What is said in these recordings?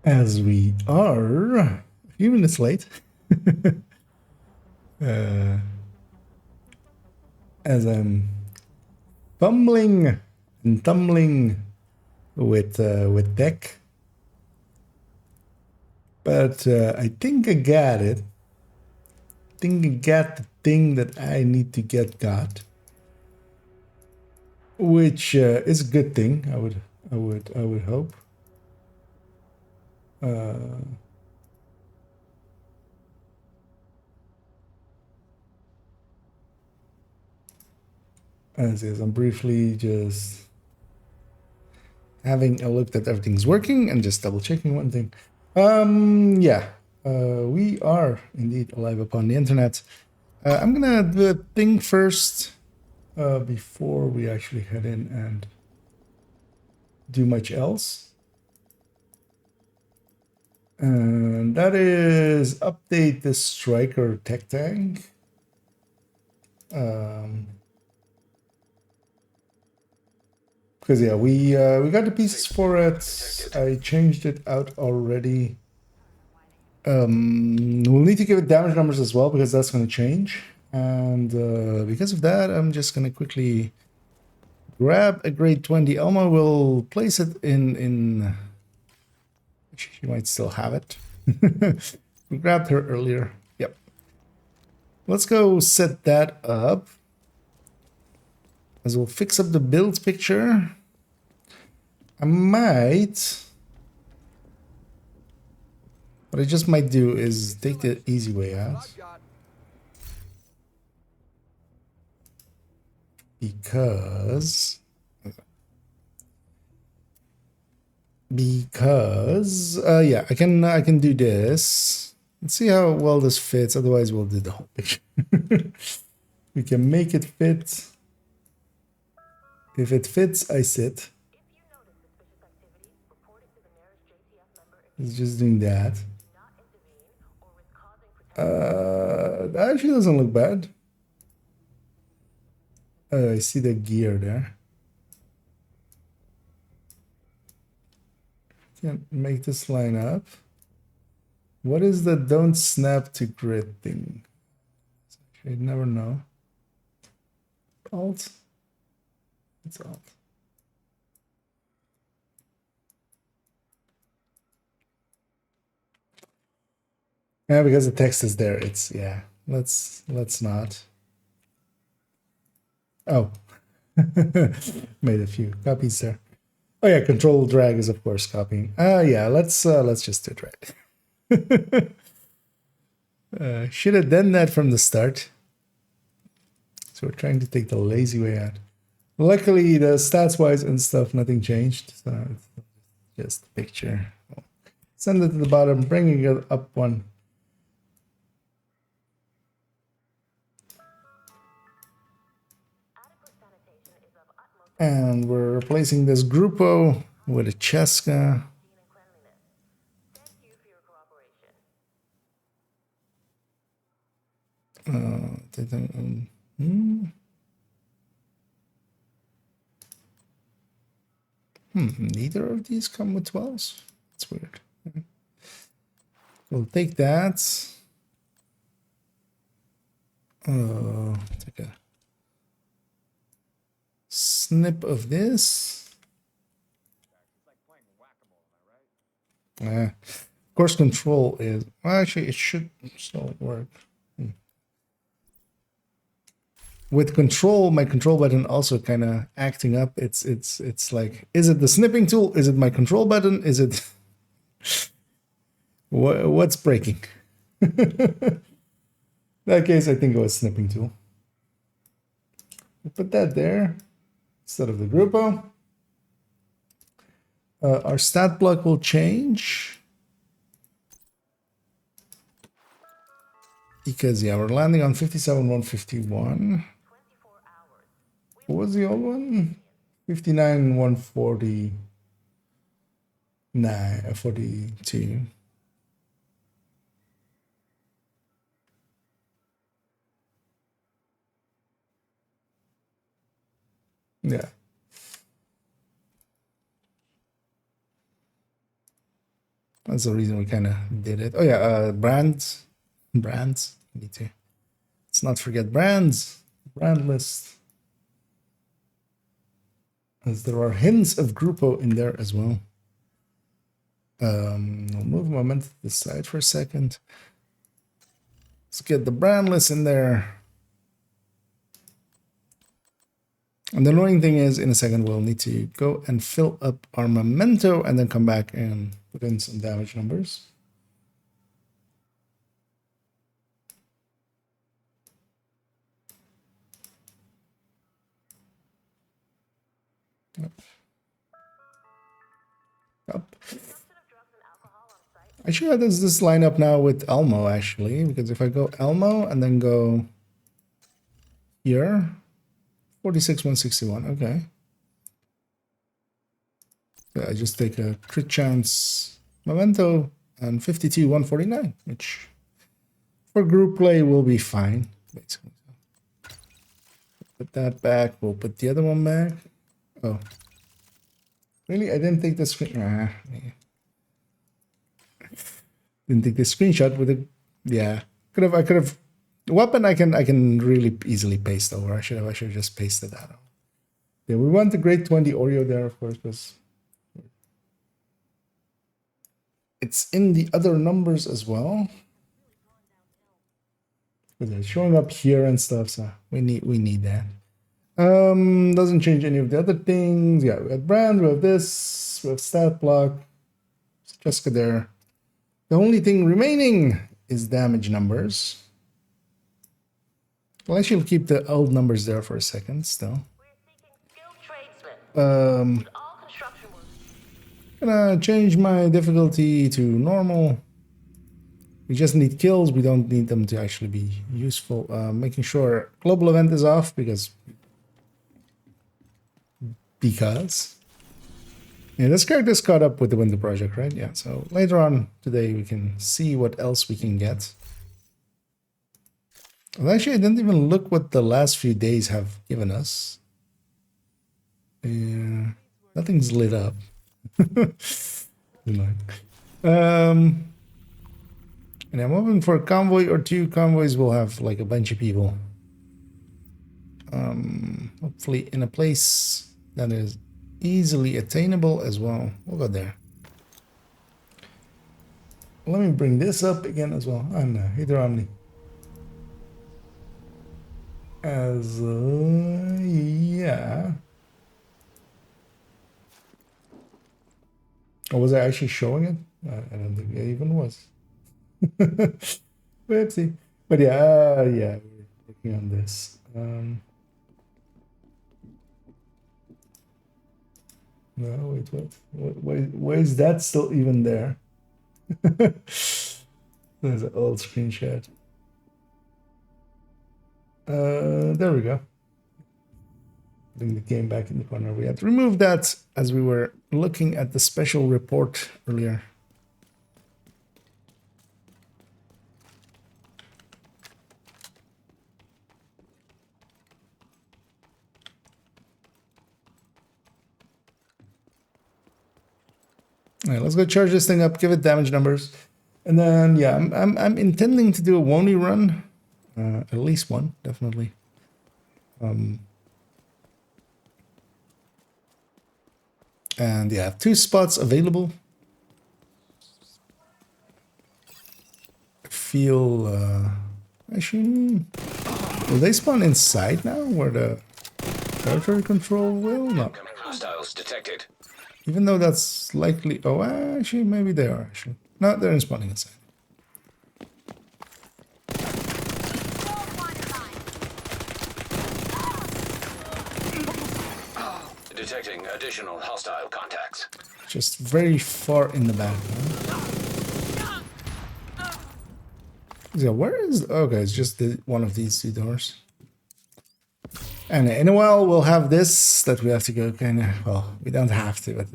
As we are a few minutes late, uh, as I'm fumbling and tumbling with tech, but I think I got it. I think I got the thing that I need to get got, which is a good thing. I would hope. Uh, as is, I'm briefly just having a look that everything's working and just double checking one thing. Yeah, we are indeed alive upon the internet. I'm gonna do a thing first before we actually head in and do much else. And that is update the striker tech tag. Because yeah, we got the pieces for it. I changed it out already. We'll need to give it damage numbers as well because that's going to change. And because of that, I'm just going to quickly grab a grade 20. Elma will place it in. She might still have it. We grabbed her earlier. Yep. Let's go set that up. As we'll fix up the build picture. I might. What I just might do is take the easy way out. Because yeah, I can do this. Let's see how well this fits. Otherwise, we'll do the whole picture. We can make it fit. If it fits, I sit. It's just doing that. That actually doesn't look bad. I see the gear there. Can't make this line up. What is the don't snap to grid thing? I'd never know. Alt. It's alt. Yeah, because the text is there. It's yeah. Let's not. Oh, made a few copies there. Oh yeah, control drag is of course copying. Yeah, let's just do it right. Should have done that from the start. So we're trying to take the lazy way out. Luckily, the stats wise and stuff, nothing changed. So it's just the picture. Send it to the bottom, bringing it up one. And we're replacing this Grupo with a Cheska. Neither of these come with 12s. That's weird. We'll take that. Take a snip of this. Of course, control is well, actually it should still work. With control, my control button also kind of acting up. It's like, is it the snipping tool? Is it my control button? Is it what's breaking? In that case, I think it was snipping tool. We'll put that there instead of the Grupo. Our stat block will change. Because, yeah, we're landing on 57,151. What was the old one? 59,149, 42. Yeah. That's the reason we kind of did it. Oh yeah, brands. Need to. Let's not forget brands. Brand list. As there are hints of Grupo in there as well. We'll move Moment to the side for a second. Let's get the brand list in there. And the annoying thing is, in a second, we'll need to go and fill up our memento and then come back and put in some damage numbers. Up. Actually, how does this line up now with Elmo, actually? Because if I go Elmo and then go here, 46,161, okay. I just take a crit chance memento and 52,149, which for group play will be fine. Basically. Put that back. We'll put the other one back. Oh, really? I didn't take the screen. Didn't take the screenshot with it. Yeah, I could have. Weapon I can really easily paste over. I should have just pasted that. Yeah, we want the grade 20 Oreo there, of course, because it's in the other numbers as well. But they're showing up here and stuff, so we need that. Doesn't change any of the other things. Yeah, we have brand, we have this, we have stat block. It's Jessica there. The only thing remaining is damage numbers. Well, actually, we'll keep the old numbers there for a second still. Gonna change my difficulty to normal. We just need kills. We don't need them to actually be useful. Making sure global event is off because yeah, this character's caught up with the Winter Project, right? Yeah, so later on today we can see what else we can get. Well, actually, I didn't even look what the last few days have given us. Nothing's lit up. And I'm hoping for a convoy or two. Convoys will have like a bunch of people. Hopefully in a place that is easily attainable as well. We'll go there. Let me bring this up again as well. And Hydra Omni. As yeah. Or was I actually showing it? I don't think it even was. Whoopsie. But yeah, yeah, we're working on this. No, wait, what? Why is that still even there? There's an old screenshot. There we go. Putting the game back in the corner. We had to remove that as we were looking at the special report earlier. All right, let's go charge this thing up, give it damage numbers, and then yeah, I'm intending to do a Wony run, at least one, definitely. And yeah, I have 2 spots available. I feel actually, will they spawn inside now, where the territory control will? No. Hostiles detected. Even though that's likely... Oh, actually, maybe they are, actually. No, they're spawning inside. Detecting additional hostile contacts. Just very far in the back. Yeah, where is... Okay, it's just one of these 2 doors. And in a while, we'll have this that we have to go kind of... Well, we don't have to, but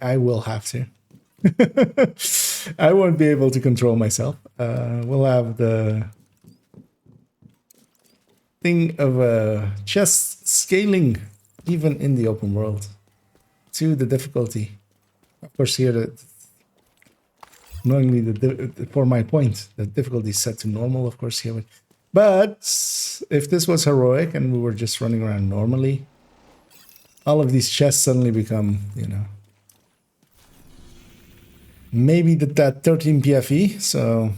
I will have to. I won't be able to control myself. We'll have the thing of chest scaling even in the open world to the difficulty. Of course, here Knowingly, for my point, the difficulty is set to normal, of course, here. But if this was heroic and we were just running around normally, all of these chests suddenly become, you know, maybe that 13 PFE. So,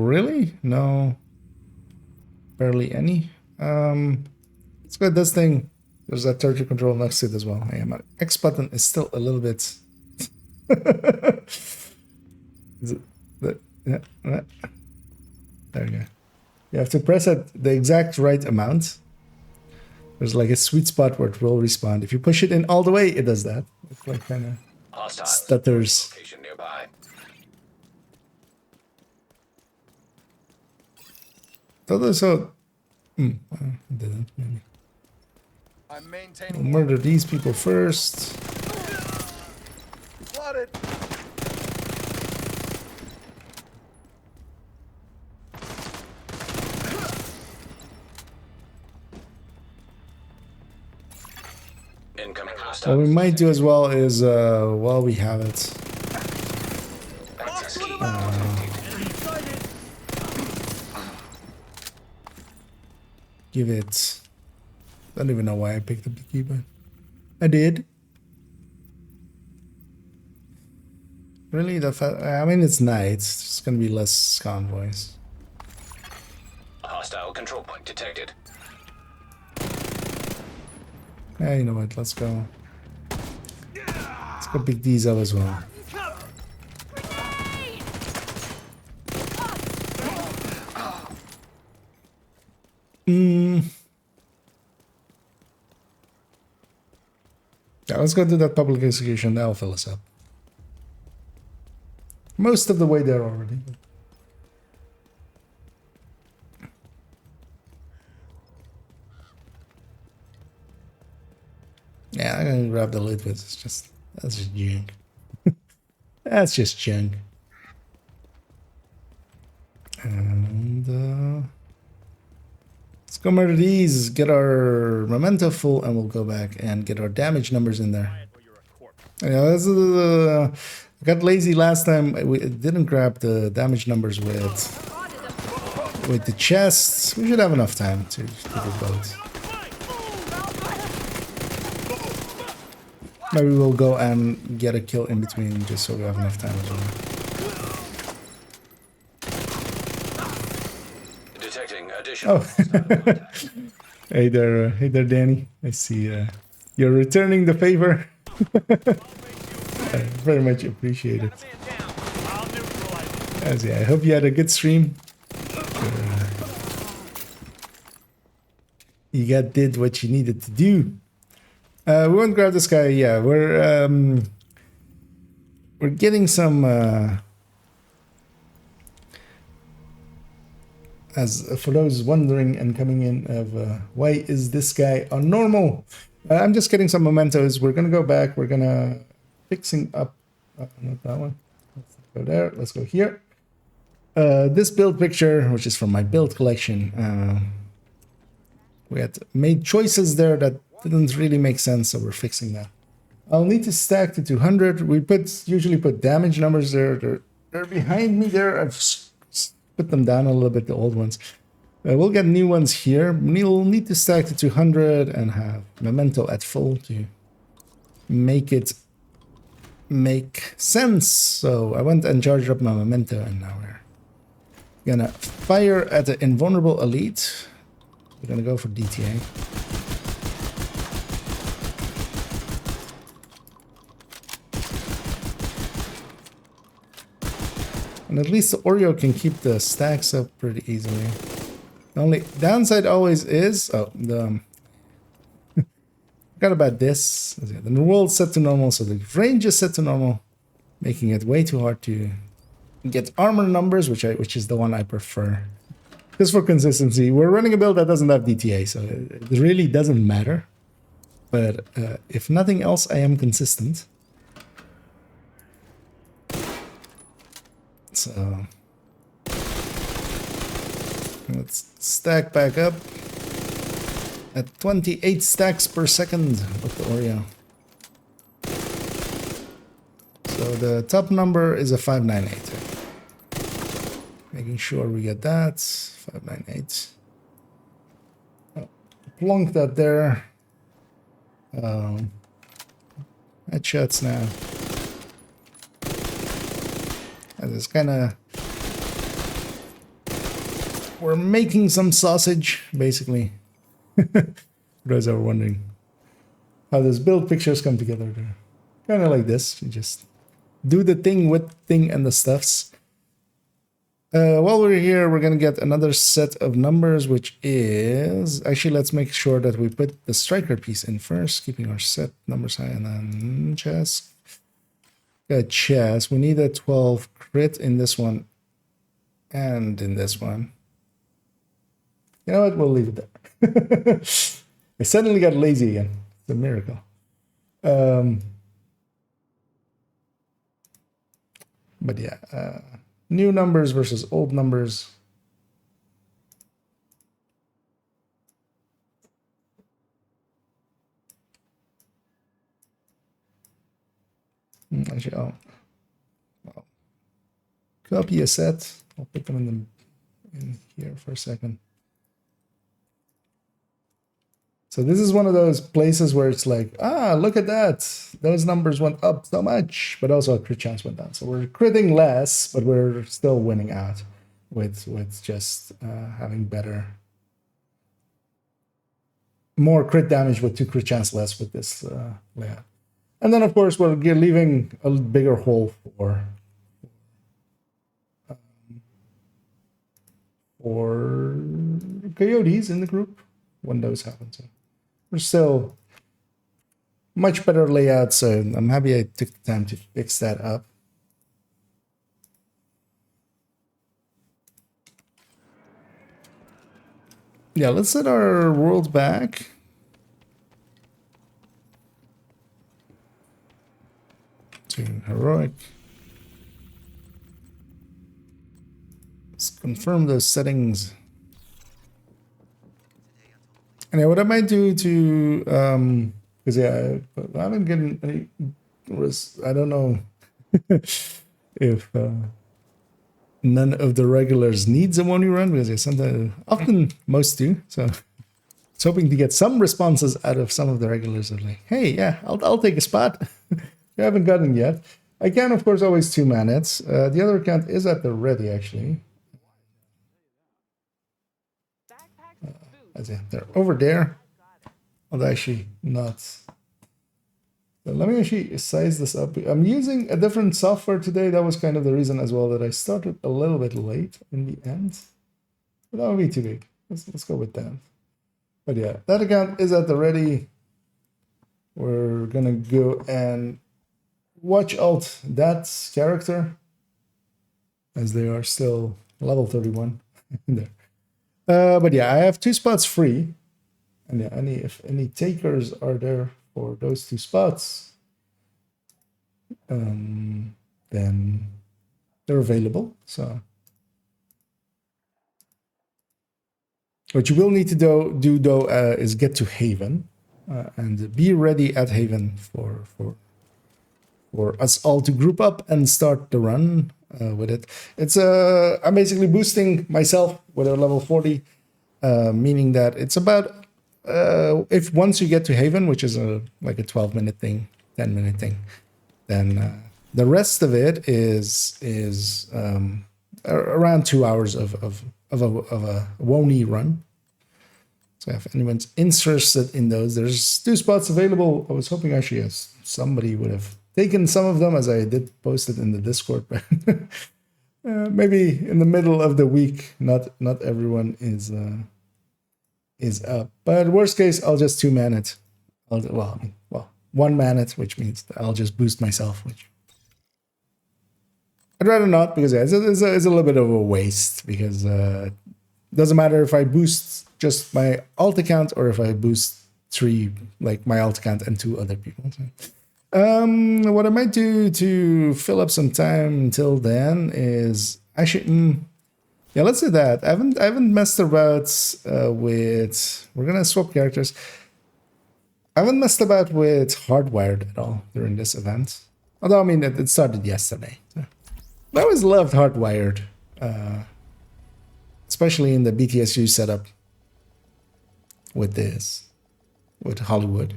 really? No, barely any. Let's go with this thing. There's that territory control next to it as well. Yeah, my X button is still a little bit. Is it yeah, there you go. You have to press it the exact right amount. There's like a sweet spot where it will respond. If you push it in all the way, it does that. It's like kind of stutters. Location nearby. So, didn't maybe. I'm maintaining. We'll murder these people first. Spotted. Incoming What hostiles. we might do as well is, while we have it, Access key. give it. I don't even know why I picked up the key, but I did. Really, I mean, it's night. It's gonna be less convoys. Hostile control point detected. Yeah, you know what? Let's go. Let's go pick these up as well. Yeah, let's go do that public execution. That'll fill us up. Most of the way there already. Yeah, I'm gonna grab the loot, but that's just junk. That's just junk. And let's go murder these, get our memento full, and we'll go back and get our damage numbers in there. Yeah, I got lazy last time. We didn't grab the damage numbers with the chests. We should have enough time to do both. Maybe we'll go and get a kill in between just so we have enough time as well. Detecting additional. Oh, hey there, Danny. I see you're returning the favor. Very much appreciate it. As yeah, I hope you had a good stream. You did what you needed to do. We won't grab this guy. Yeah, we're getting some. As for those wondering and coming in of why is this guy on normal? I'm just getting some mementos. We're gonna go back. We're gonna fixing up. Not that one. Let's go there. Let's go here. This build picture, which is from my build collection. We had made choices there that didn't really make sense, so we're fixing that. I'll need to stack to 200. We usually put damage numbers there. They're behind me there. I've put them down a little bit, the old ones. We'll get new ones here. We'll need to stack to 200 and have memento at full to make it make sense. So I went and charged up my memento, and now we're gonna fire at the invulnerable elite. We're gonna go for DTA. And at least the Oreo can keep the stacks up pretty easily. The only downside always is... Oh, forgot about this. The world's set to normal, so the range is set to normal, making it way too hard to get armor numbers, which is the one I prefer. Just for consistency. We're running a build that doesn't have DTA, so it really doesn't matter. But if nothing else, I am consistent. So let's stack back up at 28 stacks per second with the Oreo. So the top number is a 598. Making sure we get that. 598. Oh, plonk that there. Headshots now. And it's kind of... We're making some sausage, basically. For those that were wondering how those build pictures come together. They're kind of like this. You just do the thing with thing and the stuffs. While we're here, we're going to get another set of numbers, which is... Actually, let's make sure that we put the striker piece in first, keeping our set numbers high, and then chest. Got chest. We need a 12 crit in this one and in this one. You know what? We'll leave it there. I suddenly got lazy again. It's a miracle. But yeah, new numbers versus old numbers. Actually, well, copy a set. I'll put them in here for a second. So this is one of those places where it's like, look at that. Those numbers went up so much, but also our crit chance went down. So we're critting less, but we're still winning out with just having more crit damage with 2 crit chance less with this layout. And then, of course, we're leaving a bigger hole for coyotes in the group when those happen. So we're still much better layout, so I'm happy I took the time to fix that up. Yeah, let's set our world back. To heroic. Let's confirm those settings. And yeah, what I might do to because yeah, I haven't gotten any I don't know if none of the regulars needs a 1v run, because yeah, sometimes often most do. So it's hoping to get some responses out of some of the regulars of like, hey, yeah, I'll take a spot. You haven't gotten yet. I can, of course, always 2-man it. The other account is at the ready, actually. They're over there. Although actually not. So let me actually size this up. I'm using a different software today. That was kind of the reason as well that I started a little bit late in the end. But that would be too big. Let's go with that. But yeah, that account is at the ready. We're gonna go and watch alt that character, as they are still level 31 in there. But yeah, I have 2 spots free, and yeah, if any takers are there for those 2 spots, then they're available. So what you will need to do though is get to Haven and be ready at Haven for us all to group up and start the run with it. It's I'm basically boosting myself with a level 40, meaning that it's about if once you get to Haven, which is like a 12-minute thing, 10-minute thing, then the rest of it is around 2 hours of a Wony run. So if anyone's interested in those, there's 2 spots available. I was hoping actually somebody would have taken some of them, as I did post it in the Discord, but maybe in the middle of the week, not everyone is up. But worst case, I'll just 2-man it. Well, 1-man it, which means that I'll just boost myself, which I'd rather not, because yeah, it's a little bit of a waste, because it doesn't matter if I boost just my alt account or if I boost 3, like my alt account and 2 other people. So, what I might do to fill up some time until then is actually, Yeah, let's do that. I haven't messed about with. We're gonna swap characters. I haven't messed about with Hardwired at all during this event. Although I mean, it started yesterday. So. I always loved Hardwired, especially in the BTSU setup with Hollywood.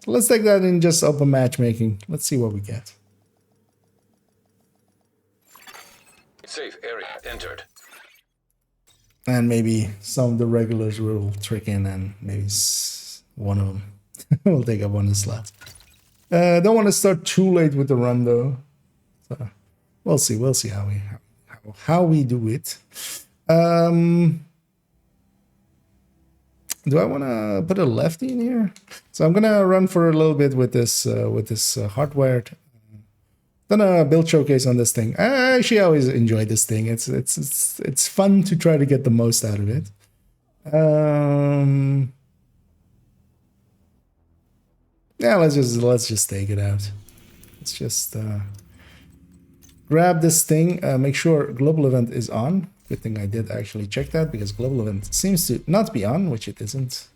So let's take that in just open matchmaking. Let's see what we get. Safe area entered. And maybe some of the regulars will trick in, and maybe one of them will take up one of the slots. Don't want to start too late with the run though. So we'll see. We'll see how we do it. Do I want to put a lefty in here? So I'm gonna run for a little bit with this hardwired. Done a build showcase on this thing. I actually always enjoy this thing. It's fun to try to get the most out of it. Yeah, let's just take it out. Let's just grab this thing. Make sure global event is on. Good thing I did actually check that, because global event seems to not be on, which it isn't.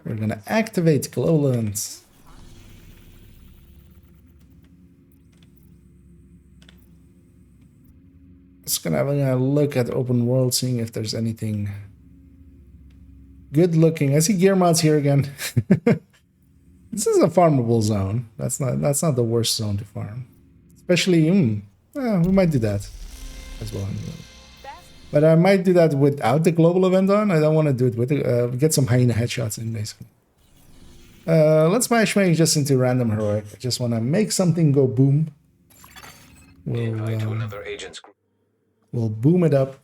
We're gonna activate global events. Just gonna have a look at open world, seeing if there's anything good looking. I see gear mods here again. This is a farmable zone. That's not the worst zone to farm. Especially, we might do that as well. But I might do that without the global event on. I don't want to do it with it. Get some hyena headshots in, basically. Let's matchmake just into random heroic. I just want to make something go boom. Invite to another agent's group. We'll boom it up.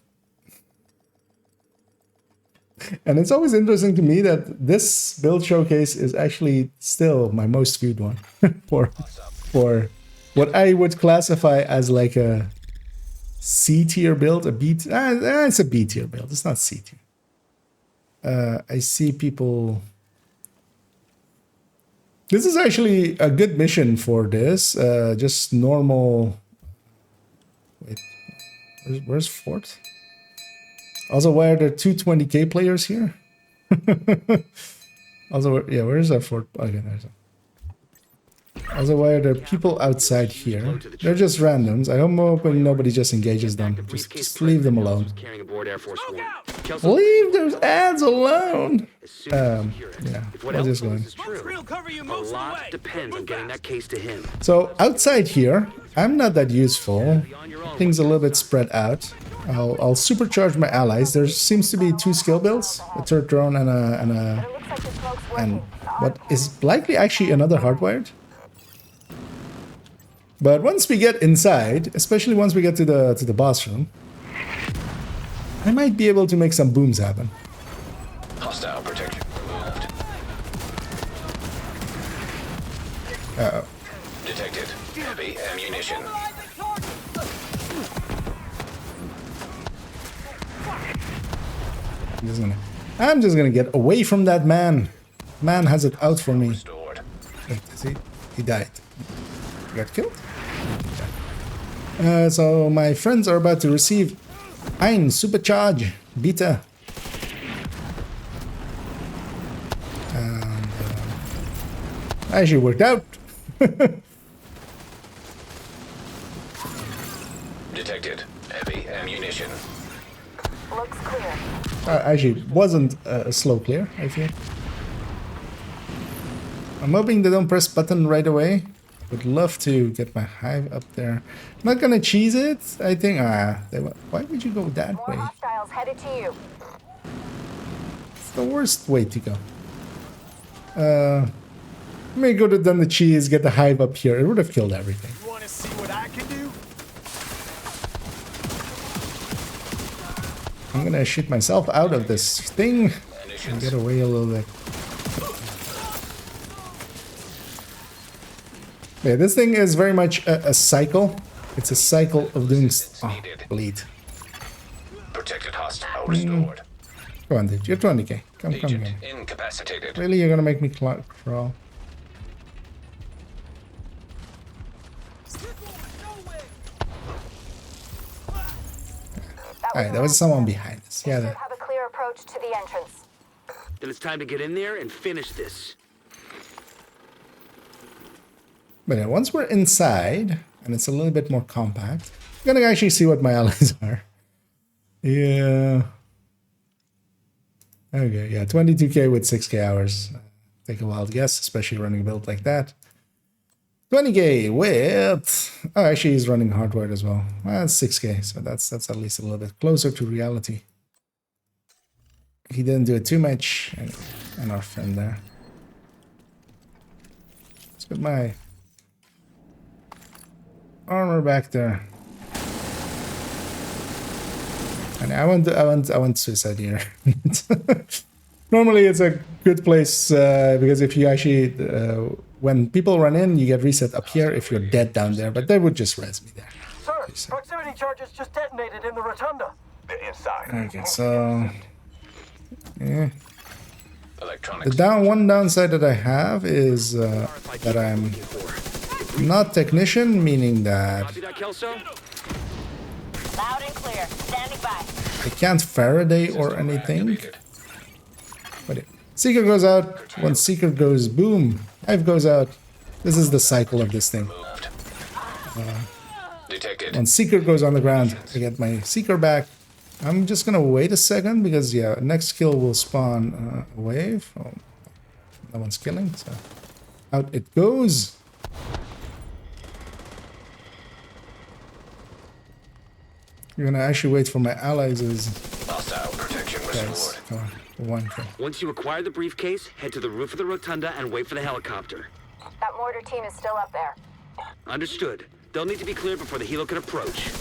And it's always interesting to me that this build showcase is actually still my most viewed one for what I would classify as like a C tier build, a B. It's a B tier build. It's not C tier. I see people. This is actually a good mission for this. Just normal. Wait, where's Fort? Also, why are there 220k players here? Also, yeah, where's our Fort? Okay, there's a. Also, why are there people outside here? They're just randoms. I'm hoping nobody just engages them. Just leave them alone. Leave those ads alone! Yeah, we'll just go in. A lot depends on getting that case to him. So, outside here, I'm not that useful. Things a little bit spread out. I'll supercharge my allies. There seems to be 2 skill builds, a turret drone and what is likely actually another hardwired. But once we get inside, especially once we get to the boss room, I might be able to make some booms happen. Hostile protection removed. Uh-oh. Detected. Heavy ammunition. I'm just gonna get away from that man. Man has it out for me. Restored. Wait, he died. He got killed? So my friends are about to receive Ein Supercharge Beta. And actually worked out. Detected. Heavy ammunition. Looks clear. Actually wasn't a slow clear, I feel. I'm hoping they don't press button right away. Would love to get my hive up there. I'm not gonna cheese it. I think. Why would you go that More way? hostiles headed to you. It's the worst way to go. May go to done the cheese, get the hive up here. It would have killed everything. You want to see what I can do? I'm gonna shoot myself out of this thing and get away a little bit. Yeah, this thing is very much a cycle. It's a cycle of doing. Bleed. Protected hostile restored. Come on, dude. You're 20k. Come Agent on. incapacitated. Really, you're gonna make me crawl? Alright, there was someone behind us. You Yeah, should have a clear approach to the entrance. Then it's time to get in there and finish this. but yeah, once we're inside, and it's a little bit more compact, I'm gonna actually see what my allies are. Yeah. Okay, yeah, 22k with 6k hours. Take a wild guess, especially running a build like that. 20k with... Oh, actually, he's running hardwired as well. Well, that's 6k, so that's at least a little bit closer to reality. He didn't do it too much, and our friend there. Let's put my armor back there. And I want suicide here. Normally, it's a good place because if you actually, when people run in, you get reset up here if you're dead down there. But they would just res me there. Sir, proximity charges just detonated in the rotunda. They're inside. Okay, so yeah. Electronics. The one downside that I have is that I'm not technician, meaning that Copy that, Kelso? Loud and clear. Standing by. I can't Faraday or anything. But Seeker goes out. When Seeker goes boom, Hive goes out. This is the cycle of this thing. Detected. When Seeker goes on the ground, I get my Seeker back. I'm just gonna wait a second because yeah, next kill will spawn a wave. Oh, no one's killing, so out it goes. You're gonna actually wait for my allies as Hostile protection guys. restored. Come on, one kill. Once you acquire the briefcase, head to the roof of the rotunda and wait for the helicopter. That mortar team is still up there. Understood. They'll need to be cleared before the helo can approach.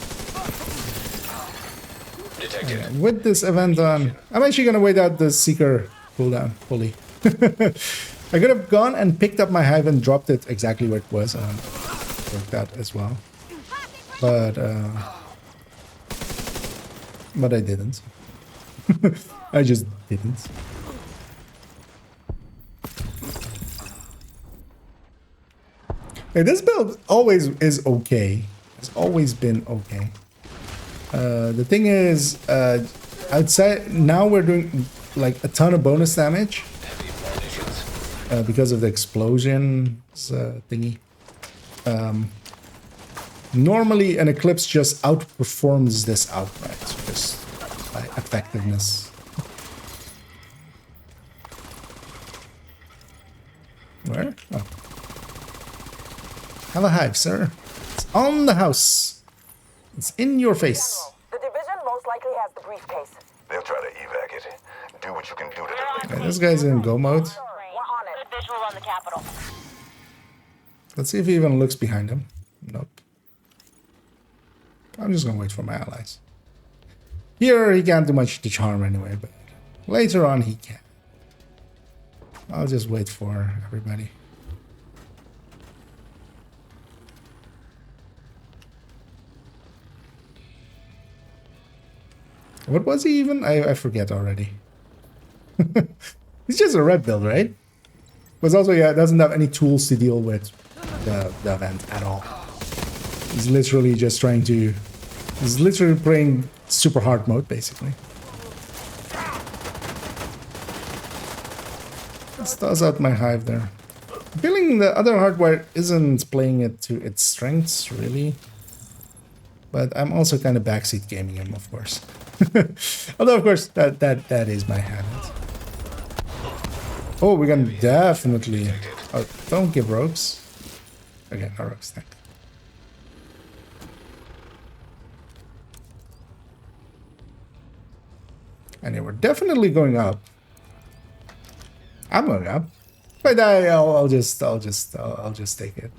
Detected. Yeah, with this event on, I'm actually gonna wait out the Seeker cooldown fully. I could have gone and picked up my Hive and dropped it exactly where it was. Worked out as well, but I didn't. I just didn't. Hey, this build always is okay. It's always been okay. The thing is, outside now we're doing like a ton of bonus damage Heavy munitions. because of the explosions thingy. Normally, an Eclipse just outperforms this outright, just by effectiveness. Where? Oh. Have a Hive, sir. It's on the house. It's in your face. The division most likely has the briefcase. They'll try to evac it. Do what you can do to Okay, this guy's in go mode. We're on it. Good visual on the capital. Let's see if he even looks behind him. Nope. I'm just gonna wait for my allies. Here he can't do much to charm anyway, but later on he can. I'll just wait for everybody. What was he even? I forget already. He's just a red build, right? But also, yeah, doesn't have any tools to deal with the event at all. He's literally just trying to... He's literally playing super hard mode, basically. Let's toss out my Hive there. I'm feeling the other hardware isn't playing it to its strengths, really. But I'm also kind of backseat gaming him, of course. Although, of course, that is my habit. Oh, we can definitely... Oh, don't give rogues. Okay, no rogues, thank. And yeah, we're definitely going up. I'm going up, but I'll just take it.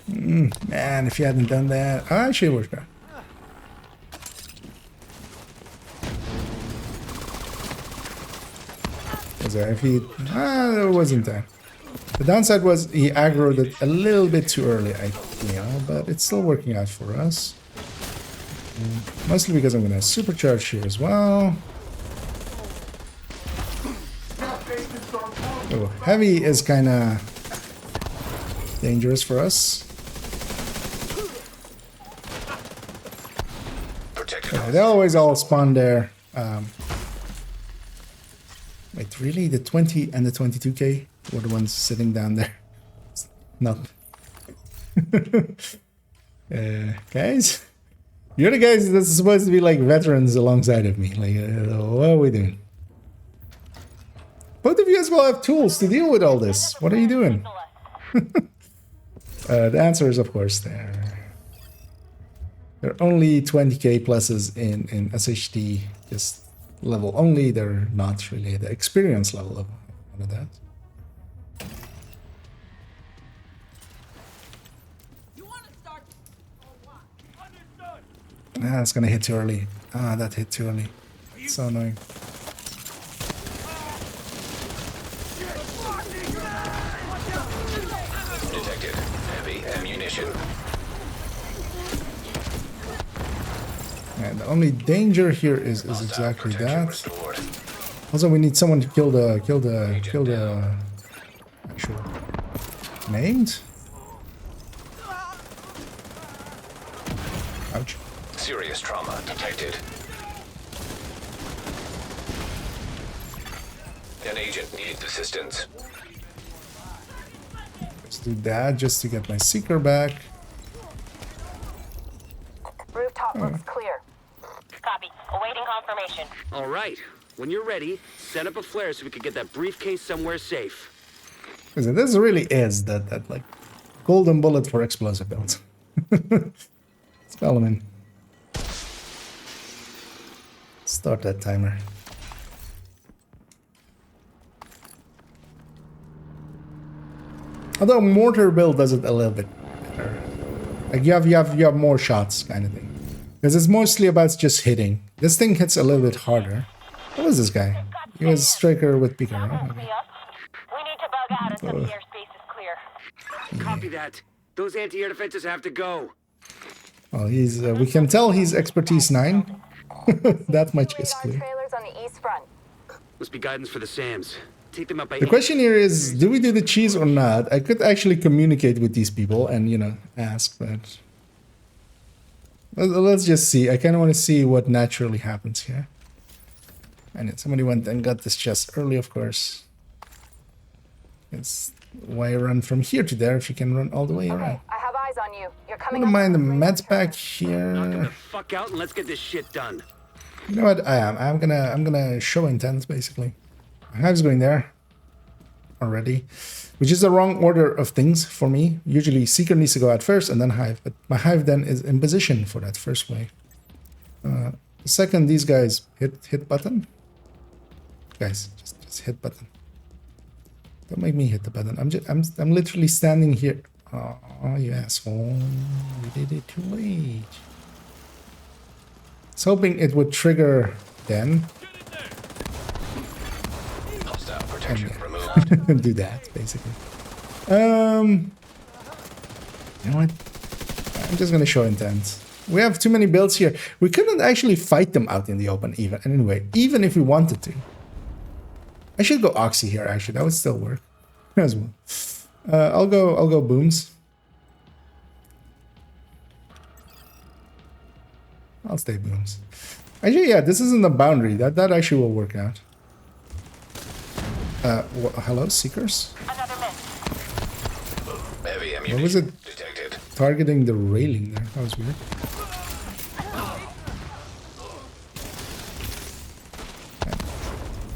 Man, if you hadn't done that, actually, we're good. Was there? If he, it wasn't there. The downside was he aggroed it a little bit too early, I feel, but it's still working out for us. Mostly because I'm gonna supercharge here as well. Oh, heavy is kind of dangerous for us. They always all spawn there. Wait, really? The 20 and the 22K were the ones sitting down there. Not. Guys, you're the guys that's supposed to be like veterans alongside of me. Like, what are we doing? Both of you guys will have tools to deal with all this. What are you doing? The answer is, of course, there. There are only 20k pluses in SHD, just level only. They're not really the experience level of one of that. Ah, it's gonna hit too early. Ah, that hit too early. It's so annoying. Detected. Heavy ammunition. And the only danger here is exactly Protection that. restored. Also, we need someone to kill the actual named. Ouch. Serious trauma detected. An agent needs assistance. Let's do that just to get my seeker back. Rooftop looks clear. Copy. Awaiting confirmation. All right. When you're ready, set up a flare so we can get that briefcase somewhere safe. Listen, this really is that like golden bullet for explosive builds. Let's call him in. Start that timer. Although mortar build does it a little bit better. Like you have more shots kind of thing. Because it's mostly about just hitting. This thing hits a little bit harder. What was this guy? He was striker with Beacon, right? Okay. We need to bug out until the airspace is clear. Copy that. Those anti-air defenses have to go. Well, he's we can tell he's expertise 9. That much is clear. Trailers on the east front. Must be guidance for the SAMs. Take them up by The question here is, do we do the cheese or not? I could actually communicate with these people and, you know, ask, but... Let's just see. I kind of want to see what naturally happens here. And somebody went and got this chest early, of course. It's why run from here to there if you can run all the way around. I have eyes on you. You're I coming wouldn't up. mind the meds back Knock here. the fuck out and let's get this shit done. You know what? I'm gonna show intent basically. My hive's going there already, which is the wrong order of things for me. Usually Seeker needs to go out first and then Hive, but my Hive then is in position for that first wave. The second these guys hit button. Guys, just hit button. Don't make me hit the button. I'm literally standing here. Oh, you asshole! You did it too late. I was hoping it would trigger then. Hostile protection removed. Do that basically. You know what? I'm just gonna show intent. We have too many builds here. We couldn't actually fight them out in the open even. Anyway, even if we wanted to. I should go Oxy here actually. That would still work as well. I'll go booms. I'll stay booms. Actually, yeah, this isn't a boundary. That actually will work out. Hello, Seekers? Another miss. Heavy What ammunition was it? detected. Targeting the railing there. That was weird.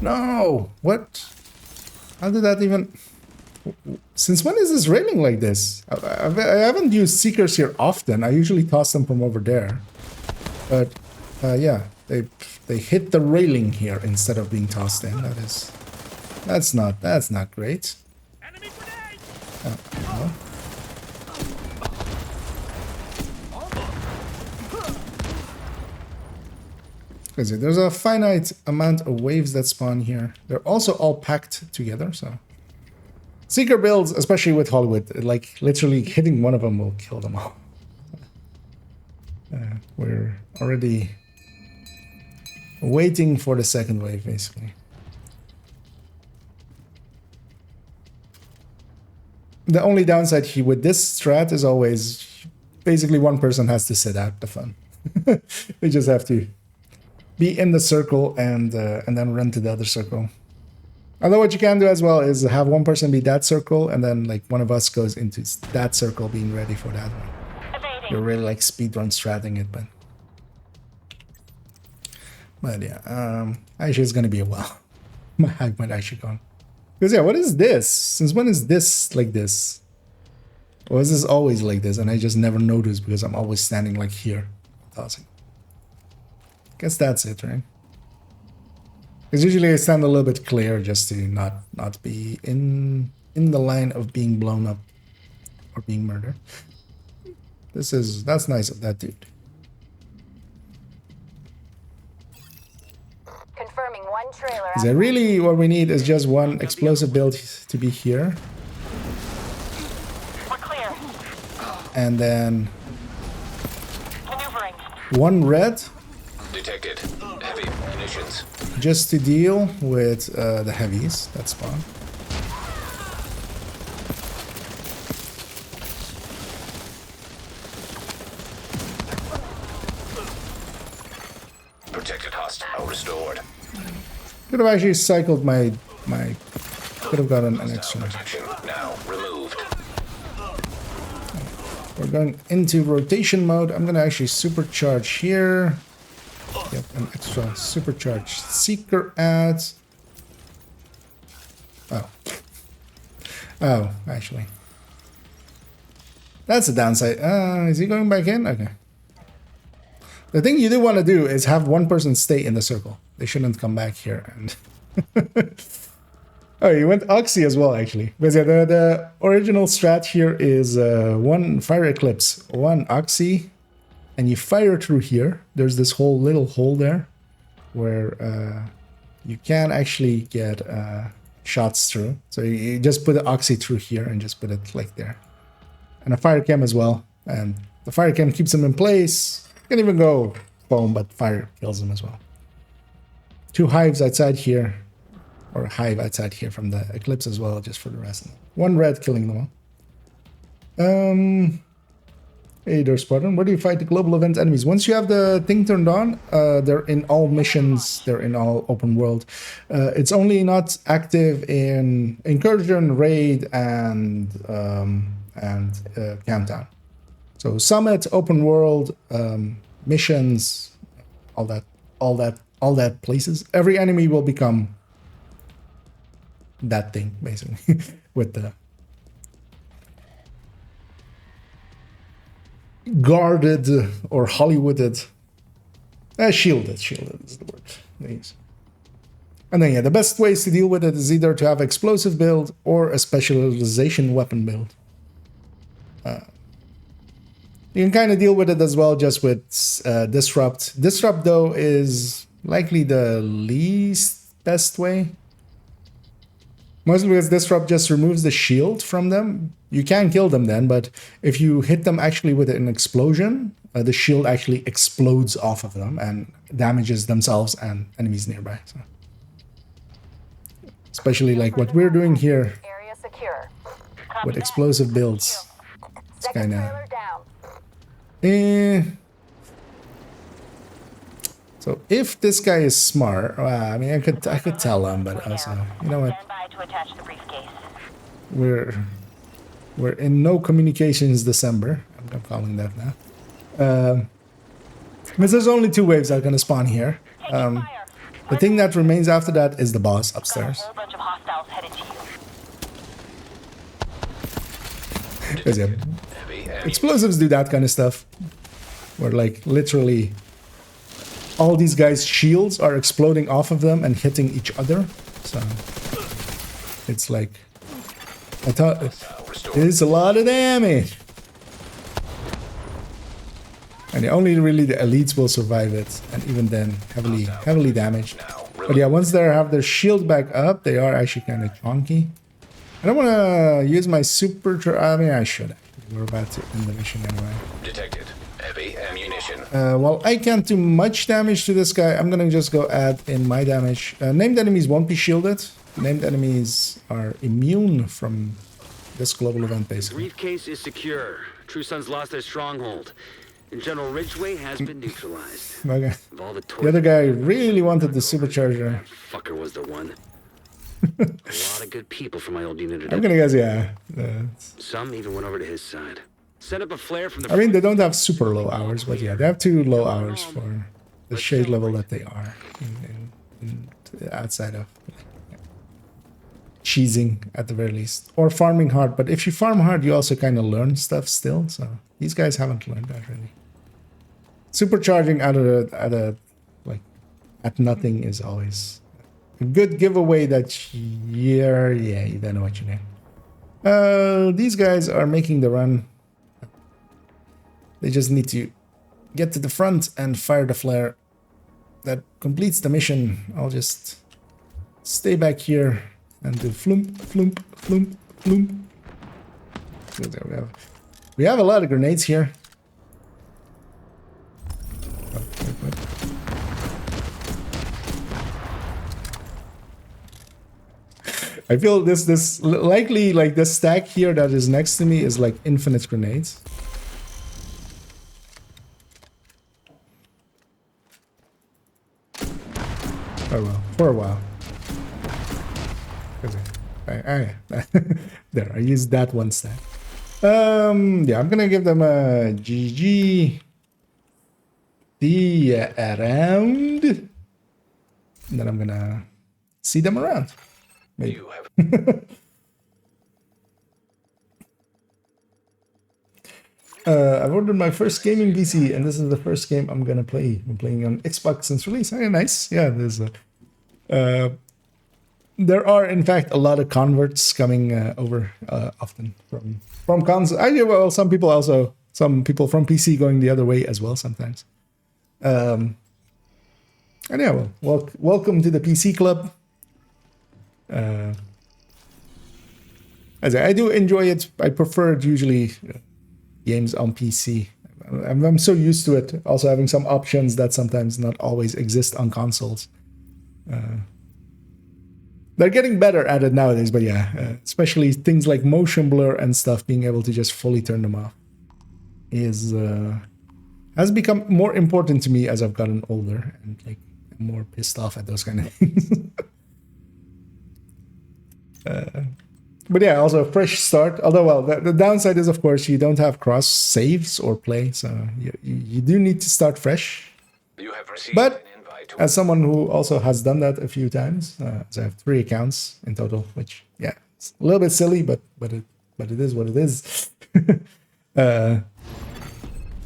No! What? How did that even... Since when is this railing like this? I haven't used Seekers here often. I usually toss them from over there. But, yeah. They hit the railing here instead of being tossed in. That's not great. Hello? Because there's a finite amount of waves that spawn here. They're also all packed together, so... Seeker builds, especially with Hollywood, like literally hitting one of them will kill them all. We're already waiting for the second wave, basically. The only downside here with this strat is always basically one person has to sit out the fun. They just have to be in the circle and then run to the other circle. Although what you can do as well is have one person be that circle, and then like one of us goes into that circle, being ready for that one. Evading. You're really like speedrun stratting it, but yeah, actually it's gonna be a while. My hack might actually go on. Because yeah, what is this? Since when is this like this? Or is this always like this and I just never noticed because I'm always standing like here? Tossing. Guess that's it, right? Because usually I stand a little bit clear just to not be in the line of being blown up or being murdered. That's nice of that dude. Confirming one trailer. Because really what we need is just one explosive build to be here. We're clear. And then Maneuvering. one red Detected. Heavy munitions. just to deal with the heavies that spawn. Protected hostile restored. Could have actually cycled my could have gotten an extra. Protection now removed. We're going into rotation mode. I'm gonna actually supercharge here. Yep, an extra supercharged seeker ads. Oh, actually. That's a downside. Is he going back in? Okay. The thing you do want to do is have one person stay in the circle. They shouldn't come back here. And oh, you went Oxy as well, actually. Because yeah, the original strat here is one Fire Eclipse, one Oxy, and you fire through here. There's this whole little hole there where you can actually get shots through. So you just put the Oxy through here and just put it like there. And a fire chem as well. And the fire chem keeps them in place. You can even go foam, but fire kills them as well. Two hives outside here. Or a hive outside here from the Eclipse as well, just for the rest. One red killing them all. Hey there, Spartan. Where do you fight the global event enemies? Once you have the thing turned on, they're in all missions, they're in all open world. It's only not active in Incursion, Raid, and Countdown. So Summit, open world, missions, all that places. Every enemy will become that thing, basically, with the guarded or Hollywooded, shielded is the word they use. And then yeah, the best ways to deal with it is either to have explosive build or a specialization weapon build. You can kind of deal with it as well just with disrupt. Disrupt though is likely the least best way. Mostly because disrupt just removes the shield from them. You can kill them then, but if you hit them actually with an explosion, the shield actually explodes off of them and damages themselves and enemies nearby. So. Especially like what we're doing here Area secure. with explosive builds. It's Second kind trailer down. of... So if this guy is smart, I mean, I could tell him, but also, you know what? Stand by to attach the briefcase. We're in no communications December. I'm calling that now. Because there's only 2 waves that are going to spawn here. Taking fire. The thing that remains after that is the boss upstairs. A whole bunch of hostiles headed to you. 'Cause, yeah, Heavy ammunition. explosives do that kind of stuff. Where like literally all these guys' shields are exploding off of them and hitting each other. So it's like I thought it's a lot of damage. And only really the elites will survive it, and even then heavily damaged. But yeah, once they have their shield back up, they are actually kind of chonky. I don't want to use my super. I mean, I should. We're about to end the mission anyway. Detected. Heavy ammunition. Well, I can't do much damage to this guy. I'm gonna just go add in my damage. Named enemies won't be shielded. Named enemies are immune from this global event, basically. Briefcase is secure. True Sons lost their stronghold. And General Ridgway has been neutralized. Okay. Of all the The other guy really wanted the supercharger. that fucker was the one. A lot of good people from my old unit. I'm gonna guess, yeah. Some even went over to his side. Set up a flare from the. I mean, they don't have super low hours, but yeah, they have 2 low hours for the shade level that they are outside of cheesing at the very least, or farming hard. But if you farm hard, you also kind of learn stuff still. So these guys haven't learned that really. Supercharging at nothing is always a good giveaway that yeah, you don't know what you need. These guys are making the run. They just need to get to the front and fire the flare. That completes the mission. I'll just stay back here and do flump, flump, flump, flump. So there we have a lot of grenades here. Oh, wait. I feel this likely like this stack here that is next to me is like infinite grenades. Oh well, for a while. There, I used that one stack. Yeah, I'm gonna give them a GG. See ya around. And then I'm gonna see them around. Maybe. You have I've ordered my first gaming PC, and this is the first game I'm gonna play. I'm playing on Xbox since release. Hey, nice. Yeah, there are in fact a lot of converts coming over often from console. Well, some people from PC going the other way as well sometimes. And yeah, well, welcome to the PC club. As I do enjoy it. I prefer it usually. Games on PC. I'm so used to it. Also having some options that sometimes not always exist on consoles. They're getting better at it nowadays, but yeah, especially things like motion blur and stuff, being able to just fully turn them off has become more important to me as I've gotten older and like more pissed off at those kind of things. But yeah, also a fresh start. Although, well, the downside is, of course, you don't have cross saves or play, so you do need to start fresh. you have received But an invite to as someone who also has done that a few times, so I have 3 accounts in total, which yeah, it's a little bit silly, but it is what it is.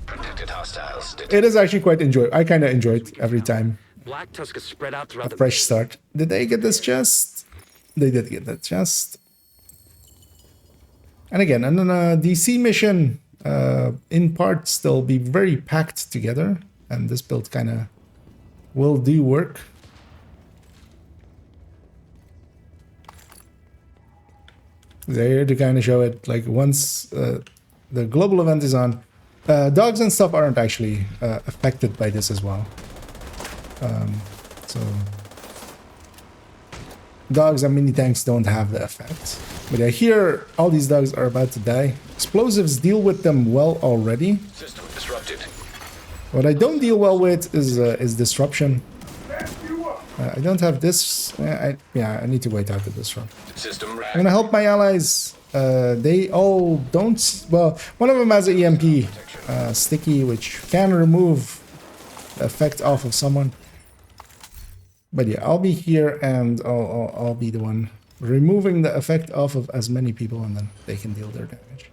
protected hostiles. It is actually quite I kind of enjoy it every time. Black Tusk is spread out throughout A fresh start. Did they get this chest? They did get that chest. And again, and then a DC mission, in parts, they'll be very packed together, and this build kind of will do work. They're here to kind of show it, like once the global event is on, dogs and stuff aren't actually affected by this as well. So dogs and mini tanks don't have the effect. But I hear all these dogs are about to die. Explosives deal with them well already. System disrupted. What I don't deal well with is disruption. I don't have this. I need to wait out the disrupt. System I'm rack. gonna help my allies. They all don't. Well, one of them has an EMP sticky, which can remove the effect off of someone. But yeah, I'll be here and I'll be the one removing the effect off of as many people, and then they can deal their damage.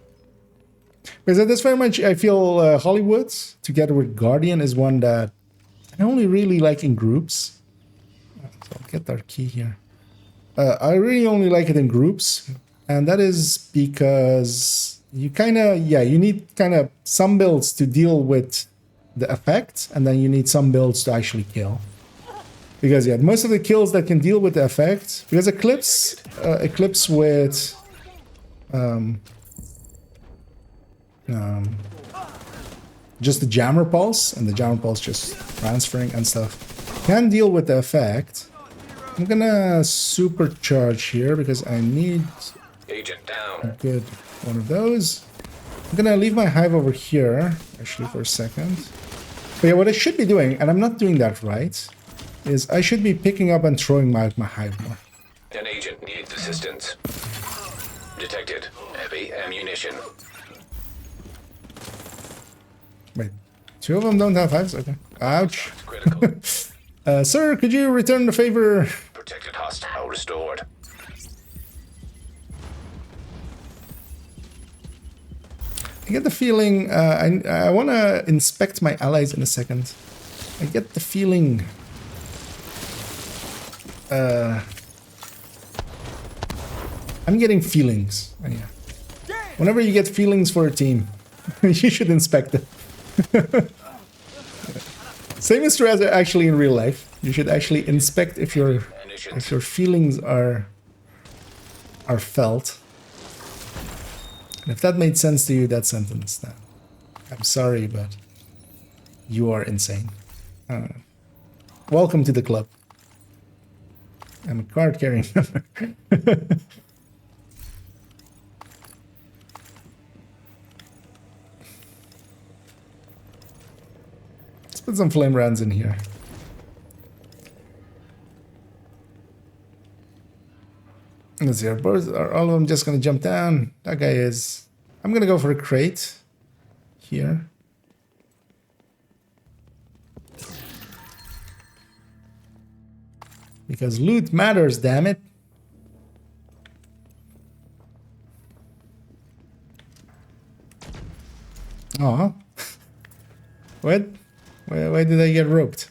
Because that's very much, I feel Hollywood, together with Guardian, is one that I only really like in groups. So I'll get our key here. I really only like it in groups, and that is because you you need kind of some builds to deal with the effect, and then you need some builds to actually kill. Because yeah, most of the kills that can deal with the effect, because Eclipse with just the jammer pulse, and the jammer pulse just transferring and stuff, can deal with the effect. I'm gonna supercharge here because I need Agent a down. good one of those. I'm gonna leave my hive over here, actually, for a second. But yeah, what I should be doing, and I'm not doing that right, is I should be picking up and throwing my hive more. An agent needs assistance. Detected. Heavy ammunition. Wait, 2 of them don't have hives? Okay. Ouch. It's critical. Sir, could you return the favor? Protected hostile restored. I get the feeling, I want to inspect my allies in a second. I get the feeling... I'm getting feelings. Oh, yeah. Whenever you get feelings for a team, you should inspect them. Same is true as actually in real life. You should actually inspect if your feelings are felt. And if that made sense to you, that sentence, then I'm sorry, but you are insane. Welcome to the club. I'm a card-carrying member. Let's put some flame rounds in here. Let's see, are all of them just going to jump down? That guy is... I'm going to go for a crate. Here. Because loot matters, damn it. Oh. What? Why did I get roped?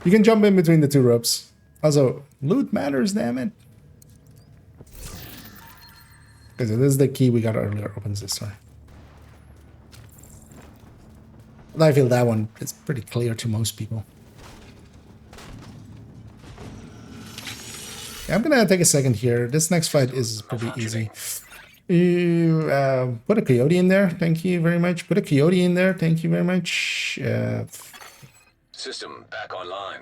You can jump in between the 2 ropes. Also, loot matters, damn it. Okay, so this is the key we got earlier. Opens this door. I feel that one is pretty clear to most people. Yeah, I'm gonna take a second here. This next fight is pretty easy. Put a coyote in there. Thank you very much. Put a coyote in there. Thank you very much. System back online.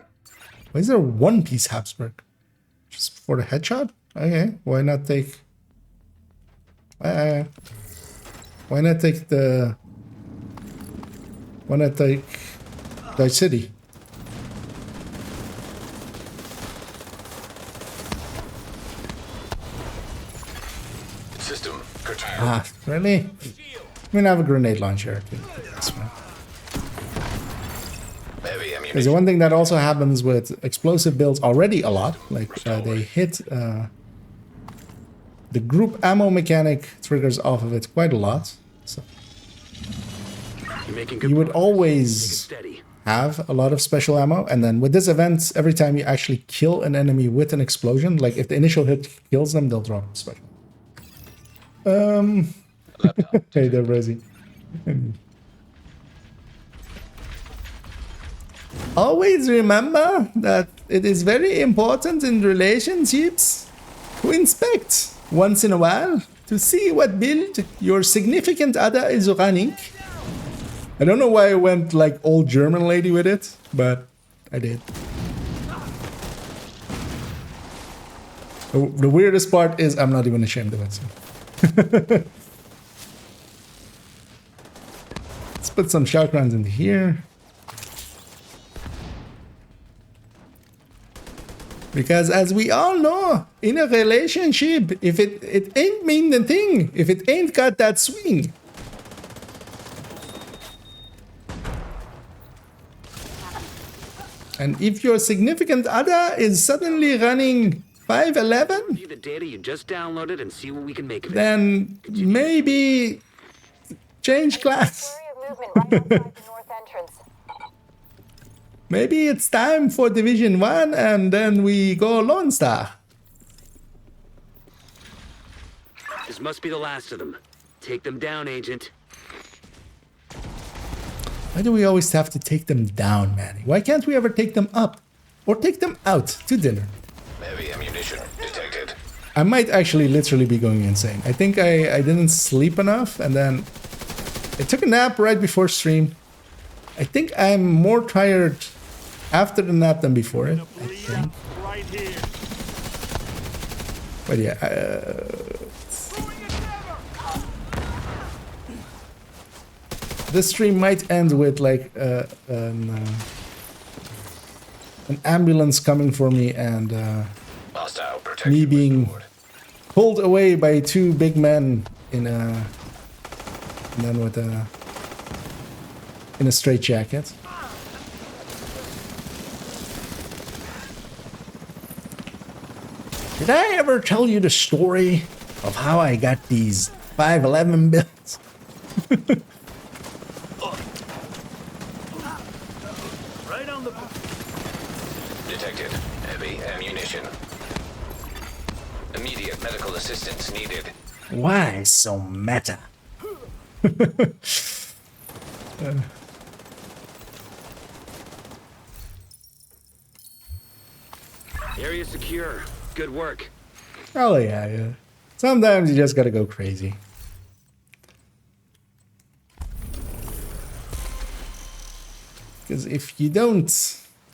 Why is there 1-piece Habsburg? Just for the headshot? Okay, why not take... why not take the... Why not take the city? System curtailed. Ah, really? I'm gonna have a grenade launcher. That's fine. Heavy Because ammunition. the one thing that also happens with explosive builds already a lot, like they hit the group ammo mechanic triggers off of it quite a lot. So you would always have a lot of special ammo, and then with this event, every time you actually kill an enemy with an explosion, like if the initial hit kills them, they'll drop special. Hey there, Rosie. Always remember that it is very important in relationships to inspect once in a while to see what build your significant other is running. I don't know why I went like old German lady with it, but I did. The weirdest part is I'm not even ashamed of it. So. Let's put some shock rounds into here. Because as we all know, in a relationship, if it ain't mean the thing, if it ain't got that swing. And if your significant other is suddenly running 511, View the data you just downloaded and see what we can make of it. then maybe change class. Flurry of movement right outside the north entrance. Maybe it's time for Division 1 and then we go Lone Star. This must be the last of them. Take them down, Agent. Why do we always have to take them down, Manny? Why can't we ever take them up? Or take them out to dinner? Heavy ammunition detected. I might actually literally be going insane. I think I didn't sleep enough, and then I took a nap right before stream. I think I'm more tired after the nap than before it, I think. But yeah, this stream might end with like an ambulance coming for me and Hostile protection me being restored. pulled away by two big men in a and then with a in a straitjacket. Did I ever tell you the story of how I got these 511 builds? Right on the... Detected heavy ammunition. Immediate medical assistance needed. Why so meta? Area secure. Good work. Oh yeah. Sometimes you just gotta go crazy. Because if you don't,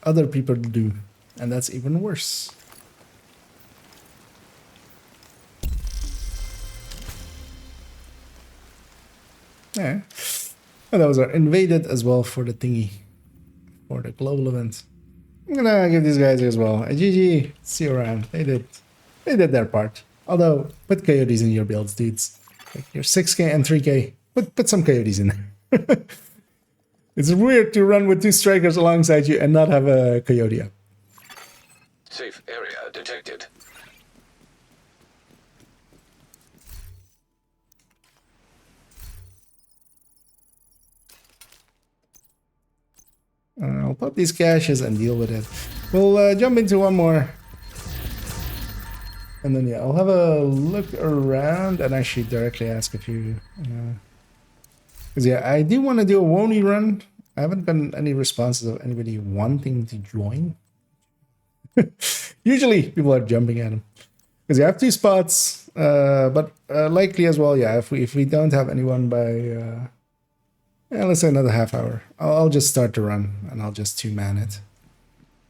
other people do. And that's even worse. Yeah. And those are invaded as well for the thingy. For the global event. I'm gonna give these guys as well a GG. See you around. They did their part. Although, put coyotes in your builds, dudes. Like your 6k and 3k. Put some coyotes in there. It's weird to run with two strikers alongside you and not have a coyote up. Safe area detected. I'll pop these caches and deal with it. We'll jump into one more. And then, yeah, I'll have a look around and actually directly ask a few. Because, yeah, I do want to do a Wony run. I haven't gotten any responses of anybody wanting to join. Usually, people are jumping at them. Because you have two spots, but likely as well, yeah, if we don't have anyone by... yeah, let's say another half hour. I'll just start the run and I'll just two-man it.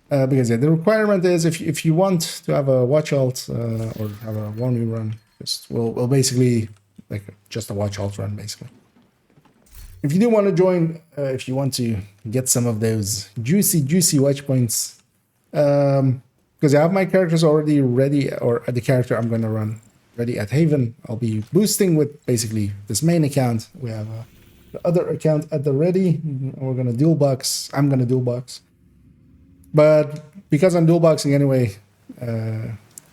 Because yeah, the requirement is if you want to have a watch alt or have a one run, just we'll basically like just a watch alt run basically. If you do want to join, if you want to get some of those juicy watch points, because I have my characters already ready, or the character I'm going to run ready at Haven. I'll be boosting with basically this main account. We have the other account at the ready. We're going to dual box. I'm going to dual box. But because I'm dual boxing anyway,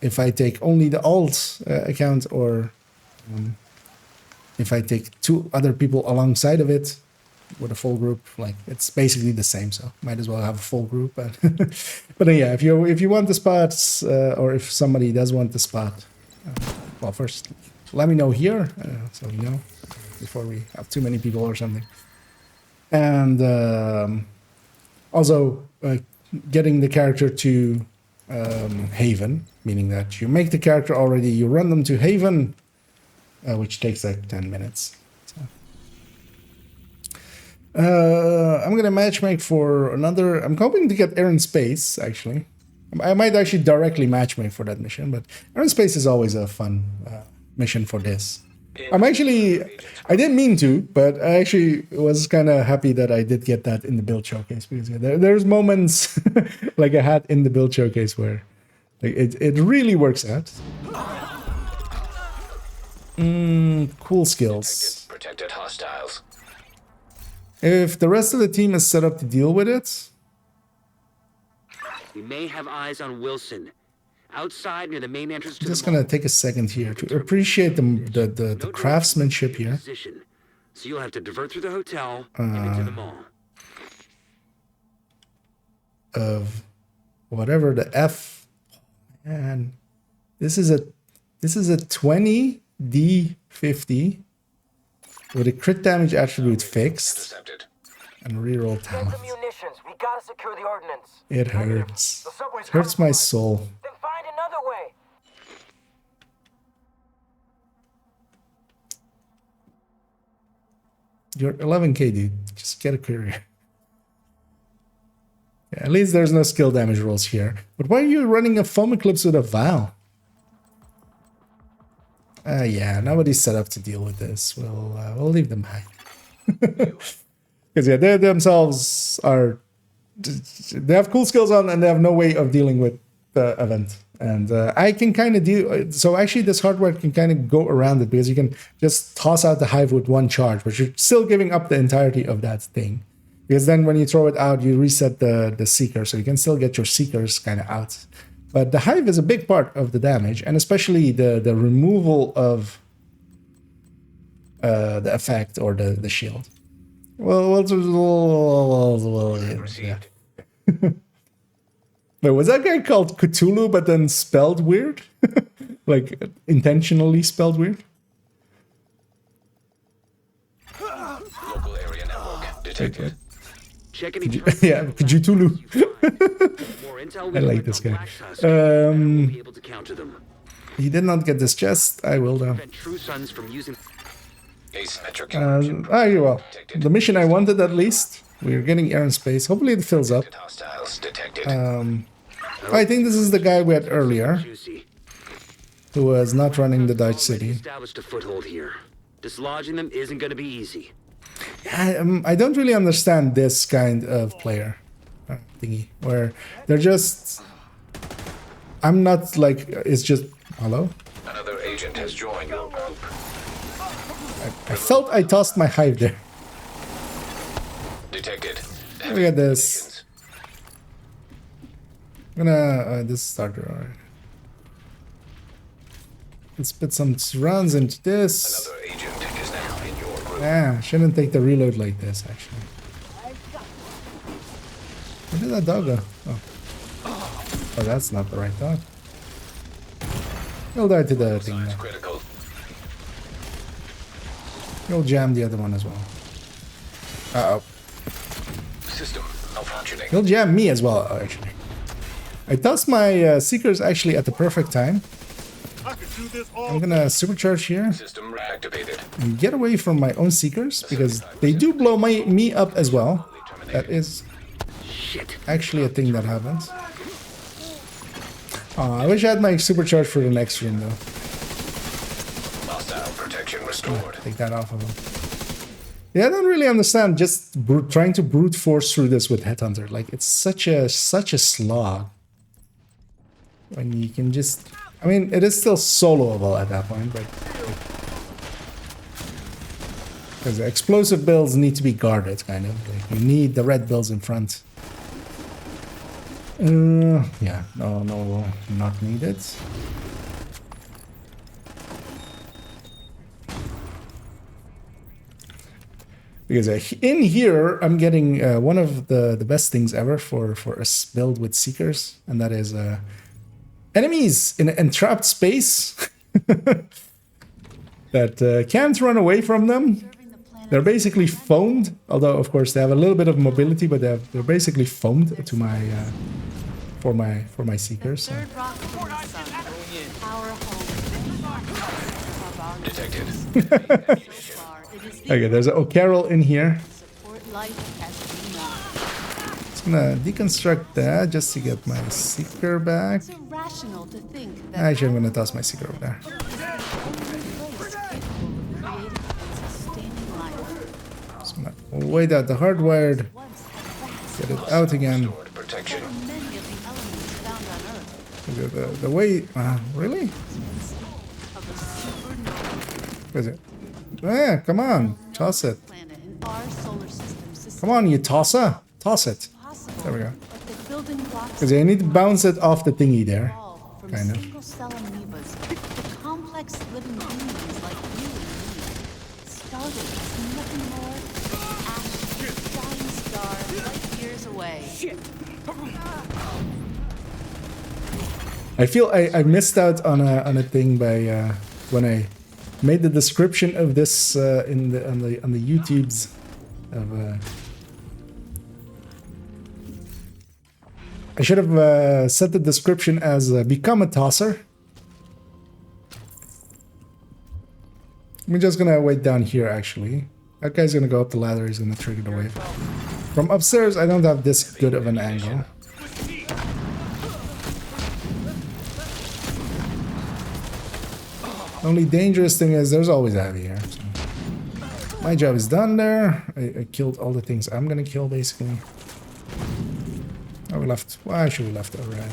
if I take only the alt account or if I take two other people alongside of it with a full group, like it's basically the same. So might as well have a full group. But yeah, if you want the spots or if somebody does want the spot, well, first let me know here so we know before we have too many people or something. And also getting the character to Haven, meaning that you make the character already, you run them to Haven, which takes like 10 minutes. So. I'm gonna matchmake for another. I'm hoping to get Aaron Space actually. I might actually directly matchmake for that mission, but Aaron Space is always a fun mission for this. I didn't mean to, but I actually was kind of happy that I did get that in the build showcase, because there's moments like I had in the build showcase where like, it really works out. Cool skills. Protected hostiles. If the rest of the team is set up to deal with it, We may have eyes on Wilson. Outside near the main entrance to just the mall. gonna take a second here to appreciate the craftsmanship here. Position. So you'll have to divert through the hotel and into the mall. Of whatever the F, man, this is a 20 D50 with a crit damage attribute fixed Intercepted. and reroll Get talent. the munitions. We gotta secure the ordnance. It hurts. The subway's It hurts my compromised. soul. Then find another way. You're 11k, dude. Just get a career. Yeah, at least there's no skill damage rolls here. But why are you running a foam eclipse with a Vow? Yeah, nobody's set up to deal with this. We'll leave them high. Because yeah, they themselves are, they have cool skills on and they have no way of dealing with the event. And I can kind of do, so actually this hardware can kind of go around it because you can just toss out the hive with one charge, but you're still giving up the entirety of that thing. Because then when you throw it out, you reset the seeker, so you can still get your seekers kind of out. But the hive is a big part of the damage, and especially the removal of the effect or the shield. Well, yeah. Wait, was that guy called Cthulhu but then spelled weird? Like intentionally spelled weird? Local area network detected. Check any Yeah, Cthulhu. More intel I we like collect this on guy. Black Tusk, better we'll be able to counter them. He did not get this chest. I will though. Prevent True Sons from using Asymmetric conversion. Well, the mission I wanted at least. We're getting air and space. Hopefully it fills up. Hostiles detected. I think this is the guy we had earlier, juicy. who was not running the Dodge Already City. established a foothold here. Dislodging them isn't going to be easy. I don't really understand this kind of player thingy, where they're just... I'm not like... It's just... Hello? Another agent has joined your group. I felt I tossed my hive there. Detected. Look at this. I'm gonna... this starter, alright. Let's put some rounds into this. Another agent is now in your group. Ah, shouldn't take the reload like this, actually. Where did that dog go? Oh, that's not the right dog. He'll die to the thing Science now. critical. He'll jam the other one as well. Uh-oh. System malfunctioning. He'll jam me as well, actually. I tossed my Seekers actually at the perfect time. I'm gonna supercharge here System reactivated. and get away from my own Seekers because they do blow me up as well. That is Shit. actually a thing that happens. I wish I had my supercharge for the next room though. Hostile protection restored. Take that off of him. Yeah, I don't really understand just trying to brute force through this with Headhunter. Like, it's such a slog. When you can just... I mean, it is still soloable at that point, but... Because the explosive builds need to be guarded, kind of. Like, you need the red builds in front. Yeah, no, not needed. Because in here, I'm getting one of the best things ever for a build with Seekers, and that is enemies in an entrapped space that can't run away from them. They're basically foamed, although of course they have a little bit of mobility, but they're basically foamed to my for my Seekers. So. Detected. Okay, there's an O'Carroll in here. Just gonna deconstruct that just to get my Seeker back. Actually, I'm gonna toss my Seeker over there. Just gonna wait out the hardwired. Get it out again. Protection. The way... really? What is it? Yeah, come on. Toss it. Come on, you tosser. Toss it. There we go. Because I need to bounce it off the thingy there. Kind of. I feel I missed out on a thing by when I made the description of this on the YouTubes of I should have set the description as become a tosser. I'm just gonna wait down here actually. That guy's gonna go up the ladder, he's gonna trigger the wave. From upstairs I don't have this good of an angle. The only dangerous thing is there's always a heavy here. So. My job is done there. I killed all the things I'm gonna kill, basically. Oh, we left. Why should we left alright?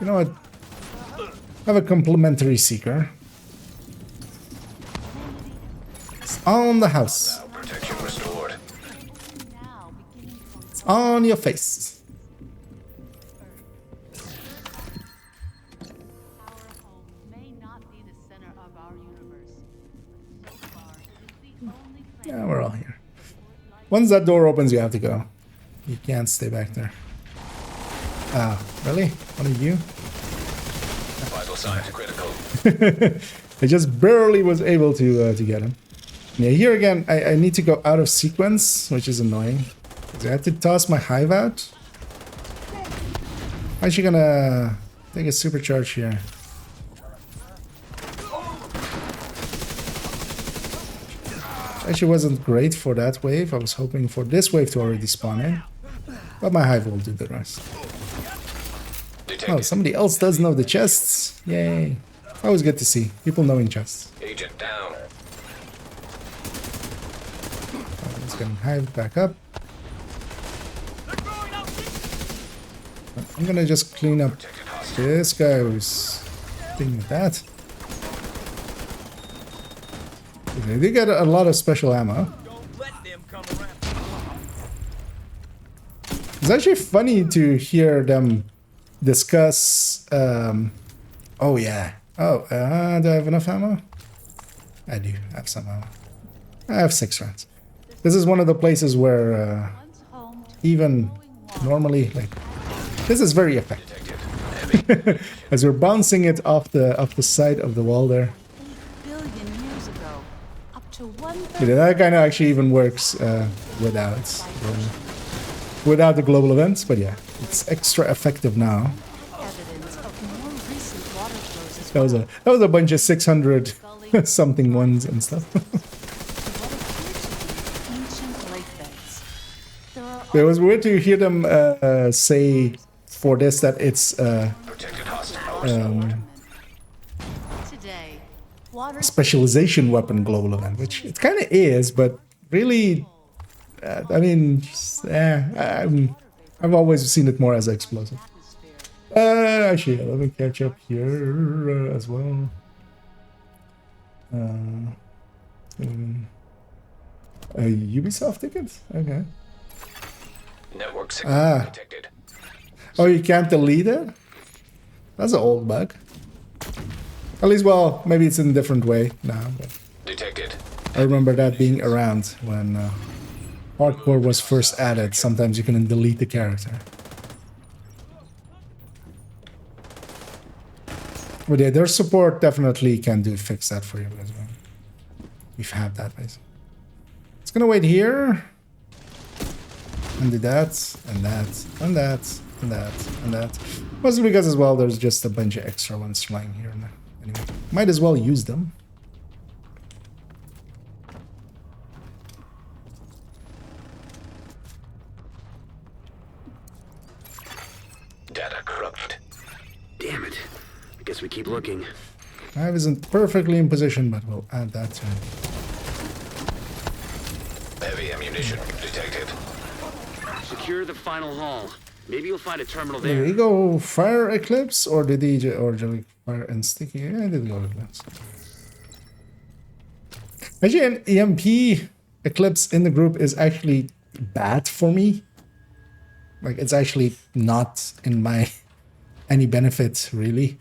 You know what? I have a complimentary seeker. It's on the house. Protection restored. It's on your face. Yeah, we're all here. Once that door opens, you have to go. You can't stay back there. Ah, really? One of you? Vital signs are critical. I just barely was able to get him. Yeah, here again, I need to go out of sequence, which is annoying. I have to toss my hive out. I'm actually gonna take a supercharge here. Actually wasn't great for that wave. I was hoping for this wave to already spawn in. But my hive will do the rest. Oh, somebody else does know the chests. Yay. Always good to see. People knowing chests. Agent down. Let's get hive back up. I'm gonna just clean up this guy who's dealing with that. Okay, they get a lot of special ammo. It's actually funny to hear them discuss. Oh yeah. Oh, do I have enough ammo? I do have some ammo. I have 6 rounds. This is one of the places where even normally, like, this is very effective. As we're bouncing it off the side of the wall there. Yeah, that kind of actually even works without the global events, but yeah, it's extra effective now. That was a bunch of 600 something ones and stuff. It was weird to hear them say for this that it's specialization weapon global event, which it kind of is, but really, I mean, I've always seen it more as explosive. Actually, yeah, let me catch up here as well. A Ubisoft ticket? Okay. Network signal detected. Oh, you can't delete it? That's an old bug. At least, well, maybe it's in a different way now. But Detected. I remember that being around when hardcore was first added. Sometimes you couldn't delete the character. But yeah, their support definitely can fix that for you as well. We've had that, basically. It's gonna wait here. And do that, and that, and that, and that, and that. Mostly because as well, there's just a bunch of extra ones flying here now. Anyway, might as well use them. Data corrupted. Damn it. I guess we keep looking. Hive isn't perfectly in position, but we'll add that to it. Heavy ammunition detected. Secure the final hall. Maybe you'll find a terminal There there. we go. Fire Eclipse, or did he fire and sticky? Yeah, I did go Eclipse. Actually, an EMP Eclipse in the group is actually bad for me. Like, it's actually not in my any benefit, really.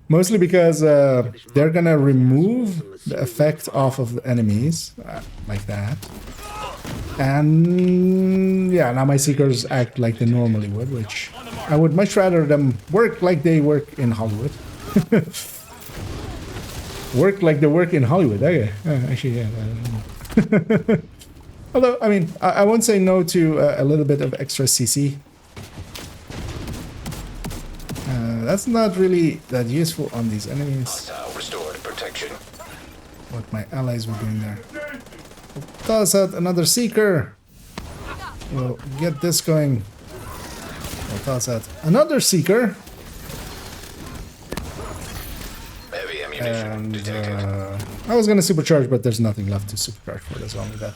Mostly because they're gonna remove the effect off of the enemies, like that. And yeah, now my seekers act like they normally would, which I would much rather them work like they work in Hollywood. Work like they work in Hollywood. Okay, actually, yeah. I don't know. Although, I mean, I won't say no to a little bit of extra CC. That's not really that useful on these enemies. Hostile restored protection. What my allies were doing there. Toss out another seeker. We'll get this going. We'll toss out another seeker. Heavy Heavy ammunition And detected. I was gonna supercharge, but there's nothing left to supercharge for. There's only that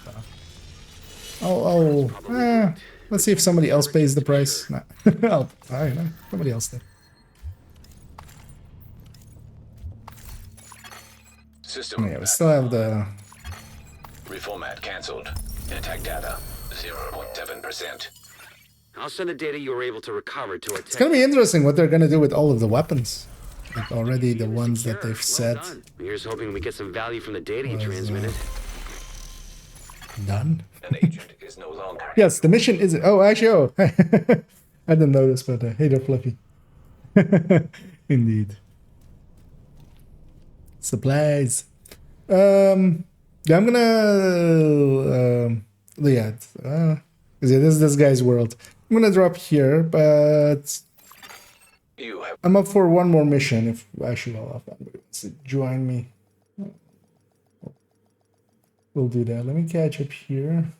now. Let's see if somebody else pays the price. Nah. I don't know. Somebody else did. System. Yeah, we still have the. Reformat cancelled. Attack data 0.7%. I'll send the data you were able to recover to our It's gonna be interesting what they're gonna do with all of the weapons. Like already the ones that they've Well said done. Here's hoping we get some value from the data you transmitted. done. An agent is no longer. Yes, the mission is. Oh, actually, oh, I didn't notice, but hey there, Fluffy. Indeed. Supplies. Yeah, I'm gonna. Yeah, this is this guy's world. I'm gonna drop here, but You have I'm up for one more mission. If actually, I'll join me. We'll do that. Let me catch up here.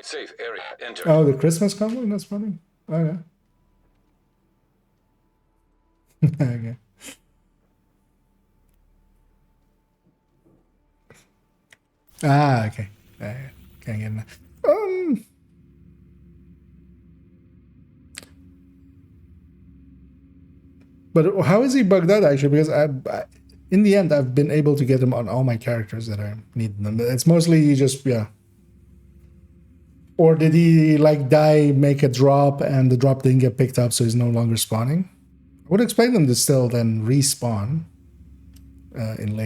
safe area. Enter. Oh, the Christmas convoy? That's funny. Okay. Okay. Ah, okay. Can't get enough. But how is he bugged out actually? Because in the end, I've been able to get him on all my characters that I need them. It's mostly just Or did he like die, make a drop, and the drop didn't get picked up, so he's no longer spawning? I would expect them to still then respawn in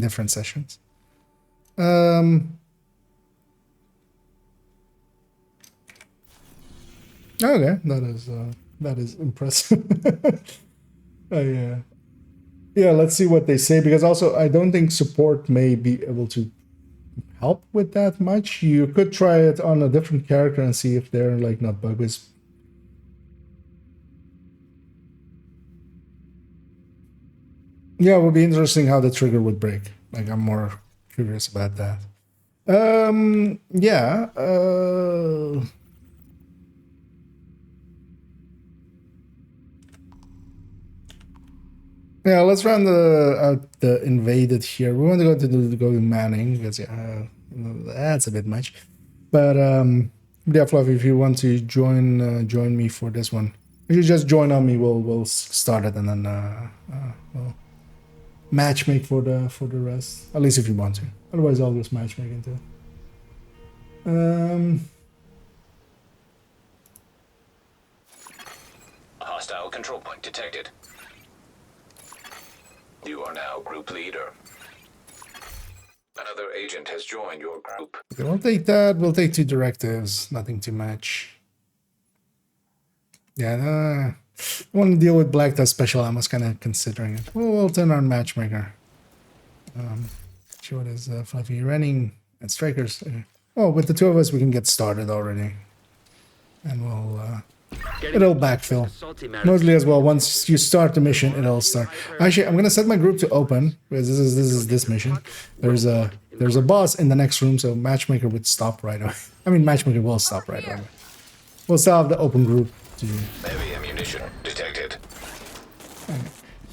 different sessions. Okay, that is impressive. Yeah, let's see what they say, because also I don't think support may be able to help with that much. You could try it on a different character and see if they're like not buggies. Yeah, it would be interesting how the trigger would break. Like, I'm more curious about that. Yeah. Yeah, let's run the invaded here. We want to go to the Golden Manning because that's a bit much. But yeah, Fluffy, if you want to join me for this one, if you just join on me, we'll start it and then we'll matchmake for the rest. At least if you want to. Otherwise, I'll just matchmake into it. Hostile control point detected. You are now group leader. Another agent has joined your group. Okay, we'll take that. We'll take 2 directives. Nothing too much. Yeah, I want to deal with Black Dust Special. I was kind of considering it. We'll turn on Matchmaker. What is Fluffy running and Strikers? Oh, with the 2 of us, we can get started already. And it'll backfill. Mostly as well, once you start the mission, it'll start. Actually, I'm going to set my group to open, because this is this mission. There's a boss in the next room, so Matchmaker would stop right away. I mean, Matchmaker will stop right away. We'll still have the open group to... Heavy ammunition detected.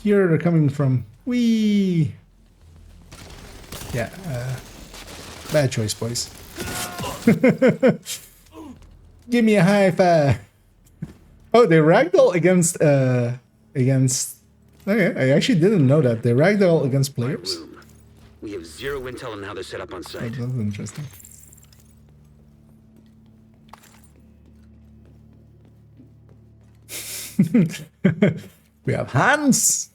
Here they're coming from... Whee! Yeah, bad choice, boys. Give me a high five. Oh, they ragdoll against Okay, I actually didn't know that. They ragdoll against players. We have 0 intel on how they're set up on site. That's interesting. We have Hans.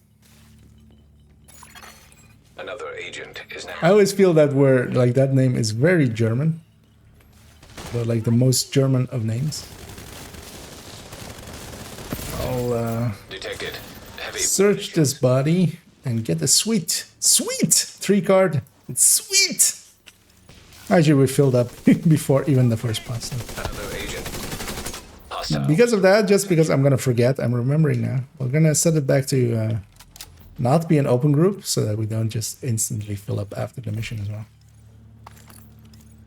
Another agent is now. I always feel that word, like that name is very German, but like the most German of names. I'll Detected. Heavy search this body and get a sweet 3 card. It's sweet. Actually, we filled up before even the first pass. Another agent. Hostile. Because of that, just because I'm gonna forget, I'm remembering now. We're gonna set it back to not be an open group, so that we don't just instantly fill up after the mission as well.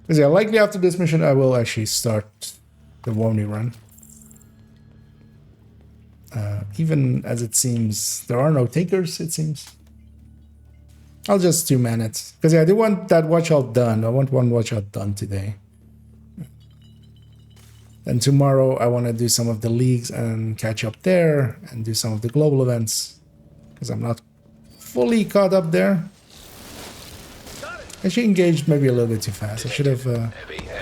Because yeah, likely after this mission, I will actually start the Wony run. Even as it seems there are no takers, it seems. I'll just 2-man it. Because yeah, I do want that watch-out done. I want one watch-out done today. And tomorrow I want to do some of the leagues and catch up there. And do some of the global events. Because I'm not fully caught up there. I should engaged maybe a little bit too fast. I should have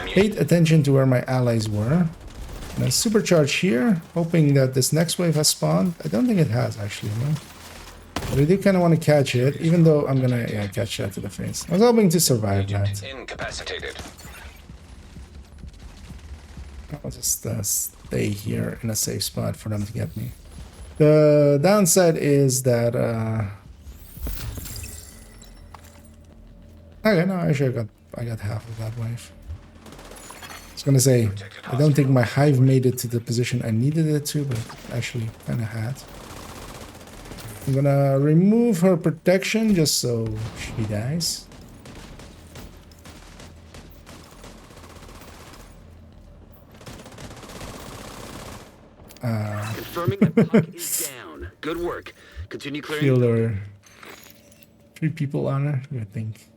paid attention to where my allies were. And I supercharge here, hoping that this next wave has spawned. I don't think it has, actually, no? But I do kind of want to catch it, even though I'm gonna catch that to the face. I was hoping to survive that. Incapacitated. I'll just stay here in a safe spot for them to get me. The downside is that... Okay, no, actually I got half of that wave. I was gonna say, I don't think my hive made it to the position I needed it to, but actually kind of had. I'm gonna remove her protection just so she dies. Confirming the puck is down. Good work. Continue clearing. Killed her. 3 people on her, I think.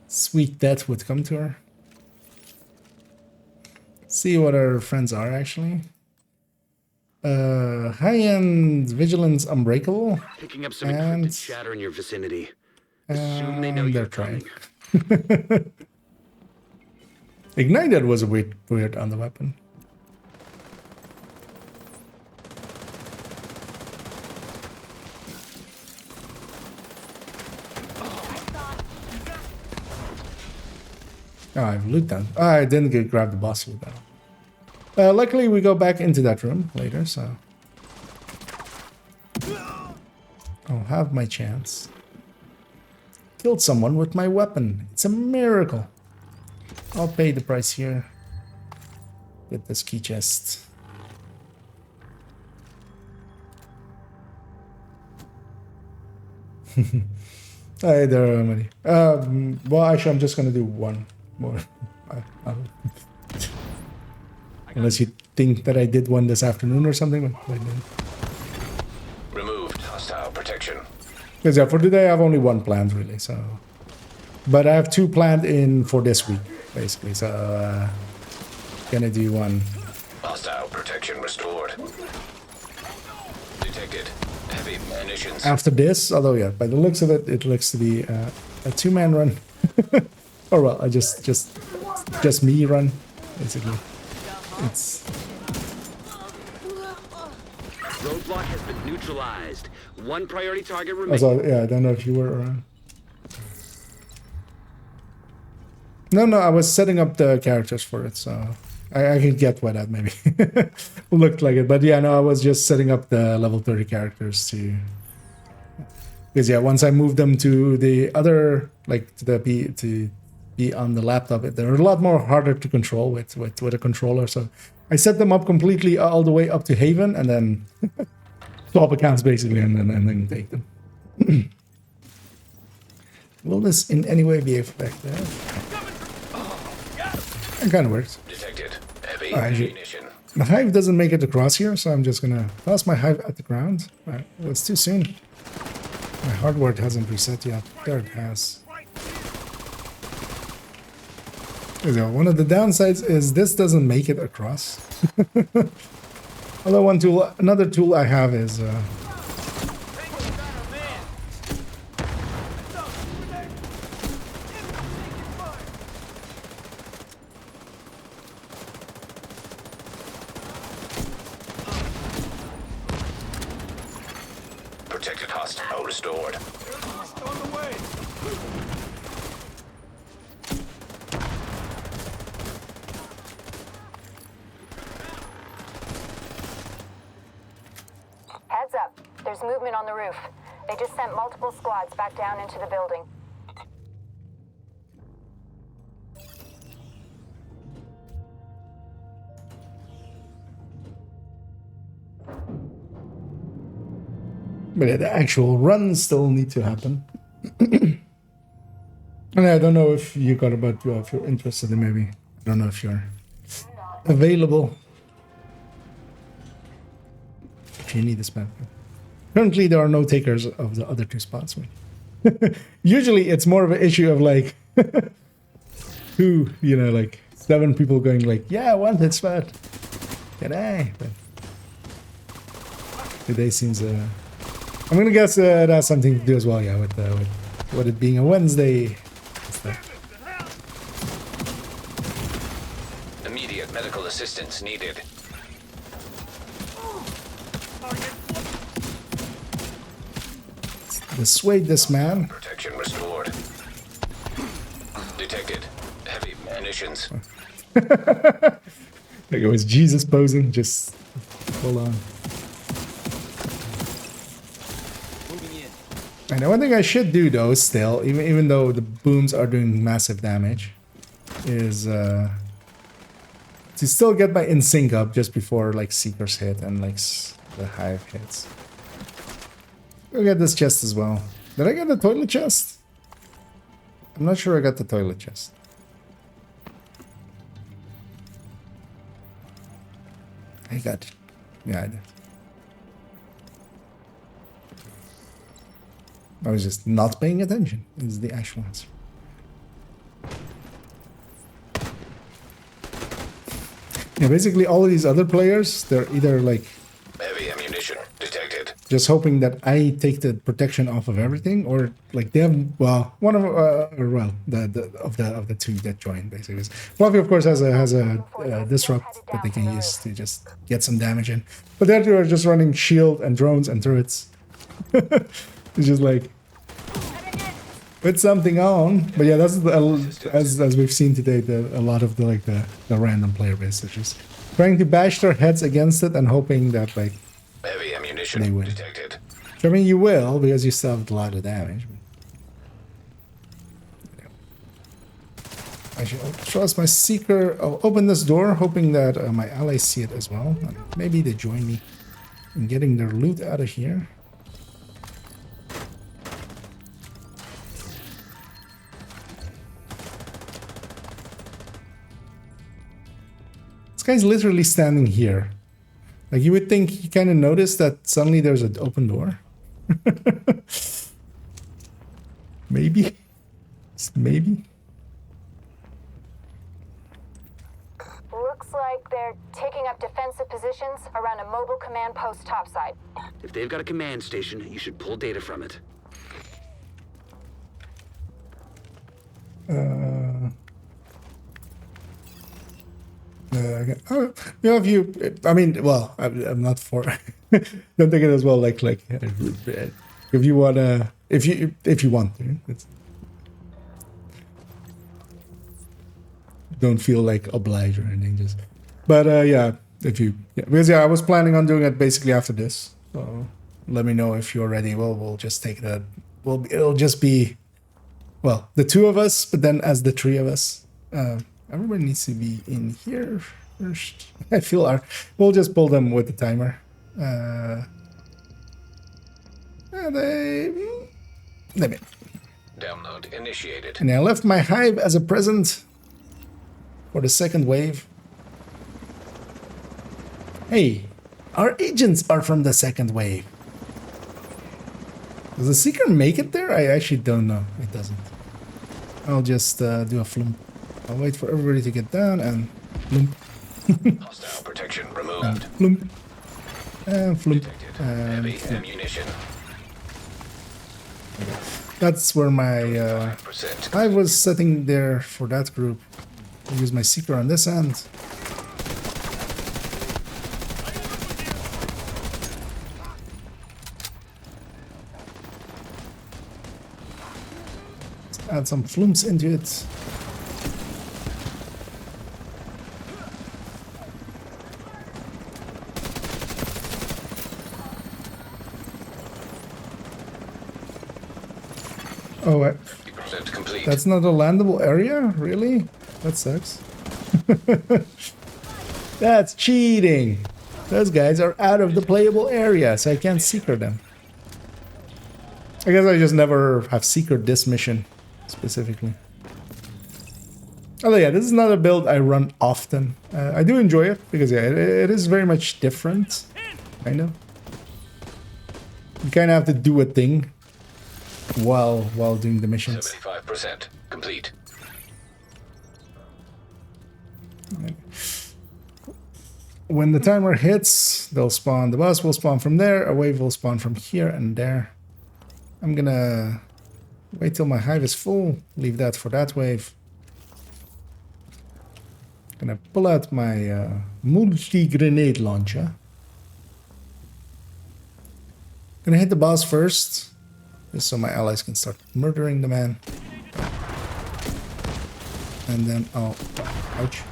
Sweet death would come to her. See what our friends are actually. High-end Vigilance Unbreakable. Picking up some and encrypted chatter in your vicinity. Assume they know you're trying. coming. Ignited was a weird on the weapon. Oh, I've loot that. Oh, I didn't grab the boss with that. Luckily, we go back into that room later, so... I'll have my chance. Killed someone with my weapon. It's a miracle. I'll pay the price here. Get this key chest. Hey, there are many. Well, actually, I'm just gonna do one more. Unless you think that I did one this afternoon or something, but I didn't. Removed hostile protection. Because yeah, for today I have only one planned really, so. But I have 2 planned in for this week, basically. So gonna do one. Hostile protection restored. Detected heavy munitions. After this, although yeah, by the looks of it, it looks to be a 2-man run. Or well, I just me run, basically. It's Roadblock has been neutralized. One priority target remains. also yeah, I don't know if you were around. No, I was setting up the characters for it, so I can get why that maybe looked like it. But yeah, no, I was just setting up the level 30 characters to... Because yeah, once I moved them to the other, like to be on the laptop, they're a lot more harder to control with a controller. So I set them up completely all the way up to Haven, and then swap accounts basically, and then take them. Will this in any way be effective? It kind of works. Detected heavy Actually, ammunition. the hive doesn't make it across here, so I'm just gonna toss my hive at the ground. Well, it's too soon. My hardware hasn't reset yet. There it has. There we go. One of the downsides is this doesn't make it across. Although another tool I have is Protected hostile restored. Heads up. There's movement on the roof. They just sent multiple squads back down into the building. but the actual runs still need to happen. And I don't know if you got about if you're interested in maybe. I don't know if you're available. if you need a spam. Currently, there are no takers of the other 2 spots. Usually, it's more of an issue of like, who, you know, like 7 people going like, yeah, I want that spot. Can I? But today seems, I'm gonna guess it has something to do as well, yeah, with it being a Wednesday. Immediate medical assistance needed. Dissuade this man. Protection restored. Detected. Heavy munitions. Like it was Jesus posing. Just hold on. And one thing I should do though, still, even though the booms are doing massive damage, is to still get my in sync up just before like Seekers hit and like the Hive hits. I'll get this chest as well. Did I get the toilet chest? I'm not sure I got the toilet chest. I got it. Yeah, I did. I was just not paying attention, is the actual answer. Yeah, basically all of these other players, they're either like Heavy ammunition detected. just hoping that I take the protection off of everything, or like they have, well, one of or well, the 2 that joined basically. Fluffy of course has a disrupt that they can use to just get some damage in, but the other 2 are just running shield and drones and turrets. It's just like put something on. But yeah, that's as we've seen today, a lot of the random player base is just trying to bash their heads against it and hoping that like Heavy ammunition they win. detected. I mean, you will, because you still have a lot of damage. I should trust my Seeker. I'll open this door, hoping that my allies see it as well. And maybe they join me in getting their loot out of here. This guy's literally standing here. Like, you would think he kind of noticed that suddenly there's an open door. Maybe. Maybe. Looks like they're taking up defensive positions around a mobile command post topside. If they've got a command station, you should pull data from it. Oh, you know, if you, I mean, well, I'm not for. Don't take it as well. Like, if you wanna, if you want to, don't feel like obliged or anything. Just, but yeah, if you, yeah, because yeah, I was planning on doing it basically after this. So let me know if you're ready. Well, we'll just take that. It'll just be, well, the 2 of us, but then as the 3 of us. Everybody needs to be in here first. I feel we'll just pull them with the timer. Download initiated. And I left my hive as a present for the 2nd wave. Hey, our agents are from the 2nd wave. Does the Seeker make it there? I actually don't know. It doesn't. I'll just do a flump. I'll wait for everybody to get down and flump. Hostile protection removed. Flump. And flump. Detected. And Heavy flump. ammunition. That's where my 5%. I was sitting there for that group. I'll use my Seeker on this end. Let's add some flumps into it. Oh, 50% complete. that's not a landable area? Really? That sucks. That's cheating. Those guys are out of the playable area, so I can't Seeker them. I guess I just never have Seekered this mission, specifically. Oh yeah, this is not a build I run often. I do enjoy it, because yeah, it is very much different, kind of. You kind of have to do a thing while doing the missions. 75% complete. When the timer hits, they'll spawn. The boss will spawn from there. A wave will spawn from here and there. I'm gonna wait till my hive is full. Leave that for that wave. Gonna pull out my multi-grenade launcher. Gonna hit the boss first, just so my allies can start murdering the man. And then, oh, ouch.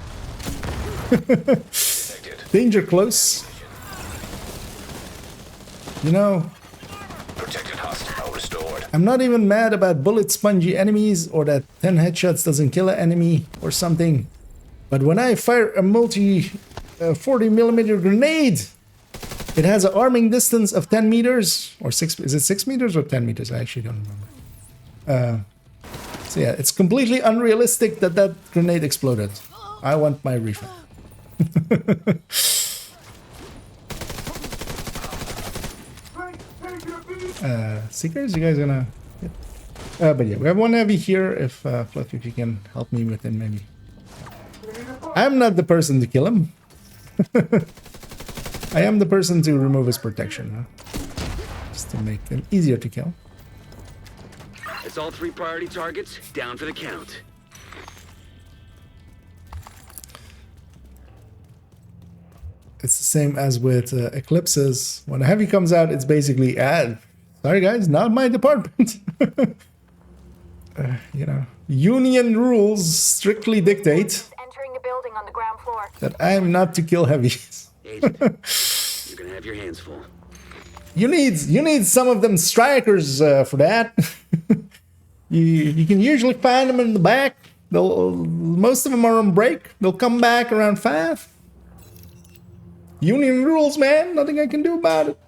Danger close. You know, Protected hostile restored. I'm not even mad about bullet spongy enemies or that 10 headshots doesn't kill an enemy or something. But when I fire a multi 40mm grenade, it has an arming distance of 10 meters or 6. Is it 6 meters or 10 meters? I actually don't remember. So yeah, it's completely unrealistic that that grenade exploded. I want my refund. Seekers, you guys gonna... but yeah, we have one heavy here. If Fluffy, if you can help me with it, maybe. I'm not the person to kill him. I am the person to remove his protection, huh? Just to make him easier to kill. It's all 3 priority targets, down for the count. It's the same as with eclipses. When a heavy comes out, it's basically, sorry guys, not my department. You know, union rules strictly dictate Entering the building on the ground floor. that I'm not to kill heavies. Agent, you're gonna have your hands full. You need some of them strikers for that. you can usually find them in the back. Most of them are on break. They'll come back around 5. Union rules, man. Nothing I can do about it.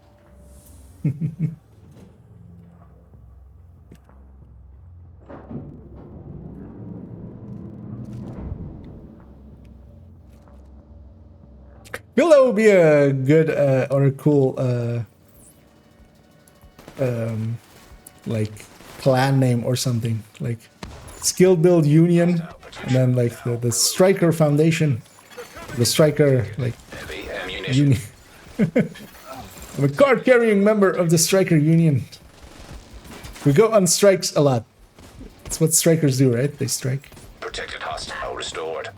Feel that would be a good or a cool like clan name or something, like Skill Build Union, and then like the Striker Foundation, the Striker like Heavy ammunition. Union. I'm a card carrying member of the Striker Union. We go on strikes a lot. That's what strikers do, right? They strike. Protected hostile restored.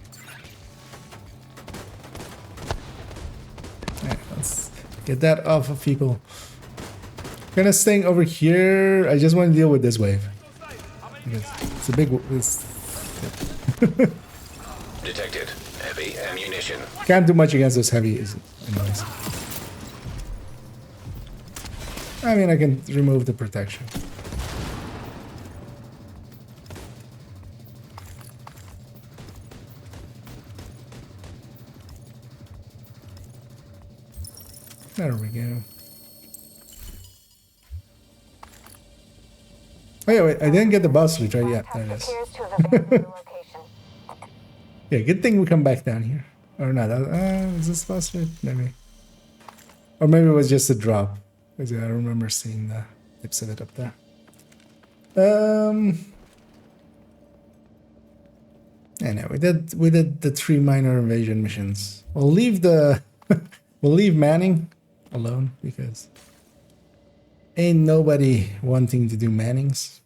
Yeah, let's get that off of people. Kind of staying over here. I just want to deal with this wave. It's a big. Detected. Heavy ammunition. Can't do much against those heavy. Anyways. I mean, I can remove the protection. There we go. Oh yeah, wait, I didn't get the boss loot right yet. There it is. Appears to have abandoned the location. Yeah, good thing we come back down here. Or not, is this boss loot? Maybe. Or maybe it was just a drop. Because I remember seeing the tips of it up there. Anyway, we did the 3 minor invasion missions. We'll leave the we'll leave Manning alone because ain't nobody wanting to do Mannings.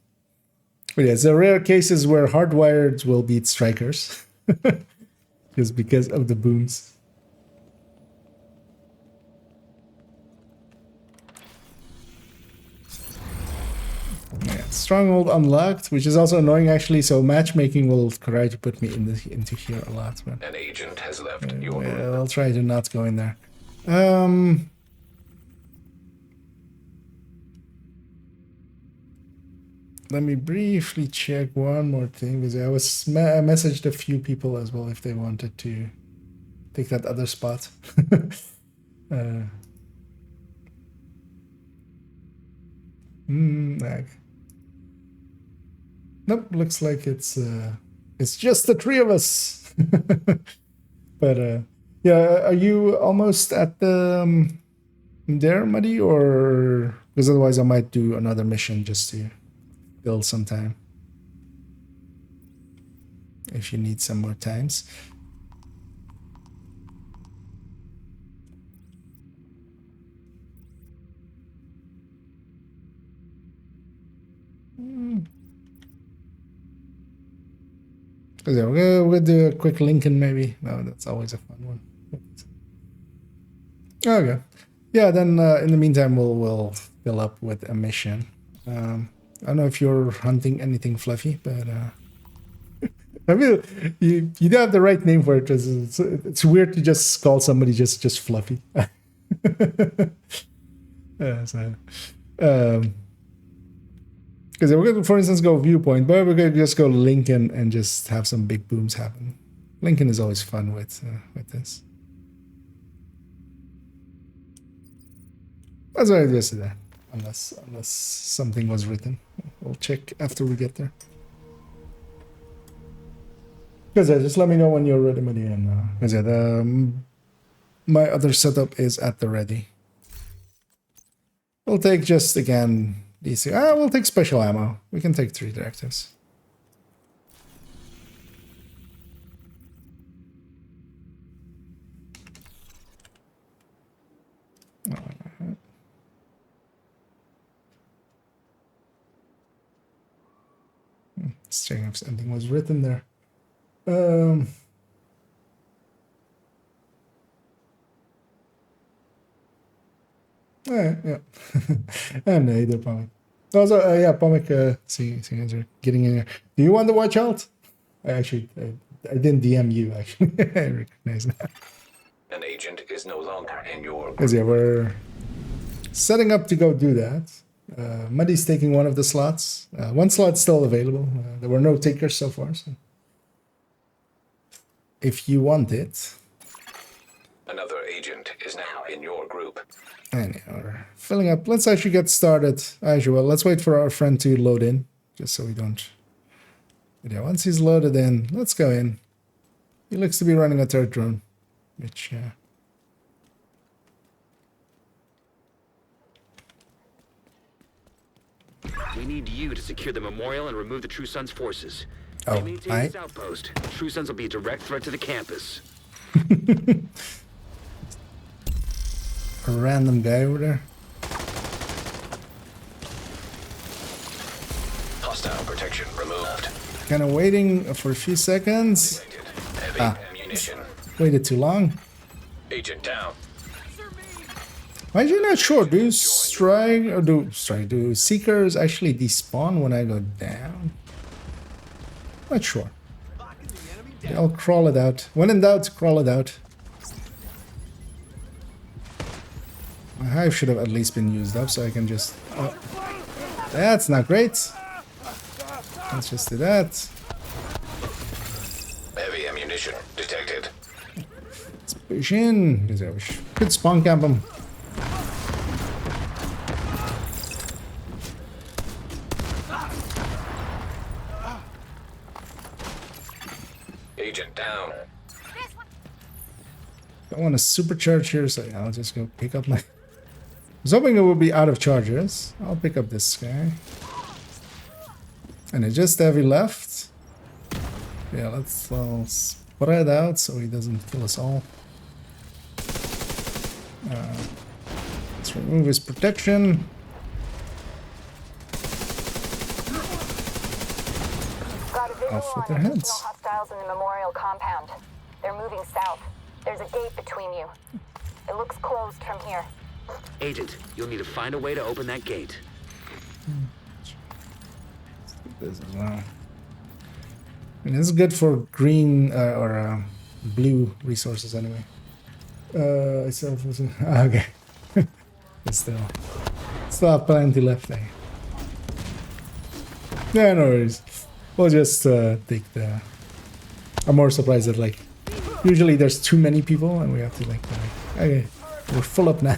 But yeah, so rare cases where hardwired will beat strikers. Just because of the booms. Yeah, stronghold unlocked, which is also annoying actually. So matchmaking will try to put me into here a lot. But An agent has left your group. I'll try to not go in there. Let me briefly check one more thing because I messaged a few people as well if they wanted to take that other spot. Nope, looks like it's just the 3 of us. But yeah, are you almost at the there, Muddy, or Because otherwise I might do another mission just to build some time. If you need some more times. Yeah, we'll do a quick Lincoln maybe. No, that's always a fun one. Okay. Yeah, then in the meantime we'll fill up with a mission. I don't know if you're hunting anything fluffy, but I mean you do have the right name for it. It's weird to just call somebody just fluffy. Because we're going to, for instance, go viewpoint, but we're going to just go Lincoln and just have some big booms happen. Lincoln is always fun with this. That's why I just did that. Unless something was written. We'll check after we get there. Because just let me know when you're ready, Maria. Because my other setup is at the ready. We'll take just, again... DC. We'll take special ammo. We can take 3 directives. Let's check if something was written there. Yeah. And either Pomic. Also, yeah, Pomic, see you guys are getting in here. Do you want to watch out? I didn't DM you, actually. I recognize that. An agent is no longer in your group. Because yeah, we're setting up to go do that. Muddy's taking one of the slots. One slot's still available. There were no takers so far. So. If you want it. Another agent is now in your group. And yeah, we're filling up. Let's actually get started as usual. Let's wait for our friend to load in, just so we don't. But yeah, once he's loaded in, let's go in. He looks to be running a third drone, which We need you to secure the memorial and remove the True Sons forces. Oh, They maintain this outpost. True Sons will be a direct threat to the campus. A random guy over there. Hostile protection removed. Kind of waiting for a few seconds. Heavy ammunition. Waited too long. Agent down. I'm actually not sure. Do seekers actually despawn when I go down? Not sure. Yeah, I'll crawl it out. When in doubt, crawl it out. My hive should have at least been used up, so I can just... Oh. That's not great. Let's just do that. Heavy ammunition detected. Let's push in. Could spawn camp them. Agent down. I want to supercharge here, so yeah, I'll just go pick up my... I was hoping it would be out of charges. I'll pick up this guy. And it's just heavy left. Yeah, let's spread out so he doesn't kill us all. Let's remove his protection. Got a visual Off with on their additional heads. hostiles in the memorial compound. They're moving south. There's a gate between you. It looks closed from here. Agent, you'll need to find a way to open that gate. This as well. And this is good for green or blue resources anyway. Okay. still have plenty left there. Yeah, no worries. We'll just take the... I'm more surprised that like usually there's too many people and we have to like okay, we're full up now.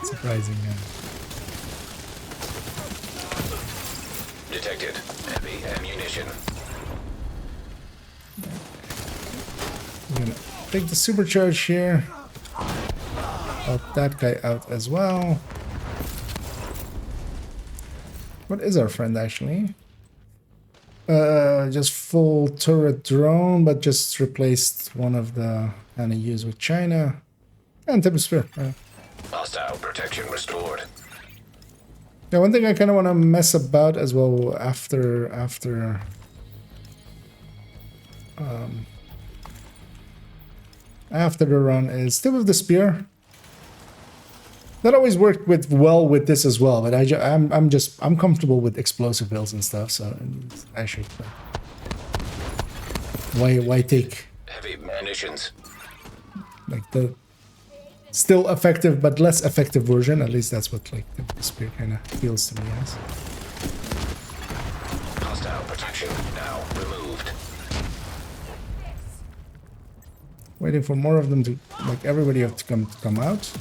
Surprising. Detected. Heavy ammunition. I'm gonna take the supercharge here. Help that guy out as well. What is our friend actually? Just full turret drone, but just replaced one of the NEUs with China. And Temposphere. Hostile protection restored. Yeah, one thing I kind of want to mess about as well after the run is Tip of the Spear. That always worked well with this as well, but I'm comfortable with explosive builds and stuff, so I should why take Heavy munitions. like the still effective but less effective version. At least that's what like the spear kind of feels to me as. Hostile protection now removed. Waiting for more of them to like everybody have to come out.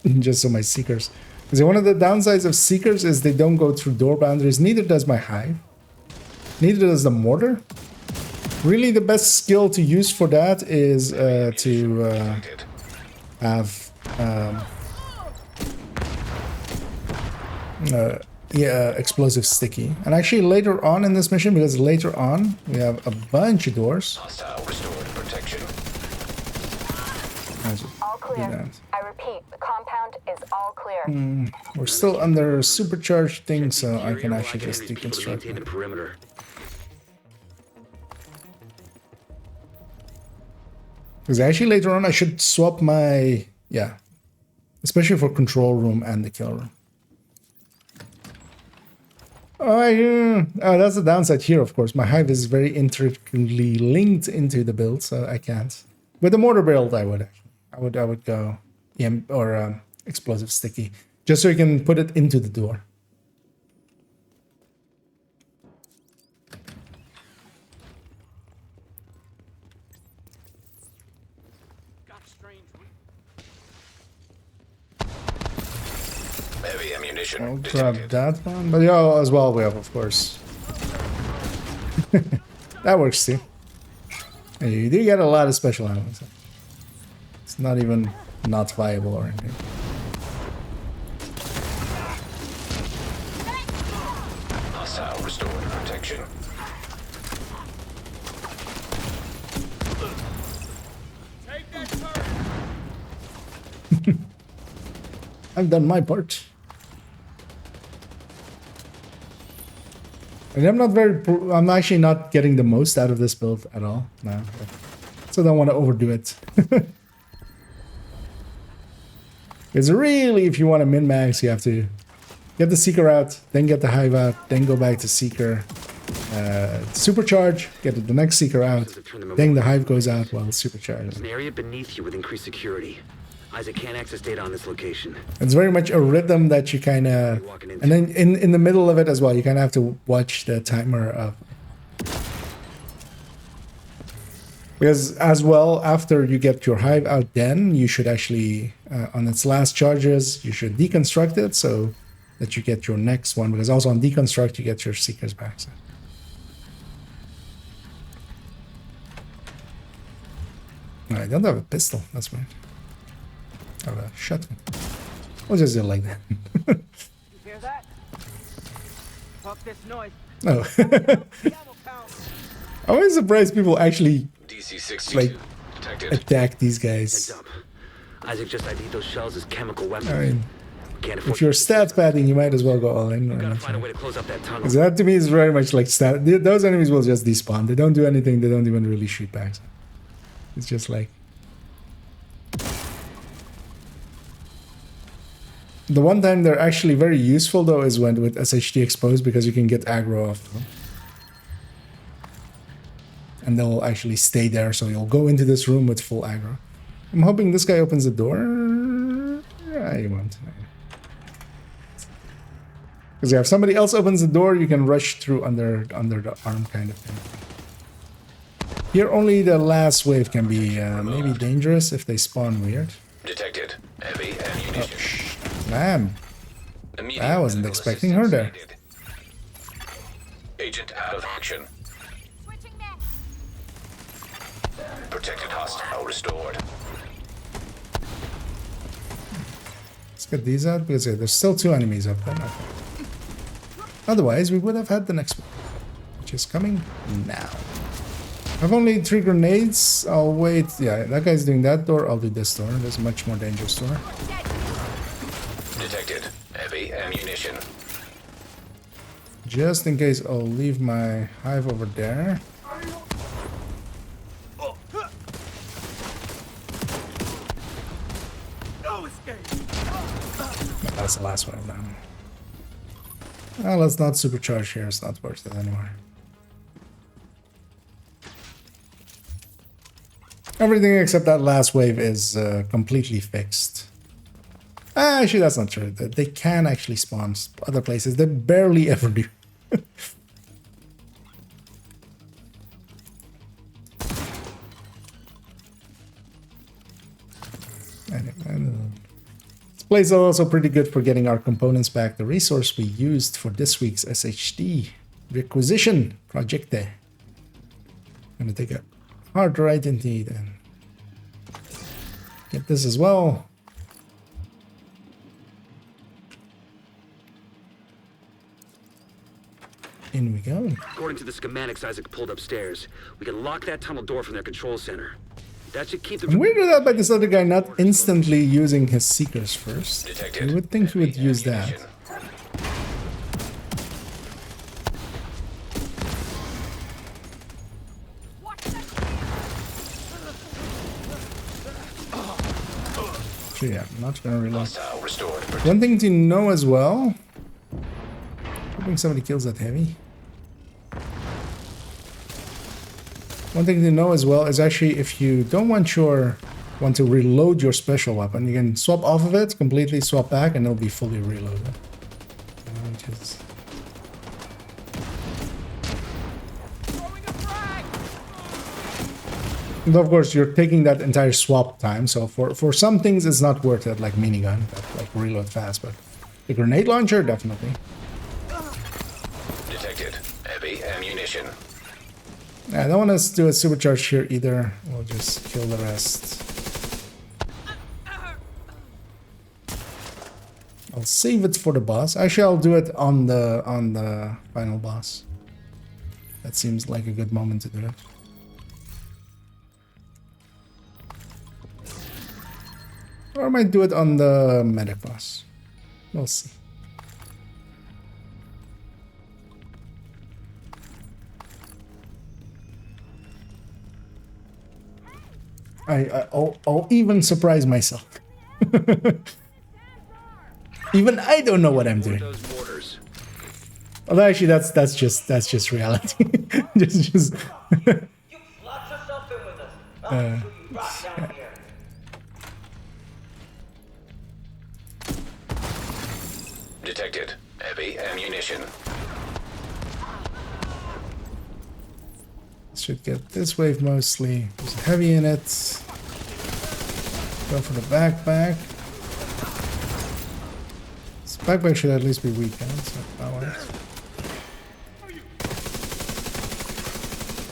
Just so my seekers. Because one of the downsides of seekers is they don't go through door boundaries. Neither does my hive. Neither does the mortar. Really, the best skill to use for that is to have explosive sticky. And actually later on in this mission, because later on we have a bunch of doors. Hostile restored protection. All clear. I repeat, the compound is all clear. We're still under supercharged thing, so I can actually just deconstruct the it. perimeter. Because actually later on I should swap my, yeah, especially for control room and the kill room. Oh, that's the downside here, of course. My hive is very intricately linked into the build, so I can't. With the mortar build, I would go EM or explosive sticky, just so you can put it into the door. Heavy ammunition I'll detected. grab that one, but yeah, as well we have, of course. That works too. And you do get a lot of special ammo. So it's not even not viable or anything. Hostile restored protection. I've done my part. And I'm actually not getting the most out of this build at all. No. So I don't want to overdo it. Because really, if you want to min-max, you have to get the Seeker out, then get the Hive out, then go back to Seeker. Supercharge, get the next Seeker out, then the Hive goes out while supercharged. An area beneath you with increased security. Isaac can't access data on this location. It's very much a rhythm that you kind of, and then in the middle of it as well, you kind of have to watch the timer of. Because as well, after you get your hive out, then you should actually, on its last charges, you should deconstruct it so that you get your next one. Because also on deconstruct, you get your seekers back. So. I don't have a pistol. That's weird. I have a shotgun. We'll just do it like that. You hear that? Fuck this noise. Oh. I'm always surprised people actually DC-62 like detected. attack these Heads guys. up. Isaac just ID'd those shells as chemical weapons. I mean, Can't afford if you're stats padding, you might as well go all in. Gotta find a way to close up that tunnel. Because that to me is very much like stat. Those enemies will just despawn. They don't do anything. They don't even really shoot back. So it's just like. The one time they're actually very useful though is when with SHD exposed, because you can get aggro off them. And they'll actually stay there, so you'll go into this room with full aggro. I'm hoping this guy opens the door. Yeah, he won't. Because if somebody else opens the door, you can rush through under the arm kind of thing. Here only the last wave can be maybe dangerous if they spawn weird. Detected. Heavy ammunition. Man, Immediate I wasn't medical expecting her there. assistance needed. Agent out of action. Protected hostile restored. Let's get these out because there's still two enemies up there. Otherwise, we would have had the next one, which is coming now. I've only 3 grenades. I'll wait. Yeah, that guy's doing that door. I'll do this door. There's a much more dangerous door. Detected. Heavy ammunition. Just in case, I'll leave my hive over there. That's the last one I've done. Well, let's not supercharge here. It's not worth it anymore. Everything except that last wave is completely fixed. Actually, that's not true. They can actually spawn other places. They barely ever do. This place is also pretty good for getting our components back. The resource we used for this week's SHD requisition project there. Gonna take a hard right indeed and get this as well. In we go. According to the schematics Isaac pulled upstairs, we can lock that tunnel door from their control center. That should keep the... I'm weirded out by this other guy not instantly using his seekers first. Detected. You would think he would Heavy use that. ammunition. So yeah, I'm not gonna reload. Hostile restored. One thing to know as well. Hoping somebody kills that heavy. One thing to know as well is actually if you don't want to reload your special weapon, you can swap off of it, completely swap back, and it'll be fully reloaded. And of course, you're taking that entire swap time, so for some things it's not worth it, like minigun, that like reload fast, but the grenade launcher, definitely. Detected. Heavy ammunition. I don't want us to do a supercharge here either. We'll just kill the rest. I'll save it for the boss. Actually, I'll do it on the final boss. That seems like a good moment to do it. Or I might do it on the medic boss. We'll see. I'll even surprise myself. Even I don't know what I'm doing. Those mortars. Although actually, that's just reality. just. You lock yourself in with us. I'll show you rock down here. Detected. Heavy ammunition. Should get this wave mostly. There's heavy in it. Go for the backpack. This backpack should at least be weakened, so that works.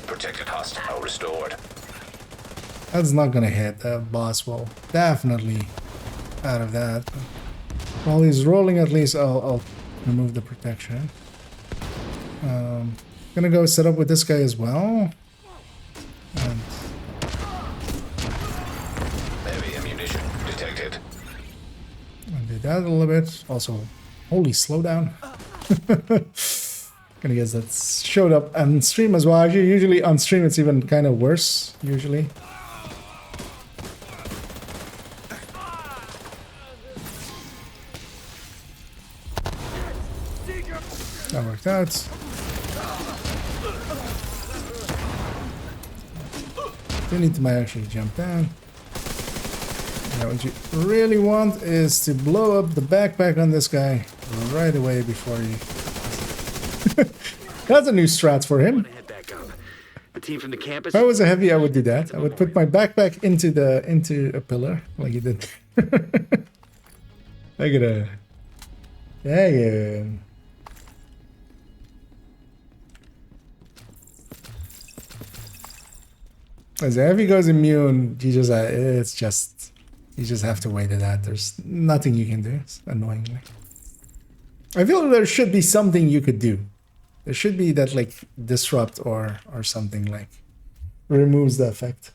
Protected hostile restored. That's not gonna hit. The boss will definitely out of that. But while he's rolling, at least I'll remove the protection. Gonna go set up with this guy as well. And Heavy ammunition detected. do that a little bit. Also, holy slowdown. Gonna guess that showed up on stream as well. Actually, usually on stream it's even kind of worse. Usually. That worked out. You need to actually jump down. Now what you really want is to blow up the backpack on this guy right away before you... That's a new strat for him. Head back up. The team from the campus... If I was a heavy, I would do that. I would put my backpack into a pillar, like you did. I gotta... Yeah. As a heavy goes immune, you just you just have to wait it out. There's nothing you can do, annoyingly. I feel there should be something you could do. There should be that like disrupt or something like removes the effect.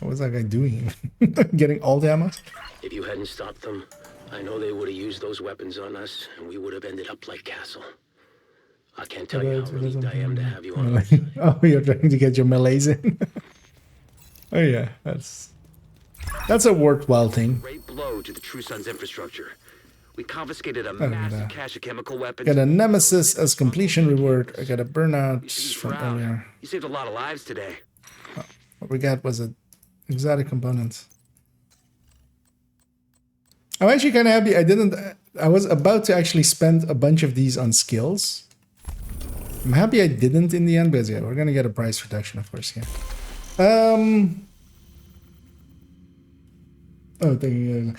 What was that guy doing? Getting all the ammo? If you hadn't stopped them, I know they would have used those weapons on us, and we would have ended up like Castle. I can't tell you how relieved I am to have you on our side. Oh, you're trying to get your melees in. Oh yeah, that's a worthwhile thing. Great blow to the True Sun's infrastructure. We confiscated a yeah. massive cache of chemical weapons. Got a nemesis as completion reward. I got a burnout You should be from proud. earlier. You saved a lot of lives today. What we got was an exotic component. I'm actually kind of happy I didn't. I was about to actually spend a bunch of these on skills. I'm happy I didn't in the end, because yeah, we're gonna get a price reduction, of course. Yeah. Oh, thank you.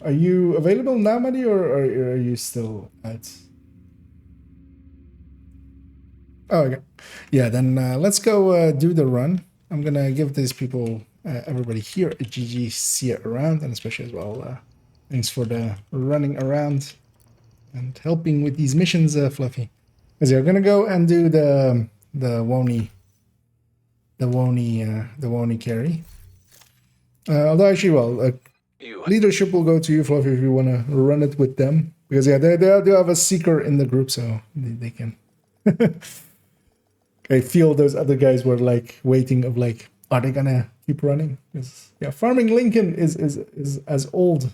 Are you available now, Maddie, or are you still out? Oh, okay. Yeah, then let's go do the run. I'm gonna give these people, everybody here at GG, see it around, and especially as well. Thanks for the running around and helping with these missions, Fluffy. Because you're gonna go and do the Wony carry. Although actually, well, leadership will go to you, Fluffy, if you want to run it with them. Because yeah, they do have a seeker in the group, so they can. I feel those other guys were like waiting of like, are they gonna keep running? Yeah, farming Lincoln is as old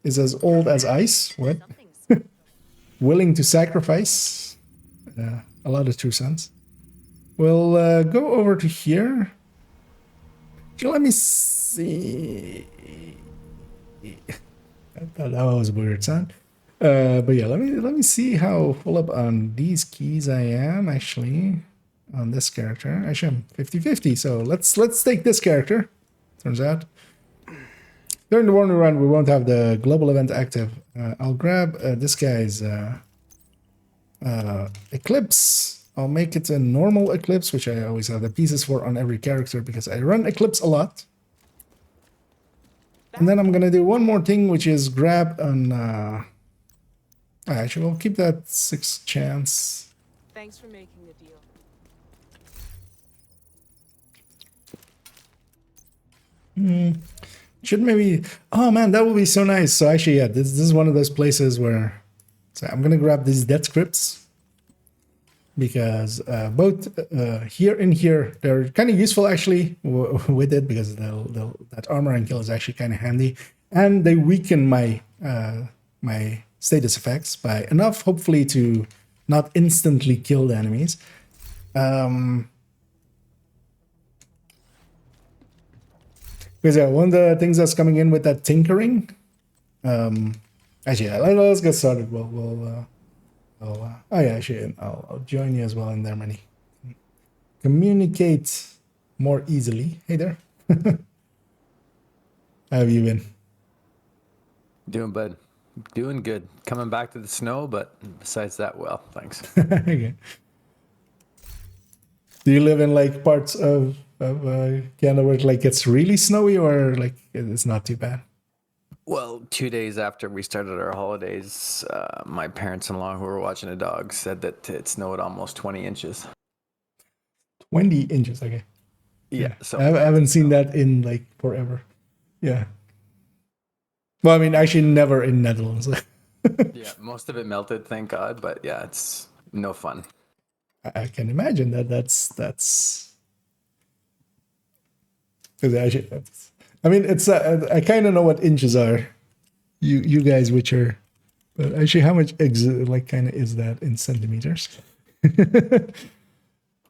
as ice. What? Willing to sacrifice. A lot of True Sons. We'll go over to here. Let me see. That was a weird sound. But yeah, let me see how full up on these keys I am actually on this character. Actually, I'm 50-50. So let's take this character. Turns out during the warning run we won't have the global event active. I'll grab this guy's Eclipse. I'll make it a normal Eclipse, which I always have the pieces for on every character because I run Eclipse a lot. And then I'm gonna do one more thing, which is grab an. Actually, we'll keep that 6 chance. Thanks for making the deal. Should maybe. Oh man, that would be so nice. So actually, yeah, this is one of those places where. So I'm gonna grab these death scripts. Because both here and here, they're kind of useful actually with it, because that armor and kill is actually kind of handy, and they weaken my my status effects by enough, hopefully, to not instantly kill the enemies. Because yeah, one of the things that's coming in with that tinkering. Actually, yeah, let's get started. Oh yeah, actually, I'll join you as well in there, Manny. Communicate more easily. Hey there. How have you been? Doing bud. Doing good. Coming back to the snow, but besides that, well, thanks. Okay. Do you live in like parts of Canada where it like gets really snowy, or like it's not too bad? Well, 2 days after we started our holidays, my parents-in-law who were watching a dog said that it snowed almost 20 inches. 20 inches, okay. Yeah. So I haven't seen that in like forever. Yeah. Well, I mean, actually never in Netherlands. yeah, most of it melted, thank God. But yeah, it's no fun. I can imagine that's because actually I mean, it's I kind of know what inches are. You guys, which are, but actually, how much like kind of is that in centimeters?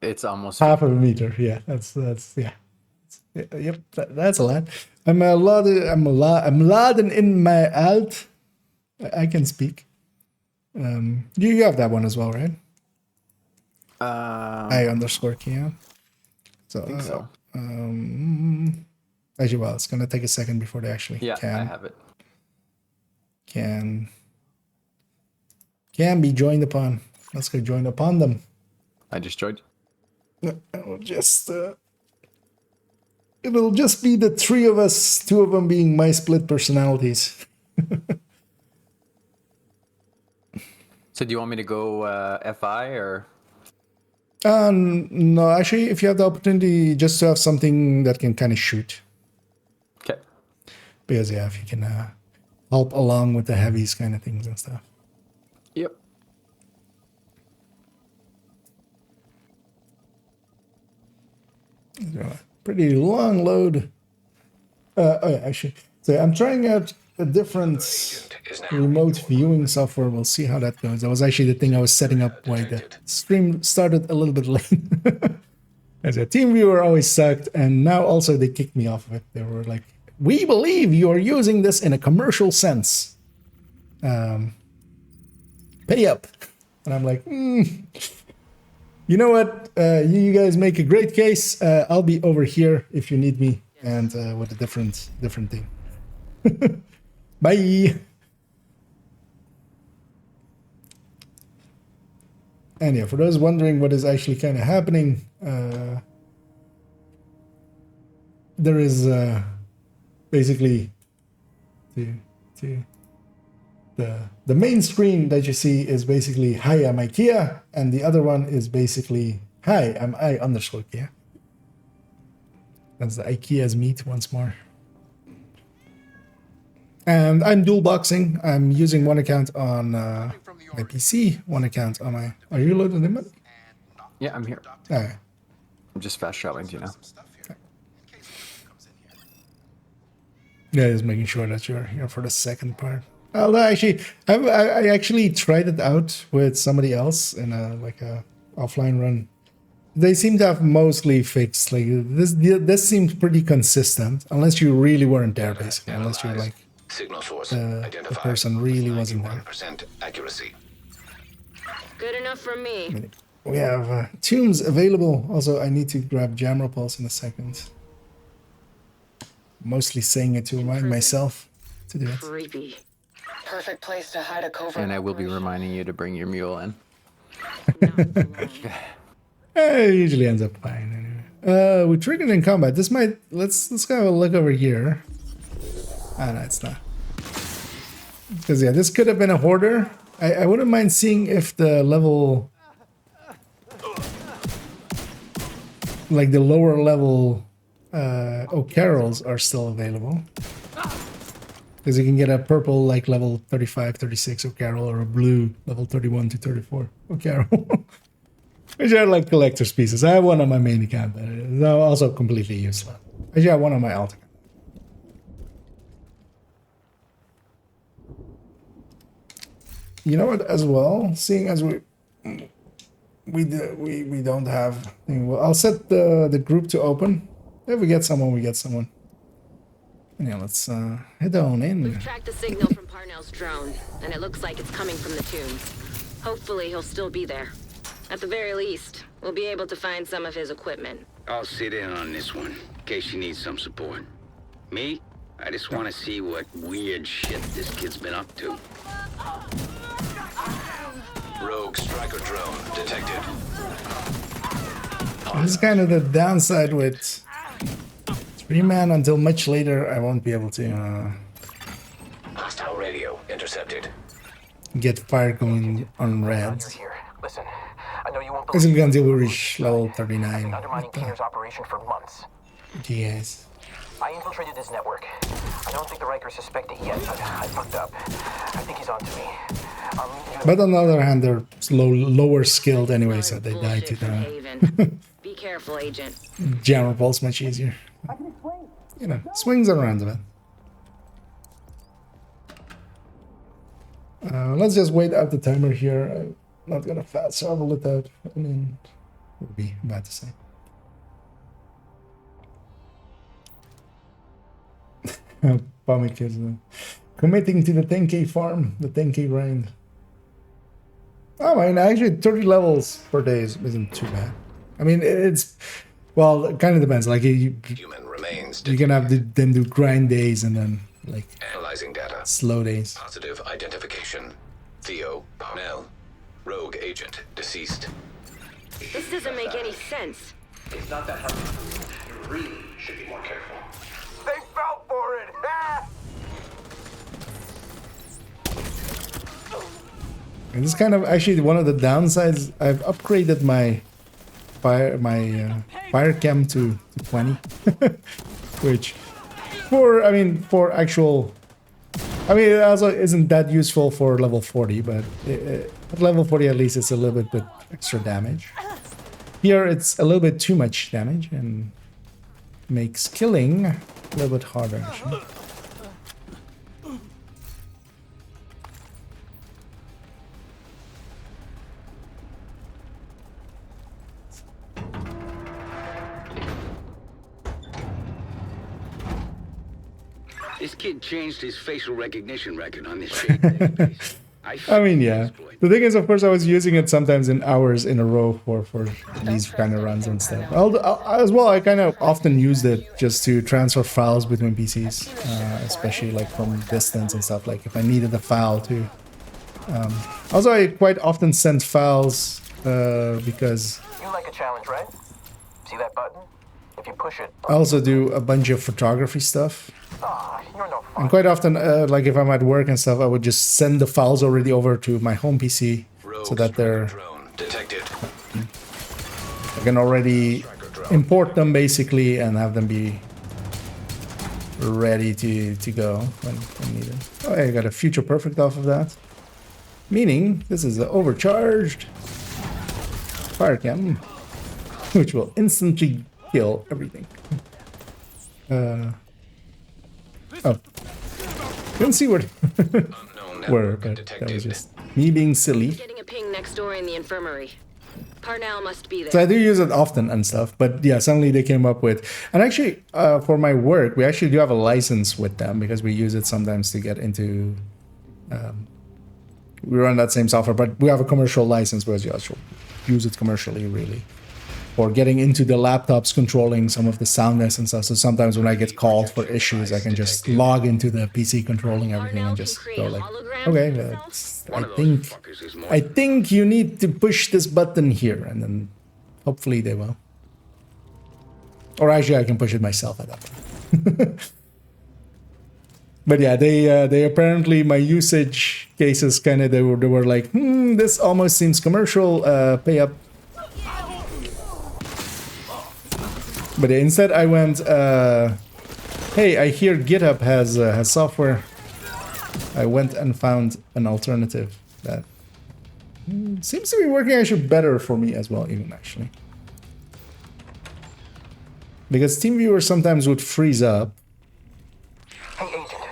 It's almost half of a meter. Yeah, that's yeah. Yep, that's a lot. I'm laden in my alt. I can speak. You have that one as well, right? I_Kia. So, I think so. Actually, well, it's gonna take a second before they actually Yeah, can. I have it. Can be joined upon. Let's go join upon them. I just joined. I'll just it'll just be the three of us, two of them being my split personalities. So do you want me to go FI or? No, actually, if you have the opportunity just to have something that can kind of shoot. Okay. Because, yeah, if you can help along with the heavies kind of things and stuff. Yep. Pretty long load. Oh, yeah, actually. So I'm trying out a different remote viewing software. We'll see how that goes. That was actually the thing I was setting up while the stream started a little bit late. As a team viewer always sucked, and now also they kicked me off of it. They were like, "We believe you are using this in a commercial sense. Pay up." And I'm like, you know what? You guys make a great case. I'll be over here if you need me, and with a different thing. Bye. And yeah, for those wondering what is actually kind of happening, there is basically the main screen that you see is basically "Hi, I'm IKEA," and the other one is basically "Hi, I'm I_Kia." That's the IKEA's meet once more. And I'm dual boxing. I'm using one account on my PC, one account on my. Are you loaded in? Yeah, I'm here. Alright. I'm just fast traveling to you now. Yeah, just making sure that you're here for the second part. Although actually, I actually tried it out with somebody else in a offline run. They seem to have mostly fixed. Like this seems pretty consistent, unless you really weren't there, basically. Unless you're like Signal source the identified. person really wasn't there. 91% accuracy. Good enough for me. We have tunes available. Also, I need to grab Jammer Pulse in a second. Mostly saying it to remind myself to do it. Creepy. Perfect place to hide a covert. And I will be reminding you to bring your mule in. It usually ends up fine anyway. We triggered in combat. This might let's go have a look over here. Ah, no, it's not. Because yeah, this could have been a hoarder. I wouldn't mind seeing if the level, like the lower level O'Carrolls are still available. Because you can get a purple like level 35, 36 O'Carroll, or a blue level 31 to 34 O'Carroll. Which are like collector's pieces. I have one on my main account, but it's also completely useless. Actually, I have one on my alt account. You know what? As well, seeing as we don't have. Well, I'll set the group to open. If we get someone, we get someone. Yeah, let's head on in. We've tracked the signal from Parnell's drone, and it looks like it's coming from the tombs. Hopefully, he'll still be there. At the very least, we'll be able to find some of his equipment. I'll sit in on this one, in case you need some support. Me? I just want to see what weird shit this kid's been up to. Rogue striker drone detected. This is kind of the downside with 3-man until much later. I won't be able to Hostile radio intercepted. get fire going on reds. Here. Listen, I know you won't Isn't believe until we reach level I've 39. been undermining Keener's operation for months. Yes. I infiltrated his network. I don't think the Rikers suspect it yet, but I fucked up. I think he's on to me. But on the other hand, they're lower skilled anyway, so they die to the Be careful, Agent. Jammer Pulse much easier. You know, swings around a bit. Let's just wait out the timer here. I'm not gonna fast travel it out. I mean, it would be bad to say. Pommick is committing to the 10k farm, the 10k grind. Oh man, actually 30 levels per day isn't too bad. I mean, it's, well, it kind of depends. Like Human remains. you can have them do grind days and then like Analyzing data. slow days. Positive identification. Theo Parnell. Rogue agent deceased. This doesn't make any sense. It's not that hard. really should be more careful. They fell for it! And this is kind of actually one of the downsides. I've upgraded my fire cam to 20, which for actual, it also isn't that useful for level 40, but at level 40 at least it's a little bit extra damage. Here it's a little bit too much damage and makes killing a little bit harder actually. This kid changed his facial recognition record on this shit database. Yeah. The thing is, of course, I was using it sometimes in hours in a row for these kind of runs and stuff. As well, I kind of often used it just to transfer files between PCs, especially like from distance and stuff. Like if I needed a file to. Also, I quite often sent files because. You like a challenge, right? See that button? If you push it. I also do a bunch of photography stuff. You're no fun. And quite often, like if I'm at work and stuff, I would just send the files already over to my home PC so that they're. I can already import them basically and have them be ready to go when needed. Oh, I got a future perfect off of that. Meaning this is an overcharged fire cam, which will instantly kill everything. Oh, couldn't see where but that was just me being silly. Getting a ping next door in the infirmary. Parnell must be there. So I do use it often and stuff, but yeah, suddenly they came up with, and actually for my work, we actually do have a license with them because we use it sometimes to get into, we run that same software, but we have a commercial license because you also use it commercially really. Or getting into the laptops controlling some of the soundness and stuff. So sometimes when I get called for issues, I can just log into the PC controlling everything and just go like, okay, I think you need to push this button here, and then hopefully they will. Or actually, I can push it myself at that point. But yeah, they apparently, my usage cases kind of, they were like, this almost seems commercial. Pay up. But instead I went, hey, I hear GitHub has software. I went and found an alternative that seems to be working actually better for me as well, even actually. Because TeamViewer sometimes would freeze up. Hey, Agent.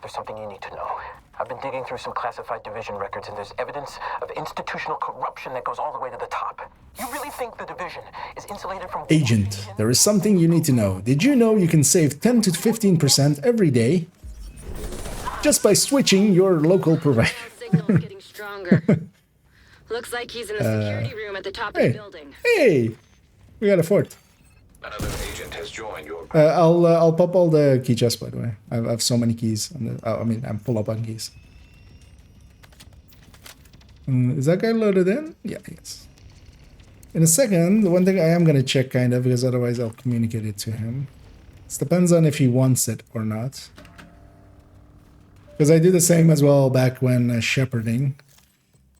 There's something you need to know. I've been digging through some classified division records, and there's evidence of institutional corruption that goes all the way to the top. You really think the division is insulated from... Agent, there is something you need to know. Did you know you can save 10 to 15% every day just by switching your local provider? Signal's getting stronger. Looks like he's in the security room at the top of the building. Hey, we got a fort. Another agent has joined your... I'll pop all the key chests, by the way. I have so many keys. I'm full up on keys. Is that guy loaded in? Yeah, yes. In a second, the one thing I am going to check kind of, because otherwise I'll communicate it to him. It depends on if he wants it or not. Because I do the same as well back when shepherding.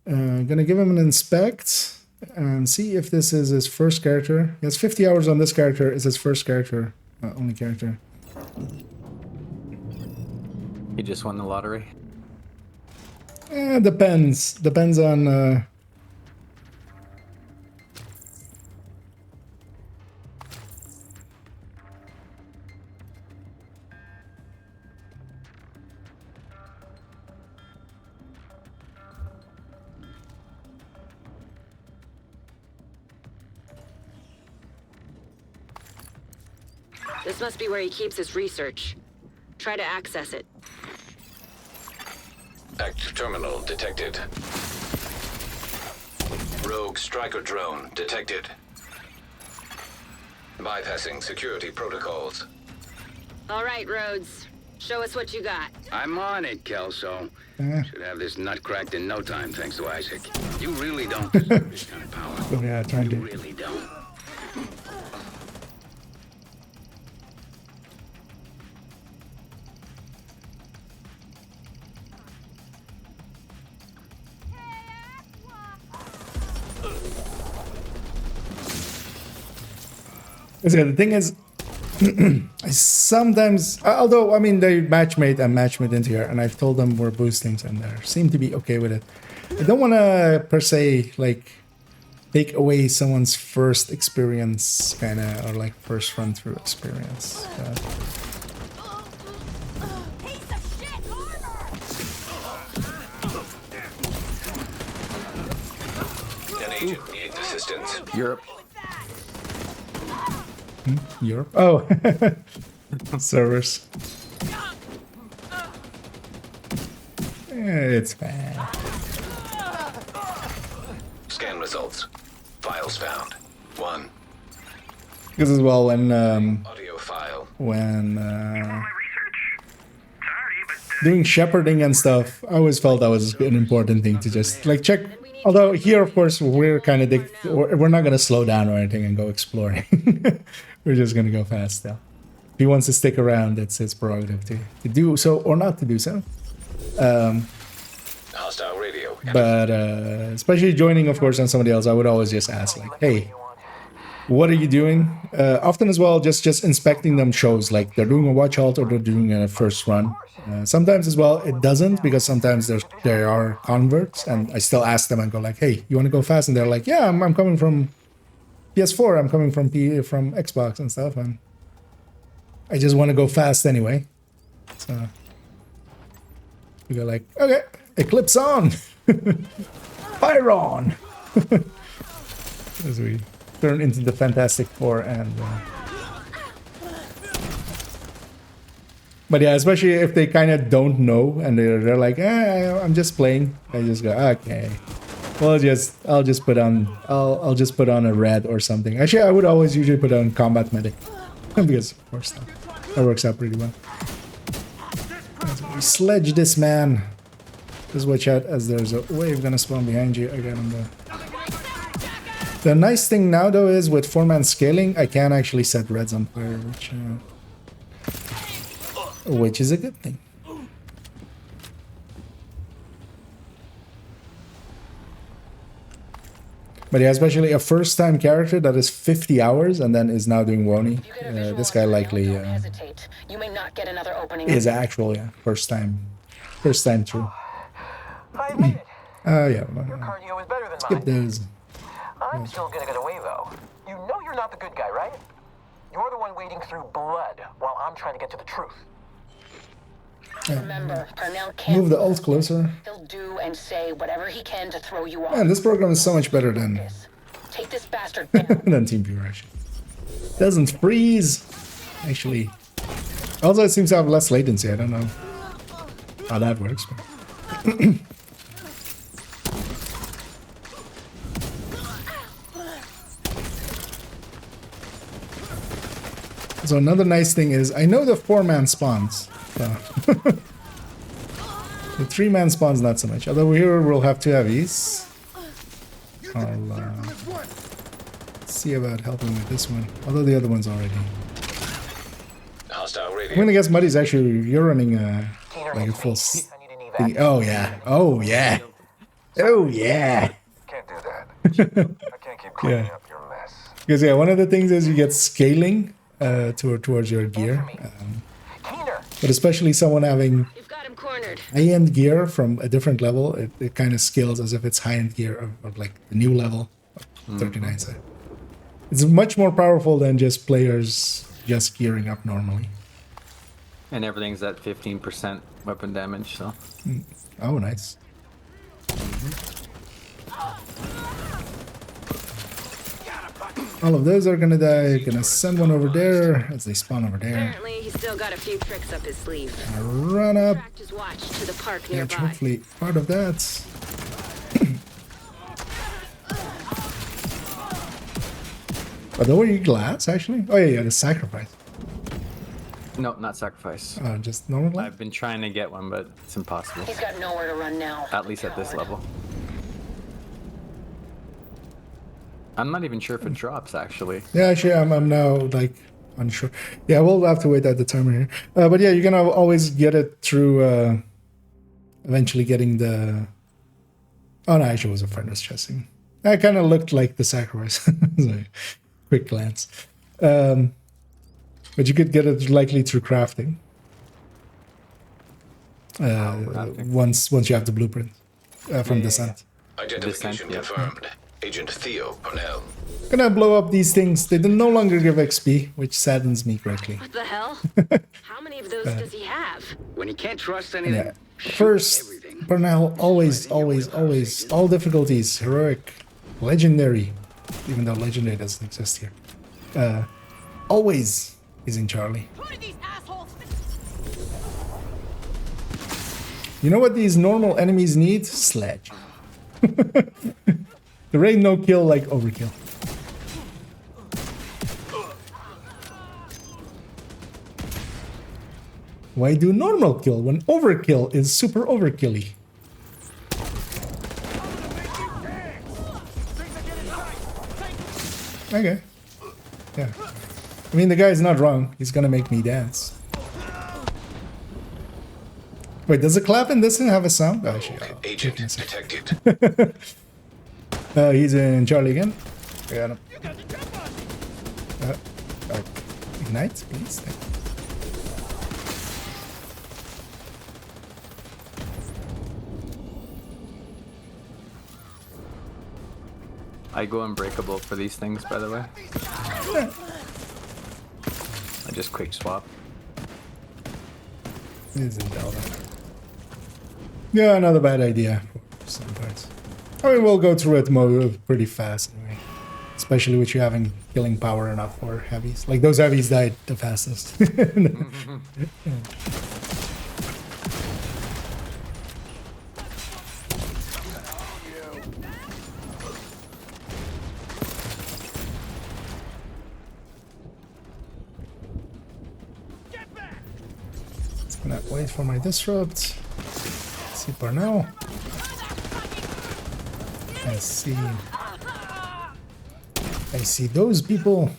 Gonna give him an inspect. And see if this is his first character. He has 50 hours on this character. It's his first character. Only character. He just won the lottery? Depends. Depends on... This must be where he keeps his research. Try to access it. Active terminal detected. Rogue striker drone detected. Bypassing security protocols. All right, Rhodes. Show us what you got. I'm on it, Kelso. Should have this nut cracked in no time, thanks to Isaac. You really don't deserve this kind of power. Oh yeah, trying to... You really don't. So the thing is, I sometimes, although I mean they matchmade and matchmade into here, and I've told them we're boosting, and they seem to be okay with it. I don't want to per se like take away someone's first experience, kind of, or like first run through experience. An agent needs assistance. Europe. Europe? Oh, servers. It's fine. Scan results. Files found. 1. Because as well Audio file. when doing shepherding and stuff, I always felt that was an important thing to just like check. Although here, of course, we're kind of we're not gonna slow down or anything and go exploring. We're just gonna go fast still. If he wants to stick around, it's his prerogative to do so or not to do so. Hostile radio. But especially joining, of course, on somebody else, I would always just ask, like, hey, what are you doing? Often as well, just inspecting them shows like they're doing a watch halt or they're doing a first run. Sometimes as well, it doesn't, because sometimes there are converts, and I still ask them and go like, hey, you want to go fast? And they're like, yeah, I'm coming from PS4, I'm coming from Xbox and stuff, and I just want to go fast anyway. So we go like, okay, Eclipse on, fire on, as we turn into the Fantastic Four. And but yeah, especially if they kind of don't know and they're like, I'm just playing. I just go, okay, well, I'll just put on a red or something. Actually, I would always usually put on combat medic because of course that works out pretty well. We sledge this man. Just watch out as there's a wave gonna spawn behind you again. The nice thing now though is with 4-man scaling, I can actually set reds on fire, which is a good thing. But yeah, especially a first-time character that is 50 hours and then is now doing Woni. This guy likely You may not get another opening. is actual, first time through. I admit it. Yeah. Your cardio is better than Skip mine. those. I'm still gonna get away though. You know you're not the good guy, right? You're the one wading through blood while I'm trying to get to the truth. Remember, Parnell can't Move the ult closer. He'll do and say whatever he can to throw you off. Man, this program is so much better than Take this bastard down. than Team Pure, actually. Doesn't freeze. Actually. Also, it seems to have less latency. I don't know how that works. But so another nice thing is, I know the 4-man spawns. So the 3-man spawns not so much. Although here we'll have 2 heavies. I'll see about helping with this one. Although the other one's already. Hostile I'm radio. gonna guess Muddy's actually, you're running like a full thing. Oh yeah. Oh yeah. Oh yeah. Can't do that. I can't keep cleaning up your mess. Because yeah, one of the things is you get scaling towards your gear. But especially someone having high-end gear from a different level, it kind of scales as if it's high-end gear of like the new level of 39 side. It's much more powerful than just players just gearing up normally. And everything's at 15% weapon damage, so. Oh, nice. All of those are gonna die. Gonna send one over there as they spawn over there. Apparently, he's still got a few tricks up his sleeve. Run up. Tracked his watch to the park Yeah, nearby. hopefully part of that. Oh, there were glass actually. Oh yeah, the sacrifice. No, not sacrifice. Just normal glass. I've been trying to get one, but it's impossible. He's got nowhere to run now. At least at this level. I'm not even sure if it drops, actually. Yeah, actually, I'm now like unsure. Yeah, we'll have to wait at the timer here. But yeah, you're gonna always get it through. Eventually getting the. Oh no, actually, it was a furnace chesting. That kind of looked like the sacrifice. So, quick glance. But you could get it likely through crafting. Once you have the blueprint from Descent. Identification confirmed. Agent Theo Parnell. Gonna blow up these things. They no longer give XP, which saddens me greatly. What the hell? How many of those does he have? When you can't trust anything, Yeah. First, Parnell, always, all difficulties, heroic, legendary, even though legendary doesn't exist here. Always is in Charlie. You know what these normal enemies need? Sledge. There ain't no kill like overkill. Why do normal kill when overkill is super overkilly? Okay. Yeah. I mean, the guy's not wrong. He's gonna make me dance. Wait, does the clap in this thing have a sound? Oh, actually, Agent detected. He's in Charlie again. Got him. Ignite, please. Thank you. I go unbreakable for these things, by the way. Yeah. I just quick swap. Isn't that? Yeah, not a bad idea for some parts. I mean, we'll go through it pretty fast anyway. Especially with you having killing power enough for heavies. Like, those heavies died the fastest. Just gonna wait for my disrupt. See Parnell. I see those people.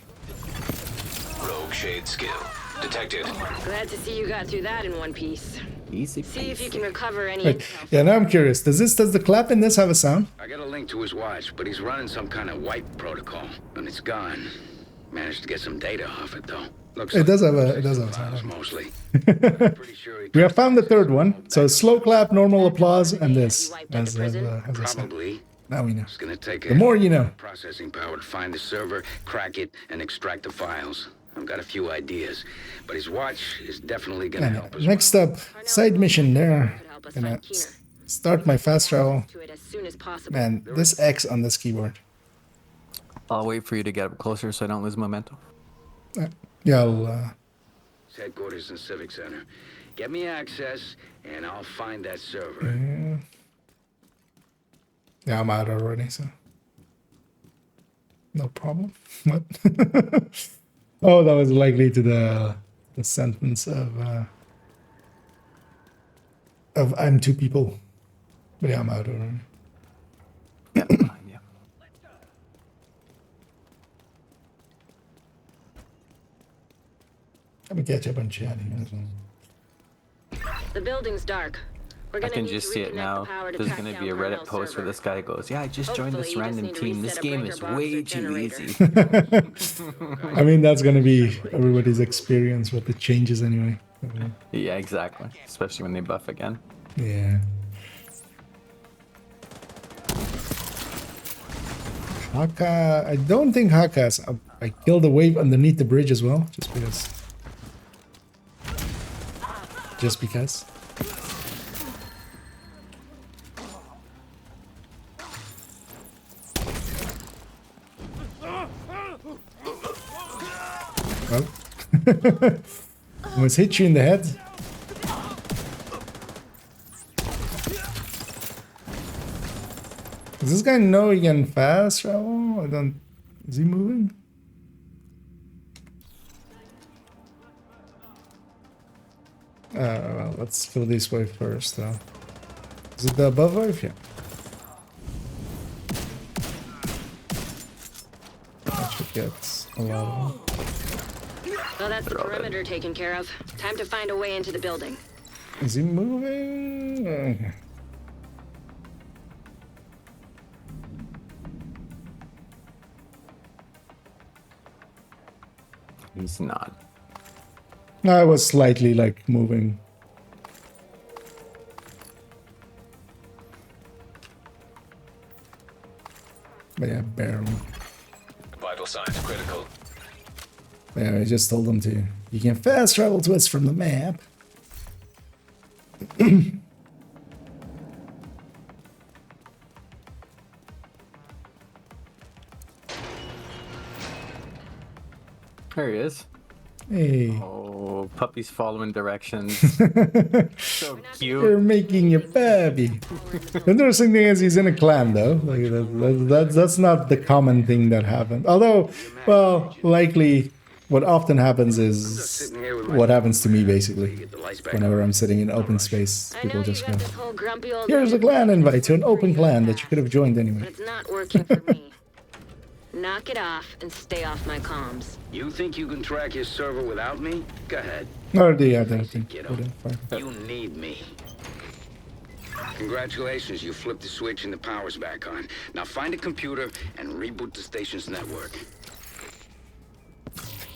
Rogue shade skill detected. Glad to see you got through that in one piece. Easy. See if you can recover any Wait, intel. yeah, now I'm curious. Does the clap in this have a sound? I got a link to his watch, but he's running some kind of wipe protocol, and it's gone. Managed to get some data off it though. Looks It like does have a files sound. mostly. Pretty sure he We have found the third one. So slow clap, normal applause, and this. As a sound. probably. Now we know. It's gonna take The more you know. processing power to find the server, crack it, and extract the files. I've got a few ideas, but his watch is definitely gonna help us. Next up, side mission there. Gonna start my fast travel. To it as soon as possible. Man, this X on this keyboard. I'll wait for you to get up closer so I don't lose momentum. Yeah, I'll, Headquarters and Civic Center. Get me access, and I'll find that server. yeah, I'm out already, so. No problem. What? Oh, that was likely to the sentence of I'm two people. But yeah, I'm out already. Yeah, fine, yeah. Let me catch up on chatting. The building's dark. We're I gonna can need just to see it reconnect now. the power to There's track gonna down be a Reddit Parnell's post where server. this guy goes, "Yeah, I just joined this Hopefully, you random just need to team. This reset a game breaker is box or way too generator." easy." I mean, that's gonna be everybody's experience with the changes anyway. Yeah, exactly. Especially when they buff again. Yeah. Haka, I don't think Haka's. I killed the wave underneath the bridge as well, just because. Just because. Well, almost hit you in the head. Does this guy know he can fast travel? I don't. Is he moving? Well, let's fill this wave first, though. Is it the above wave? Yeah. That should get a lot of them. Well, that's the perimeter taken care of. Time to find a way into the building. Is he moving? Okay. He's not. I was slightly like moving. But yeah, barely. Vital signs critical. Yeah, I just told them to. You can fast travel to us from the map. There he is. Hey. Oh, puppy's following directions. So You're cute. making a baby. The interesting thing is he's in a clan, though. Like that's not the common thing that happens. Although, well, likely what often happens is what happens to me, basically. Whenever I'm sitting in open space, I know people you just go, got this whole grumpy old here's a man clan thing invite to an going open pretty clan that you fast, could have joined but anyway. it's not working for me. Knock it off and stay off my comms. You think you can track your server without me? Go ahead. Or the other thing. Kiddo. You need me. Congratulations, you flipped the switch and the power's back on. Now find a computer and reboot the station's network.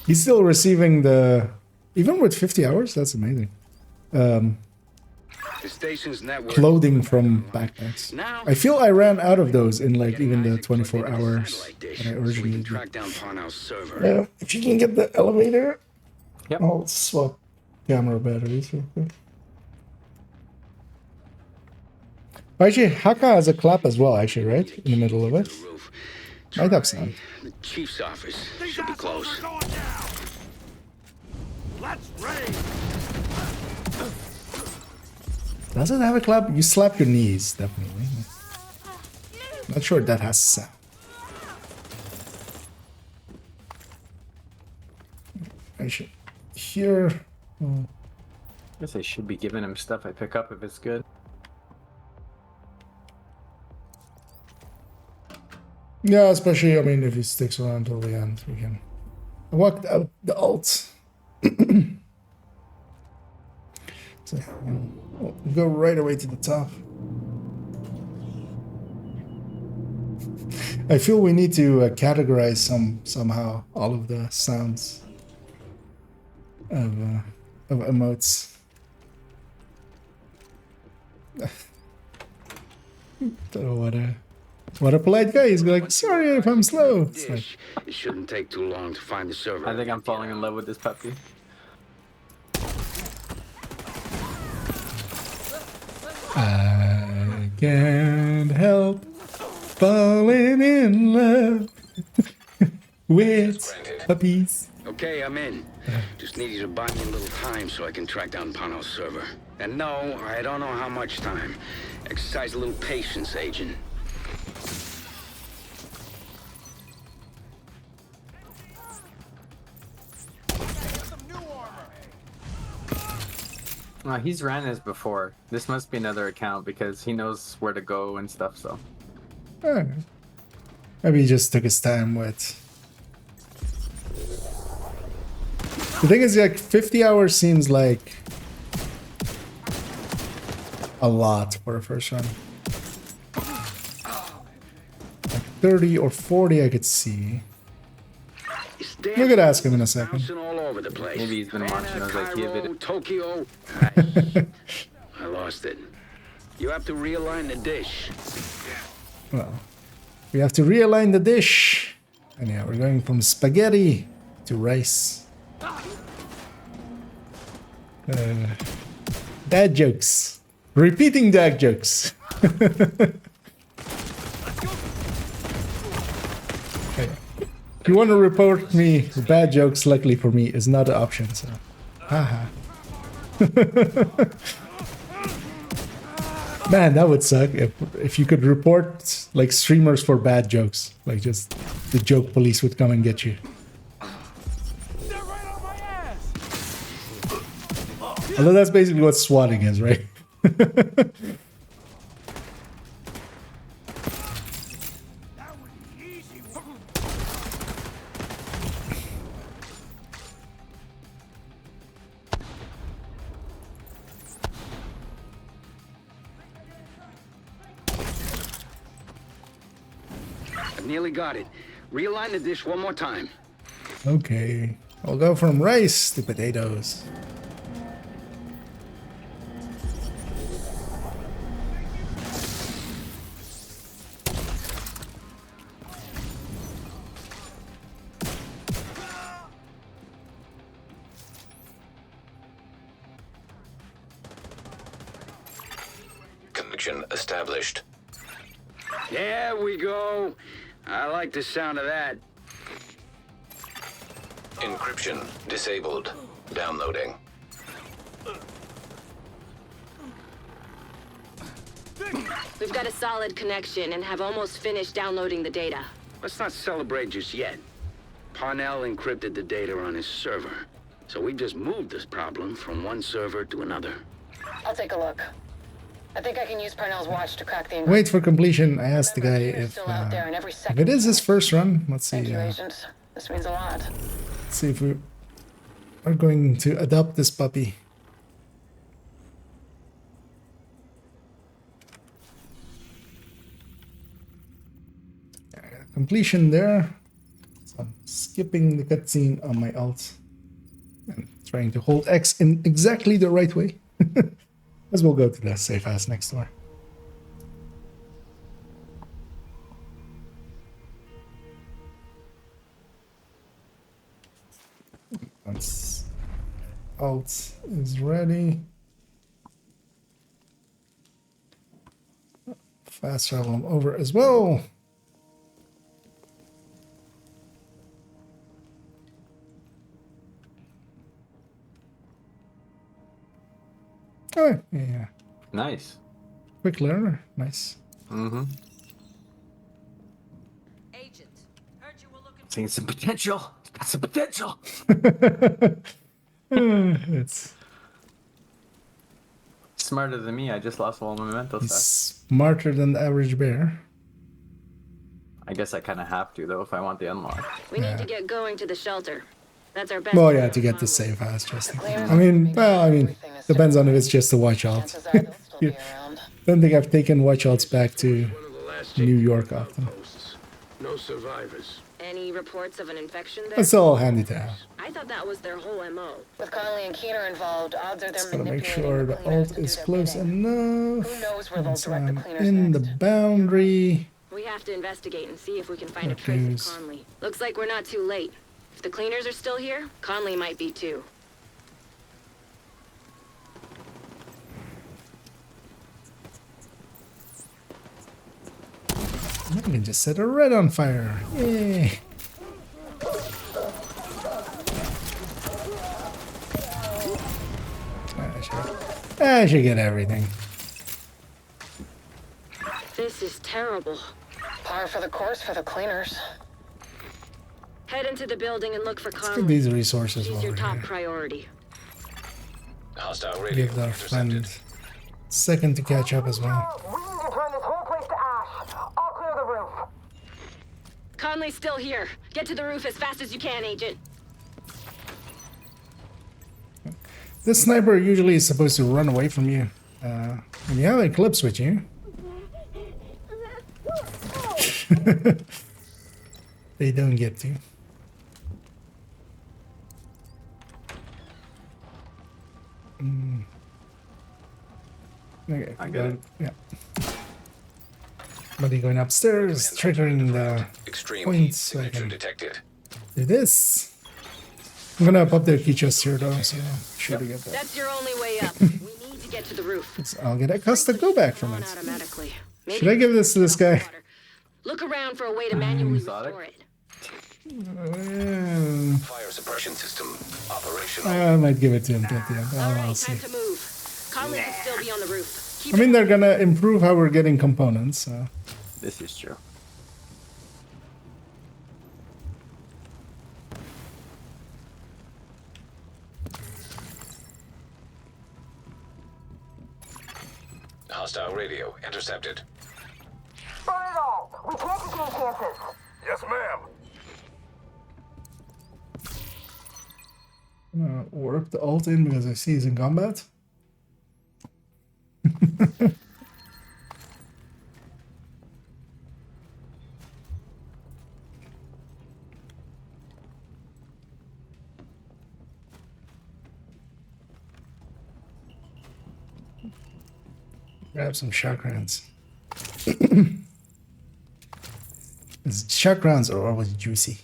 He's still receiving the... Even with 50 hours? That's amazing. The station's network. Clothing from backpacks. I feel I ran out of those in like even the 24 hours that I originally did. Track down Parnell's server. Yeah, if you can get the elevator, Yep. I'll swap camera batteries real quick. Actually, Haka has a clap as well, actually, right? In the middle of it. Might have sound. The chief's office should be close. Let's raid. Does it have a clap? You slap your knees, definitely. Not sure that has sound. I should hear. I guess I should be giving him stuff I pick up if it's good. Yeah, especially, I mean, if he sticks around till the end, we can walk out the alt. So, we'll go right away to the top. I feel we need to categorize somehow all of the sounds of emotes. Don't know what a polite guy. He's like, sorry if I'm slow. It's like, It shouldn't take too long to find the server. I think I'm falling in love with this puppy. I can't help falling in love with puppies. Okay, I'm in. Just need you to buy me a little time so I can track down Parnell's server. And no, I don't know how much time. Exercise a little patience, Agent. He's ran this before. This must be another account because he knows where to go and stuff, so. Maybe he just took his time with. The thing is, like, 50 hours seems like a lot for a first run. Like 30 or 40 I could see. We could ask him in a second. All over the place. Maybe he's been watching us like give it. Tokyo. I lost it. You have to realign the dish. Well, we have to realign the dish. And yeah, we're going from spaghetti to rice. Dad jokes. Repeating dad jokes. Okay. If you want to report me bad jokes, luckily for me, is not an option, so. Haha. Man, that would suck if you could report like streamers for bad jokes. Like just the joke police would come and get you. Although that's basically what swatting is, right? I've nearly got it. Realign the dish one more time. Okay. We'll go from rice to potatoes. Connection established. There we go. I like the sound of that. Encryption disabled. Downloading. We've got a solid connection and have almost finished downloading the data. Let's not celebrate just yet. Parnell encrypted the data on his server. So we just moved this problem from one server to another. I'll take a look. I think I can use Parnell's watch to crack the encryption. Wait for completion. I asked the guy Remember, still out there, and every if second it is his first run. Let's see. Thank you, Agent. This means a lot. Let's see if we are going to adopt this puppy. Completion there. So I'm skipping the cutscene on my alt and trying to hold X in exactly the right way. As we'll go to the safe house next door. Once alt is ready. Fast travel over as well. Oh, yeah. Nice. Quick learner. Nice. Mm-hmm. Agent, heard you were looking Seeing some potential. It's got some potential. It's Smarter than me. I just lost all my mental stuff. smarter than the average bear. I guess I kind of have to, though, if I want the unlock. We need to get going to the shelter. That's our best. Well, bet yeah, on to get the Conway. safe house. Just I mean, depends on if it's just a watch alt. Chances are they'll still be around. Don't think I've taken watch alts back to One of the last New JP York often. posts. No survivors. Any reports of an infection there? That's all handy to have. I thought that was their whole MO. With Conley and Keener involved, odds are they're Just gotta make manipulating sure the the cleaners alt to do is their close bidding. enough. Who knows where they'll Once direct the I'm cleaners in the next. boundary. We have to investigate and see if we can find a That trace goes. of Conley. Looks like we're not too late. If the cleaners are still here, Conley might be too. I can just set a red on fire. Yay. I should get everything. This is terrible. Par for the course for the cleaners. Head into the building and look for Let's take Conley. these resources He's over your top here. priority. Hostile radio Give our intercepted. friend a second to catch up as well. We need to turn this whole place to ash. I'll clear the roof. Conley's still here. Get to the roof as fast as you can, Agent. This sniper usually is supposed to run away from you. When you have a Eclipse with you. They don't get to. Okay, I get it. Yeah. Buddy going upstairs, triggering the Extreme heat points so I signature can detected. do this. I'm gonna up their key chest here though, so sure to get that. That's your only way up. We need to get to the roof. I'll get a custom go back from On it. automatically. Should I give this to this guy? Look around for a way to manually Exotic. restore it. Fire suppression system operational. I might give it to him at the end. All I'll right, see. time to move. Conley can still be on the roof. Keep I mean, they're gonna improve how we're getting components. So. This is true. Hostile radio intercepted. Burn it all. We can't take any chances. Yes, ma'am. Warp the alt in because I see he's in combat. Grab some shark rounds. Shark rounds are always juicy.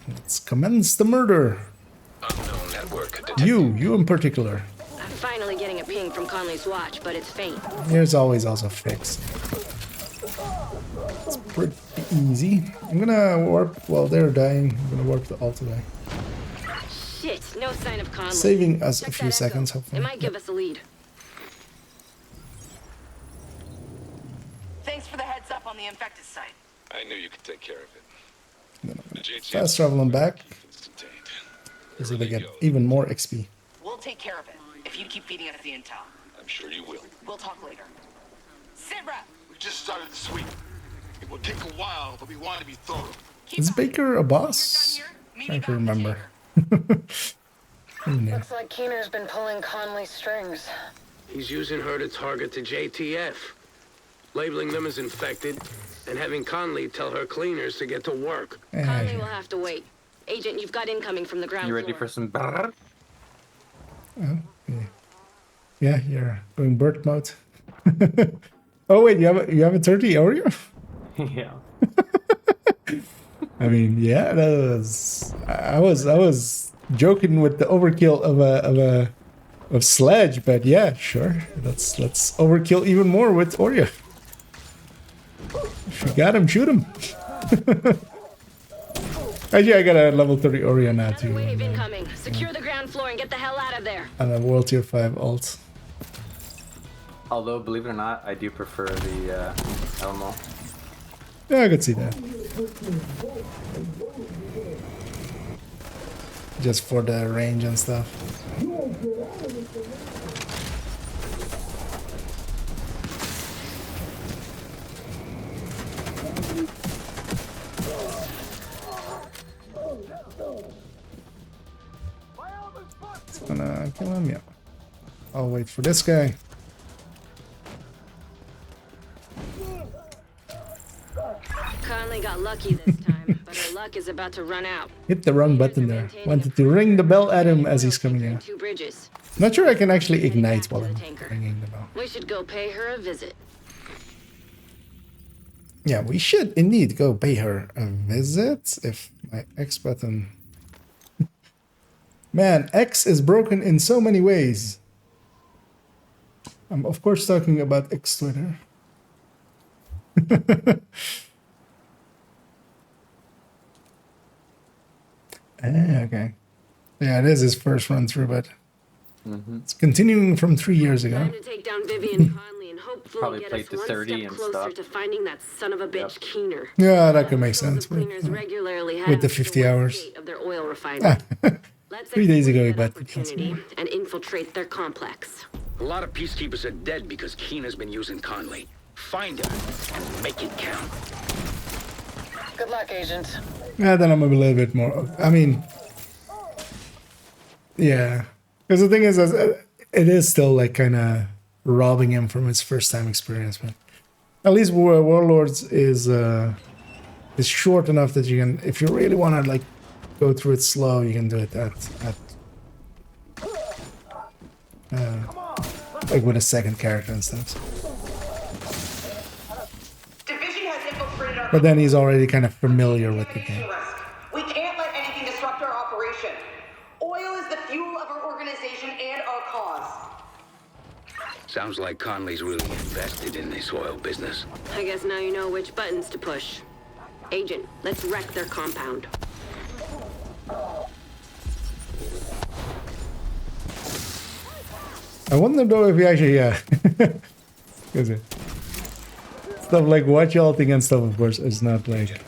Let's commence the murder. Unknown network detected. You in particular. I'm finally getting a ping from Conley's watch, but it's faint. There's always also fixed. It's pretty easy. I'm gonna warp while they're dying. I'm gonna warp the alt away. Shit, no sign of Conley. Saving us Check a few that seconds, echo. hopefully. It might give us a lead. Thanks for the heads up on the infected site. I knew you could take care of it. Fast traveling back. So they get even more XP. We'll take care of it if you keep feeding us the intel. I'm sure you will. We'll talk later. Sit rep. We just started the sweep. It will take a while, but we want to be thorough. Is Baker a boss? I can remember. Looks like Keener's been pulling Conley's strings. He's using her to target the JTF, labeling them as infected, and having Conley tell her cleaners to get to work. Conley will have to wait. Agent, you've got incoming from the ground You ready floor. for some brrr? Oh, yeah. Yeah, you're going bird mode. Oh wait, you have a 30 Oreo? Yeah. I mean, yeah, that was. I was joking with the overkill of Sledge, but yeah, sure. Let's overkill even more with Oreo. If you got him, shoot him. Actually, I got a level 30 Oreo now too. Another wave incoming. Secure the ground floor and get the hell out of there. And a World Tier 5 ult. Although, believe it or not, I do prefer the Elmo. Yeah, I could see that. Just for the range and stuff. It's gonna kill him, yeah. I'll wait for this guy. Conley got lucky this time, but her luck is about to run out. Hit the wrong button there. Wanted to ring the bell at him as he's coming in. Two bridges. Not sure I can actually ignite while I'm ringing the bell. We should go pay her a visit. Yeah, we should indeed go pay her a visit. If my X button... Man, X is broken in so many ways. I'm of course talking about X Twitter. Okay. Yeah, it is his first run through, but it's continuing from 3 years ago. Time to take down Vivian Conley and hopefully Probably get played us to one 30 step and closer stuff. to finding that son of a bitch Keener. Yeah, that could make sense. But, Cleaners regularly have with the 50 hours. of their oil refinery. Let's 3 days ago, he exploit bet. that opportunity and infiltrate their complex. A lot of peacekeepers are dead because Keener's been using Conley. Find her and make it count. Good luck, Agent. Yeah, then I'm a little bit more... I mean... Yeah. Because the thing is, it is still like kind of robbing him from his first time experience, but at least Warlords is short enough that you can, if you really want to like go through it slow, you can do it like with a second character and stuff. Division has infiltrated our But then he's already kind of familiar with the game. risk. We can't let anything disrupt our operation. Oil is the fuel of our organization and our cause. Sounds like Conley's really invested in this oil business. I guess now you know which buttons to push. Agent, let's wreck their compound. I wonder though if he actually, because stuff like watch ulting and stuff, of course, is not like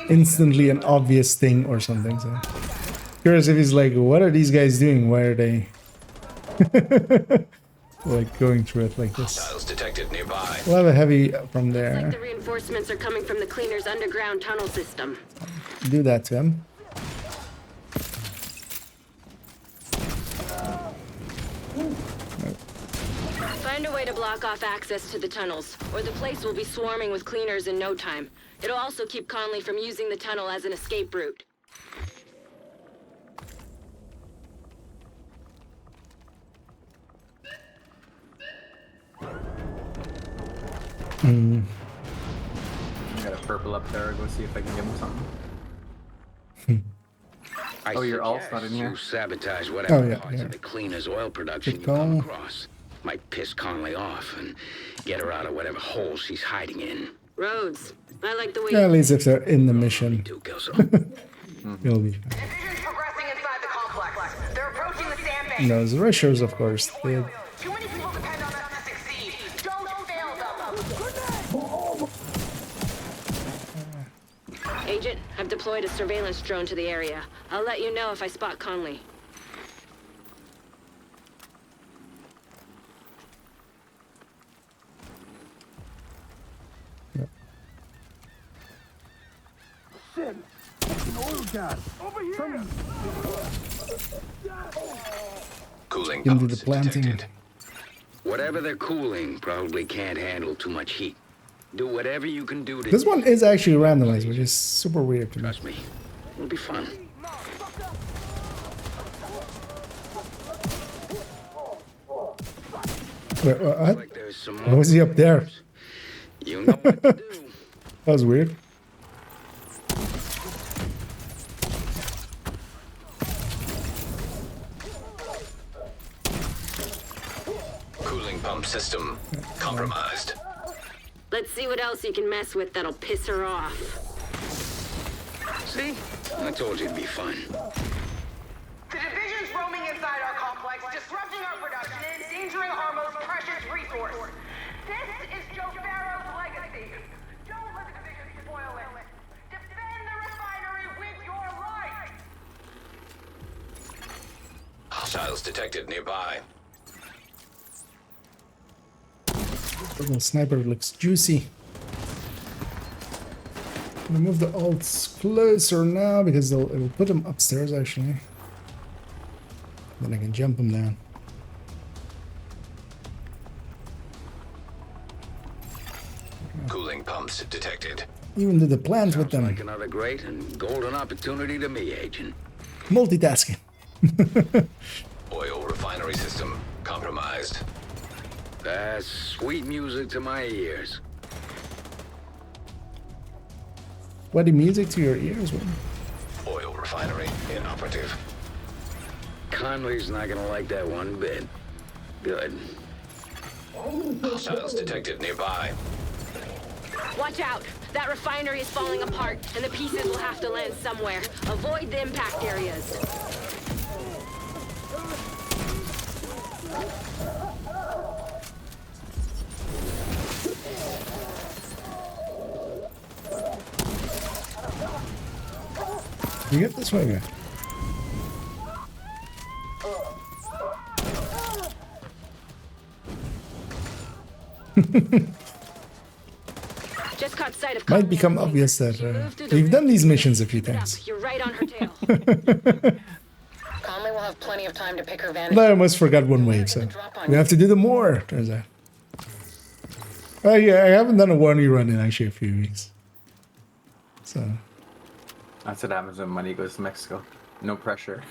instantly an obvious thing or something. So curious if he's like, what are these guys doing? Why are they like going through it like this? Hostiles detected nearby. We'll have a heavy from Like there. the reinforcements are coming from the cleaner's underground tunnel system. Do that to him. Find a way to block off access to the tunnels, or the place will be swarming with cleaners in no time. It'll also keep Conley from using the tunnel as an escape route. I got a purple up there. Go see if I can give him something. Oh, your ult's not in here? You sabotage whatever parts yeah. of the cleaner's oil production Good you come call. across. Might piss Conley off and get her out of whatever hole she's hiding in. Rhodes, I like the way Yeah, at least if they're in the mission, Do Kelso. it'll be fine. Division's progressing inside the complex. They're approaching the sandbank. Those rushers, of course, they Too many people depend on us to succeed. Don't fail them. Agent, I've deployed a surveillance drone to the area. I'll let you know if I spot Conley. Cooling into pumps the planting. detected. Whatever they're cooling probably can't handle too much heat. Do whatever you can do to... This one is actually randomized, which is super weird to me. Trust me, it'll be fun. Wait, what? Like there's some Why was he up there? You know what to do. That was weird. Cooling pump system compromised. Let's see what else you can mess with that'll piss her off. See? I told you it'd be fun. The division's roaming inside our complex, disrupting our production and endangering our most precious resource. This is Joe Farrow's legacy. Don't let the division spoil it. Defend the refinery with your life. Hostiles detected nearby. The sniper looks juicy. I'm gonna move the ults closer now because it'll put them upstairs actually. Then I can jump them down. Cooling pumps detected. Even do the plans with them. Like another great and golden opportunity to me, Agent. Multitasking. Oil refinery system compromised. That's sweet music to my ears. Sweaty music to your ears, man. Oil refinery inoperative. Conley's not gonna like that one bit. Good. Hostiles detected nearby. Watch out! That refinery is falling apart, and the pieces will have to land somewhere. Avoid the impact areas. You get this way, man. Just caught sight of Might become obvious that we've done these missions a few times. You're right on her tail. Conley will have plenty of time to pick her vantage. I almost forgot one wave, so we have to do them more. Turns out. Oh yeah, I haven't done a 1v run in actually a few weeks. So. That's what happens when money goes to Mexico. No pressure.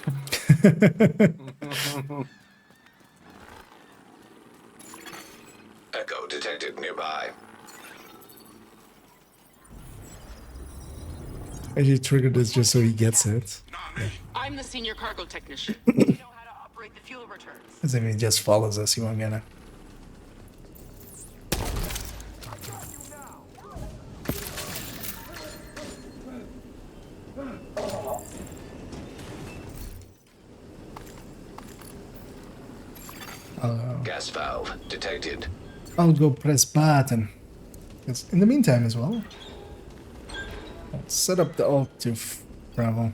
Echo detected nearby. I just triggered this just so he gets it. I'm the senior cargo technician. You know how to operate the fuel returns. As if he just follows us, he won't get it. Gas valve detected. I'll go press button. Because in the meantime as well, I'll set up the alt to Bravo.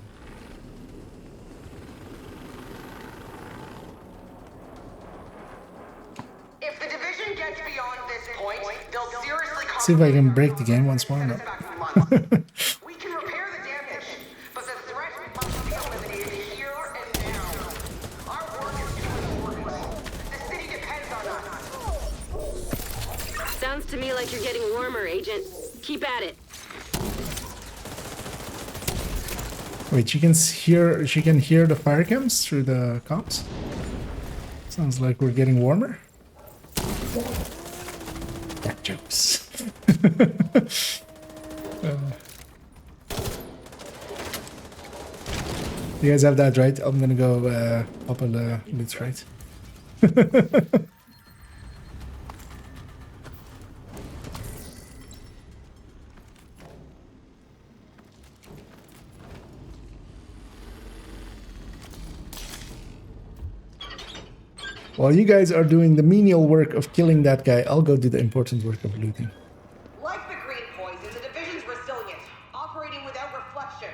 If the division gets beyond this point, they'll seriously See if I can break the game once more. No. We can repair the damage, but the threat must be eliminated here and now. Our work is too important. The city depends on us. Sounds to me like you're getting warmer, Agent. Keep at it. Wait, she can hear the fire cams through the comms? Sounds like we're getting warmer. That jokes. You guys have that right? I'm gonna go up on the loot right. While you guys are doing the menial work of killing that guy, I'll go do the important work of looting. Like the green poison, the division's resilient, operating without reflection,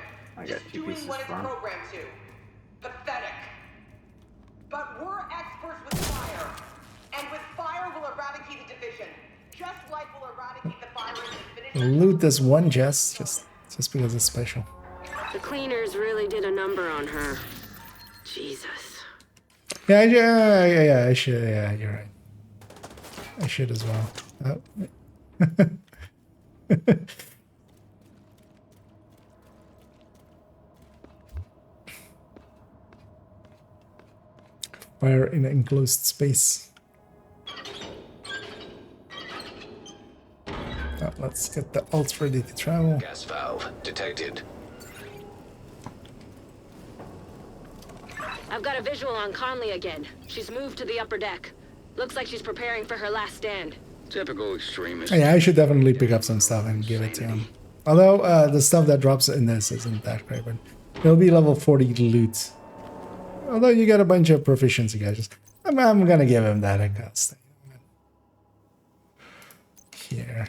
just doing what it's programmed to. Pathetic. But we're experts with fire, and with fire we'll eradicate the division, just like we'll eradicate the virus and finish. Loot this one chest just because it's special. The cleaners really did a number on her. Jesus. Yeah, I should. Yeah, you're right. I should as well. Oh. Fire in an enclosed space. Oh, let's get the ult ready to travel. Gas valve detected. I've got a visual on Conley again. She's moved to the upper deck. Looks like she's preparing for her last stand. Typical extremist. Yeah, I should definitely pick up some stuff and give it to him. Although the stuff that drops in this isn't that great, but it'll be level 40 loot. Although you got a bunch of proficiency gadgets. I'm gonna give him that at cost. Here.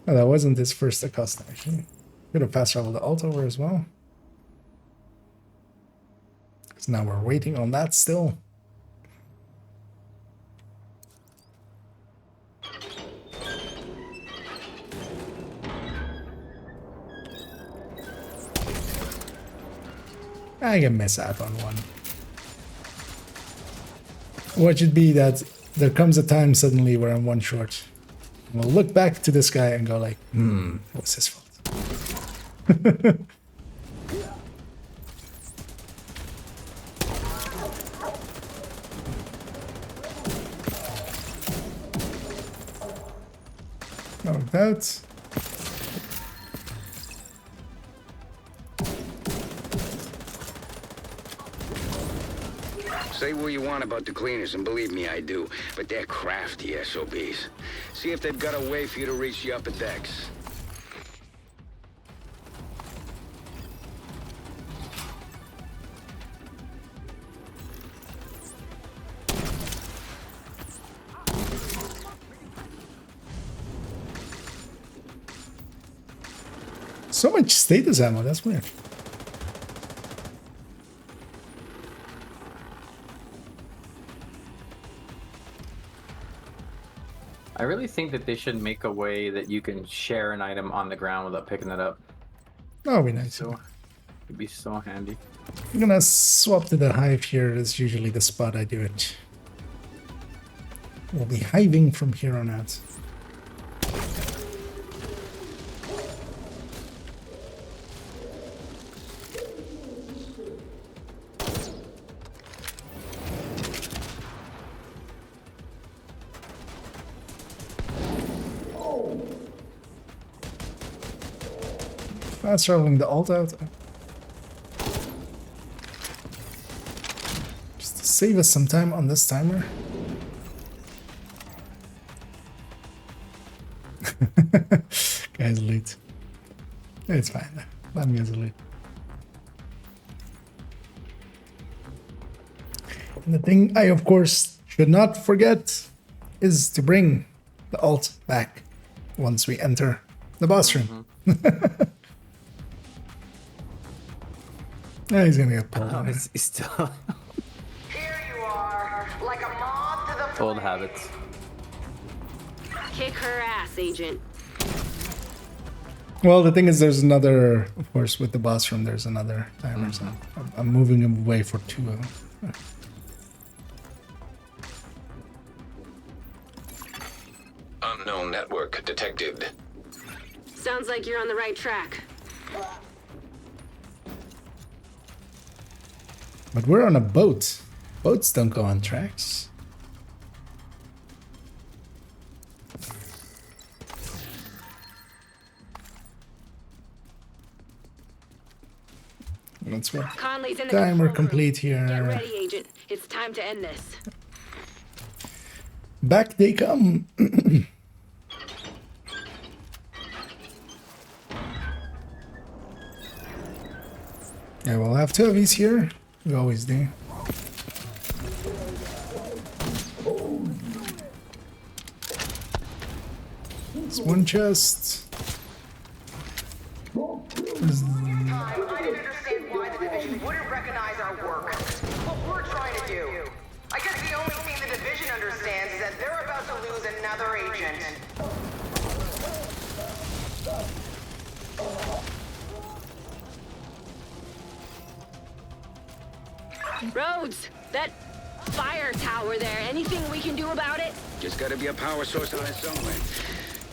Oh, that wasn't his first custom actually. Could have fast traveled the ult over as well. Because now we're waiting on that still. I can miss out on one. What should be that there comes a time suddenly where I'm one short. We'll look back to this guy and go like, it was his fault. Like that. Say what you want about the cleaners, and believe me, I do. But they're crafty SOBs. See if they've got a way for you to reach the upper decks. So much status ammo, that's weird. I really think that they should make a way that you can share an item on the ground without picking it up. That would be nice. So, it'd be so handy. I'm gonna swap to the hive here. That's usually the spot I do it. We'll be hiving from here on out. Fast traveling the ult out. Just to save us some time on this timer. Guys, loot. It's fine. Let me guys loot. And the thing I, of course, should not forget is to bring the ult back once we enter the boss room. Yeah, he's gonna get pulled. Oh, he's still Here you are, like a moth to the flame. old habits. Kick her ass, Agent. Well, the thing is, there's another, of course, with the boss room, there's another timer, so I'm moving him away for 2 of them. network detected. Sounds like you're on the right track. But we're on a boat. Boats don't go on tracks. Let's go. Conley's in the Timer control room. complete here. Get ready, Agent. It's time to end this. Back they come. Yeah, we'll have two of these here. We always do. It's one chest. I didn't understand why the division wouldn't recognize our work. What we're trying to do. I guess the only thing the division understands is that they're about to lose another agent. Rhodes, that fire tower there, anything we can do about it? Just gotta be a power source on it somewhere.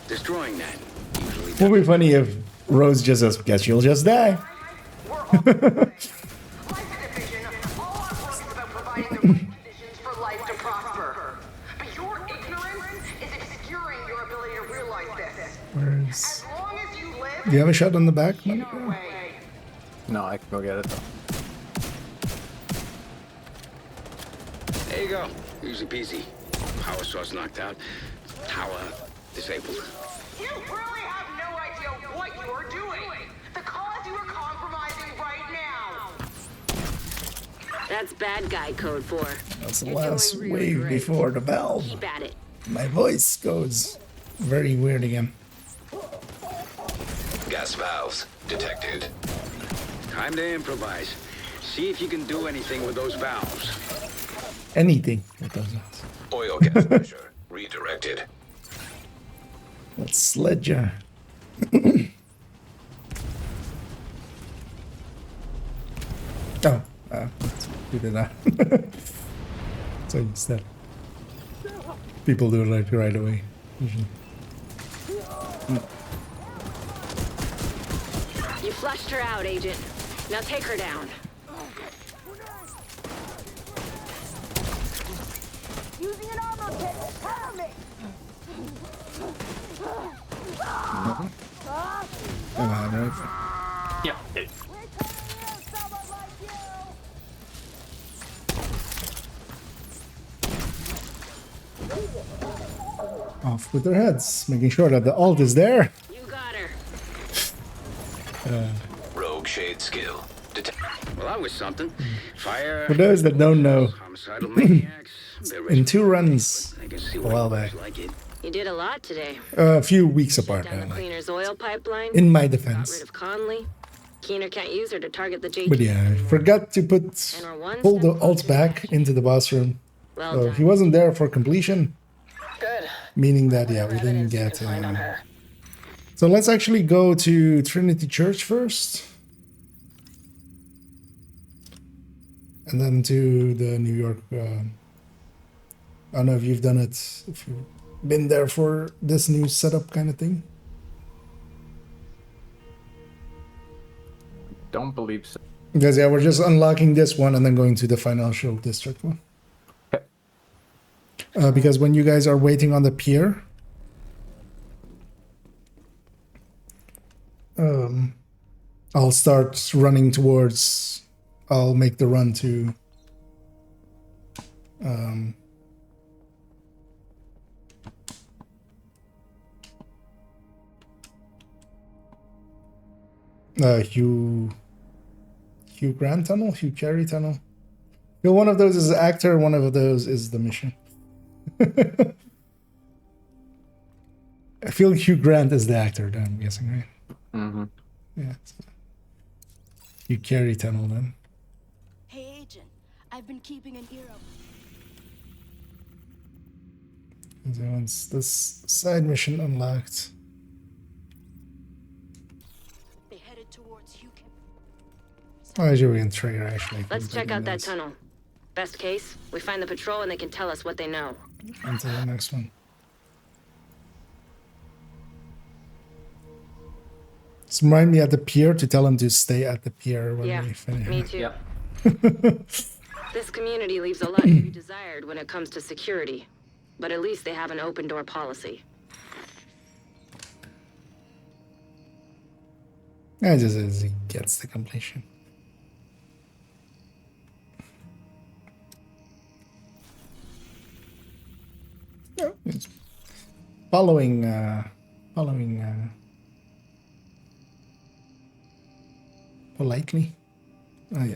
Destroying that usually It would be funny if Rose just says, guess you'll just die. We're all like the division, all our work is about providing the right conditions for life to prosper. But your ignorance is obscuring your ability to realize this. Where's... As long as you live, Do you have a shot on the back? in our way. No, I can go get it though. There you go. Easy peasy. Power source knocked out. Tower disabled. You really have no idea what you are doing. The cause you are compromising right now. That's bad guy code 4. That's the You're last doing really wave great. before the valve. Keep at it. My voice goes very weird again. Gas valves detected. Time to improvise. See if you can do anything with those valves. Anything with those ones. Oil gas pressure redirected. That's Sledger. Oh, let's do that. So instead, people do it right away. Usually. You flushed her out, Agent. Now take her down. Using an armor kit. Cover me. Come on, right? Yeah. Off with their heads, making sure that the alt is there. You got her. Rogue shade skill. Well, that was something. Fire. For those that don't know, Homicidal maniacs. in 2 runs I can see a why while you back, guys like it. You did a lot today. a few weeks apart, Down the like, cleaner's oil pipeline. in my Got defense. rid of Conley. Keener can't use her to target the JT. But yeah, I forgot to pull the alt back into the boss room. Well So done. he wasn't there for completion, Good. meaning that, yeah, we didn't get... So let's actually go to Trinity Church first. And then to the New York... I don't know if you've done it, if you've been there for this new setup kind of thing. Don't believe so. Because yeah, we're just unlocking this one and then going to the financial district one. Okay. Because when you guys are waiting on the pier, I'll start running towards. I'll make the run to. Hugh Grant Tunnel, Hugh Carey Tunnel. One of those is the actor, one of those is the mission. I feel Hugh Grant is the actor, then I'm guessing, right? Mm-hmm. Yeah. So. Hugh Carey Tunnel, then. Hey, Agent. I've been keeping an ear open. So once this side mission unlocked. They headed towards Hugh. Oh, actually, we can trigger, actually. Let's check out that tunnel. Best case, we find the patrol and they can tell us what they know. Onto the next one. Just remind me at the pier to tell him to stay at the pier when we finish. Me too. This community leaves a lot to be desired when it comes to security, but at least they have an open door policy. Just as he gets the completion. It's following politely. Oh yeah.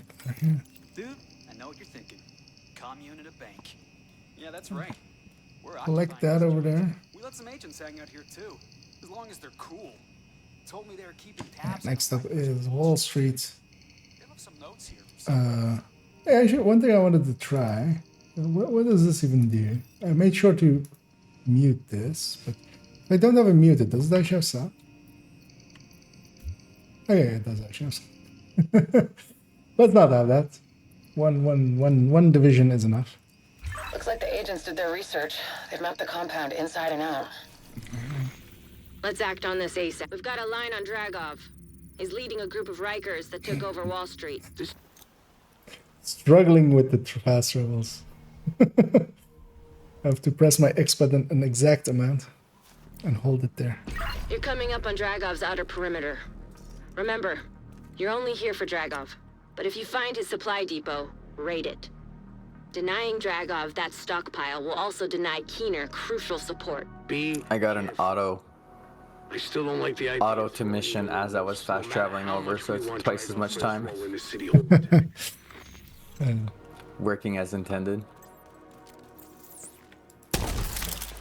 Dude, I know what you're thinking. Commune at a bank. Yeah, that's right. We're Collect that over there. We let some agents hang out here too, as long as they're cool. Told me they were keeping tabs. Next up is Wall Street. They left some notes here. Yeah, actually, one thing I wanted to try. What does this even do? I made sure to mute this, but if I don't have it muted, does it actually have sound? Okay, it does actually have sound. Let's not have that. One division is enough. Looks like the agents did their research. They've mapped the compound inside and out. Let's act on this ASAP. We've got a line on Dragov. He's leading a group of Rikers that took over Wall Street. Struggling with the fast travels. I have to press my X button an exact amount and hold it there. You're coming up on Dragov's outer perimeter. Remember, you're only here for Dragov. But if you find his supply depot, raid it. Denying Dragov that stockpile will also deny Keener crucial support. I got an auto I still don't like the idea auto to mission as I was fast traveling over, so it's twice as much time. Working as intended.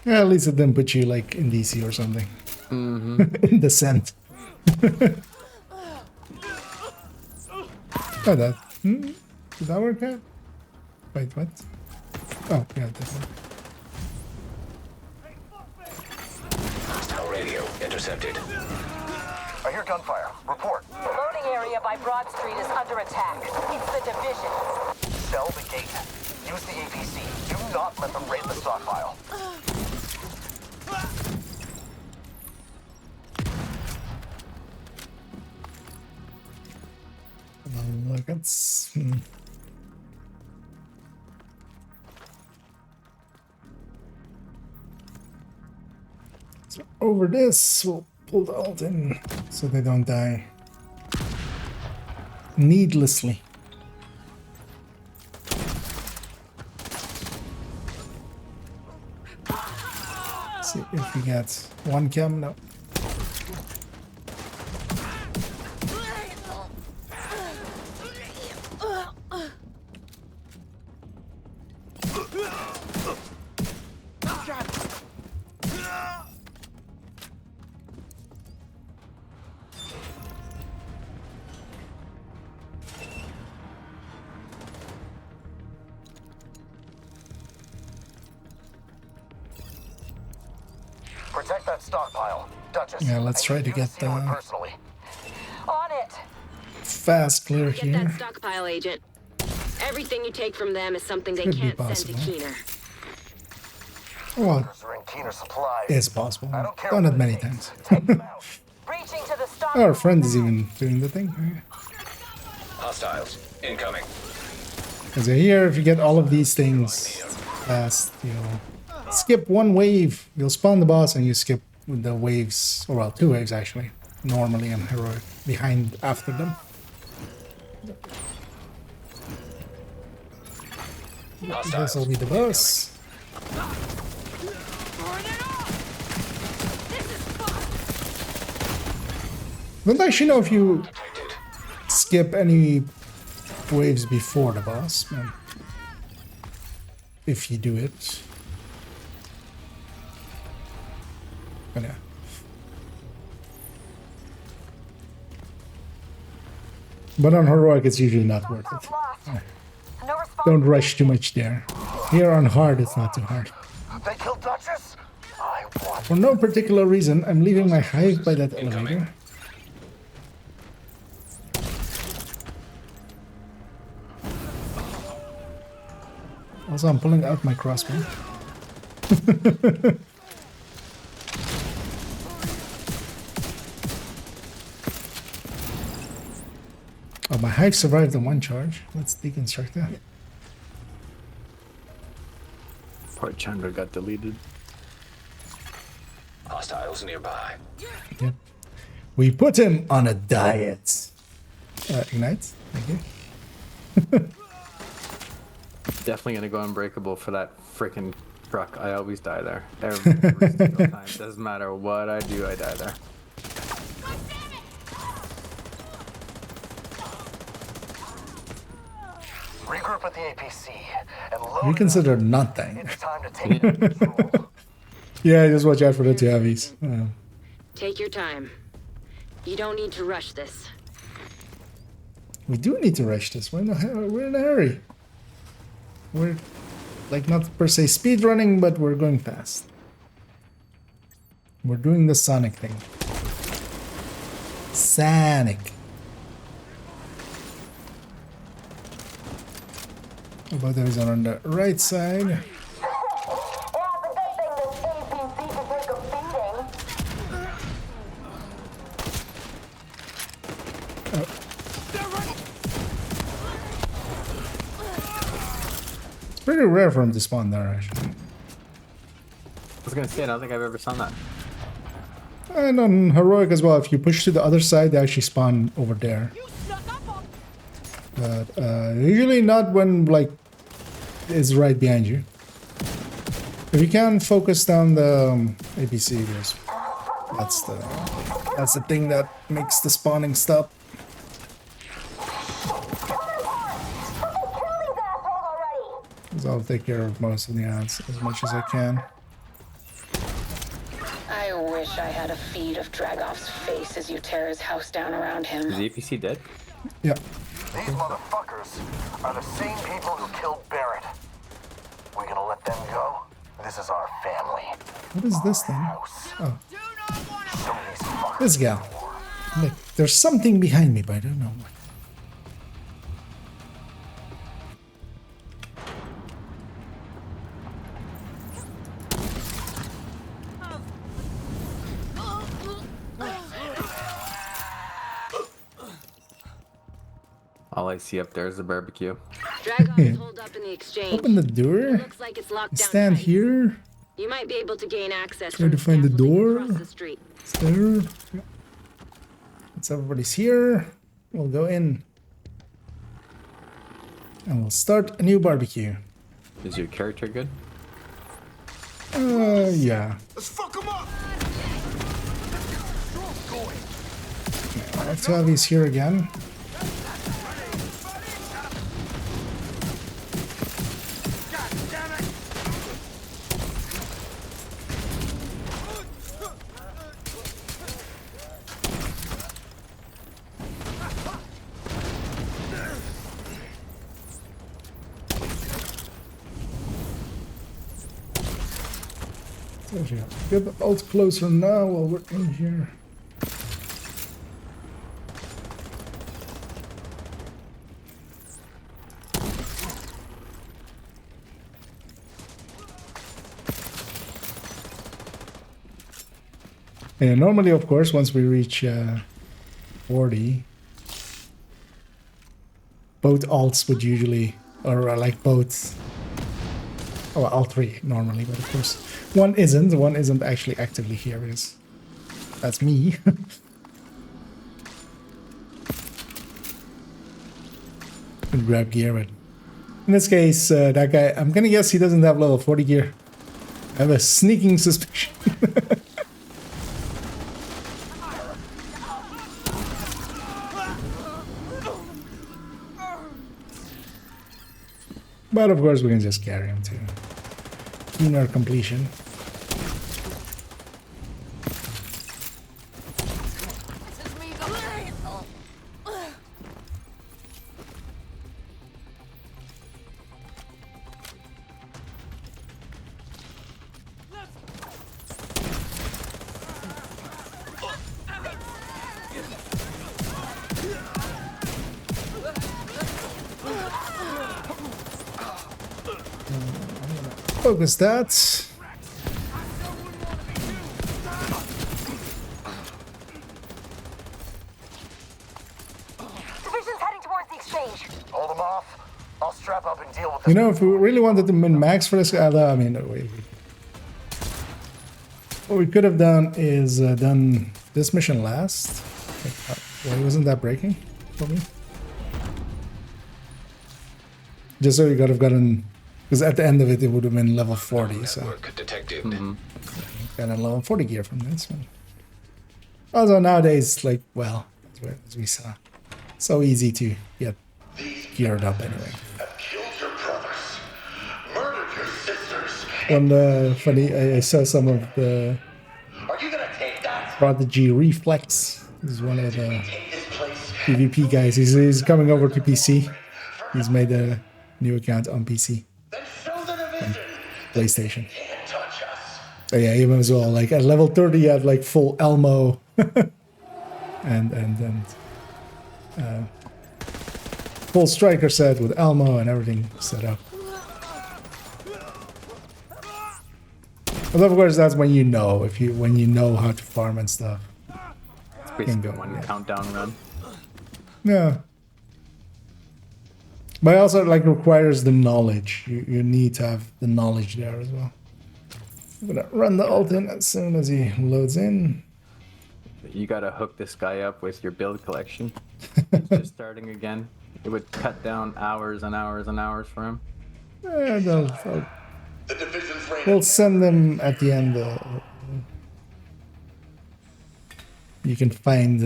Yeah, at least it didn't put you like in DC or something. In Descent. Oh, that. Did that work out? Wait, what? Oh, yeah, that one. Hostile radio intercepted. I hear gunfire. Report. The loading area by Broad Street is under attack. It's the division. Sell the gate. Use the APC. Do not let them raid the stockpile. Look, it's. So over this, we'll pull the ult in so they don't die needlessly. Let's see if we get one cam. No. Protect that stockpile. Duchess. Yeah, let's try to get personally. On it. Fast clear Get that here. stockpile, Agent. Everything you take from them is something they Could be can't send possible. to Keener. Well, it's possible. Done it many times. Reaching to the stock. Our friend is even doing the thing. Hostiles incoming. Because here, if you get all of these things fast, you'll skip one wave. You'll spawn the boss and you skip with the waves, or well, two waves actually. Normally and heroic behind after them. This will be the boss. Don't actually know if you skip any waves before the boss, man. If you do it. But yeah. But on heroic, it's usually not worth it. Don't rush too much there. Here on hard, it's not too hard. They killed Duchess? For no particular reason, I'm leaving my hive by that elevator. Also, I'm pulling out my crossbow. Oh, my hive survived the one charge. Let's deconstruct that. Poor Chandra got deleted. Hostiles nearby. Yep. We put him on a diet. Ignite. Thank you. Definitely gonna go unbreakable for that freaking truck. I always die there. Every single time. Doesn't matter what I do, I die there. Regroup at the APC and load. Reconsider not dying. It's time to take control. Yeah, just watch out for the two heavies. Take your time. You don't need to rush this. We do need to rush this. We're in a hurry. We're like not per se speed running, but we're going fast. We're doing the Sonic thing. Sonic. Both of these are on the right side. Pretty rare for him to spawn there, actually. I was gonna say, I don't think I've ever seen that. And on Heroic as well, if you push to the other side, they actually spawn over there. But usually not when, like, it's right behind you. If you can focus down the APC, that's the thing that makes the spawning stop. So I'll take care of most of the ads as much as I can. I wish I had a feed of Dragov's face as you tear his house down around him. Is the APC dead? Yeah. These motherfuckers are the same people who killed Barrett. We gonna let them go? This is our family. What is this thing? Oh. This gal. Look, there's something behind me, but I don't know what. All I see up there is the barbecue. Dragons hold up in the exchange. Open the door. It looks like it's locked down Stand tight. here. You might be able to gain access. Try to find the door. Across the street. It's there. Once everybody's here, we'll go in. And we'll start a new barbecue. Is your character good? Yeah. Let's fuck him up. Let's have these here again. Get the ult closer now while we're in here. And normally, of course, once we reach 40, both alts would usually, or like both, oh, well, all three normally, but of course, one isn't actually actively here, because that's me. And grab gear, but in this case, that guy, I'm gonna guess he doesn't have level 40 gear. I have a sneaking suspicion. But of course we can just carry him to keener completion. Focus that. Division's heading exchange. Hold them off. I'll strap up and deal with this. You know, if we really wanted to min max for this guy, I mean, what we could have done is done this mission last. Why wasn't that breaking for me? Just so you could have gotten, because at the end of it, it would have been level 40. So detected. Got a level 40 gear from this one. Also nowadays, like, well, as we saw, so easy to get geared up anyway. One funny, I saw some of the Prodigy Reflex. He's one of the PvP guys. He's coming over to PC. He's made a new account on PC. On PlayStation. Oh yeah, even as well. Like at level 30, he had like full Elmo and full striker set with Elmo and everything set up. But of course, that's when you know when you know how to farm and stuff. It's basically one countdown run. Yeah. But it also like requires the knowledge. You need to have the knowledge there as well. I'm gonna run the ult in as soon as he loads in. You gotta hook this guy up with your build collection. He's just starting again. It would cut down hours and hours and hours for him. We'll send them at the end. You can find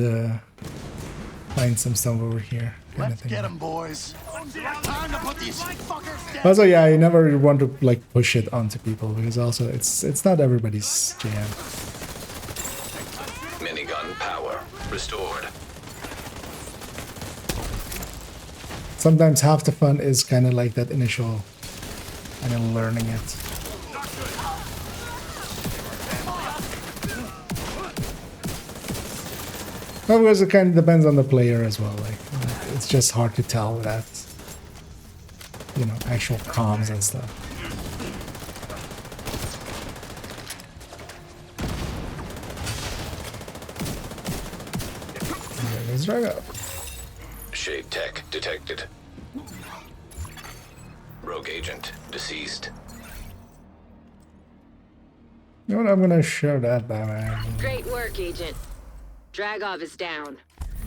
some stuff over here. Let's get them, boys. Time to put these fuckers down. Also, yeah, you never want to like push it onto people because also it's not everybody's jam. Minigun power restored. Sometimes half the fun is kind of like that initial kind of learning it. Well, because it kind of depends on the player as well. Like it's just hard to tell without, you know, actual comms and stuff. Let's drag up. Shade tech detected. Rogue agent deceased. You know what? I'm gonna share that by man. Great work, Agent. Dragov is down.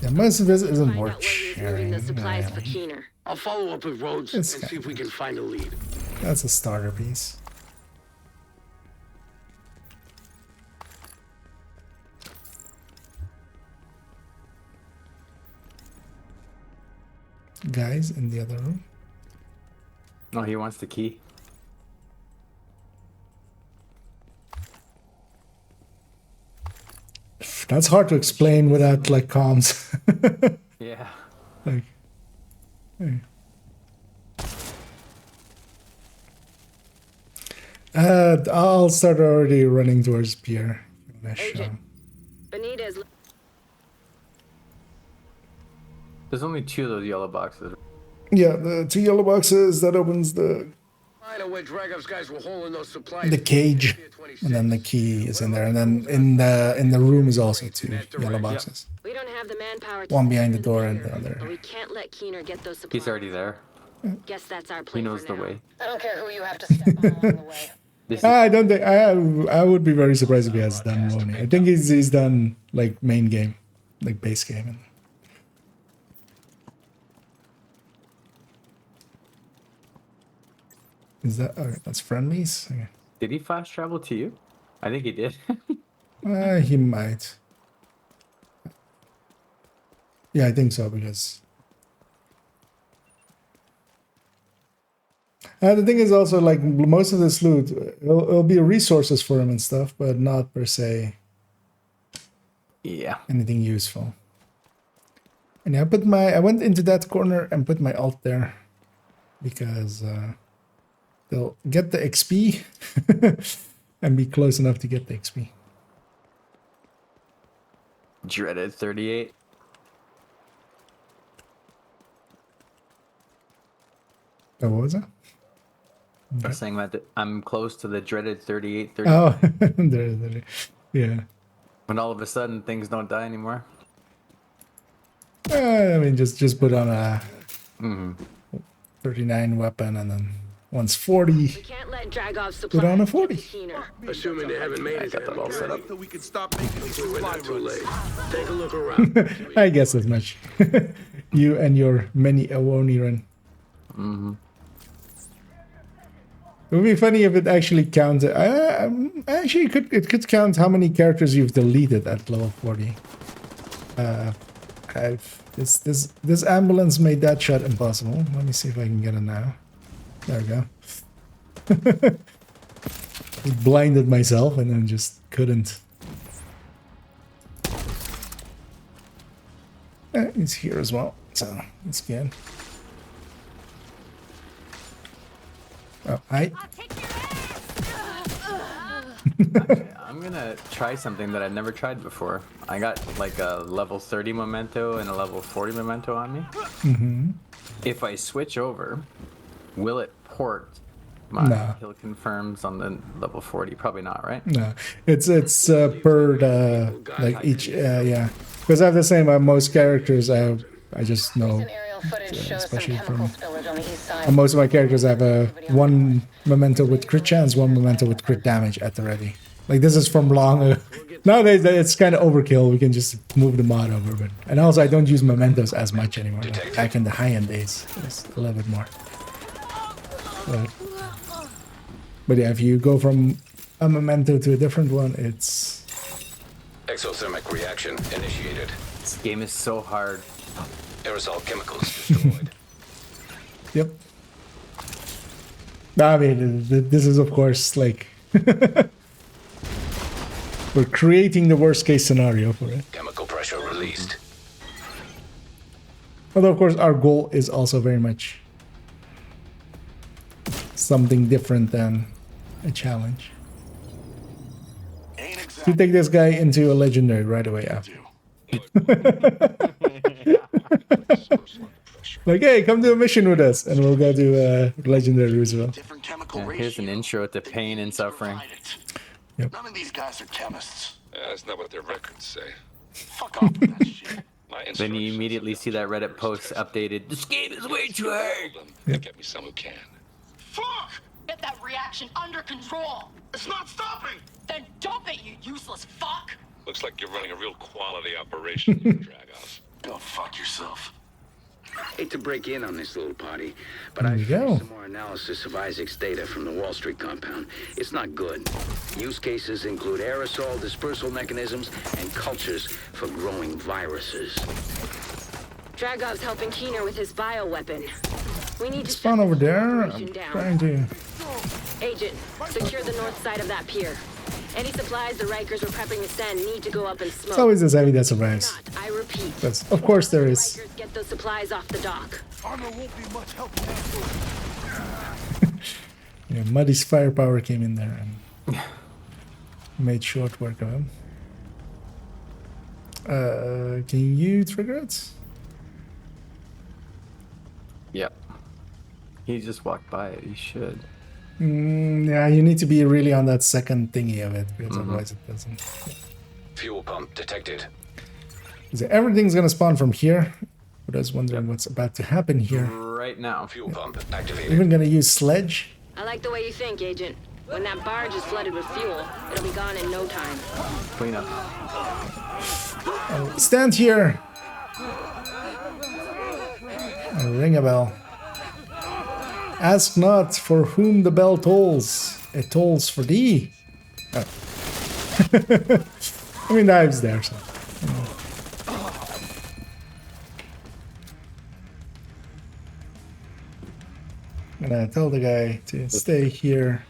Yeah, most of this isn't worth Moving sharing. the supplies for Really. Keener. I'll follow up with Rhodes It's and see if we can find a lead. That's a starter piece. Guys in the other room. Oh, he wants the key. That's hard to explain without like comms. Yeah. Like, hey. I'll start already running towards Pierre. Agent, Benitez. There's only 2 of those yellow boxes. Yeah, the 2 yellow boxes that opens the Find out where Dragov's guys were holding those supplies. cage, and then the key is in there, and then in the room is also 2 yellow boxes. We don't have the manpower to One behind the door and the other. but we can't let Keener get those supplies. He's already there. Guess that's our He plan knows for the now. way. I don't care who you have to step on along the way. I don't think I would be very surprised if he has done Moni. I think he's done like main game, like base game. Is that that's friendlies? Okay. Did he fast travel to you? I think he did. He might. Yeah, I think so because the thing is also like most of this loot, it'll be resources for him and stuff, but not per se. Yeah. Anything useful. And I went into that corner and put my ult there because they'll get the XP and be close enough to get the XP. Dreaded 38. Oh, what was that? I was saying that I'm close to the dreaded 38. Oh, there. Yeah. When all of a sudden things don't die anymore. I mean, just put on a Mm-hmm. 39 weapon, and then one's 40. We can't let Dragov's supply Put on a 40. Keener. Assuming they haven't made I it got that all set up. So we can stop making these We're supply not too runs. late. Take a look around. I guess as much. You and your many Awoniran. Mm-hmm. It would be funny if it actually counted. Actually, it could count how many characters you've deleted at level 40. This ambulance made that shot impossible. Let me see if I can get it now. There we go. Blinded myself and then just couldn't. He's here as well, so it's good. Oh, hi. I'm gonna try something that I've never tried before. I got like a level 30 memento and a level 40 memento on me. Mm-hmm. If I switch over, will it port my kill confirms on the level 40? Probably not, right? No, it's per like each yeah. Because I have the same most characters. I just know, especially from most of my characters, I have a one memento with crit chance, one memento with crit damage at the ready. Like this is from long ago. Nowadays it's kind of overkill. We can just move the mod over, and also I don't use mementos as much anymore. Like back in the high-end days, it's a little bit more. But yeah, if you go from a memento to a different one, it's Exothermic reaction initiated. This game is so hard. Aerosol chemicals destroyed. Yep. I mean, this is of course like we're creating the worst case scenario for it. Chemical pressure released. Although of course our goal is also very much something different than a challenge. You take this guy into a legendary right away after. Like, hey, come do a mission with us, and we'll go do legendary Roosevelt. Yeah, here's an intro to pain and suffering. Yep. None of these guys are chemists. That's not what their records say. Fuck off with that shit. Then you immediately see that Reddit post updated. This game is way too hard. Get me some who can. Fuck! Get that reaction under control! It's not stopping! Then dump it, you useless fuck! Looks like you're running a real quality operation, Dragos. Go fuck yourself. Hate to break in on this little party, but There I you found go. some more analysis of Isaac's data from the Wall Street compound. It's not good. Use cases include aerosol dispersal mechanisms and cultures for growing viruses. Dragov's helping Keener with his bioweapon. We need to Spawn over there. I'm operation down. trying to. Agent, secure the north side of that pier. Any supplies the Rikers were prepping to send need to go up in smoke. It's always this heavy that survives. I repeat. But of course there is. Rikers get those supplies off the dock. Armor won't be much help. Yeah, Muddy's firepower came in there and made short work of him. Can you trigger it? Yep. He just walked by it. He should. Yeah, you need to be really on that second thingy of it, because otherwise it doesn't. Fuel pump detected. So everything's gonna spawn from here. But I was wondering what's about to happen here. Right now. Fuel pump activated. Even gonna use sledge. I like the way you think, Agent. When that barge is flooded with fuel, it'll be gone in no time. Clean up. Stand here. Ring a bell. Ask not for whom the bell tolls. It tolls for thee. Oh. I mean, knives there, so. I'm gonna tell the guy to stay here.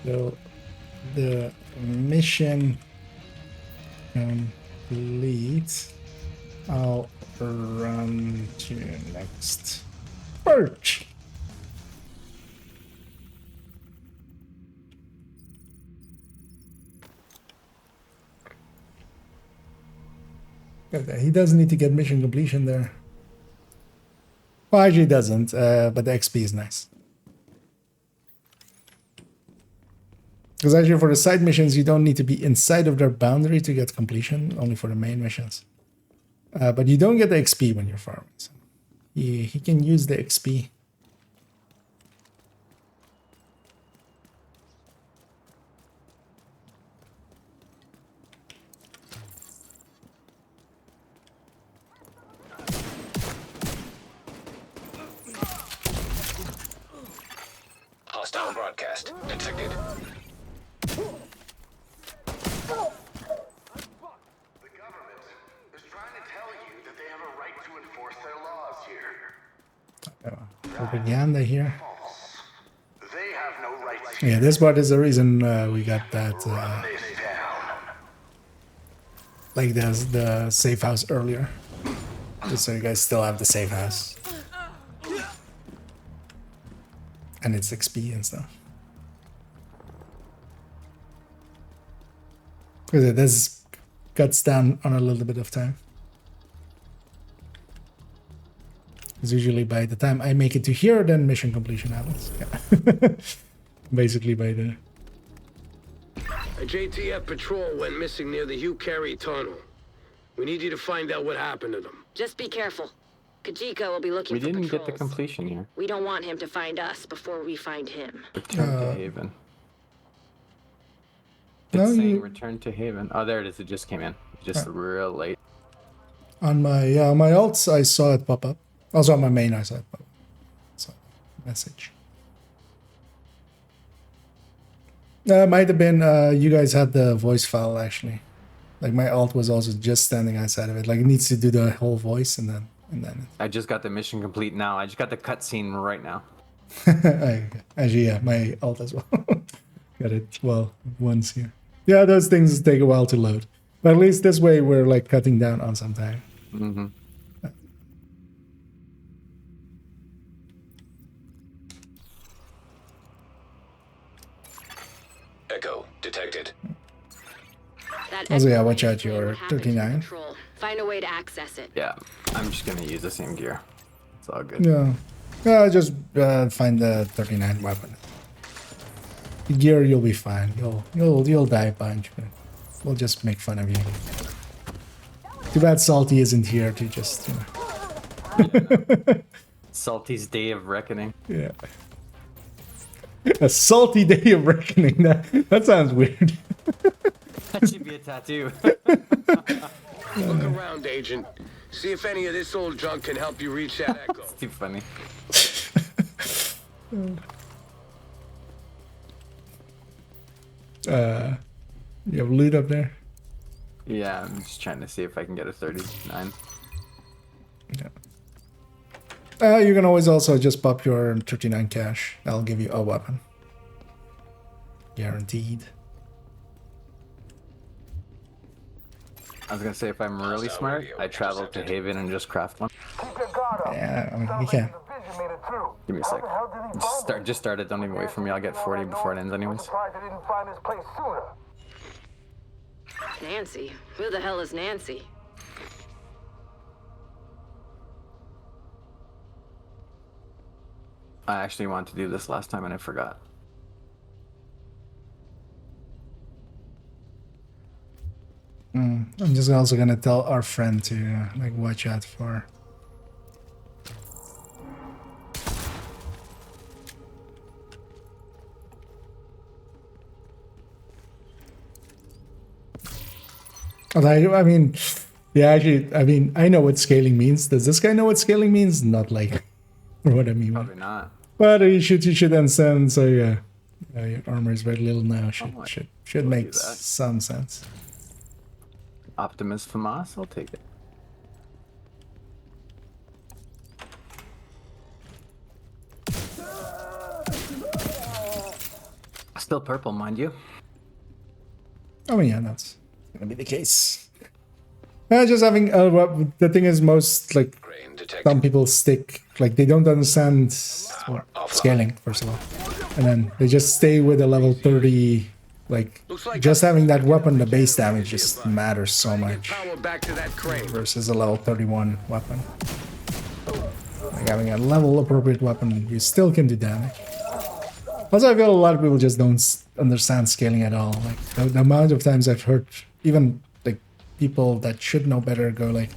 The mission complete. I'll run to next perch. He doesn't need to get mission completion there. Well, actually, he doesn't, but the XP is nice. Because actually, for the side missions, you don't need to be inside of their boundary to get completion, only for the main missions. But you don't get the XP when you're farming. So he can use the XP. Hostile broadcast detected. Propaganda here. Yeah, this part is the reason we got that. Like the safe house earlier. Just so you guys still have the safe house. And it's XP and stuff. Because this cuts down on a little bit of time. Because usually by the time I make it to here, then mission completion happens. Yeah. Basically by the... A JTF patrol went missing near the Hugh Carey tunnel. We need you to find out what happened to them. Just be careful. Kajika will be looking We for didn't patrols. get the completion here. We don't want him to find us before we find him. Return to Haven. No, It's saying you- return to Haven. Oh, there it is. It just came in. Just real late. On my my alts, I saw it pop up. Also on my main, I saw it pop up. So, message. Might have been you guys had the voice file actually. Like my alt was also just standing outside of it. Like it needs to do the whole voice and then. I just got the mission complete now. I just got the cutscene right now. Actually, yeah, my alt as well. Got it. Well, once here. Yeah, those things take a while to load. But at least this way we're like cutting down on some time. Mm-hmm. Echo detected. That Also, yeah, watch explanation out your what happened to 39. patrol. Find a way to access it. Yeah, I'm just gonna use the same gear. It's all good. Yeah, just find the 39 weapon. The gear, you'll be fine. You'll die a bunch, but we'll just make fun of you. Too bad Salty isn't here to just, you know. Salty's Day of Reckoning. Yeah. A salty day of reckoning. That sounds weird. That should be a tattoo. Look around, Agent. See if any of this old junk can help you reach that echo. It's too funny. You have loot up there? Yeah, I'm just trying to see if I can get a 39. You can always also just pop your 39 cash. That'll give you a weapon. Guaranteed. I was gonna say, if I'm really smart, I travel to Haven and just craft one. Yeah, I mean, you can. Give me a sec. Just start it. Don't even wait for me. I'll get 40 before it ends anyways. Nancy? Who the hell is Nancy? I actually wanted to do this last time and I forgot. I'm just also gonna tell our friend to like watch out for. I mean, yeah, actually, I mean, I know what scaling means. Does this guy know what scaling means? Not like, or what I mean. Probably not. But you should understand. So yeah, your armor is very little now. Should make some sense. Optimus FAMAS, I'll take it. Still purple, mind you. I mean, yeah, that's gonna be the case. Just having the thing is, most like some people stick like they don't understand scaling first of all, and then they just stay with a level 30. Like just having that weapon, the base damage just matters so much versus a level 31 weapon. Like having a level appropriate weapon, you still can do damage. Also, I feel a lot of people just don't understand scaling at all. Like the amount of times I've heard even like people that should know better go like,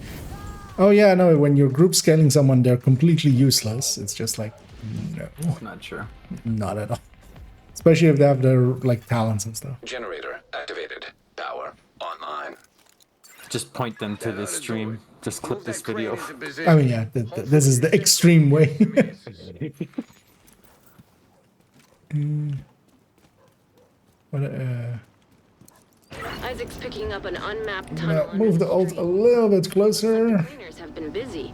Oh yeah, no, when you're group scaling someone, they're completely useless. It's just like, no. Not sure. Not at all. Especially if they have their, like, talents and stuff. Generator activated. Power online. Just point them to this stream. Just clip this video. I mean, yeah, this is the extreme way. What, Isaac's picking up an unmapped I'm tunnel. gonna move the ult a little bit closer. Cleaners have been busy.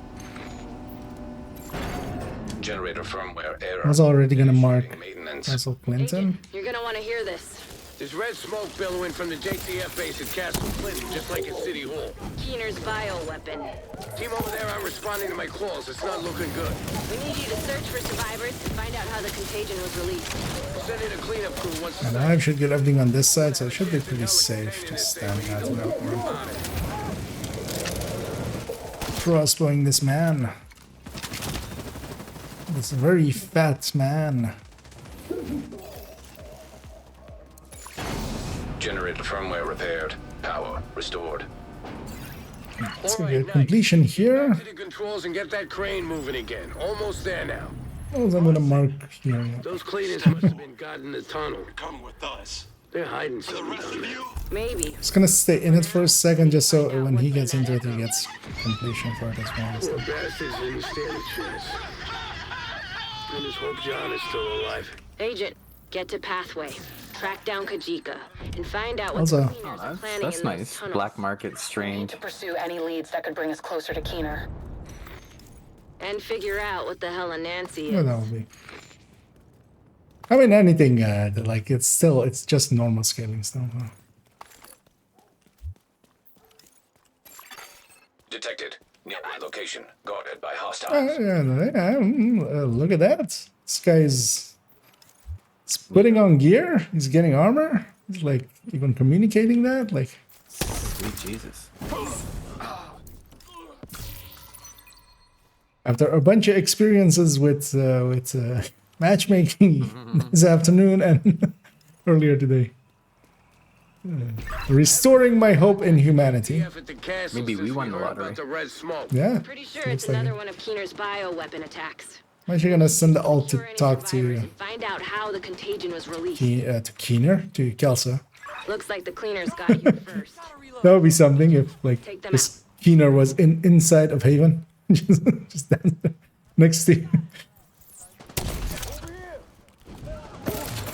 Generator firmware error. I was already gonna mark Maintenance. Russell Clinton. You're gonna want to hear this. There's red smoke billowing from the JTF base at Castle Clinton, just like at City Hall. Keener's bioweapon. Team over there aren't responding to my calls. It's not looking good. We need you to search for survivors to find out how the contagion was released. Send in a cleanup crew once. And I should get everything on this side, so it should be pretty safe just standing out in the open. Crossbowing this man. This very fat man. Generator firmware repaired. Power restored. Let's get completion here. To the controls and get that crane moving again. Almost there now. Oh, I'm gonna mark here. Those cleaners must have been guarding the tunnel. Come with us. They're hiding For the something. rest of you, Maybe. Just gonna stay in it for a second, just so when he gets into it, he gets completion for it as well. Poor bastards didn't stand a chance. I just hope John is still alive. Agent, get to Pathway. Track down Kajika and find out what Also- the cleaners are planning That's in those nice. tunnels. Black market We need strained. to pursue any leads that could bring us closer to Keener. And figure out what the hell a Nancy Well, is. that would be. I mean, anything like it's just normal scaling stuff. Huh? Detected. Nearby location. Guarded by hostiles. Look at that. This guy's putting on gear. He's getting armor. He's like even communicating that. Like, Sweet Jesus. after a bunch of experiences with matchmaking this afternoon and earlier today. Restoring my hope in humanity. Maybe we won the lottery. Yeah. Pretty sure looks it's like another it. one of Keener's bioweapon attacks. I'm actually gonna send the ult to talk to Find out how the contagion was released. Keener, to Kelsa. Looks like the cleaners got here first. That would be something if like Take them this Keener was inside of Haven. just down there, next to you.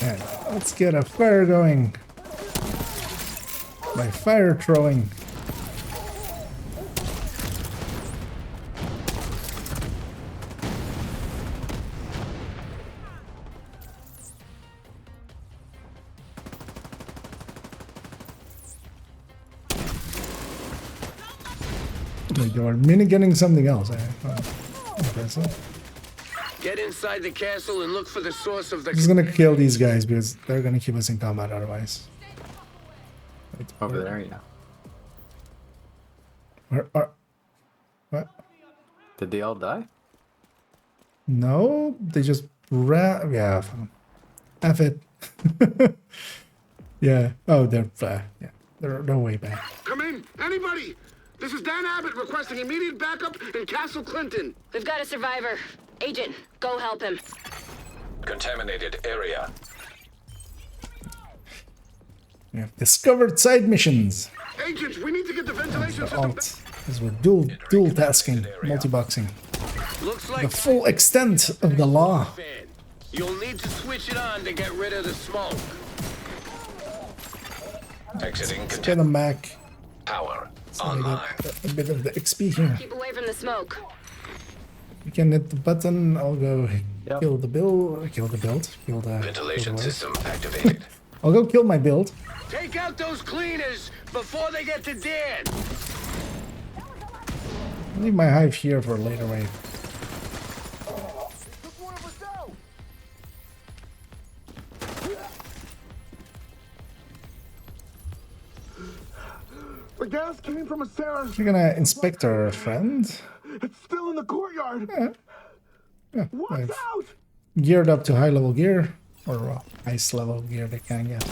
And let's get a fire going. By fire throwing. Like you are mini-getting something else. Impressive. Get inside the castle and look for the source of the. I'm just gonna kill these guys because they're gonna keep us in combat otherwise. Over there, yeah. What? Did they all die? No, they just ran. Yeah, F it. Yeah. Oh, they're yeah. They're way back. come in. Anybody? This is Dan Abbott requesting immediate backup in Castle Clinton. We've got a survivor. Agent, go help him. Contaminated area. We have discovered side missions. Agents, we need to get the ventilation The system. alt, because we're dual tasking, multi-boxing. Looks The like full extent of the law. you'll need to switch it on to get rid of the smoke. Exiting Let's get them back. power So we online. get a bit of the XP here. Keep away from the smoke. We can hit the button. I'll go kill the build. Kill the build. Kill the. Ventilation kill the system activated. I'll go kill my build. Take out those cleaners before they get to Dan. Leave my hive here for a later wave. The gas came from a Sarah. We're gonna inspect our friend. It's still in the courtyard. Yeah, Watch I've out! geared up to high level gear or ice level gear they can get.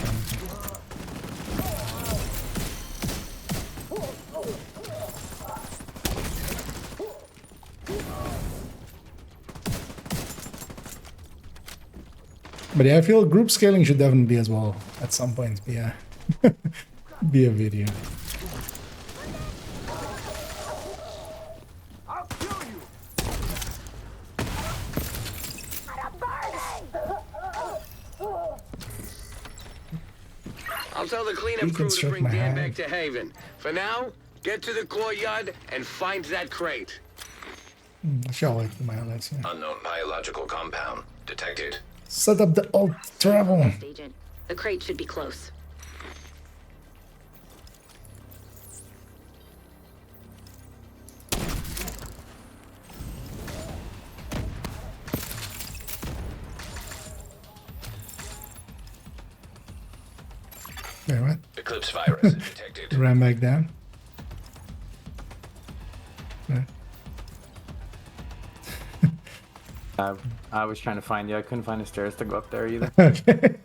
But yeah, I feel group scaling should definitely be as well at some point. Be a be a video. I'll tell the cleanup crew to bring Dan back to Haven. For now, get to the courtyard and find that crate. I shall like my highlights. Yeah. Unknown biological compound detected. Set up the alt travel. Agent, the crate should be close. Wait, what? Eclipse virus detected. Ran back down. Right. I was trying to find you. I couldn't find the stairs to go up there either. Okay.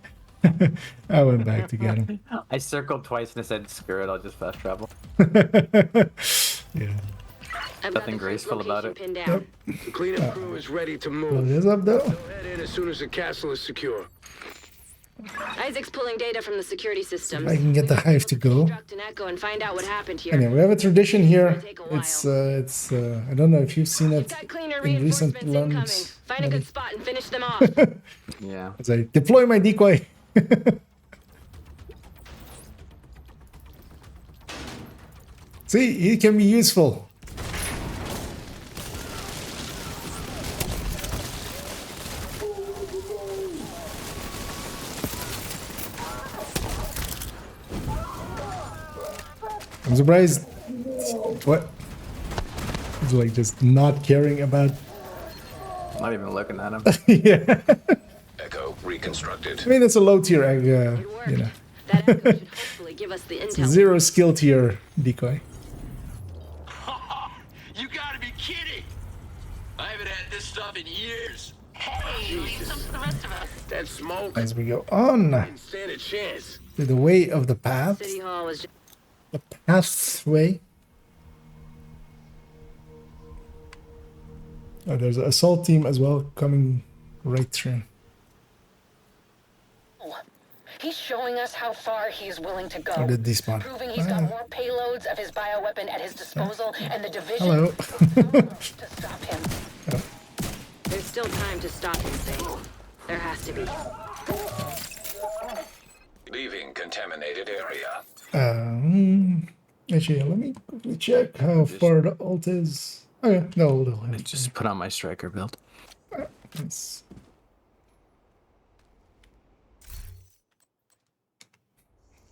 I went back to get him. I circled twice and I said, screw it, I'll just fast travel. Yeah. Nothing graceful about it. The cleanup crew is ready to move. Well, it is up though. They'll head in as soon as the castle is secure. Isaac's pulling data from the security systems. I can get the hive to go. Construct an echo and find out what happened here. Anyway, we have a tradition here. It's I don't know if you've seen it in recent runs. Find a good spot and finish them off. Yeah. As I deploy my decoy. See, it can be useful. I'm surprised. What? It's like just not caring about. Not even looking at him. Yeah. Echo reconstructed. I mean, it's a low tier egg, you know. That echo should hopefully give us the intel. Zero skill tier decoy. You gotta be kidding! I haven't had this stuff in years. Hey, leave some for the rest of us. That smoke. As we go on Didn't stand a chance. to the way of the path. City Hall was just... The pathway. Oh, there's an assault team as well coming right through. He's showing us how far he's willing to go. Or did despawn? Proving he's got more payloads of his bioweapon at his disposal, and the division Hello. to stop him. There's still time to stop him, Zane. There has to be. Leaving contaminated area. Actually, let me quickly check how far the ult is. Oh yeah, no, I just put on my striker build. Nice.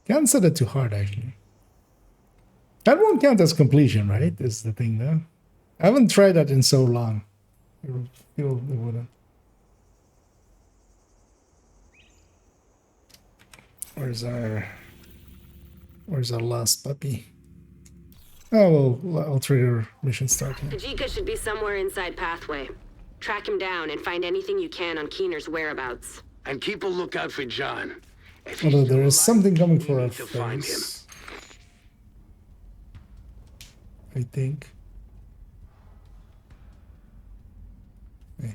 Can't set it too hard, actually. That won't count as completion, right? Is the thing, though. I haven't tried that in so long. I feel it wouldn't. Where's our last puppy? Oh, well, I'll trigger mission start here. Kajika should be somewhere inside Pathway. Track him down and find anything you can on Keener's whereabouts. And keep a lookout for John. Although there is something coming for our face. I think. Okay.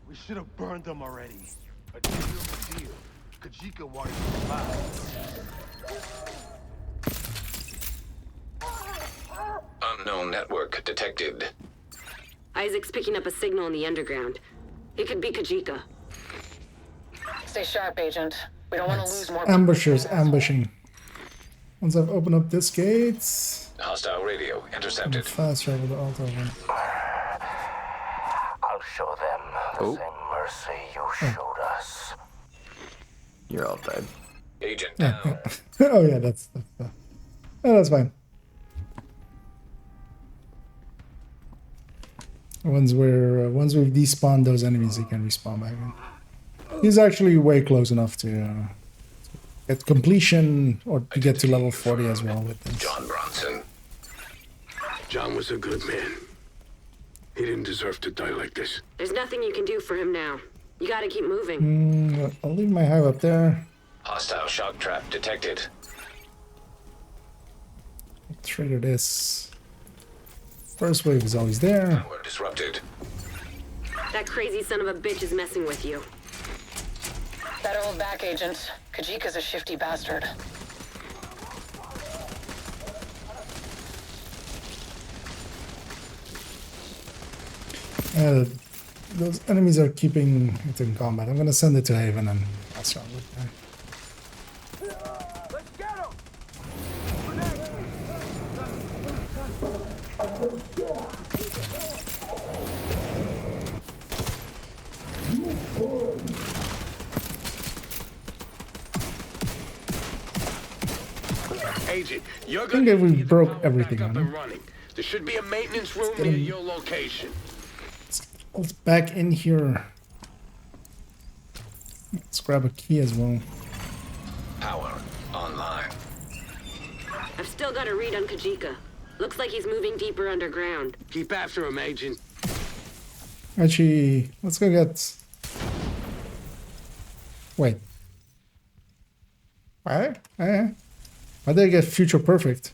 We should have burned them already. A deal is a deal. Kajika wanted to alive. Unknown network detected. Isaac's picking up a signal in the underground. It could be Kajika. Stay sharp, Agent. We don't want to lose more. Ambushers ambushing. Once I've opened up this gate. Hostile radio intercepted. Fast travel to Alta. I'll show them the same mercy you showed us. You're all dead. Agent Yeah, down. yeah. Oh yeah, that's fine. Once we've despawned those enemies, they can respawn back in. He's actually way close enough to get completion or to get to level 40 as well with this. John Bronson. John was a good man. He didn't deserve to die like this. There's nothing you can do for him now. You gotta keep moving. I'll leave my hive up there. Hostile shock trap detected. trigger this. First wave is always there. We're disrupted. That crazy son of a bitch is messing with you. Better hold back, Agent. Kajika's a shifty bastard. Those enemies are keeping it in combat. I'm gonna send it to Haven and I'll start with that. Let's get him! Agent, you're I think that we broke everything up on and him. running. There should be a maintenance room get near him. your location. Let's back in here. Let's grab a key as well. Power online. I've still got a read on Kajika. Looks like he's moving deeper underground. Keep after him, Agent. Actually, let's go get... Wait. Why? Why did I get future perfect?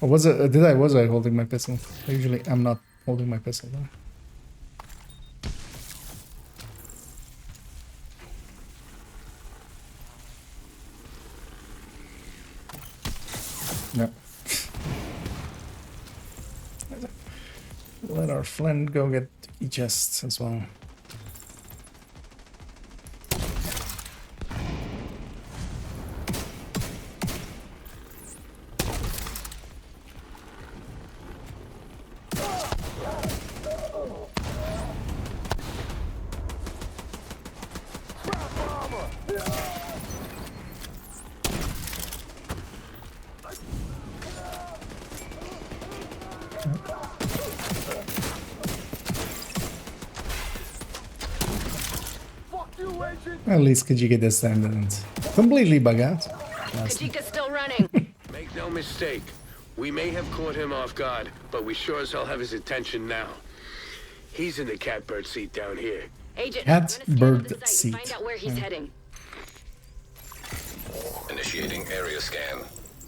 Or was it? Was I holding my pistol? Usually I'm not holding my pistol though. No. Let our friend go get the chest as well. At least Kajika this time didn't completely bug out. Kajika's still running. Make no mistake. We may have caught him off guard, but we sure as hell have his attention now. He's in the catbird seat down here. Agent, Catbird seat. Find out where he's heading. Initiating area scan.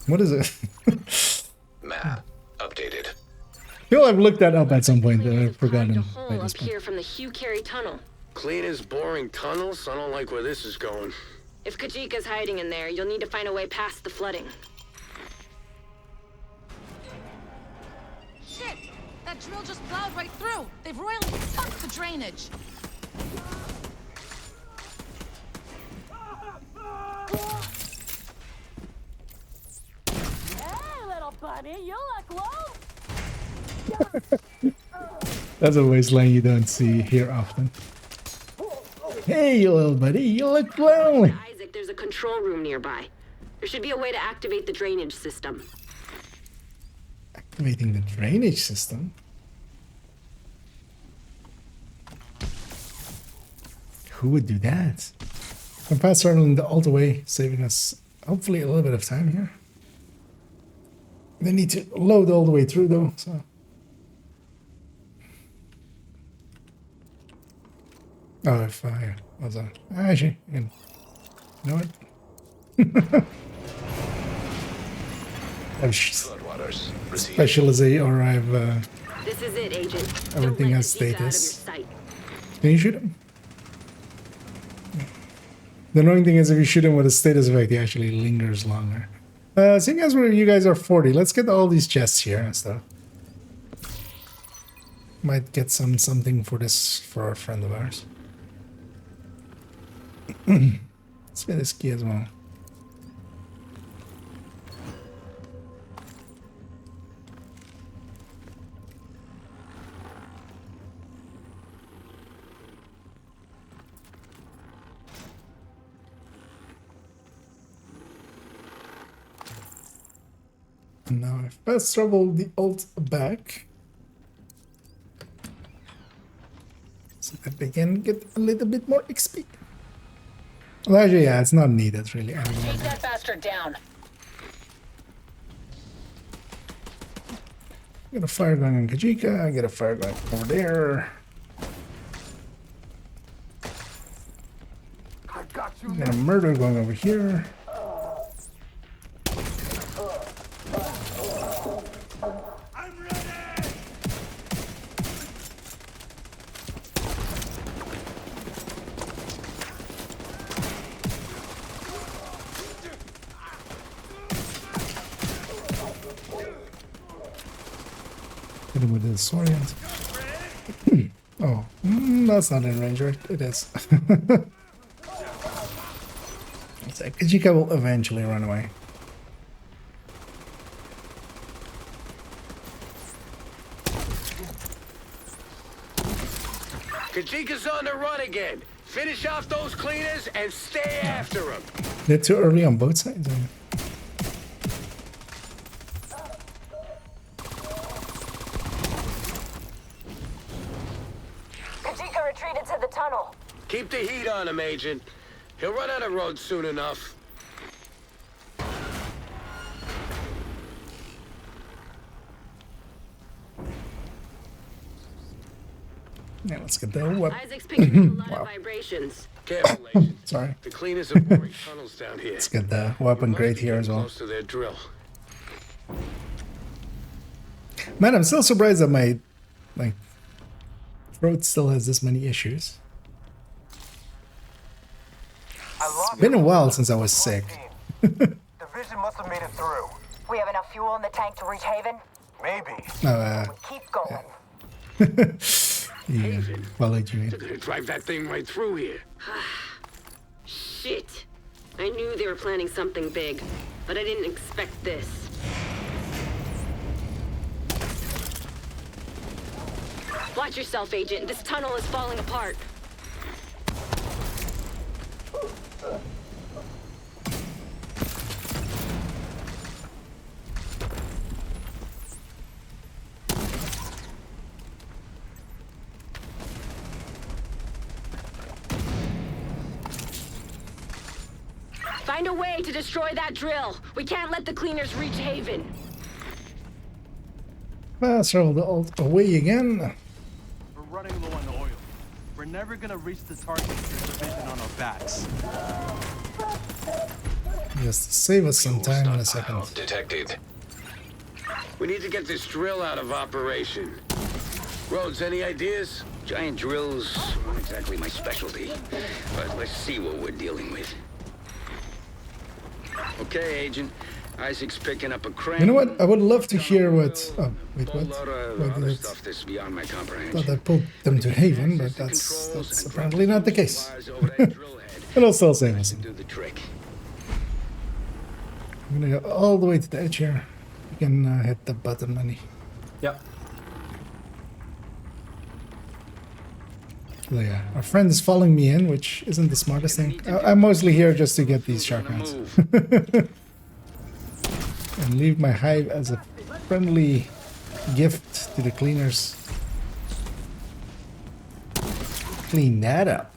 What is it? Map updated. I feel I've looked that up at some point. I've forgotten. Hole up here from the Hugh Carey tunnel. Clean as boring tunnels? I don't like where this is going. If Kajika's hiding in there, you'll need to find a way past the flooding. Shit! That drill just plowed right through. They've royally fucked the drainage. Hey, little buddy, you look low. That's a wasteland you don't see here often. Hey, little buddy, you look lonely. Isaac, there's a control room nearby. There should be a way to activate the drainage system. Activating the drainage system? Who would do that? I'm fast traveling the alt away, saving us hopefully a little bit of time here. They need to load all the way through though, so. Oh, if I was actually, you know what? I've specialization, or I've This is it, Agent. everything has status. Can you shoot him? The annoying thing is if you shoot him with a status effect, he actually lingers longer. Seeing as where you guys are 40, let's get all these chests here and stuff. Might get something for this for a friend of ours. Let's get this key as well. Now I fast travel the alt back so that they can get a little bit more XP. Well, actually, yeah, it's not needed really anymore. Take that bastard down. I got a fire gun on Kajika, I got a fire gun over there. I got you. I got a murder going over here. Hit him with the Saurians. Oh, that's not in range, right? It is. It's like Kajika will eventually run away. Kajika's on the run again. Finish off those cleaners and stay after them. They're too early on both sides. Kajika retreated to the tunnel. Keep the heat on him, Agent. He'll run out of road soon enough. Yeah, let's get the weapon. Isaac's picking up a lot of vibrations. Careful, Agent. Sorry. The cleaners are boring tunnels down here. Let's get the weapon grade here as well. Close to their drill. Man, I'm still surprised that my throat still has this many issues. It's been a while since I was sick. Division must have made it through. We have enough fuel in the tank to reach Haven? Maybe. Keep going. Yeah, follow you. They're gonna drive that thing right through here. Shit. I knew they were planning something big, but I didn't expect this. Watch yourself, Agent. This tunnel is falling apart. Find a way to destroy that drill. We can't let the cleaners reach Haven. Let's roll the ult away again. We're running low on oil. We're never gonna reach the target with division on our backs. Just save us some time in a second. Detected. We need to get this drill out of operation. Rhodes, any ideas? Giant drills aren't exactly my specialty, but let's see what we're dealing with. Okay, Agent. Isaac's picking up a crane. You know what? I would love to hear what. Oh, wait, what? Other stuff that's beyond my comprehension. Thought I pulled them to Haven, but that's apparently not the case. It'll still save us. Do the trick. I'm gonna go all the way to the edge here. You can hit the button, Manny. Yep. So yeah, our friend is following me in, which isn't the smartest thing. I'm mostly here just to get these shark rounds. And leave my hive as a friendly gift to the cleaners. Clean that up.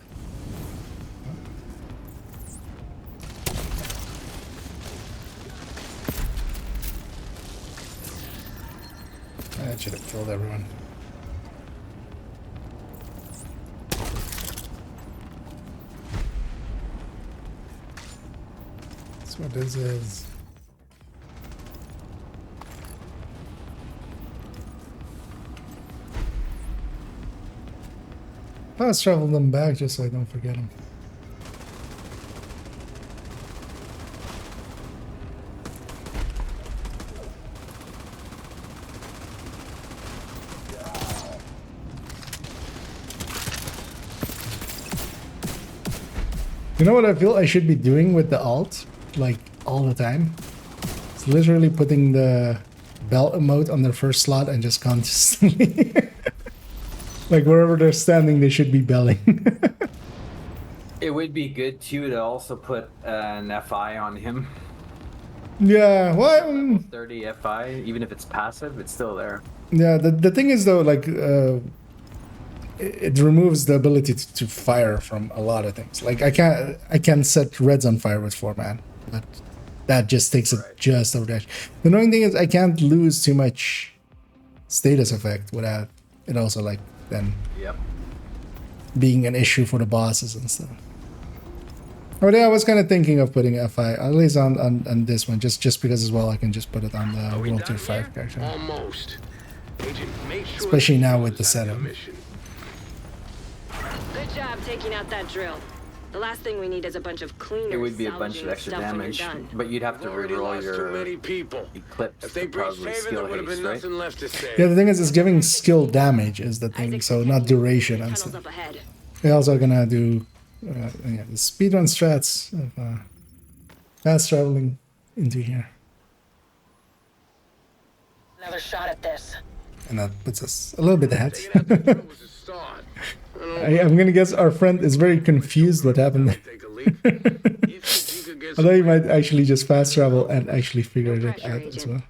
I should have killed everyone. That's what this is. Fast travel them back just so I don't forget them. You know what I feel I should be doing with the alt, like all the time? It's literally putting the bell emote on their first slot and just constantly, like wherever they're standing, they should be belling. It would be good too to also put an FI on him. Yeah, well, 30 FI, even if it's passive, it's still there. Yeah, the thing is though, like it removes the ability to fire from a lot of things. Like I can't set reds on fire with 4-man, but that just takes it just over the edge. The annoying thing is I can't lose too much status effect without it also like then being an issue for the bosses and stuff. But yeah, I was kind of thinking of putting FI at least on this one, just because as well I can just put it on the World Tier 5 character. Almost. Agent, make sure Especially now with the setup. Good job taking out that drill. The last thing we need is a bunch of cleaners. It would be a bunch of salvaging extra stuff when you're damage, done. but you'd have to Already reroll lost too many your people. eclipse If they to breach probably Haven, there skill would have haste, been right? nothing left to say. Yeah, the thing is, it's giving skill damage is the thing, so not duration and stuff. Tunnels up ahead. We're also gonna do yeah, the speedrun strats of fast traveling into here. Another shot at this. And that puts us a little bit ahead. I'm gonna guess our friend is very confused what happened there. Although he might actually just fast travel and actually figure it out as well.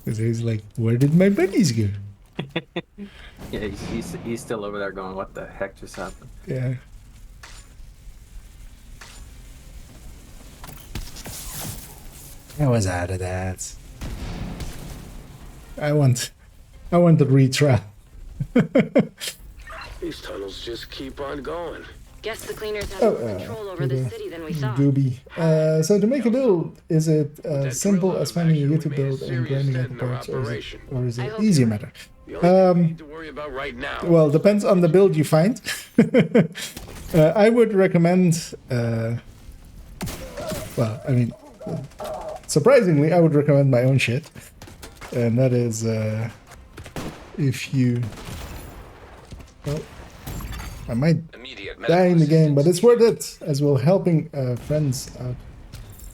Because he's like, where did my buddies go? Yeah, he's still over there going, what the heck just happened? Yeah. I was out of that. I want to retry. These tunnels just keep on going. Guess the cleaners have more control over the city than we thought. Gooby. So to make a build, is it simple as finding a YouTube build and grinding out the parts, or is it easier matter? Well, depends on the build you find. I would recommend. Well, I mean, surprisingly, I would recommend my own shit, and that is if you. Well, I might die in the game, but it's worth it as well, helping friends out.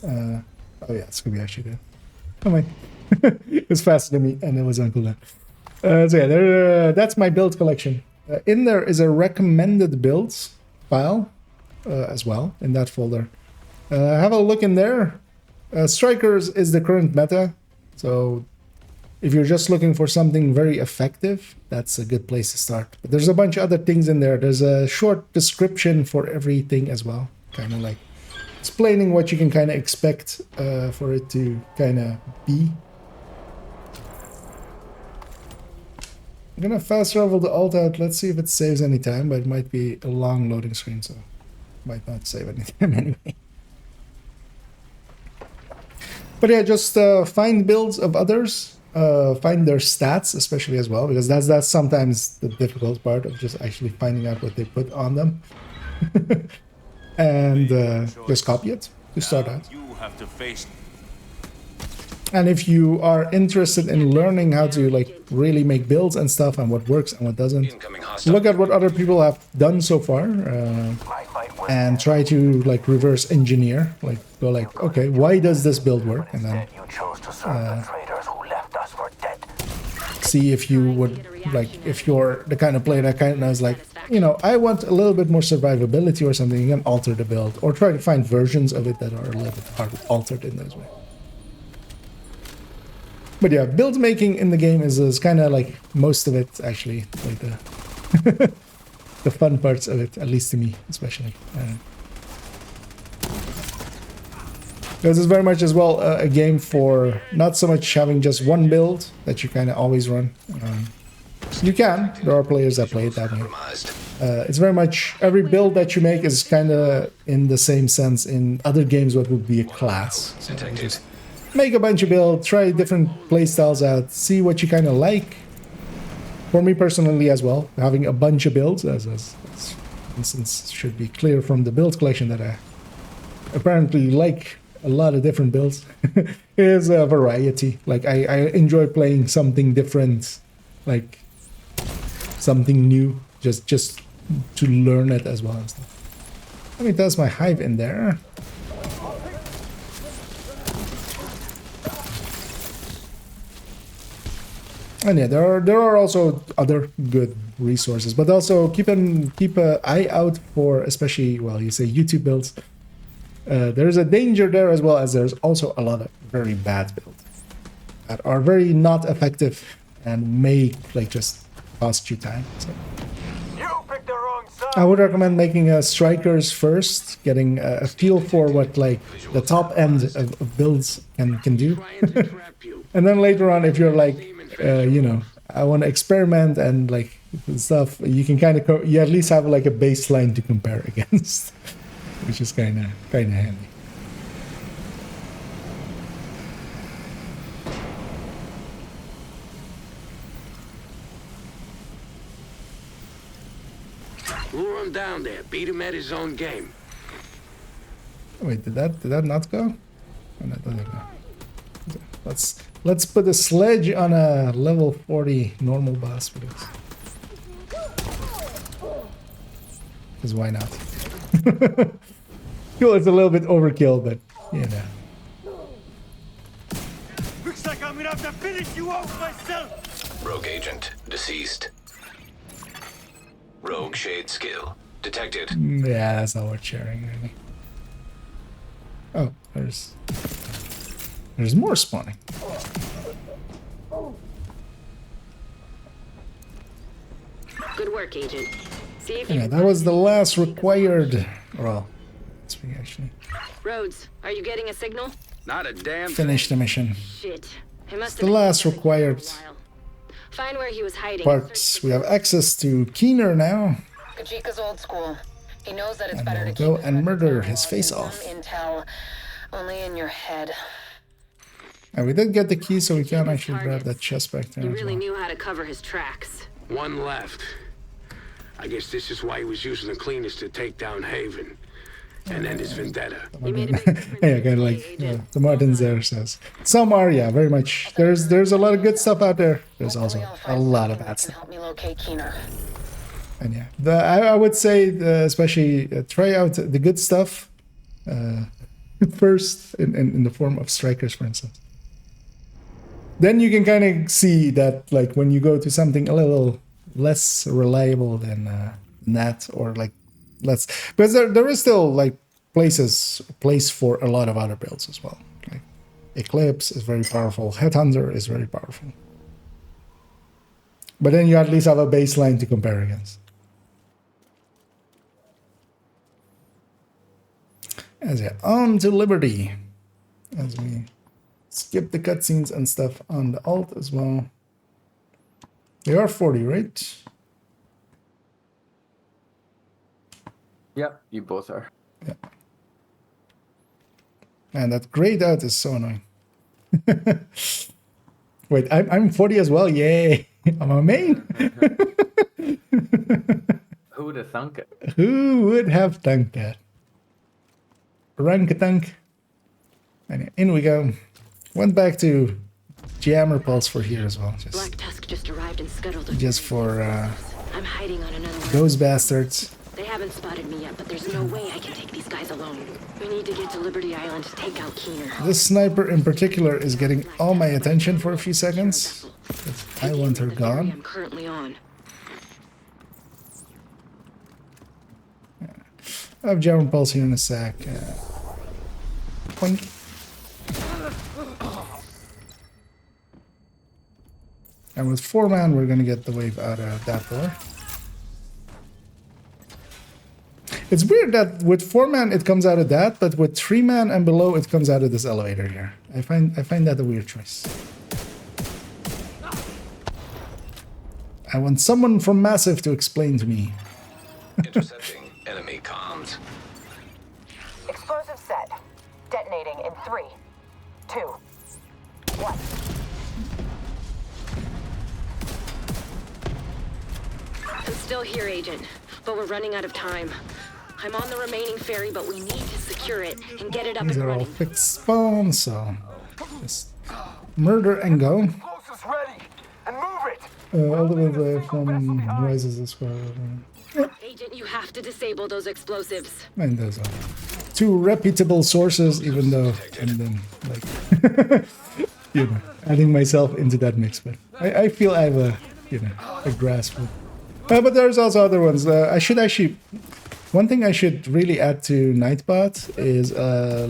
Oh yeah, it's gonna be actually there. Oh my, it was faster than me, and it was on cooldown. So yeah, that's my build collection. In there is a recommended builds file as well in that folder. Have a look in there. Strikers is the current meta, so if you're just looking for something very effective, that's a good place to start. But there's a bunch of other things in there. There's a short description for everything as well, kind of like explaining what you can kind of expect for it to kind of be. I'm gonna fast travel the alt out. Let's see if it saves any time, but it might be a long loading screen, so might not save any time anyway. But yeah, just find builds of others, find their stats especially as well, because that's sometimes the difficult part of just actually finding out what they put on them. And just copy it to start out. You have to face. And if you are interested in learning how to like really make builds and stuff and what works and what doesn't, look at what other people have done so far and try to like reverse engineer, like go like, okay, why does this build work? And then see if you would like, if you're the kind of player that kind of knows like, you know, I want a little bit more survivability or something, you can alter the build or try to find versions of it that are a little bit altered in those ways. But yeah, build making in the game is kind of like most of it, actually, like the the fun parts of it, at least to me, especially. This is very much as well a game for not so much having just one build that you kind of always run. You can, there are players that play it that way. It's very much, every build that you make is kind of in the same sense in other games what would be a class. So just make a bunch of builds, try different playstyles out, see what you kind of like. For me personally as well, having a bunch of builds, as for instance should be clear from the build collection that I apparently like a lot of different builds, is a variety. Like I enjoy playing something different, like something new, just to learn it as well and stuff. Let me test my hive in there. And yeah, there are also other good resources, but also keep an eye out for, especially, well, you say YouTube builds. There's a danger there as well as there's also a lot of very bad builds that are very not effective and may like just cost you time. So I would recommend making strikers first, getting a feel for what like the top end of builds can do, and then later on, if you're like, you know, I want to experiment and like stuff, you can kind of you at least have like a baseline to compare against, which is kind of handy. Slow him down there. Beat him at his own game. Wait, did that not go? Oh, that doesn't go. Let's put a sledge on a level 40 normal boss for this. Because why not? Cool, it's a little bit overkill, but you know. Looks like I'm gonna have to finish you off myself. Rogue agent deceased. Rogue shade skill detected. Yeah, that's not worth sharing, really. Oh, there's more spawning. Good work, Agent. See if Yeah, you that was the last required. Well, let's see, actually Rhodes, are you getting a signal? Not a damn finish the mission. Shit. It must It's the last required find where he was hiding. parts. We have access to Keener now. Kajika's old school. He knows that it's And better we'll to go keep and murder his some face off. intel only in your head. And we did get the key, so we can actually grab that chest back there He as really well. knew how to cover his tracks. One left. I guess this is why he was using the cleaners to take down Haven. And then his vendetta. Yeah, kind of like the Martins there says. Some are, yeah, very much. There's a lot of good stuff out there. There's also a lot of bad stuff. Help me locate Keener. And yeah, I would say especially try out the good stuff first in the form of strikers, for instance. Then you can kind of see that, like, when you go to something a little less reliable than that, or like less, because there is still like place for a lot of other builds as well. Like Eclipse is very powerful, Headhunter is very powerful, but then you at least have a baseline to compare against. As yeah, on to Liberty, as we skip the cutscenes and stuff on the alt as well. They are 40, right? Yep, you both are. Yeah. Man, that grayed out is so annoying. Wait, I'm 40 as well. Yay! I'm a main. Who would have thunk it? Who would have thunked that? Rank-a-thunk. And in we go. Went back to Jammer Pulse for here as well. Black Tusk just arrived and scuttled. Just for I'm hiding on another one. those bastards. They haven't spotted me yet, but there's no way I can take these guys alone. We need to get to Liberty Island to take out Keener. This sniper in particular is getting all my attention for a few seconds. I want her gone. I'm currently on. I have Jammer Pulse here in a sec. Boink. And with 4-man, we're gonna get the wave out of that door. It's weird that with 4-man it comes out of that, but with 3-man and below it comes out of this elevator here. I find that a weird choice. I want someone from Massive to explain to me. Intercepting enemy comms. Explosive set. Detonating in 3, 2, 1. I'm still here, Agent, but we're running out of time. I'm on the remaining ferry, but we need to secure it and get it up These and are all running. fixed spawns, so just murder and go. Explosives ready, and move it. All the way from Rises as well. Agent, you have to disable those explosives. And those are two reputable sources, even though I'm then like you know, adding myself into that mix, but I feel I have a grasp of. But there's also other ones. I should actually. One thing I should really add to Nightbot is a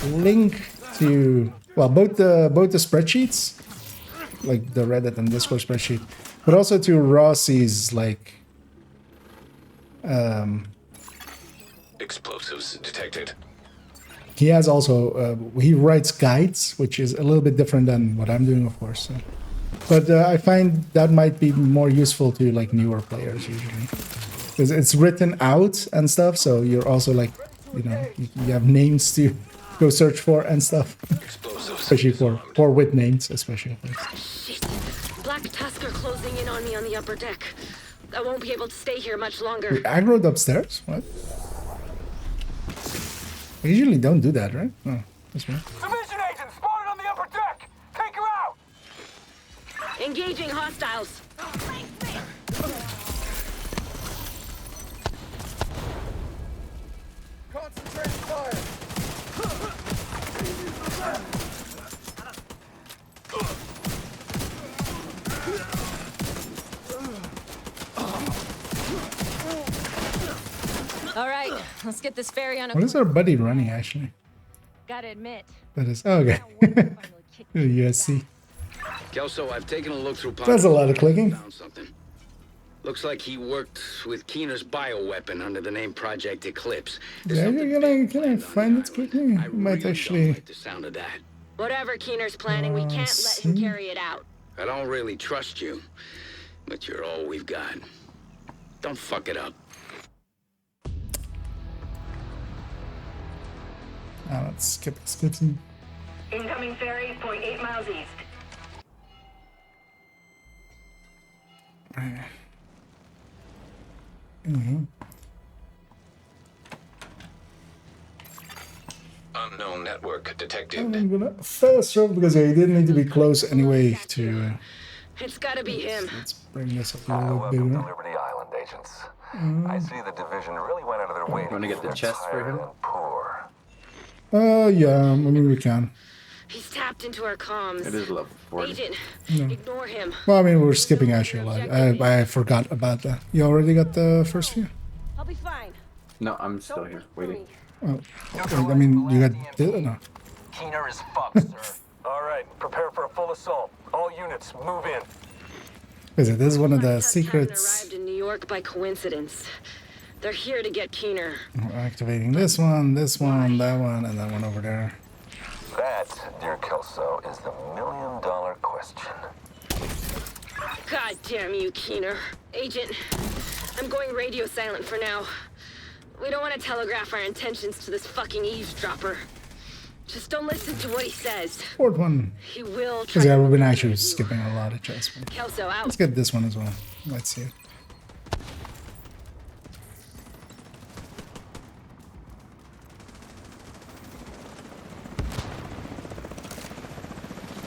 link to both the spreadsheets, like the Reddit and Discord spreadsheet, but also to Rossi's like. Explosives detected. He has also he writes guides, which is a little bit different than what I'm doing, of course. So. But I find that might be more useful to like newer players usually, because it's written out and stuff. So you're also like, you have names to go search for and stuff, especially for with names, especially. Shit! Black Tusk are closing in on me on the upper deck. I won't be able to stay here much longer. We aggroed upstairs? What? We usually don't do that, right? Oh, that's right. Division agent spotted on the upper deck! Take her out! Engaging hostiles. Concentrated fire! All right, let's get this ferry on a. What is our buddy running, actually? Gotta admit. That is... Oh, okay. USC. Kelso, I've taken a look through. That's a lot of clicking. Found something. Looks like he worked with Keener's bioweapon under the name Project Eclipse. Yeah, can I find it quickly? I might actually... The sound of that. Whatever Keener's planning, we can't let him carry it out. I don't really trust you, but you're all we've got. Don't fuck it up. Now let's skip this cutscene. Incoming ferry, 0.8 miles east. Unknown network detected. I'm gonna fast travel because I didn't need to be close anyway to... It's gotta be him. Let's bring this up a little bit bigger. Liberty Island agents. I see the division really went out of their way Want to get the chest for him? poor. Yeah, I mean, we can. He's tapped into our comms. It is level 40. Agent, No. ignore him. Well, I mean, we're skipping actually a lot. I forgot about that. You already got the first few? I'll be fine. No, I'm still here, waiting. Oh, I mean, you got... No. Keener is fucked, sir. All right, prepare for a full assault. All units, move in. Is it? This is one of the Hasn't secrets. arrived in New York by coincidence. They're here to get Keener. We're activating this one, that one, and that one over there. That, dear Kelso, is the million-dollar question. God damn you, Keener. Agent, I'm going radio silent for now. We don't want to telegraph our intentions to this fucking eavesdropper. Just don't listen to what he says. Fourth one. He will try. Because yeah, we've been actually skipping a lot of chests. Kelso out. Let's get this one as well. Let's see it.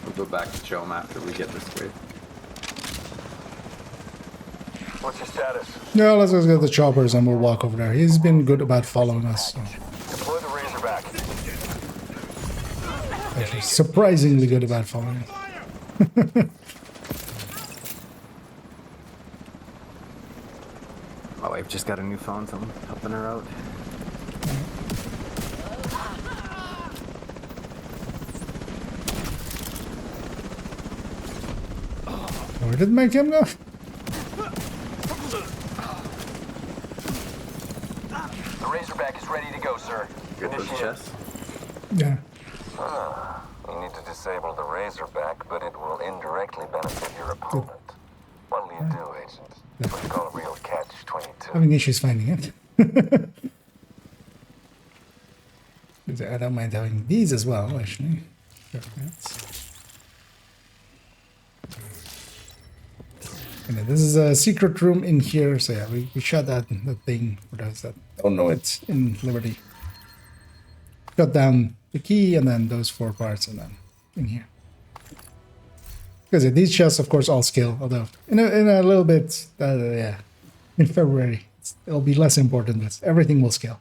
We'll go back to show him after we get this way. What's your status? Yeah, let's just get the choppers and we'll walk over there. He's been good about following us. So. Deploy the Razorback. Actually, surprisingly good about following us. My wife just got a new phone, so I'm helping her out. Where did my cam go? The Razorback is ready to go, sir. Good for the chest. Yeah. You need to disable the Razorback, but it will indirectly benefit your opponent. What'll you do, Agent? What you call a real catch-22. Having issues finding it. I don't mind having these as well, actually. And then this is a secret room in here, so yeah, we shut that the thing for those that don't know it in Liberty. Shut down the key and then those 4 parts and then in here. Because these chests, of course, all scale, although in a little bit, yeah, in February, it'll be less important, but everything will scale.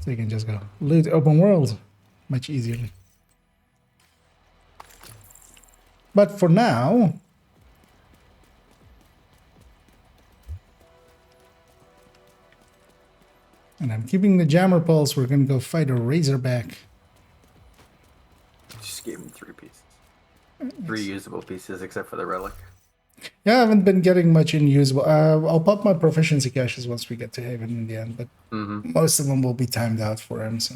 So you can just go loot open world much easily. But for now, and I'm keeping the jammer pulse, we're gonna go fight a Razorback. Just gave me 3 pieces. 3 usable pieces, except for the relic. Yeah, I haven't been getting much in usable. I'll pop my proficiency caches once we get to Haven in the end, but most of them will be timed out for him, so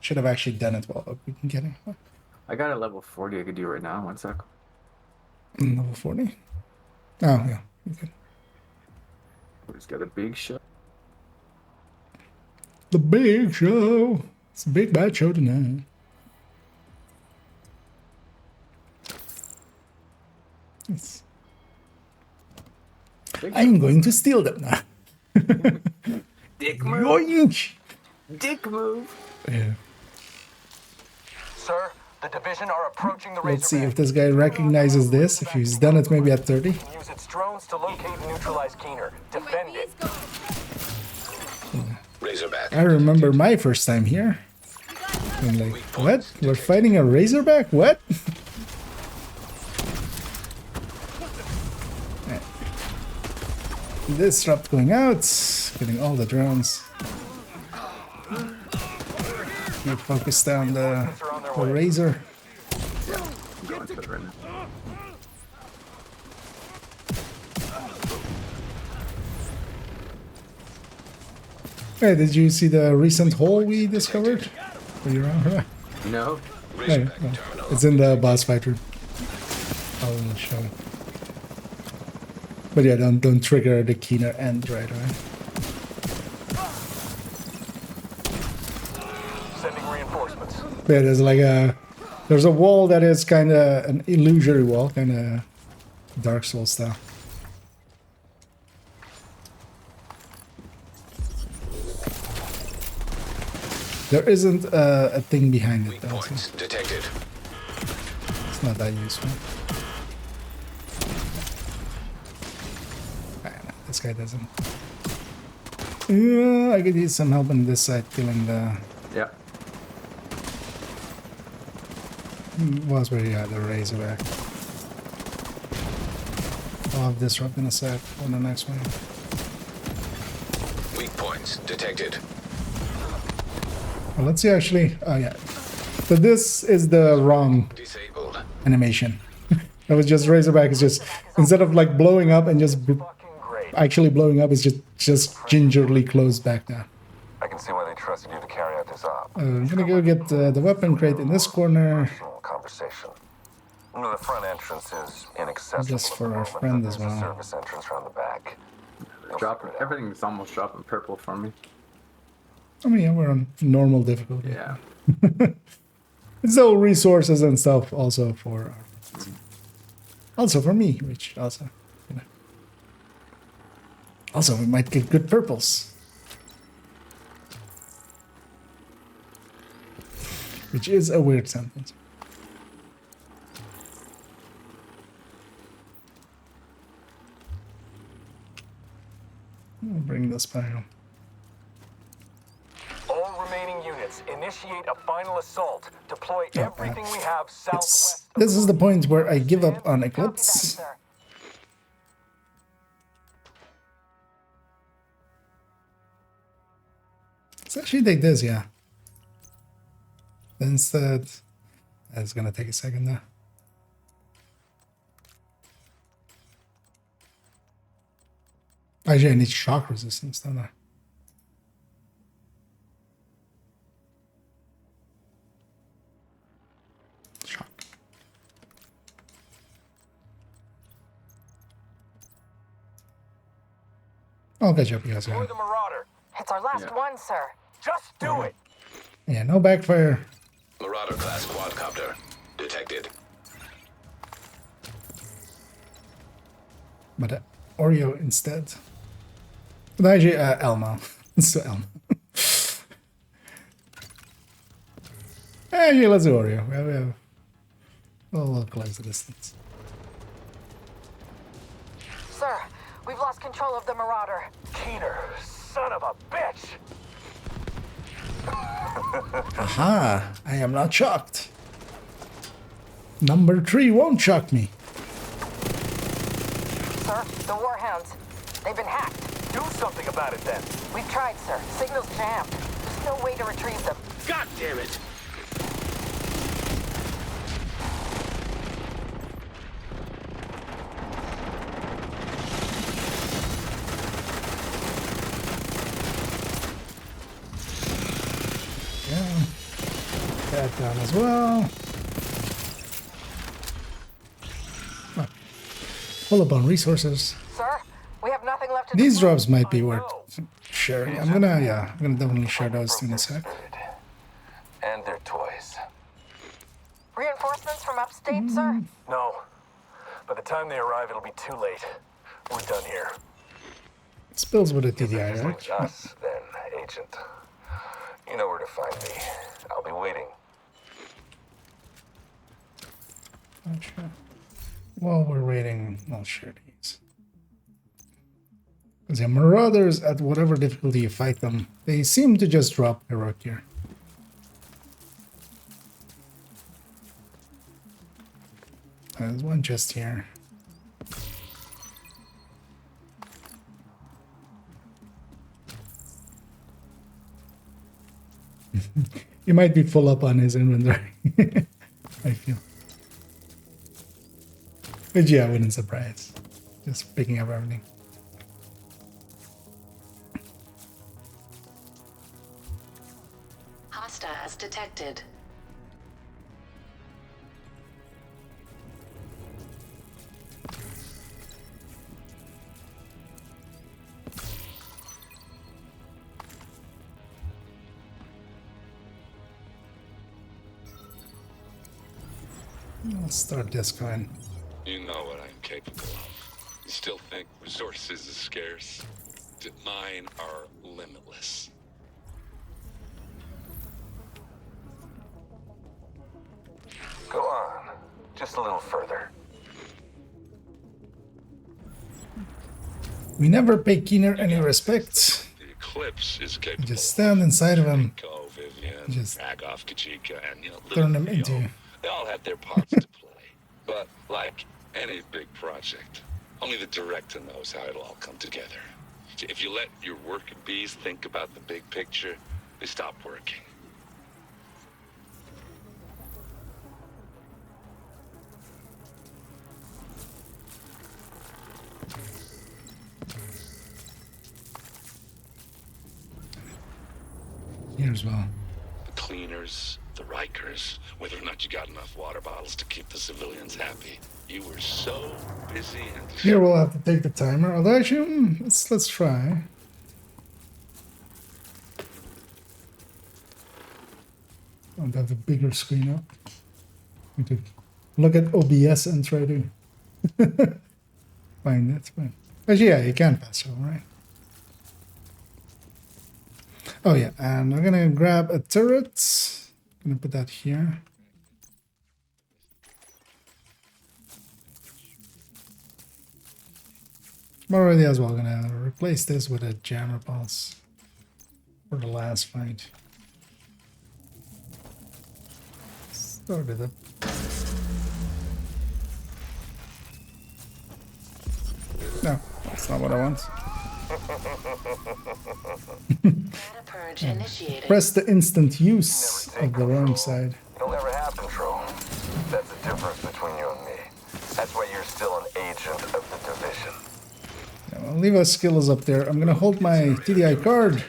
should have actually done it while we can get him. I got a level 40 I could do right now. 1 sec. Level 40? Oh, yeah. Okay. He's got a big shot. The big show. It's a big bad show tonight. I'm going to steal them now. Dick move. Yoink! Dick move. Yeah. Sir, the division are approaching the Let's see if this guy recognizes this. If he's done it maybe at 30. Use its drones to locate and neutralize Keener. Defend it. Razorback. I remember my first time here. I'm like, what? We're fighting a Razorback? What? Right. Disrupt going out. Getting all the drones. Keep focused on the Razor. Going for it right now. Hey, did you see the recent hole we discovered? Were you around? No. Hey, it's in the boss fight room. I'll show you. But yeah, don't trigger the Keener end right away. Sending reinforcements. Yeah, there's a wall that is kind of an illusory wall, kind of Dark Souls style. There isn't a thing behind it, though. So Detected. it's not that useful. Ah, no, this guy doesn't. Yeah, I could use some help on this side, killing the. Yeah. Was where you had the Razorback. I'll have Disrupt in a sec on the next one. Weak points detected. Well, let's see actually. Oh yeah. So this is the wrong Disabled. animation. That was just Razorback is just instead of like blowing up and just actually blowing up, it's just gingerly closed back down. I can see why they trusted you to carry out this op. I'm gonna go get the weapon crate in this corner. Conversation. The front entrance is inaccessible. Just for our friend as well. Service entrance around the back. Dropping. Everything's almost dropping purple for me. I mean, yeah, we're on normal difficulty. Yeah. So resources and stuff also for also for me, which also, you know. Also, we might get good purples. Which is a weird sentence. I'll bring this back on. All remaining units, initiate a final assault. Deploy everything we have southwest. This is the point where I give up on Eclipse. Let's actually take this, yeah. Instead, it's gonna take a second there. Actually, I need shock resistance, don't I? Shock. I'll catch up, you guys. Deploy the Marauder. It's our last one, sir. Just do it. Yeah, no backfire. Marauder class quadcopter detected. But Oreo instead. But actually, Elmo. So Elmo. Actually, let's do Oreo. We have we'll close the distance. Sir, we've lost control of the Marauder. Keener, son of a bitch. Aha! I am not shocked. Number 3 won't shock me. Sir, the Warhounds. They've been hacked. Do something about it then. We've tried, sir. Signal's jammed. There's no way to retrieve them. God damn it! Yeah. That down as well. Oh. Full up on resources. Sir, we have nothing left to These drops might be worth sharing. I'm gonna definitely share those in a sec. And their toys. Reinforcements from upstate, sir? No. By the time they arrive, it'll be too late. We're done here. Spills with a TDI, Just right? leaves us, then, Agent. You know where to find me. I'll be waiting. Not sure. While we're waiting, I'll share these. Because the Marauders, at whatever difficulty you fight them, they seem to just drop heroic here. There's one just here. He might be full up on his inventory. I feel. But yeah, I wouldn't surprise. Just picking up everything. Hostiles detected. Let's start this going. You know what I'm capable of. You still think resources is scarce? Mine are limitless. Go on. Just a little further. We never pay Keener any respect. The Eclipse is capable. Just stand inside of him. Vivian, Just Dragov, Kachika, and turn them into. They all have their parts to play. But like any big project, only the director knows how it'll all come together. If you let your worker bees think about the big picture, they stop working. Here as well. The cleaners, the Rikers, whether or not you got enough water bottles to keep the civilians happy. You were so busy and... Here we'll have to take the timer. Although actually, let's try. I'll have a bigger screen up. We could look at OBS and try to find it. But actually, yeah, you can pass over, right? Oh yeah, and I'm gonna grab a turret. I'm gonna put that here. I'm already as well gonna replace this with a jammer pulse for the last fight. Start it up. No, that's not what I want. Purge initiated. Press the instant use of the wrong side. You'll never have control. That's the difference between you and me. That's why you're still an agent of the division. Yeah, well, leave our skills up there. I'm gonna hold my TDI card.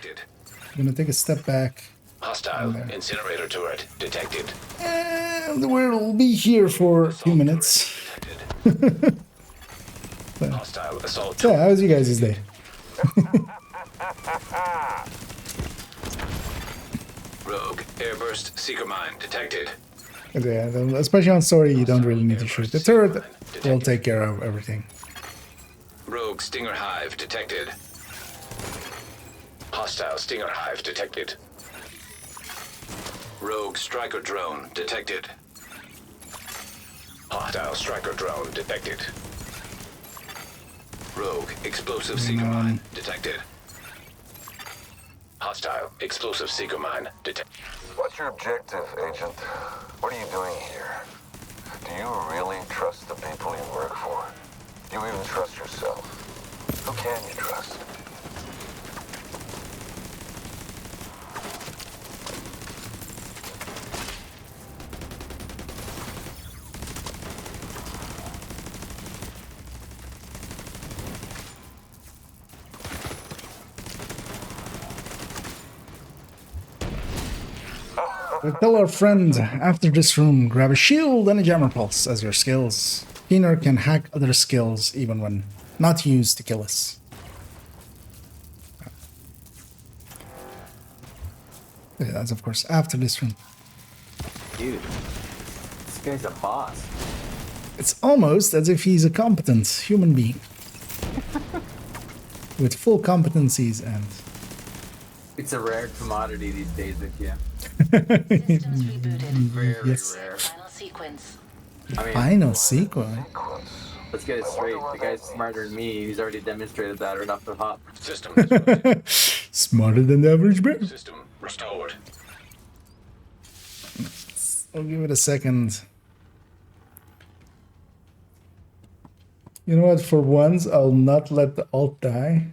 I'm gonna take a step back. Hostile incinerator turret detected. And we'll be here for a few minutes. Hostile assault. So, how's you guys' day? Rogue airburst seeker mine detected. Yeah, especially on story, you don't really need to shoot. The turret will take care of everything. Rogue stinger hive detected. Hostile stinger hive detected. Rogue striker drone detected. Hostile striker drone detected. Rogue explosive seeker mine detected. Hostile explosive seeker mine detected. What's your objective, Agent? What are you doing here? Do you really trust the people you work for? Do you even trust yourself? Who can you trust? We tell our friend after this room, grab a shield and a jammer pulse as your skills. Keener can hack other skills even when not used to kill us. Yeah, that's of course after this room. Dude, this guy's a boss. It's almost as if he's a competent human being. with full competencies and. It's a rare commodity these days, Vicky. Yes. Rare. Final sequence. I mean, Final sequence. let's get it straight. The guy's smarter than me. He's already demonstrated that right off the hop. System Smarter than the average bear. system restored. I'll give it a second. You know what? For once, I'll not let the alt die.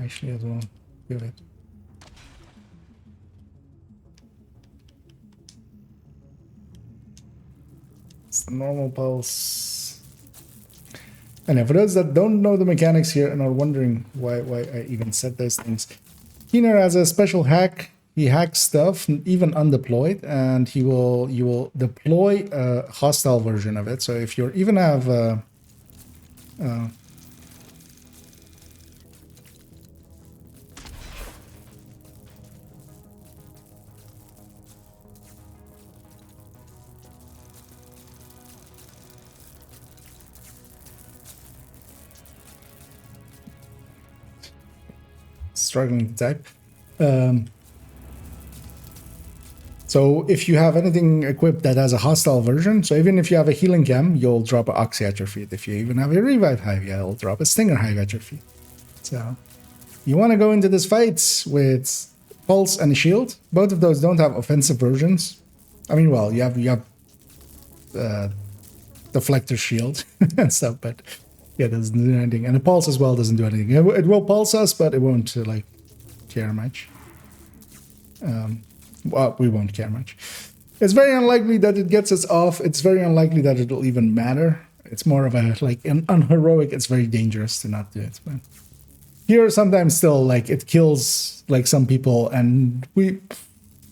Actually, I will give it. It's the normal pulse. And for those that don't know the mechanics here and are wondering why I even said those things, Keener has a special hack. He hacks stuff even undeployed, and you will deploy a hostile version of it. So if you even have struggling to type. So if you have anything equipped that has a hostile version, so even if you have a healing cam, you'll drop an oxy at your feet. If you even have a revive hive, yeah, it'll drop a stinger hive at your feet. So you want to go into this fight with pulse and a shield. Both of those don't have offensive versions. I mean, well, you have deflector shield and stuff, but yeah, it doesn't do anything. And the pulse as well doesn't do anything. It will pulse us, but it won't like care much. Well, we won't care much. It's very unlikely that it gets us off. It's very unlikely that it'll even matter. It's more of a, like, an unheroic, it's very dangerous to not do it. But here, sometimes still, like, it kills, like, some people, and we,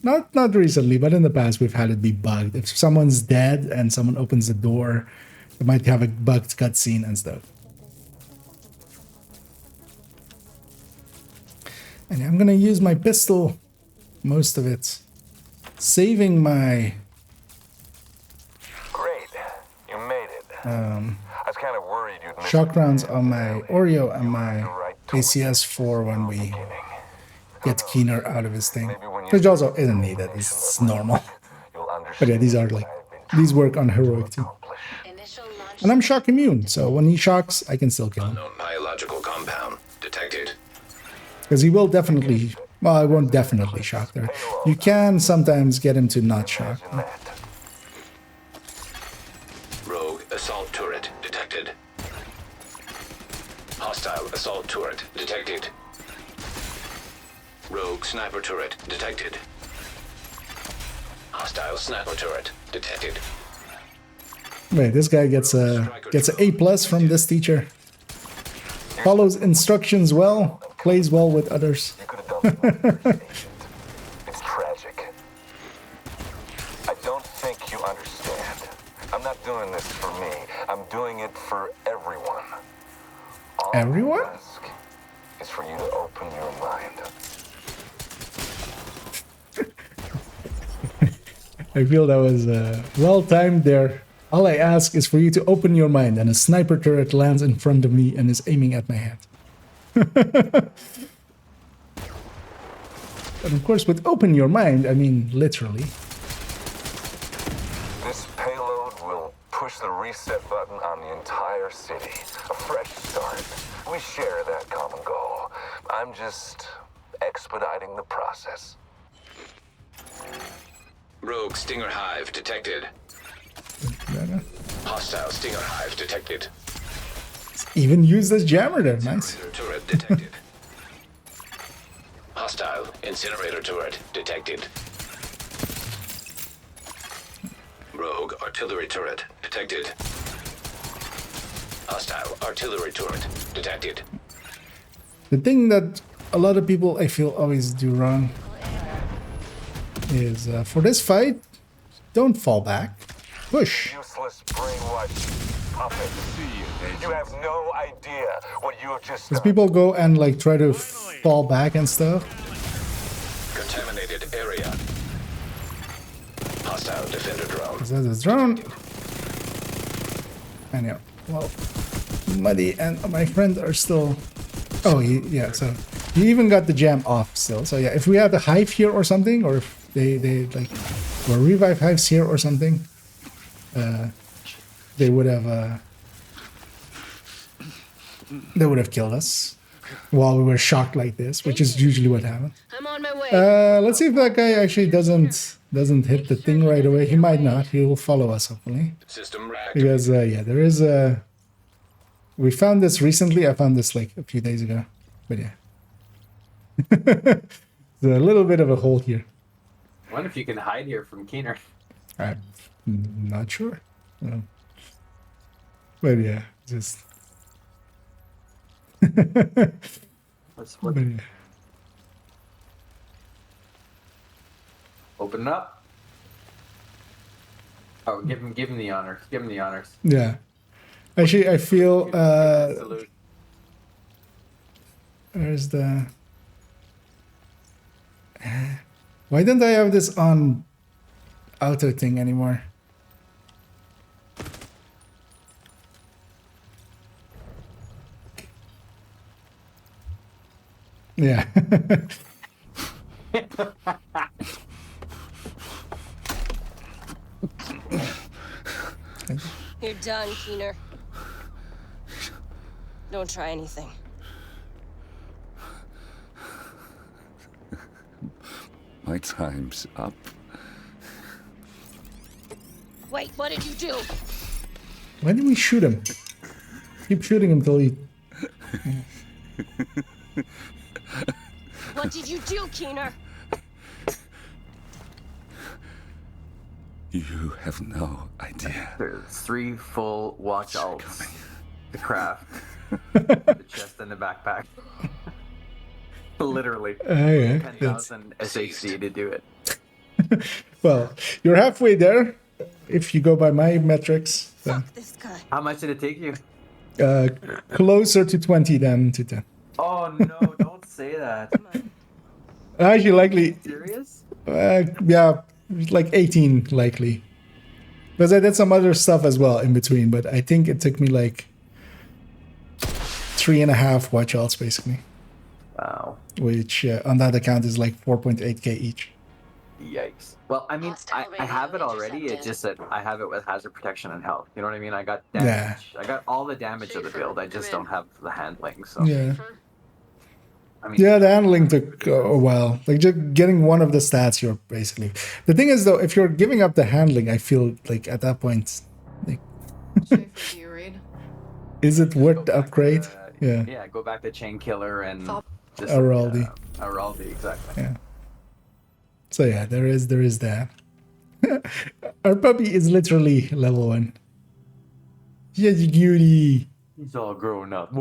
not recently, but in the past, we've had it be bugged. If someone's dead and someone opens the door, it might have a bugged cutscene and stuff. And I'm gonna use my pistol, most of it. Saving my Great. You made it. I was kind of worried you'd miss shock rounds on my Oreo and my ACS for when we get Keener out of his thing. Which also isn't needed, it's normal. But yeah, these are like, these work on heroic too. And I'm shock immune, so when he shocks, I can still kill him. Unknown biological compound detected. Because he will definitely, well, I won't definitely shock there. You can sometimes get him to not shock. Rogue assault turret detected. Hostile assault turret detected. Rogue sniper turret detected. Hostile sniper turret detected. Wait, this guy gets an A+ from this teacher. Follows instructions well, plays well with others. It's tragic. I don't think you understand. I'm not doing this for me. I'm doing it for everyone. All Everyone? I ask is for you to open your mind. I feel that was well timed there. All I ask is for you to open your mind, and a sniper turret lands in front of me and is aiming at my head. And of course, with open your mind, I mean literally. This payload will push the reset button on the entire city. A fresh start. We share that common goal. I'm just expediting the process. Rogue stinger hive detected. Hostile stinger hive detected. Even use this jammer there, nice. Turret detected. Hostile incinerator turret detected. Rogue artillery turret detected. Hostile artillery turret detected. The thing that a lot of people, I feel, always do wrong is for this fight, don't fall back. Push. Useless brainwash puppet. You have no idea what you have just Because done. people go and like try to fall back and stuff. Contaminated area. Hostile defender drone. Because that's a drone. And yeah, well, Muddy and my friend are still Oh, yeah. So he even got the jam off still. So yeah, if we had a hive here or something, or if they like were revive hives here or something, they would have killed us while we were shocked like this, which is usually what happens. I'm on my way. Let's see if that guy actually doesn't hit the thing right away. He might not. He will follow us hopefully. System reactivated. Because yeah, there is a. We found this recently. I found this like a few days ago, but yeah, there's a little bit of a hole here. I wonder if you can hide here from Keener. I'm not sure. No. But yeah, just. Let's work. But, yeah. Open it up. Oh, give him the honors. Give him the honors. Yeah. Actually, I feel Salute. there's the. Why don't I have this on auto thing anymore? Yeah. You're done, Keener. Don't try anything. My time's up. Wait, what did you do? Why didn't we shoot him? Keep shooting him till he. What did you do, Keener? You have no idea. There's 3 full watch alts. The craft. The chest and the backpack. Literally. Yeah, 10,000 SHD to do it. Well, you're halfway there, if you go by my metrics. So. This guy. How much did it take you? Closer to 20 than to 10. Oh no, don't say that. Actually, likely. Serious? Yeah, like 18 likely. Because I did some other stuff as well in between, but I think it took me like 3.5 watch alts basically. Wow. Which on that account is like 4.8k each. Yikes. Well, I mean, I have it already. It's just that I have it with hazard protection and health. You know what I mean? I got damage. Yeah. I got all the damage of the build. I just don't have the handling. So. Yeah. I mean, Yeah, the handling took a while. Like just getting one of the stats, you're basically. The thing is, though, if you're giving up the handling, I feel like at that point, like, is it worth the upgrade? Yeah. Yeah, go back to Chain Killer and just Araldi. Araldi, exactly. Yeah. So yeah, there is that. Our puppy is literally level 1. Yeah, you cutie. He's all grown up.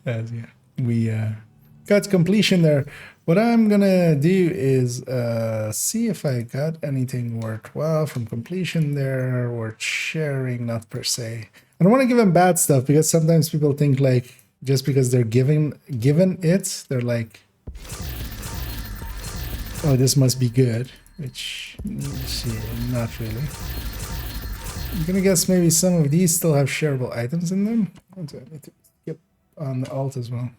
Yeah, we got completion there. What I'm gonna do is see if I got anything worthwhile from completion there, worth sharing, not per se. I don't want to give them bad stuff because sometimes people think like just because they're given it, they're like, oh, this must be good, which not really. I'm gonna guess maybe some of these still have shareable items in them. I need to skip on the alt as well.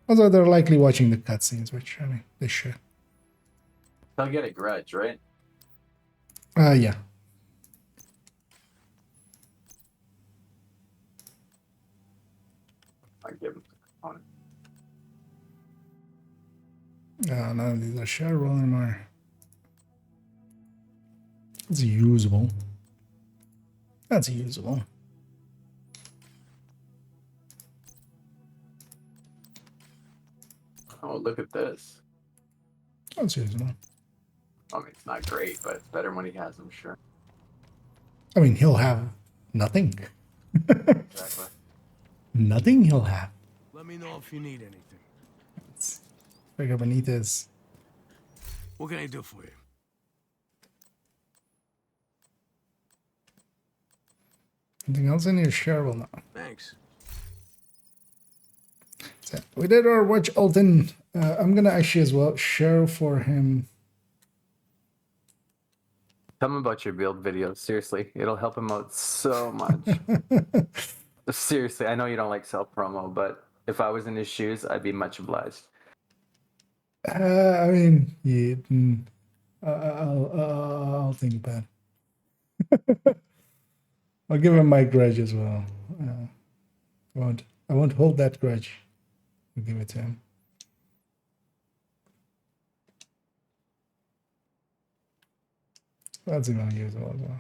Although they're likely watching the cutscenes, which I mean they should. They'll get a grudge, right? Yeah. I give them on it. None of these are shareable anymore. It's usable. That's usable. Oh, look at this. That's usable. I mean, it's not great, but it's better when he has them, sure. I mean, he'll have nothing. Exactly. Nothing he'll have. Let me know if you need anything. Figure Benitez. What can I do for you? Anything else in your shareable now? Thanks. So we did our watch Alton. I'm gonna actually as well share for him. Tell him about your build videos. Seriously, it'll help him out so much. Seriously, I know you don't like self promo, but if I was in his shoes, I'd be much obliged. I mean, yeah, I'll think about it. I'll give him my grudge as well. I won't hold that grudge. I'll give it to him. That's even usable as well.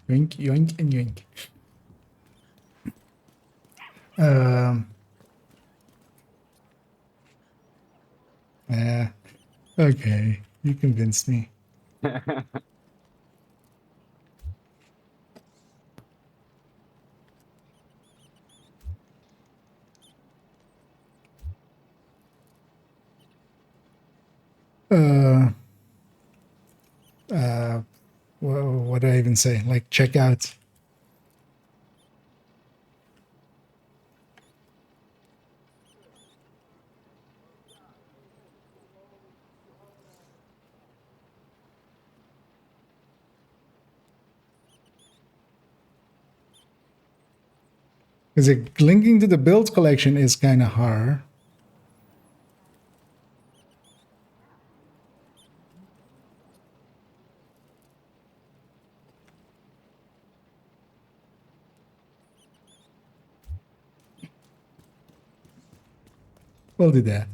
Yoink, yoink, and yoink. Yeah. Okay, you convinced me. What do I even say? Like, check out. Because linking to the build collection is kind of hard. We'll do that.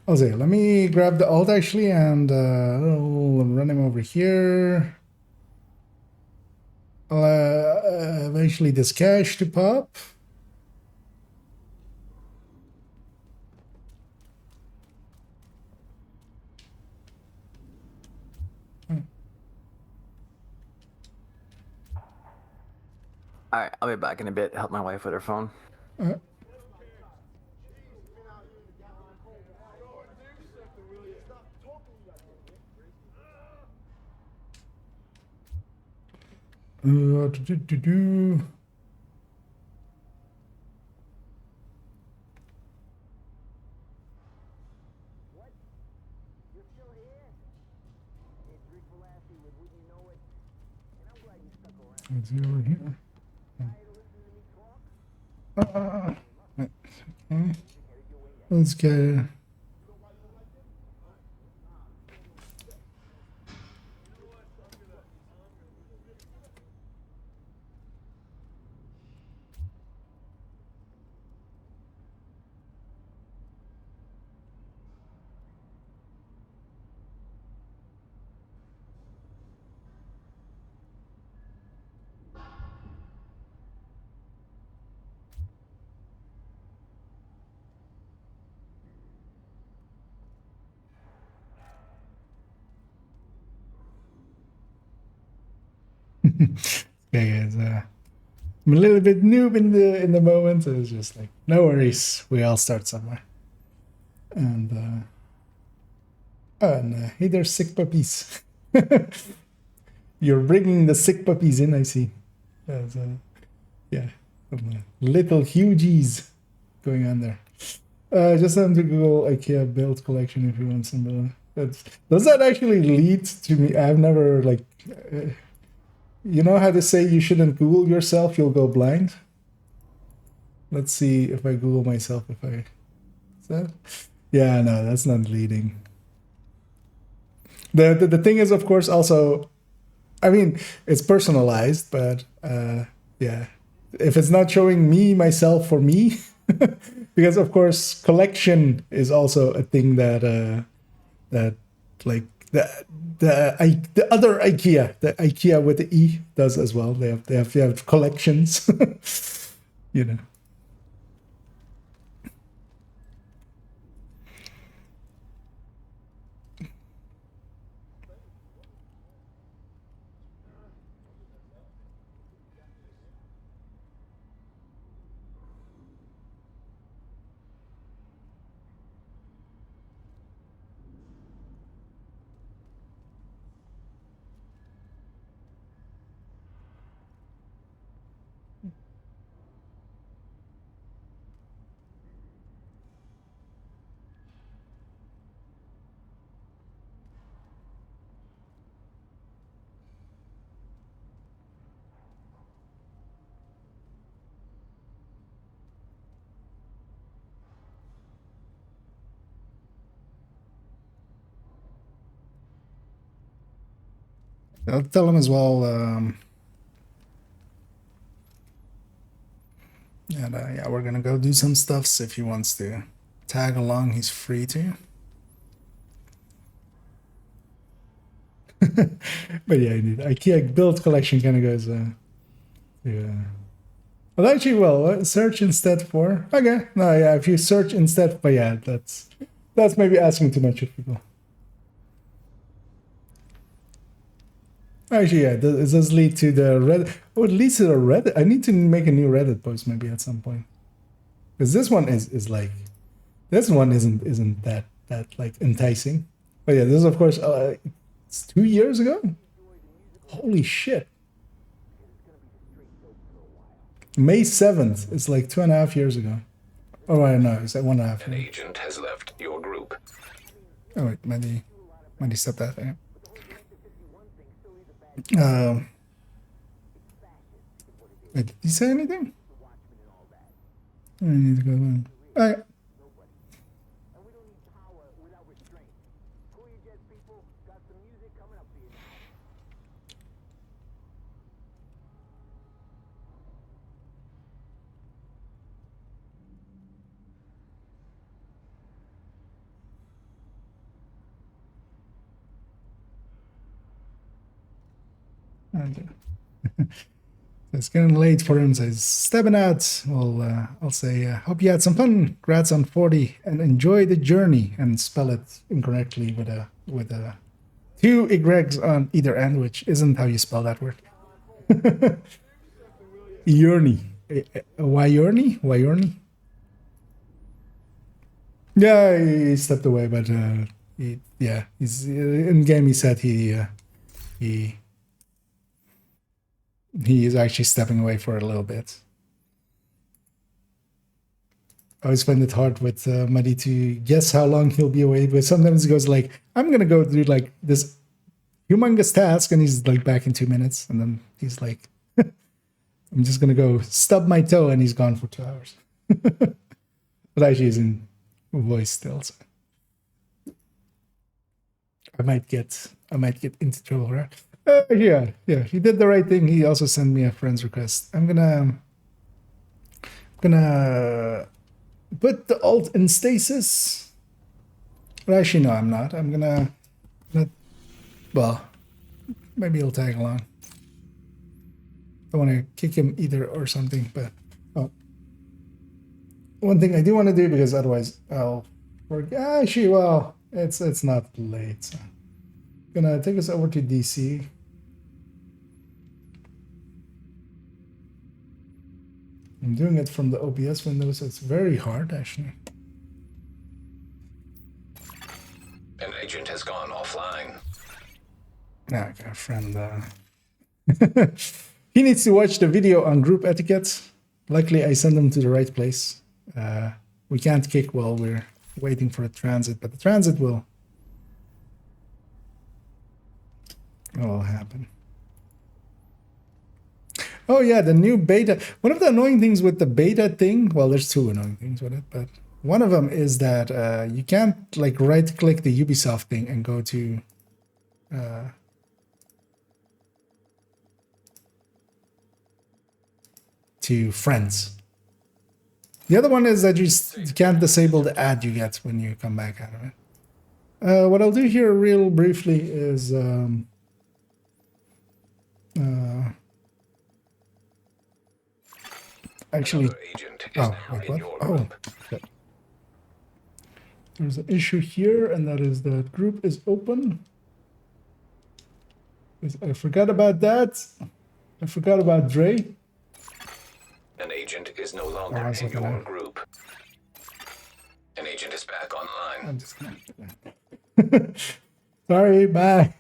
I'll say, let me grab the alt actually, and I'll run him over here. I'll eventually this cache to pop. All right, I'll be back in a bit. Help my wife with her phone. Let's see over here. Okay. Let's get. Okay, guys. I'm a little bit noob in the moment, so it's just like no worries. We all start somewhere. And hey, there's sick puppies. You're bringing the sick puppies in, I see. Yeah, little hugies going on there. Just have to Google IKEA build collection if you want some. Does that actually lead to me? I've never like. You know how to say you shouldn't Google yourself, you'll go blind? Let's see if I Google myself, if I... Is that? Yeah, no, that's not leading. The thing is, of course, also... I mean, it's personalized, but yeah. If it's not showing me, myself, for me... because, of course, collection is also a thing that... that, like... The other IKEA, the IKEA with the E does as well. They have collections, you know. I'll tell him as well. And yeah, we're gonna go do some stuff. So if he wants to tag along, he's free to. But yeah, indeed, IKEA build collection kind of goes. Yeah. Well, actually, well, search instead for. Okay, no, yeah, if you search instead, but yeah, that's maybe asking too much of people. Actually, yeah, does this lead to the Reddit? Oh, it leads to the Reddit. I need to make a new Reddit post maybe at some point, because this one is like, this one isn't that like enticing. But yeah, this is of course it's 2 years ago. Holy shit! May 7th. It's like 2.5 years ago. Oh, I know. It's like 1.5. An agent has left your group. Oh wait, maybe step that there. Wait, did he say anything? I need to go in. Alright. And, it's getting late for him, so he's stepping out. Well, I'll say, hope you had some fun. Congrats on 40, and enjoy the journey. And spell it incorrectly with a 2 Y's on either end, which isn't how you spell that word. Yearny. Yearny? Yeah, he stepped away, but he's in game. He said he is actually stepping away for a little bit. I always find it hard with Muddy to guess how long he'll be away, but sometimes he goes like, I'm gonna go do like this humongous task, and he's like back in 2 minutes, and then he's like, I'm just gonna go stub my toe, and he's gone for 2 hours. But actually he's in voice still, so I might get into trouble, right? Yeah, he did the right thing. He also sent me a friend's request. I'm gonna put the alt in stasis. But actually, no, I'm not. I'm gonna well, maybe he'll tag along. I want to kick him either or something, but one thing I do want to do, because otherwise I'll forget. Actually, well, it's not late. So. Gonna take us over to DC. I'm doing it from the OBS window, so it's very hard actually. An agent has gone offline. Now I got a friend. He needs to watch the video on group etiquette. Luckily, I sent him to the right place. We can't kick while we're waiting for a transit, but the transit will happen. Oh yeah, the new beta. One of the annoying things with the beta thing, well, there's 2 annoying things with it, but one of them is that you can't like right-click the Ubisoft thing and go to friends. The other one is that you can't disable the ad you get when you come back out of it. What I'll do here real briefly is actually, oh, wait, what? Oh, okay. There's an issue here, and that is the group is open. I forgot about that. I forgot about Dre. An agent is no longer in your group. An agent is back online. I'm just gonna... Sorry, bye.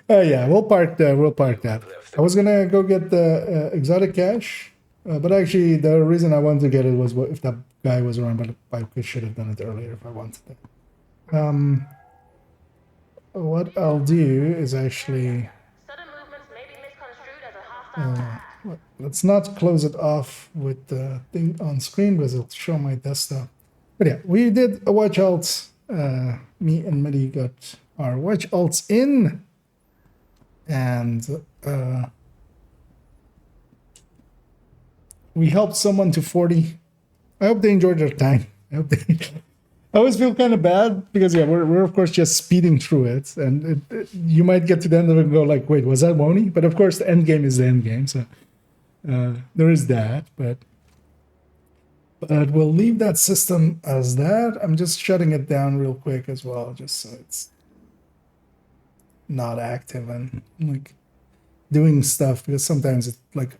Oh yeah, we'll park that. I was gonna go get the exotic cash, but actually the reason I wanted to get it was if that guy was around, but I should have done it earlier if I wanted to. What I'll do is actually... let's not close it off with the thing on screen because it'll show my desktop. But yeah, we did a watch alt. Me and Medi got our watch alts in. and we helped someone to 40. I hope they enjoyed their time. I hope they. I always feel kind of bad because yeah, we're of course just speeding through it, and you might get to the end of it and go like, wait, was that Wony? But of course, the end game is the end game, so there is that. But we'll leave that system as that. I'm just shutting it down real quick as well, just so it's not active and like doing stuff, because sometimes it like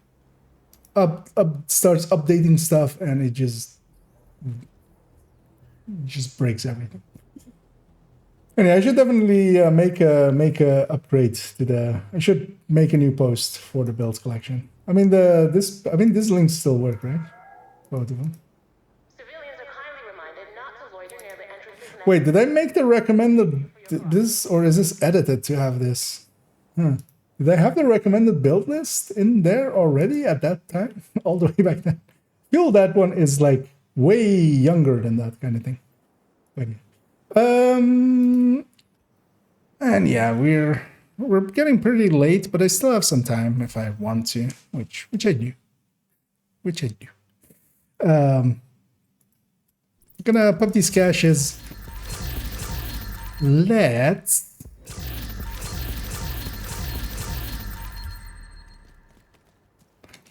starts updating stuff and it just breaks everything. Anyway, I should definitely make a upgrade to the. I should make a new post for the build collection. I mean this links still work, right? Both of them. Wait, did I make the recommended this, or is this edited to have this? Did I have the recommended build list in there already at that time? All the way back then? I feel that one is like way younger than that kind of thing. Okay. And yeah, we're getting pretty late, but I still have some time if I want to, which I do. I'm gonna pop these caches. Let's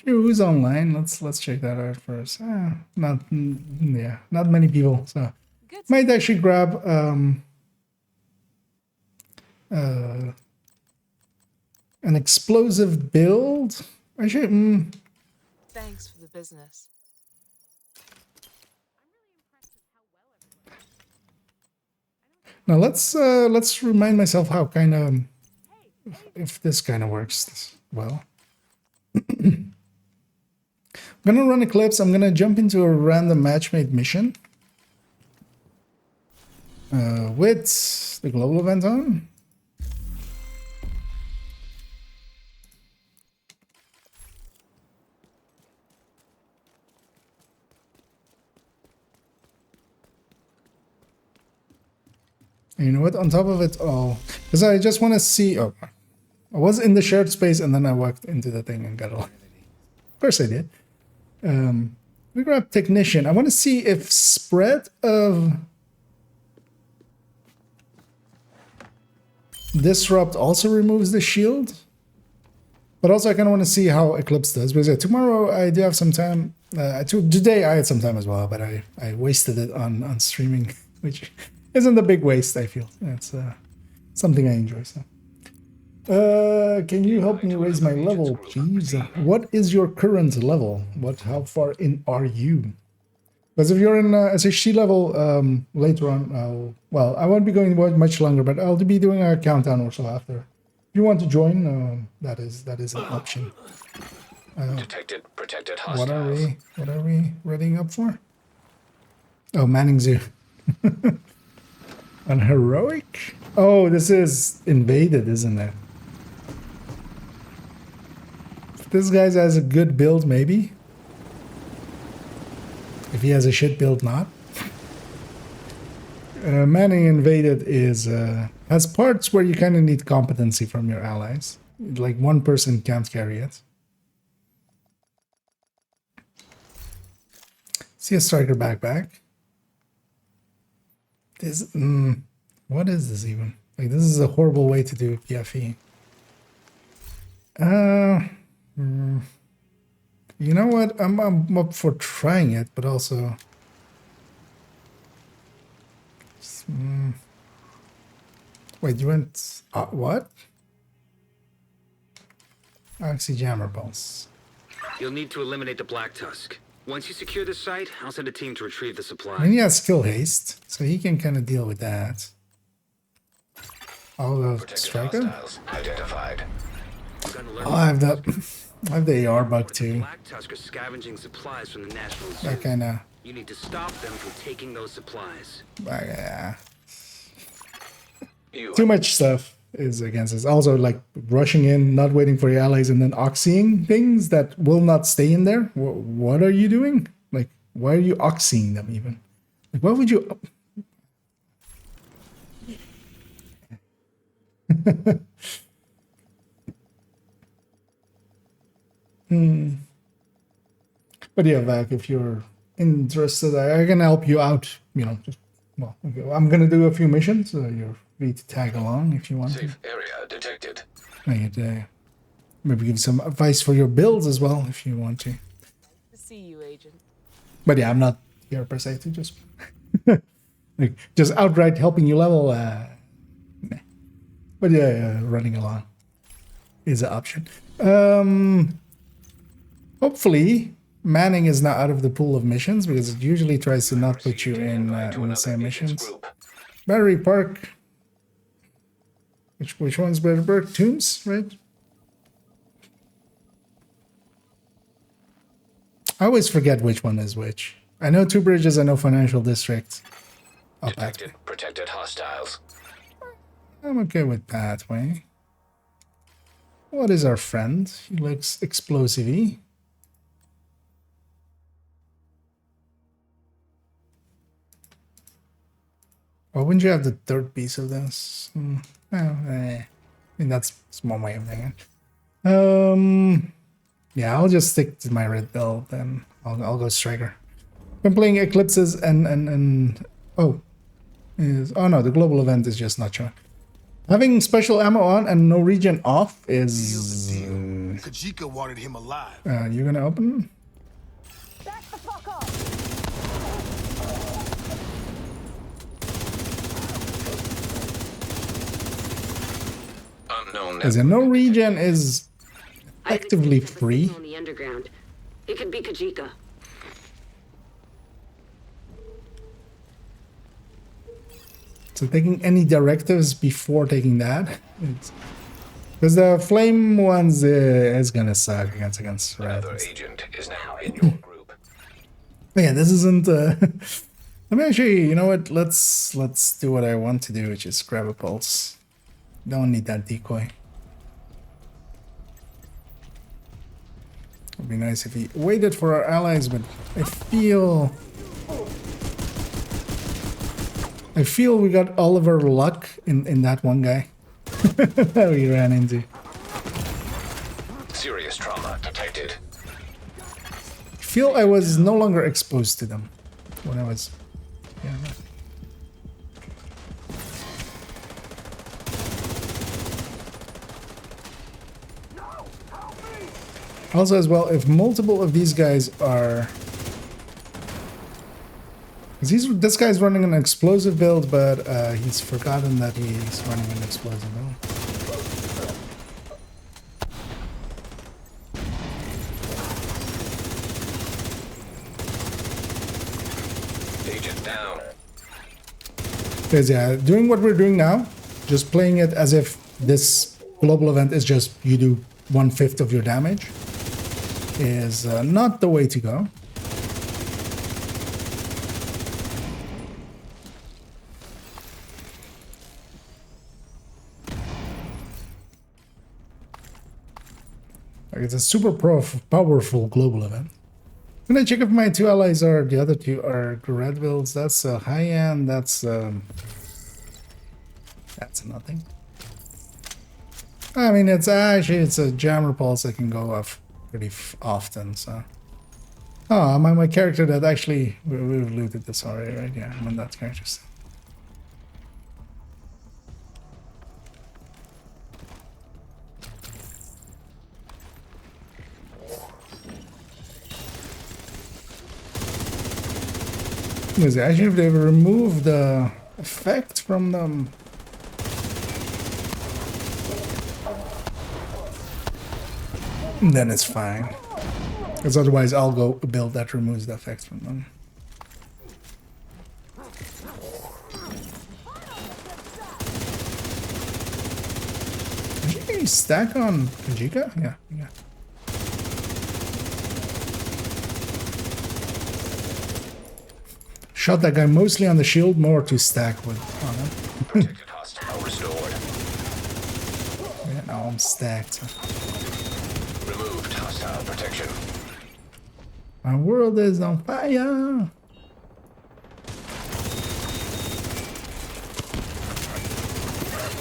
who's online. Let's check that out first. Not many people, so might actually grab an explosive build. I should. Thanks for the business. Now let's remind myself how kind of if this kind of works well. I'm gonna run Eclipse. I'm gonna jump into a random matchmade mission with the global event on. And you know what? On top of it all, because I just want to see. Oh, I was in the shared space and then I walked into the thing and got all. Of course I did. We grab technician. I want to see if spread of disrupt also removes the shield. But also I kind of want to see how Eclipse does, because tomorrow I do have some time. Today I had some time as well, but I wasted it on streaming, which isn't a big waste, I feel. It's something I enjoy. So, can you help me raise my level, please? What is your current level? How far in are you? Because if you're in SHC level later on, well, I won't be going much longer, but I'll be doing a countdown or so after. If you want to join, that is an option. Detected protected hostiles. What are we readying up for? Oh, Manning Zoo. On heroic? Oh, this is invaded, isn't it? If this guy has a good build, maybe. If he has a shit build, not. Manning invaded has parts where you kind of need competency from your allies. Like one person can't carry it. See a striker backpack. What is this even? Like, this is a horrible way to do PFE. You know what? I'm up for trying it, but also. Wait, you went what? Oxyjammer pulse. You'll need to eliminate the Black Tusk. Once you secure the site, I'll send a team to retrieve the supply. And he has skill haste, so he can kind of deal with that. Oh, the striker? Identified. Oh, I have the AR bug too. Black Tusk are scavenging supplies from the National Zoo. That kind of. You need to stop them from taking those supplies. Yeah. Too much stuff is against us. Also, like rushing in, not waiting for your allies, and then oxying things that will not stay in there. What are you doing? Like, why are you oxying them even? Like, why would you? But yeah, Vac, if you're interested, I can help you out. You know, just, well, okay, I'm gonna do a few missions, so you're free to tag along if you want Safe area detected. to. I could maybe give some advice for your builds as well if you want to. To see you, Agent. But yeah, I'm not here per se to just like just outright helping you level. Nah. But yeah, running along is an option. Hopefully, Manning is not out of the pool of missions because it usually tries to not put you in the same missions. Battery Park. Which one's Battery Park? Tombs, right? I always forget which one is which. I know Two Bridges, I know Financial District. Detected protected hostiles. I'm okay with Pathway. What is our friend? He looks explosive-y. Why wouldn't you have the third piece of this? I mean, that's one way of thinking. Yeah, I'll just stick to my red build, then I'll go Striker. I'm playing Eclipses and oh no, the global event is just not showing. Having special ammo on and no regen off is. Kajika wanted him alive. You gonna open? Back the fuck up! Unknown. As in, no regen is effectively free. On the underground. It could be Kajika. So taking any directives before taking that, because the flame ones is gonna suck against Another agent is now in your group. Yeah, this isn't. Let me actually, you know what? Let's do what I want to do, which is grab a pulse. Don't need that decoy. It'd be nice if he waited for our allies, but I feel we got all of our luck in that one guy that we ran into. Serious trauma detected. I feel I was no longer exposed to them when I was. Yeah. Also, as well, if multiple of these guys are. This guy's running an explosive build, but he's forgotten that he's running an explosive build. Agent down. Because yeah, doing what we're doing now, just playing it as if this global event is just you do 1/5 of your damage, is not the way to go. It's a super powerful global event. Can I check if my two allies are, the other two are red builds? That's a high end, that's nothing. I mean, it's a jammer pulse that can go off pretty often, so. Oh, I'm on my character that actually, we've looted this already, right? Yeah, I'm on that character still. Actually, if they remove the effect from them, then it's fine. Because otherwise, I'll go build that removes the effect from them. Did you stack on Kajika? Yeah. Shot that guy mostly on the shield, more to stack with on him. Protected hostile restored. Yeah, now I'm stacked. Removed hostile protection. My world is on fire.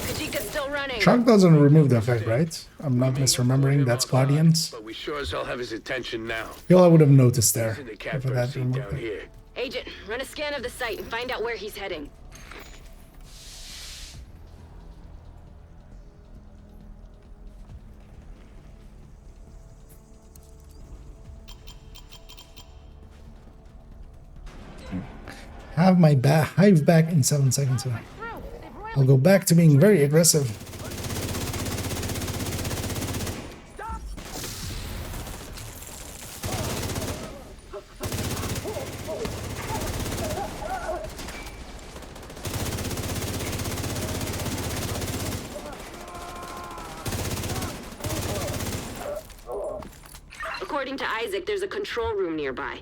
Kajika's still running. running. Shark doesn't remove the effect, right? I'm not misremembering. That's Guardians. But we sure as hell have his attention now. Feel I would have noticed there. He's in the If catbird that seat removed down it. here. Agent, run a scan of the site and find out where he's heading. Have my hive back in 7 seconds. Here. I'll go back to being very aggressive. According to Isaac, there's a control room nearby.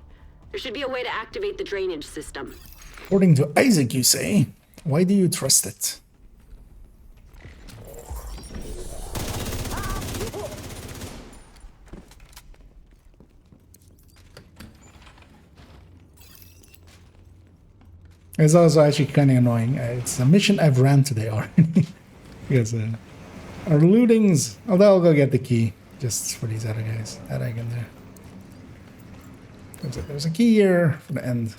There should be a way to activate the drainage system. According to Isaac, you say? Why do you trust it? It's also actually kind of annoying. It's a mission I've ran today already. Because our lootings... Although I'll go get the key. Just for these other guys. That I can do. There's a key here for the end.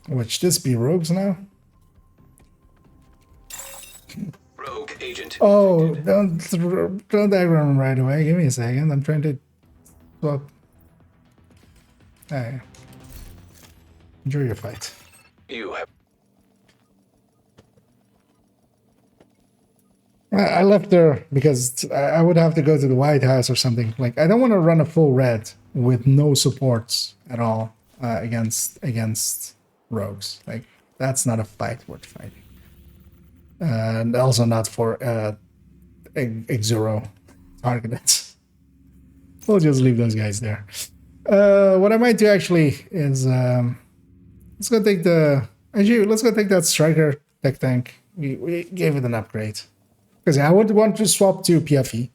Which this be rogues now? Rogue agent. Oh, don't diagram right away. Give me a second. I'm trying to swap. Hey. Enjoy your fight. You have. I left there because I would have to go to the White House or something. Like, I don't want to run a full red with no supports at all against rogues. Like, that's not a fight worth fighting. And also not for X0 targets. We'll just leave those guys there. What I might do actually is let's go take that striker tech tank. We gave it an upgrade. Because I would want to swap to PFE.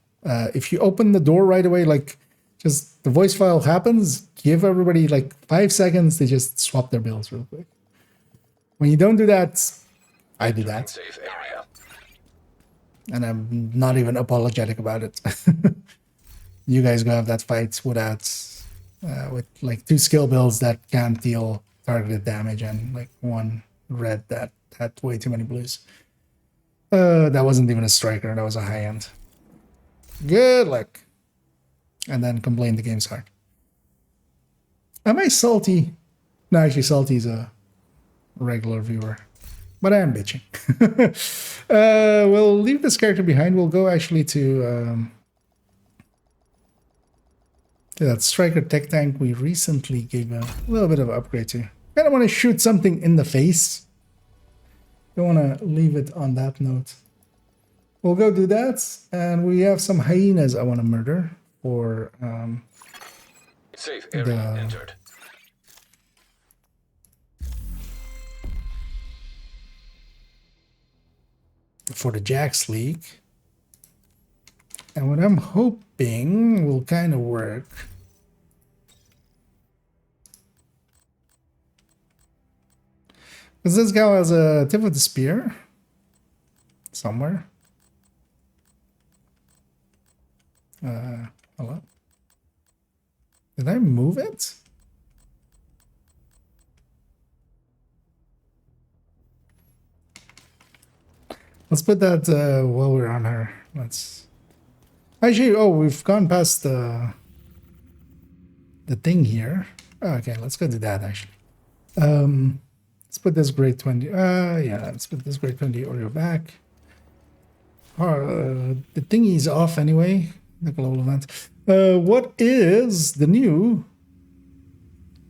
If you open the door right away, like just the voice file happens, give everybody like 5 seconds to just swap their builds real quick. When you don't do that, I do that. Safe area. And I'm not even apologetic about it. You guys go have that fight without, with like 2 skill builds that can't deal targeted damage and like 1 red that had way too many blues. That wasn't even a striker, that was a high end. Good luck. And then complain the game's hard. Am I salty? No, actually salty's a regular viewer. But I am bitching. We'll leave this character behind. We'll go actually to that striker tech tank we recently gave a little bit of an upgrade to. Kind of want to shoot something in the face. Don't want to leave it on that note. We'll go do that, and we have some hyenas I want to murder for safe area entered. For the Jax League. And what I'm hoping will kind of work. Because this guy has a tip of the spear somewhere. Hello? Did I move it? Let's put that while we're on her. Let's actually. Oh, we've gone past the thing here. Oh, okay, let's go do that actually. Let's put this grade 20. Yeah, let's put this grade 20 Oreo back. The thingy's off anyway. The global event. What is the new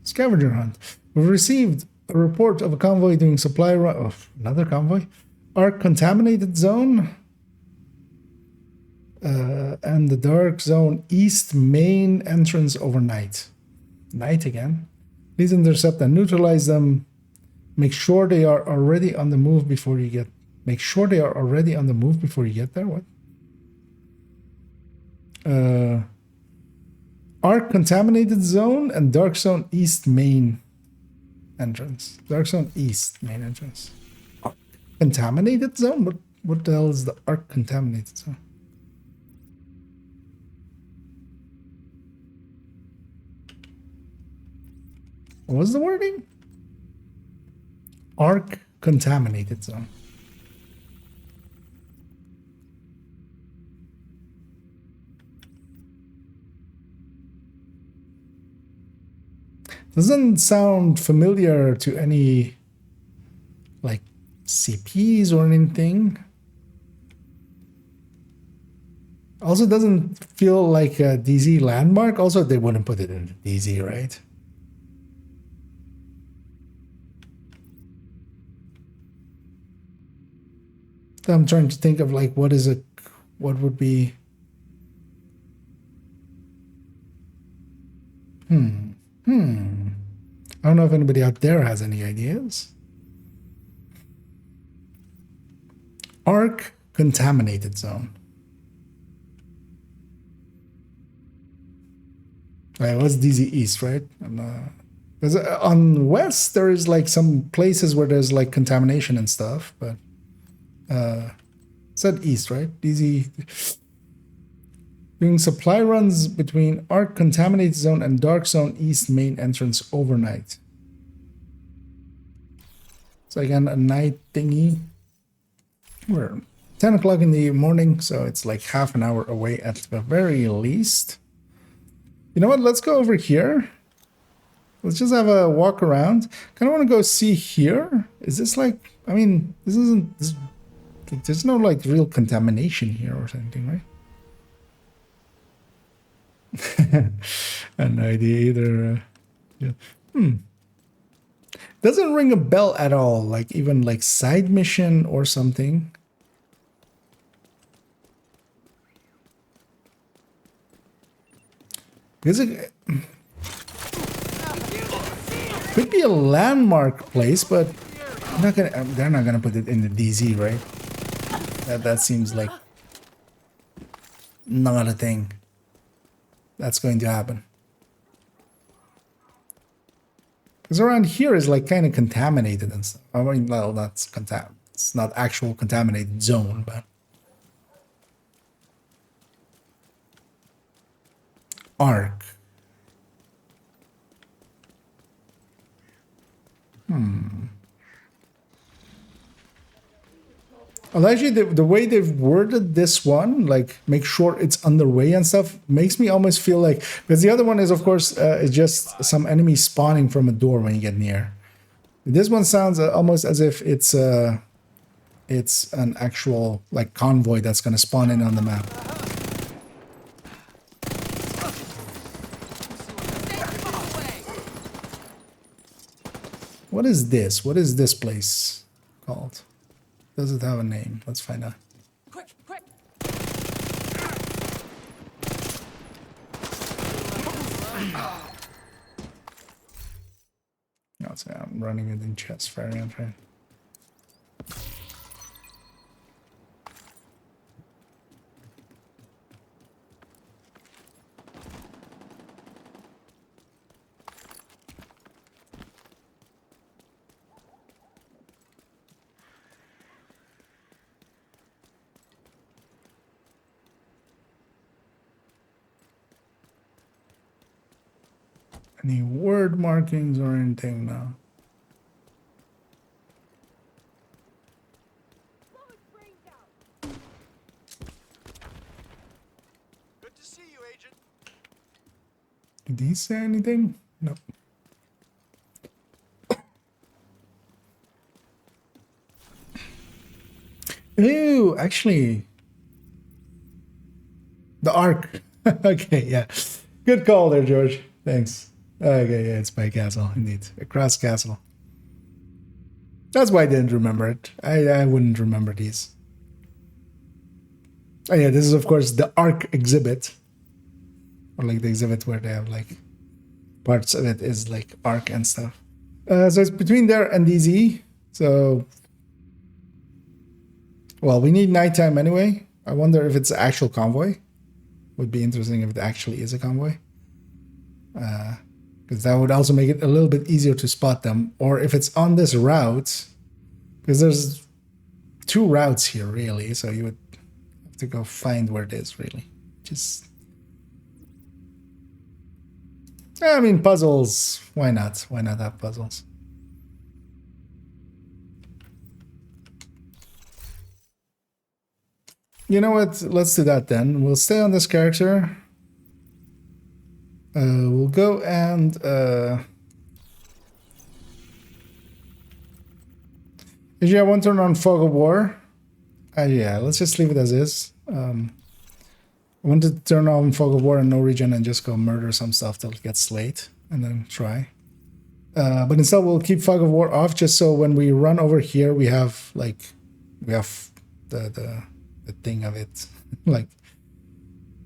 scavenger hunt? We've received a report of a convoy doing supply run. Oh, another convoy. Our contaminated zone and the dark zone east main entrance overnight. Night again. Please intercept and neutralize them. Make sure they are already on the move before you get. Make sure they are already on the move before you get there. What? Arc Contaminated Zone and Dark Zone East main entrance. Dark Zone East main entrance. Arc Contaminated Zone? What the hell is the Arc Contaminated Zone? What was the wording? Arc Contaminated Zone. Doesn't sound familiar to any like CPs or anything. Also doesn't feel like a DZ landmark. Also, they wouldn't put it in DZ, right? I'm trying to think of like what would be. I don't know if anybody out there has any ideas. Arc Contaminated Zone. Right, what's DZ East, right? Because on West there is like some places where there's like contamination and stuff, but said East, right? DZ. Doing supply runs between Arc Contaminated Zone and Dark Zone East main entrance overnight. So again, a night thingy. We're 10 o'clock in the morning, so it's like half an hour away at the very least. You know what? Let's go over here. Let's just have a walk around. Kind of want to go see here. Is this like, I mean, this isn't, there's no like real contamination here or something, right? I have no idea either. Yeah. Doesn't ring a bell at all. Like even like side mission or something. Because it could be a landmark place, but they're not gonna put it in the DZ, right? That seems like not a thing that's going to happen. Because around here is like kind of contaminated and stuff. I mean, well, it's not actual contaminated zone, but Arc. Well, actually, the way they've worded this one, like make sure it's underway and stuff, makes me almost feel like, because the other one is, of course, is just some enemy spawning from a door when you get near. This one sounds almost as if it's an actual like convoy that's going to spawn in on the map. What is this? What is this place called? Does it have a name? Let's find out. Quick, quick. No, I'm running it in chest variant, right? Any word markings or anything now? Good to see you, Agent. Did he say anything? No. Ew, actually. The Ark. Okay, yeah. Good call there, George. Thanks. Okay, yeah, it's by Castle, indeed. Across Castle. That's why I didn't remember it. I wouldn't remember these. Oh yeah, this is of course the Ark exhibit. Or like the exhibit where they have like parts of it is like Ark and stuff. So it's between there and DZ. So, well, we need nighttime anyway. I wonder if it's an actual convoy. Would be interesting if it actually is a convoy. because that would also make it a little bit easier to spot them. Or if it's on this route, because there's 2 routes here really, so you would have to go find where it is really. Just, I mean, puzzles. Why not? Why not have puzzles? You know what? Let's do that then. We'll stay on this character. We'll go and actually, I want to turn on Fog of War. Yeah, let's just leave it as is. I want to turn on Fog of War and no regen and just go murder some stuff till it gets late and then try. But instead we'll keep Fog of War off just so when we run over here we have like the thing of it. Like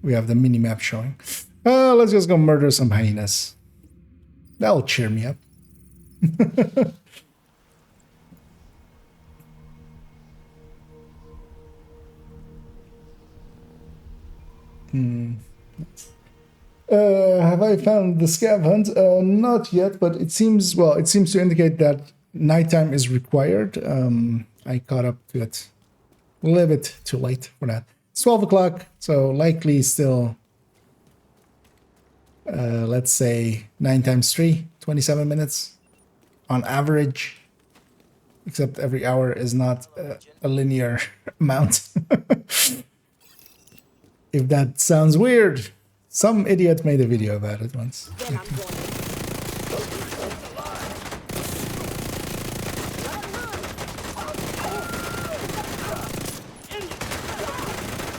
we have the mini map showing. Let's just go murder some hyenas. That'll cheer me up. Have I found the scav hunt? Not yet, but it seems, well, it seems to indicate that nighttime is required. I caught up to it a little bit too late for that. It's 12 o'clock, so likely still, let's say 9 times 3, 27 minutes on average, except every hour is not a linear amount. If that sounds weird, some idiot made a video about it once.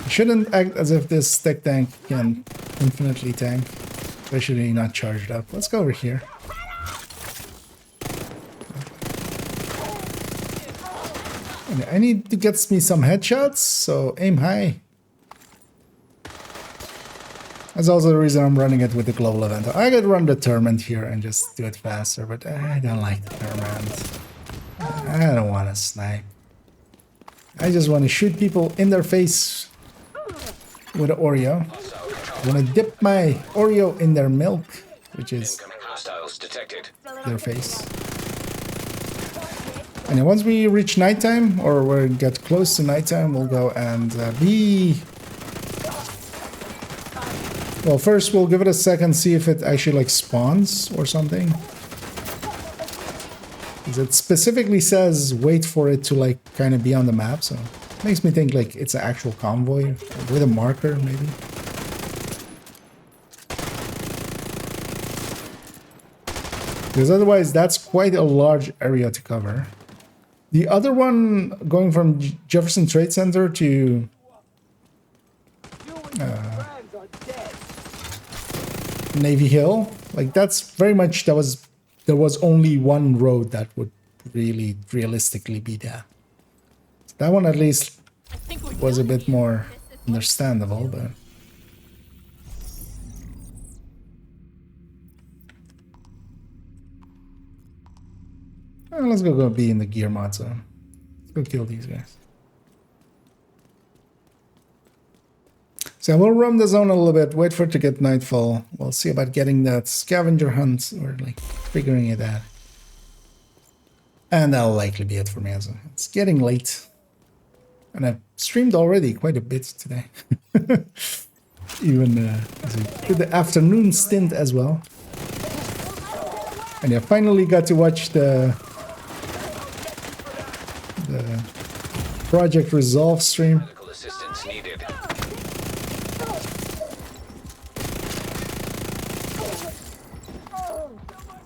You shouldn't act as if this stick tank can infinitely tank, especially not charged up. Let's go over here. I need to get me some headshots, so aim high. That's also the reason I'm running it with the global event. I could run the tournament here and just do it faster, but I don't like the tournament. I don't want to snipe. I just want to shoot people in their face with an Oreo. I want to dip my Oreo in their milk, which is their face. And then once we reach nighttime, or we get close to nighttime, we'll go and be... Well, first we'll give it a second, see if it actually like spawns or something. Because it specifically says wait for it to like kind of be on the map, so it makes me think like it's an actual convoy with a marker maybe. Because otherwise that's quite a large area to cover. The other one going from Jefferson Trade Center to Navy Hill, like that's very much, there was only one road that would really realistically be that. That one at least was a bit more understandable, but let's go be in the gear mod zone. Let's go kill these guys. So we'll roam the zone a little bit, wait for it to get nightfall. We'll see about getting that scavenger hunt, or like figuring it out. And that'll likely be it for me. It's getting late. And I've streamed already quite a bit today. Even did the afternoon stint as well. And I finally got to watch the Project Resolve stream. Assistance needed.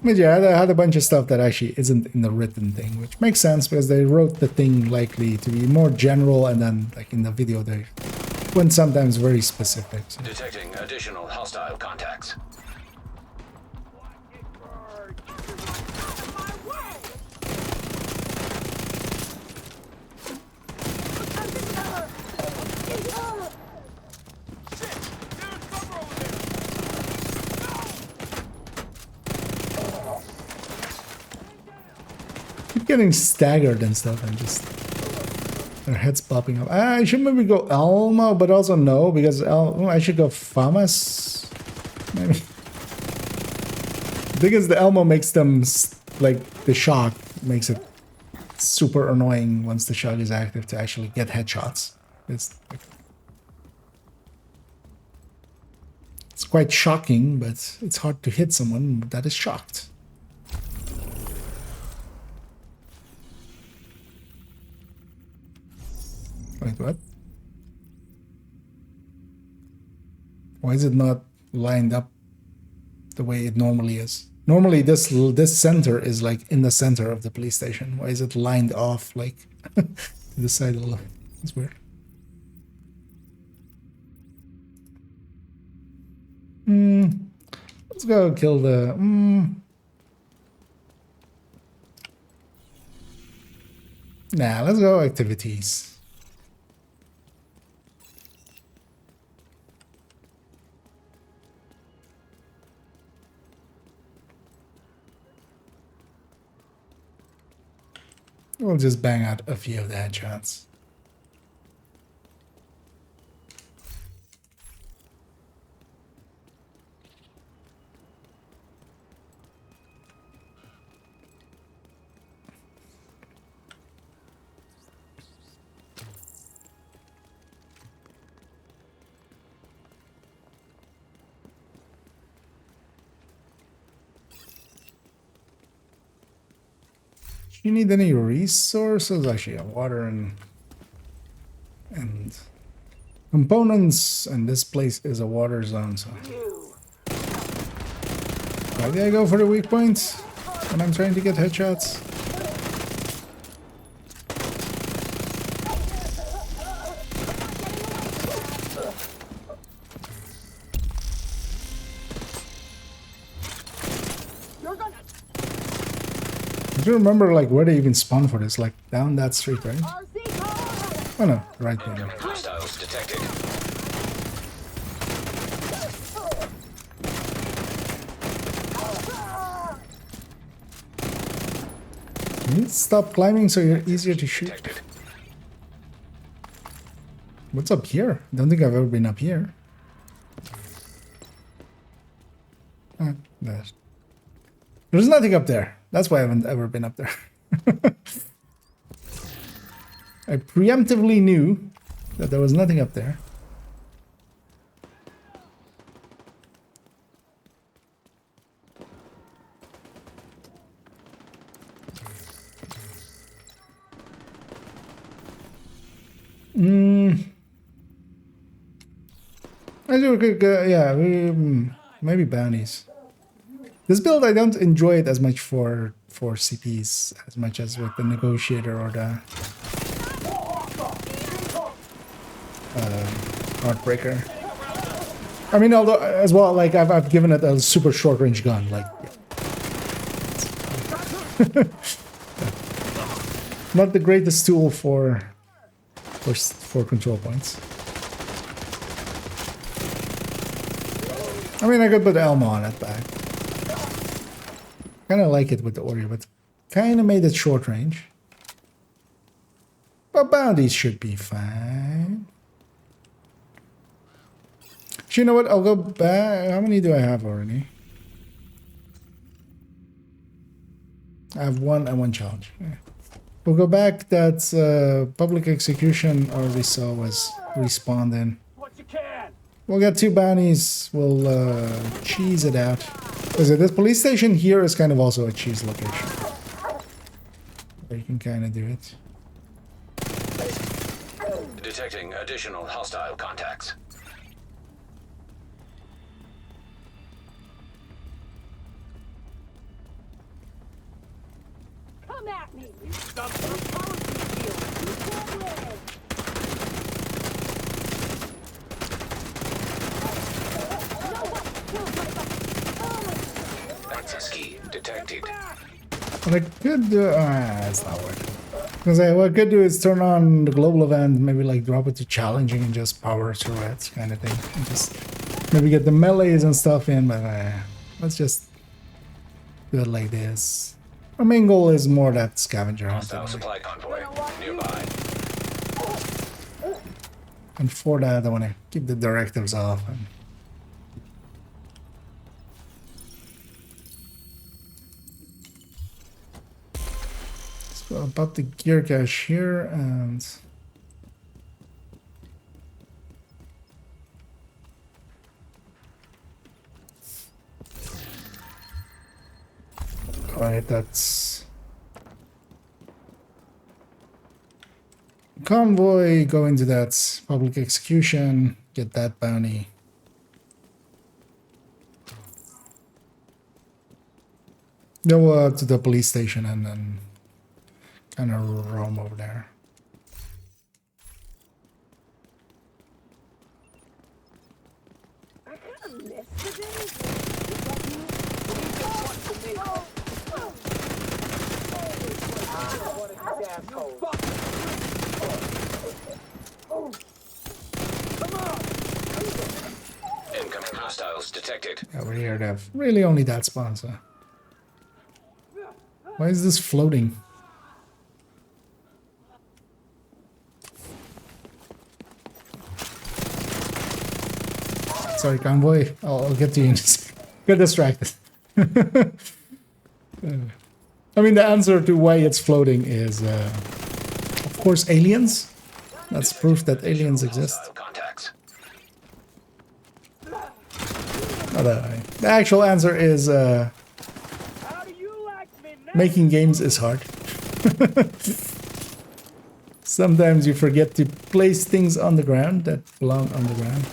But yeah, I had a bunch of stuff that actually isn't in the written thing, which makes sense because they wrote the thing likely to be more general, and then like in the video they went sometimes very specific. So. Detecting additional hostile contacts. Getting staggered and stuff, and just their heads popping up. I should maybe go Elmo, but also no, because I should go Famas. Maybe thing is, the Elmo makes them like the shock makes it super annoying once the shock is active to actually get headshots. It's quite shocking, but it's hard to hit someone that is shocked. Wait, what? Why is it not lined up the way it normally is? Normally this center is like in the center of the police station. Why is it lined off like to the side of the line? It's weird. Let's go kill the... Nah, let's go activities. We'll just bang out a few of the headshots. Do you need any resources? Actually, yeah, water and components, and this place is a water zone, so why did I go for the weak points when I'm trying to get headshots? I don't remember like where they even spawn for this, like down that street, right? Oh no, right there. Hostiles detected. You need to stop climbing so you're easier to shoot. What's up here? Don't think I've ever been up here. Ah, there's nothing up there. That's why I haven't ever been up there. I preemptively knew that there was nothing up there. I do we could, yeah, maybe bounties. This build, I don't enjoy it as much for CPs as much as with the negotiator or the heartbreaker. I mean, although as well, like I've given it a super short range gun, like yeah. Not the greatest tool for control points. I mean, I could put Elmo on it back. Kind of like it with the Oreo, but kind of made it short range. But bounties should be fine. So you know what? I'll go back. How many do I have already? I have one and one challenge. Yeah. We'll go back. That's public execution already saw was respawned in. We'll get 2 bounties. We'll cheese it out. This police station here is kind of also a cheese location. Where you can kind of do it. Detecting additional hostile contacts. Come at me! Ski detected. What I could do, it's not working. Because what I could do is turn on the global event, maybe like drop it to challenging and just power through it, kind of thing. And just maybe get the melees and stuff in, but let's just do it like this. Our main goal is more that scavenger hunt. Hostile supply convoy nearby. And for that, I want to keep the directives off. And So about the gear cache here and alright, that's convoy, go into that public execution, get that bounty. Go to the police station and then kind of roam over there. Incoming hostiles detected. Yeah, we're here to have really only that sponsor. Why is this floating? Sorry, convoy. I'll get to you in a second. Get distracted. I mean, the answer to why it's floating is, of course, aliens. That's proof that aliens exist. The actual answer is, making games is hard. Sometimes you forget to place things on the ground that belong on the ground.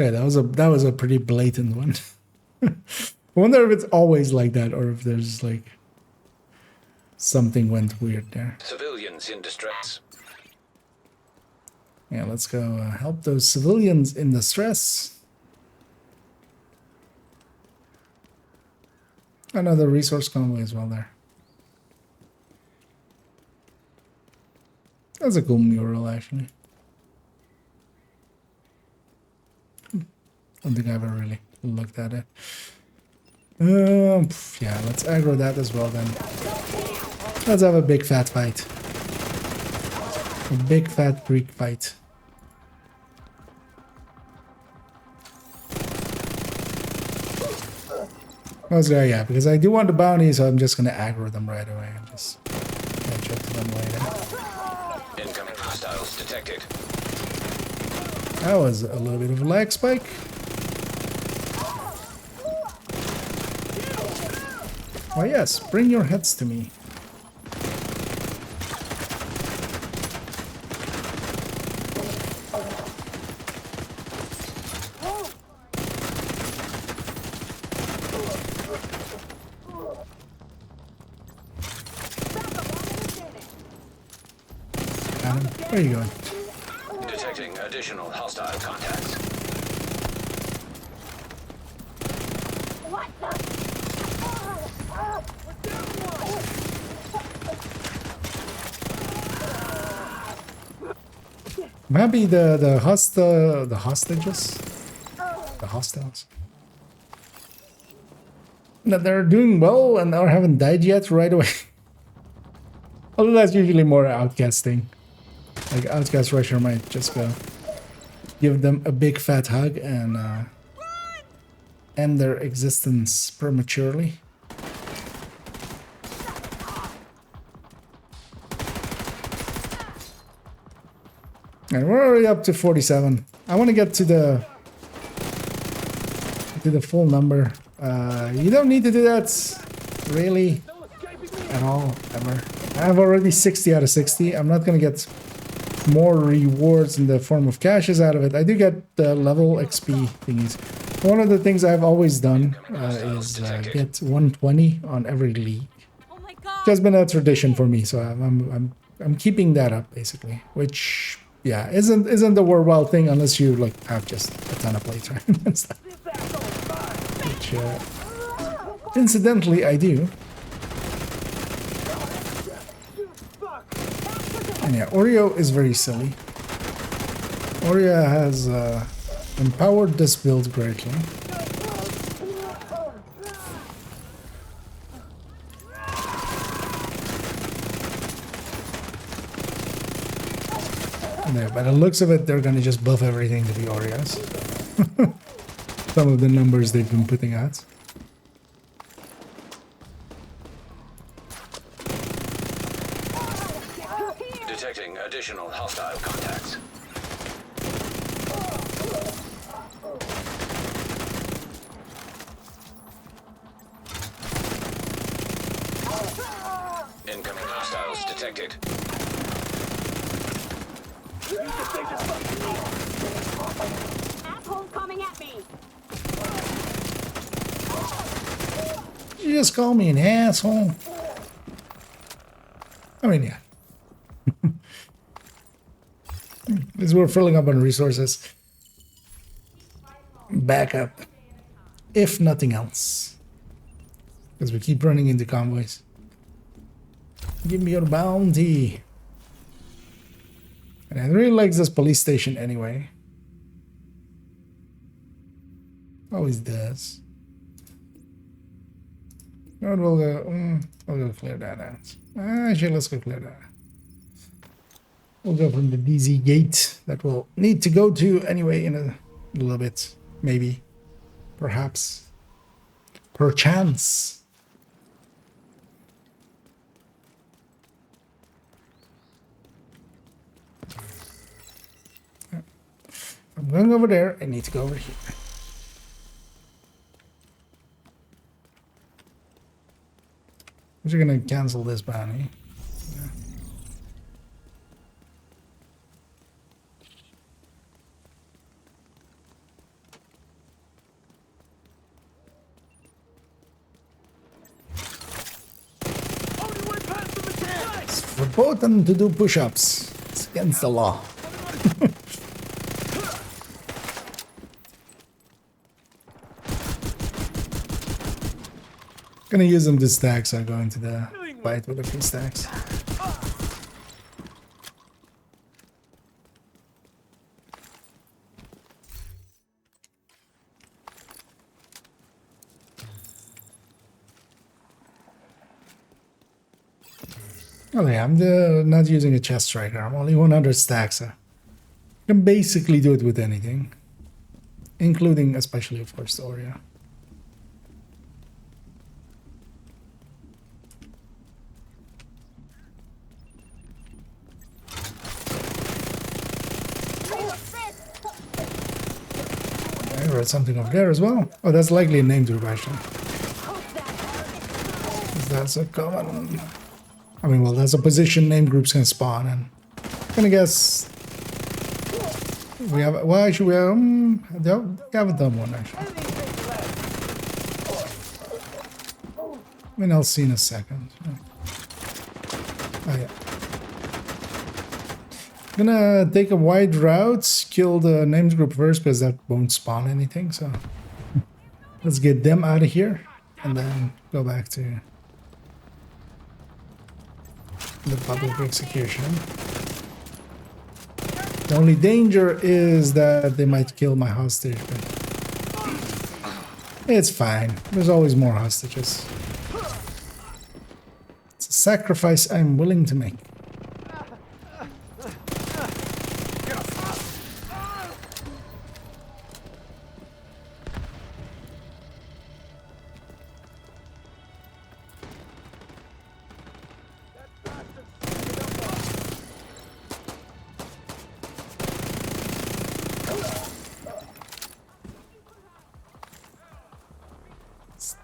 Yeah, that was a pretty blatant one. I wonder if it's always like that or if there's like something went weird there. Civilians in distress. Yeah, let's go help those civilians in distress. Another resource convoy as well there. That's a cool mural actually. I don't think I've ever really looked at it. Yeah, let's aggro that as well then. Let's have a big fat fight. A big fat Greek fight. Yeah, because I do want the bounty, so I'm just gonna aggro them right away and just catch up to them later. Incoming hostiles detected. That was a little bit of a lag spike. Oh yes, bring your heads to me. Adam, where are you going? Detecting additional hostile contacts. Maybe the hostages, the hostiles, that they're doing well and or haven't died yet right away. Although that's usually more outcasting. Like Outcast Rusher might just go give them a big fat hug and end their existence prematurely. And we're already up to 47. I want to get to the full number. You don't need to do that, really, at all, ever. I have already 60 out of 60. I'm not going to get more rewards in the form of caches out of it. I do get the level XP thingies. One of the things I've always done is get 120 on every league. Which has been a tradition for me, so I'm keeping that up basically, which yeah isn't the worthwhile thing unless you like have just a ton of playtime and stuff. Which incidentally I do. And yeah, Oreo is very silly. Oria has empowered this build greatly. Yeah, by the looks of it, they're gonna just buff everything to be Orias. Some of the numbers they've been putting out. Detecting additional hostile contacts. Incoming hostiles detected. Assholes coming at me. You just call me an asshole. I mean, yeah. Because we're filling up on resources. Backup. If nothing else. Because we keep running into convoys. Give me your bounty. And I really like this police station anyway. Always does. No, we'll go clear that out. Actually, let's go clear that. We'll go from the DZ gate that we'll need to go to anyway in a little bit. Maybe. Perhaps. Perchance. I'm going over there. I need to go over here. We're gonna cancel this bounty. Yeah. It's verboten to do push-ups. It's against the law. Gonna use them to stack, so I'm going to the fight with a few stacks. Oh yeah, I'm not using a chest striker. I'm only 100 stacks, so I can basically do it with anything, including, especially, of course, the Oria. I read something over there as well. Oh, that's likely a name group, actually. That's a common... I mean, well, that's a position name groups can spawn, and I'm gonna guess... We have... Well, actually, we haven't done one, actually. I mean, I'll see in a second. Oh, yeah. Gonna take a wide route, kill the names group first because that won't spawn anything, so let's get them out of here and then go back to the public execution. The only danger is that they might kill my hostage, but it's fine. There's always more hostages. It's a sacrifice I'm willing to make.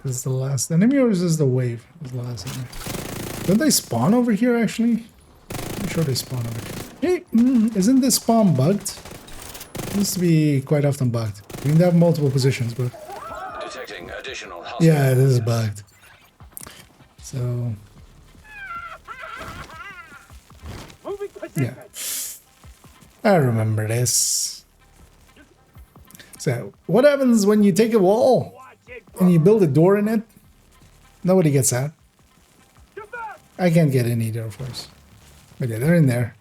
This is the last enemy, or is this the wave? This is the last enemy. Don't they spawn over here, actually? I'm sure they spawn over here. Hey, isn't this spawn bugged? It used to be quite often bugged. You can have multiple positions, but... Detecting additional yeah, this is bugged. So... yeah. I remember this. So, what happens when you take a wall and you build a door in it? Nobody gets out. I can't get in either, of course. But yeah, they're in there.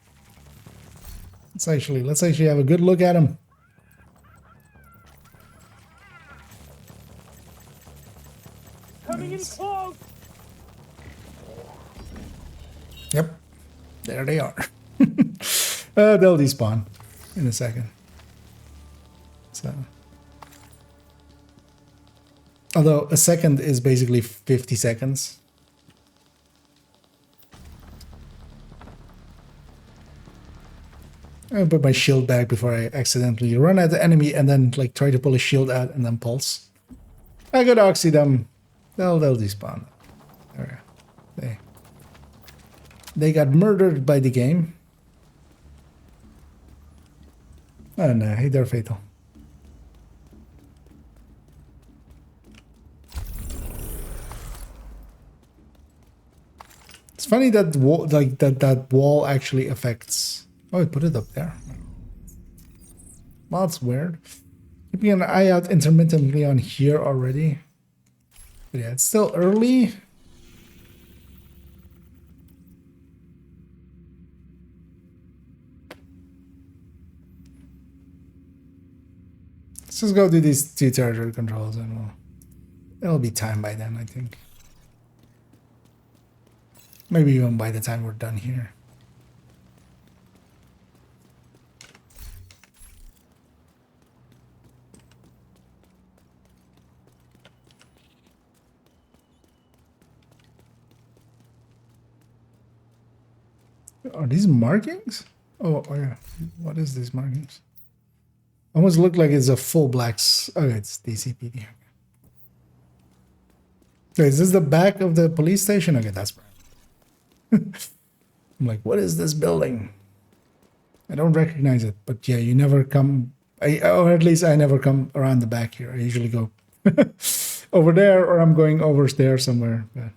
Let's actually have a good look at him. Coming in close. Yep, there they are. They'll despawn in a second. So, although a second is basically 50 seconds. I put my shield back before I accidentally run at the enemy and then like try to pull a shield out and then pulse. I got oxy them. They'll despawn. There we go. They got murdered by the game. Oh no, hey, they're fatal. It's funny that wall, like that wall actually affects. Oh, I put it up there. Well, that's weird. Keeping an eye out intermittently on here already. But yeah, it's still early. Let's just go do these 2 territory controls and it'll be time by then, I think. Maybe even by the time we're done here. Are these markings? Oh yeah. What is these markings? Almost look like it's a full blacks. Oh, it's DCPD. Okay, is this the back of the police station? Okay, that's I'm like, what is this building? I don't recognize it, but yeah, you never come, or at least I never come around the back here. I usually go over there, or I'm going over there somewhere. But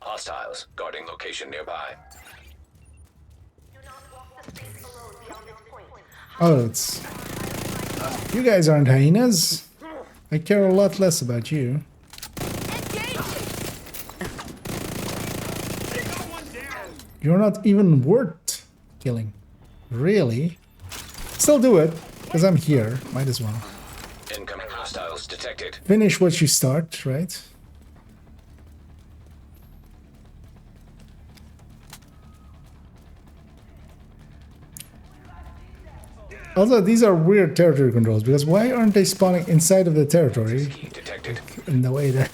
Hostiles guarding location nearby. oh, it's you guys aren't hyenas. I care a lot less about you. You're not even worth killing. Really? Still do it, because I'm here. Might as well. Incoming hostiles detected. Finish what you start, right? Also, these are weird territory controls, because why aren't they spawning inside of the territory? Detected. In the way that...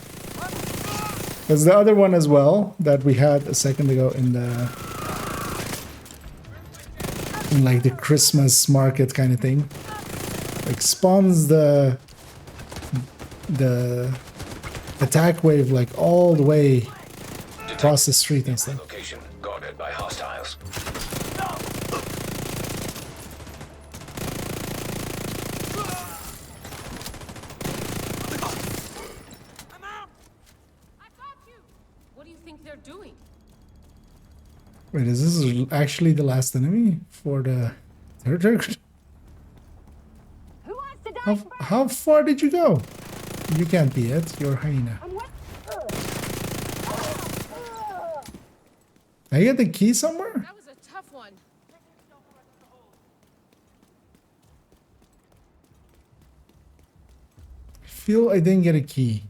Because the other one as well, that we had a second ago in the... in like the Christmas market kind of thing. Like spawns the attack wave like all the way across the street and stuff. Location guarded by hostiles. Wait, is this actually the last enemy for the territory? How far did you go? You can't be it. You're a hyena. I get the key somewhere? That was a tough one. I feel I didn't get a key.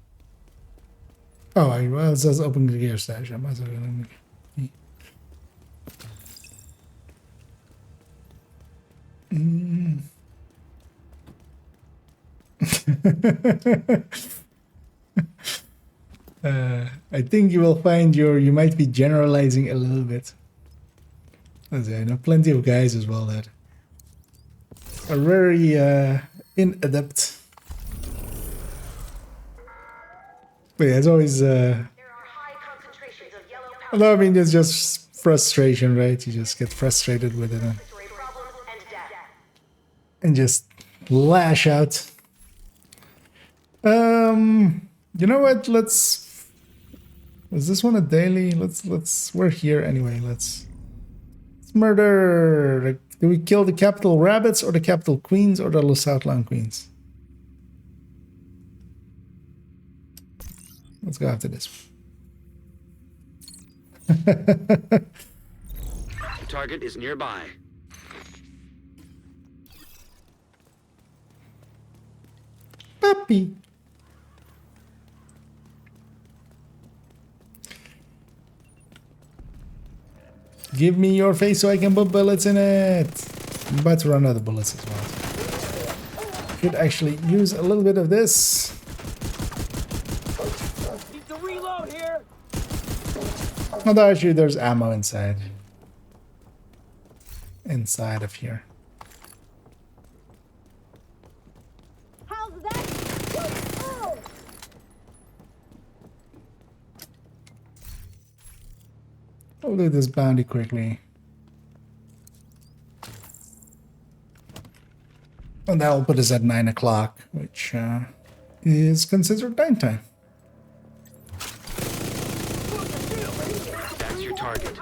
Oh, well, it says open the gear stash. I might as well get a key. I think you will find you might be generalizing a little bit. I know plenty of guys as well that are very inadept. But yeah, it's always although I mean it's just frustration, right? You just get frustrated with it and just lash out. You know what? Let's. Was this one a daily? Let's. We're here anyway. Let's murder. Do we kill the capital rabbits or the capital queens or the Los Outland queens? Let's go after this. The target is nearby. Puppy. Give me your face so I can put bullets in it. I'm about to run out of bullets as well. Could actually use a little bit of this. Need to reload here. Although actually there's ammo inside. Inside of here. How's that? Oh. I'll do this bounty quickly. And that'll put us at 9 o'clock, which is considered nighttime. That's your target.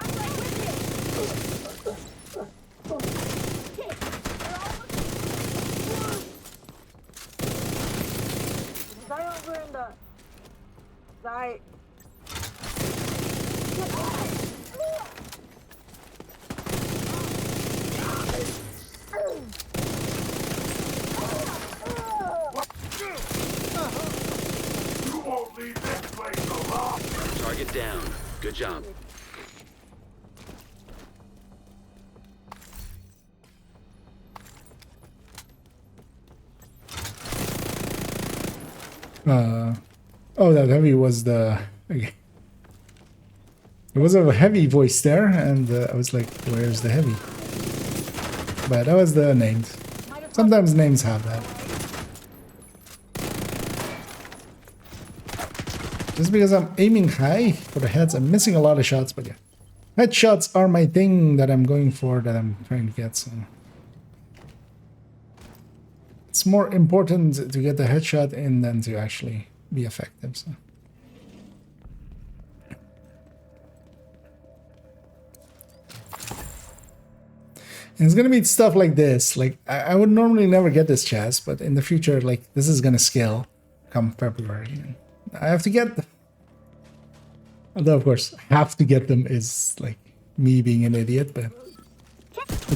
Stay over in the side. Target down. Good job. Oh, that heavy was the... Okay. There was a heavy voice there, and I was like, where's the heavy? But that was the names. Sometimes names have that. Just because I'm aiming high for the heads, I'm missing a lot of shots, but yeah. Headshots are my thing that I'm going for, that I'm trying to get, so... It's more important to get the headshot in than to actually be effective, so... And it's gonna be stuff like this. Like, I would normally never get this chest, but in the future, like, this is gonna scale come February. And I have to get them. Although, of course, have to get them is, like, me being an idiot, but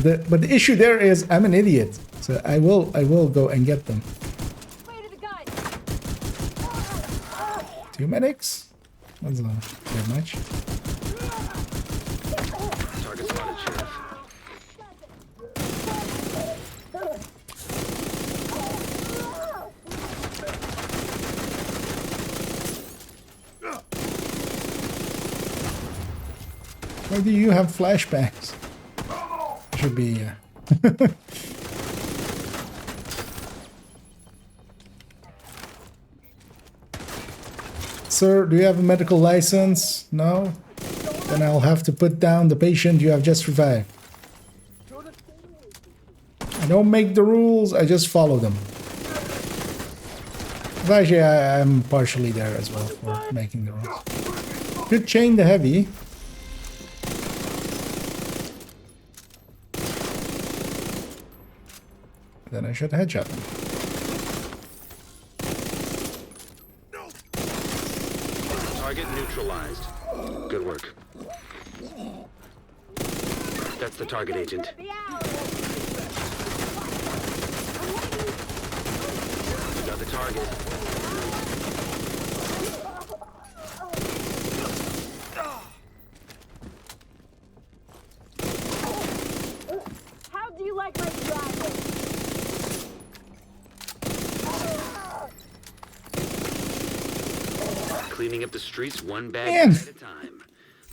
the issue there is I'm an idiot. So I will go and get them. 2 medics? That's not very much. Target spotted, Sheriff. Why do you have flashbacks? Should be... Sir, do you have a medical license? No? Then I'll have to put down the patient you have just revived. I don't make the rules, I just follow them. But actually, I'm partially there as well for making the rules. Could chain the heavy. Then I should headshot him. Target neutralized. Good work. That's the target, Agent. Got the target. How do you like my driving? Cleaning up the streets one bag Man. at a time.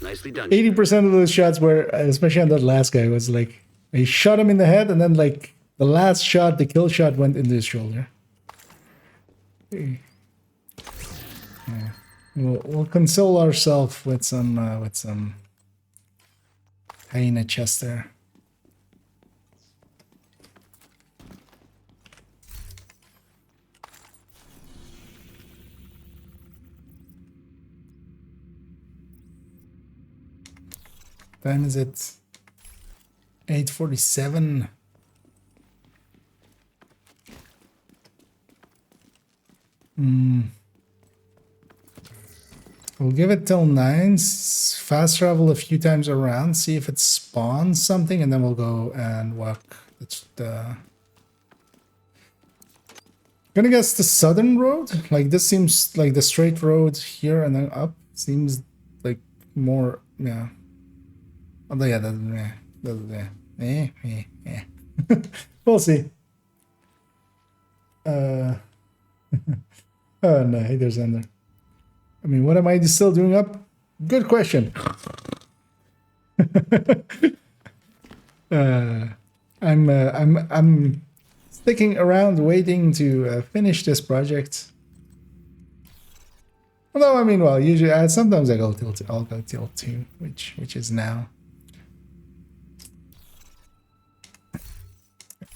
Nicely done. 80% of those shots were, especially on that last guy, was like, I shot him in the head, and then like the last shot, the kill shot went into his shoulder. Yeah. We'll console ourselves with some hyena chest there. Time is it? 8:47. We'll give it till 9, fast travel a few times around, see if it spawns something, and then we'll go and walk the... Gonna guess the southern road? Like, this seems like the straight road here and then up. Seems like more, yeah. Oh, yeah, we'll see. Oh no, hey, there's Ender. I mean, what am I still doing up? Good question. I'm sticking around waiting to finish this project. Although, I mean, well, usually sometimes I'll go till 2, which is now.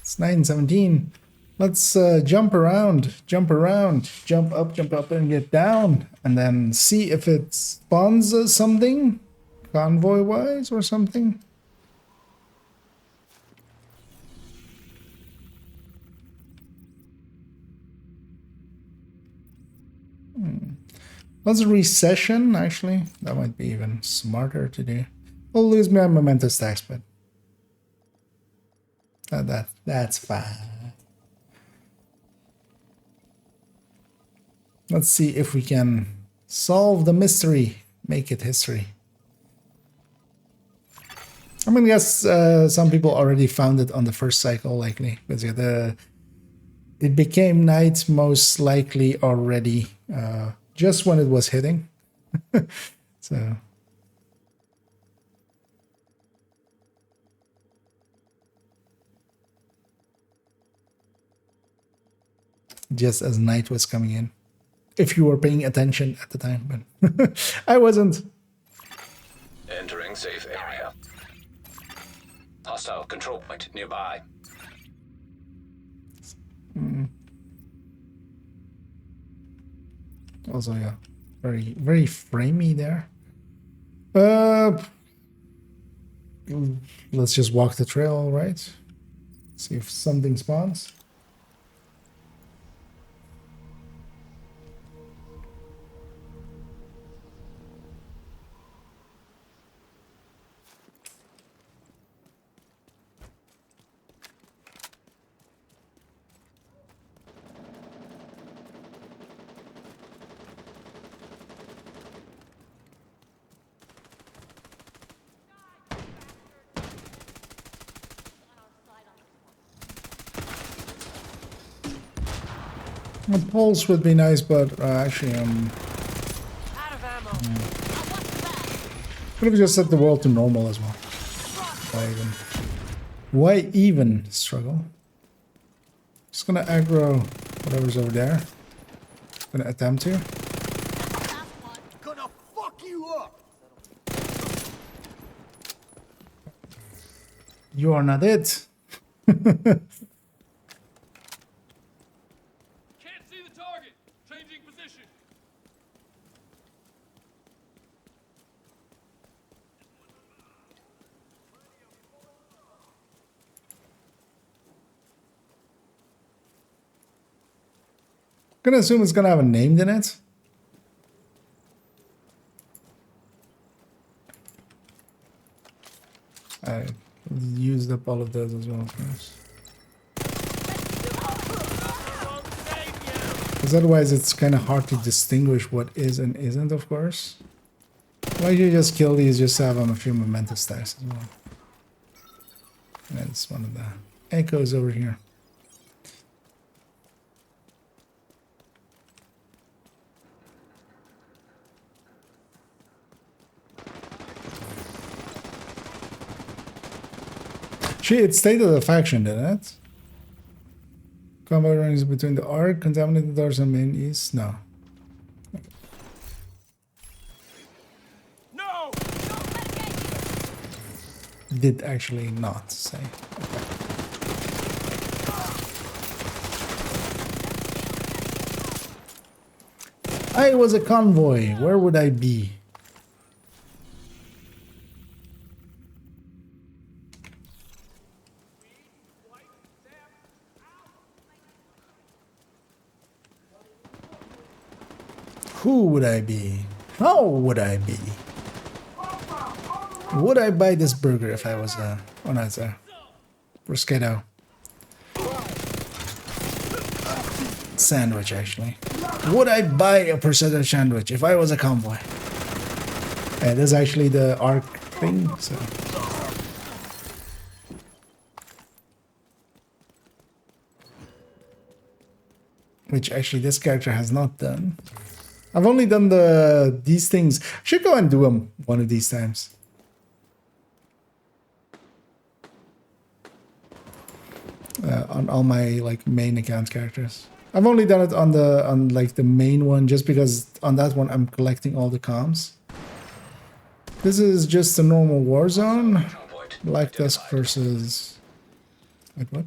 It's 9:17. Let's jump around, jump up, and get down, and then see if it spawns something, convoy-wise or something. Let's recession, actually. That might be even smarter to do. We'll lose my memento stacks, but that's fine. Let's see if we can solve the mystery, make it history. I'm gonna guess some people already found it on the first cycle, likely, because it became night most likely already just when it was hitting. So just as night was coming in. If you were paying attention at the time, but I wasn't. Entering safe area. Hostile control point nearby. Also, yeah, very framey there. Let's just walk the trail, right? See if something spawns. A pulse would be nice, but actually, could have just set the world to normal as well. Why even struggle? Just gonna aggro whatever's over there. Gonna attempt to. Gonna fuck you up. You are not it. Gonna assume it's gonna have a name in it. I used up all of those as well, of course. Because otherwise it's kind of hard to distinguish what is and isn't, of course. Why you just kill these just to have a few memento stacks as well. And it's one of the echoes over here. It stated the faction, didn't it? Combat runs between the Ark, contaminated doors and main east. No. No! Did actually not say. I was a convoy. Where would I be? Who would I be? How would I be? Would I buy this burger if I was oh no, it's a bruschetta sandwich actually. Would I buy a prosciutto sandwich if I was a convoy? Yeah, this is actually the arc thing, so. Which actually this character has not done. I've only done these things. Should go and do them one of these times. On all my like main account characters. I've only done it on like the main one just because on that one I'm collecting all the comms. This is just a normal war zone. Black Dusk versus like what?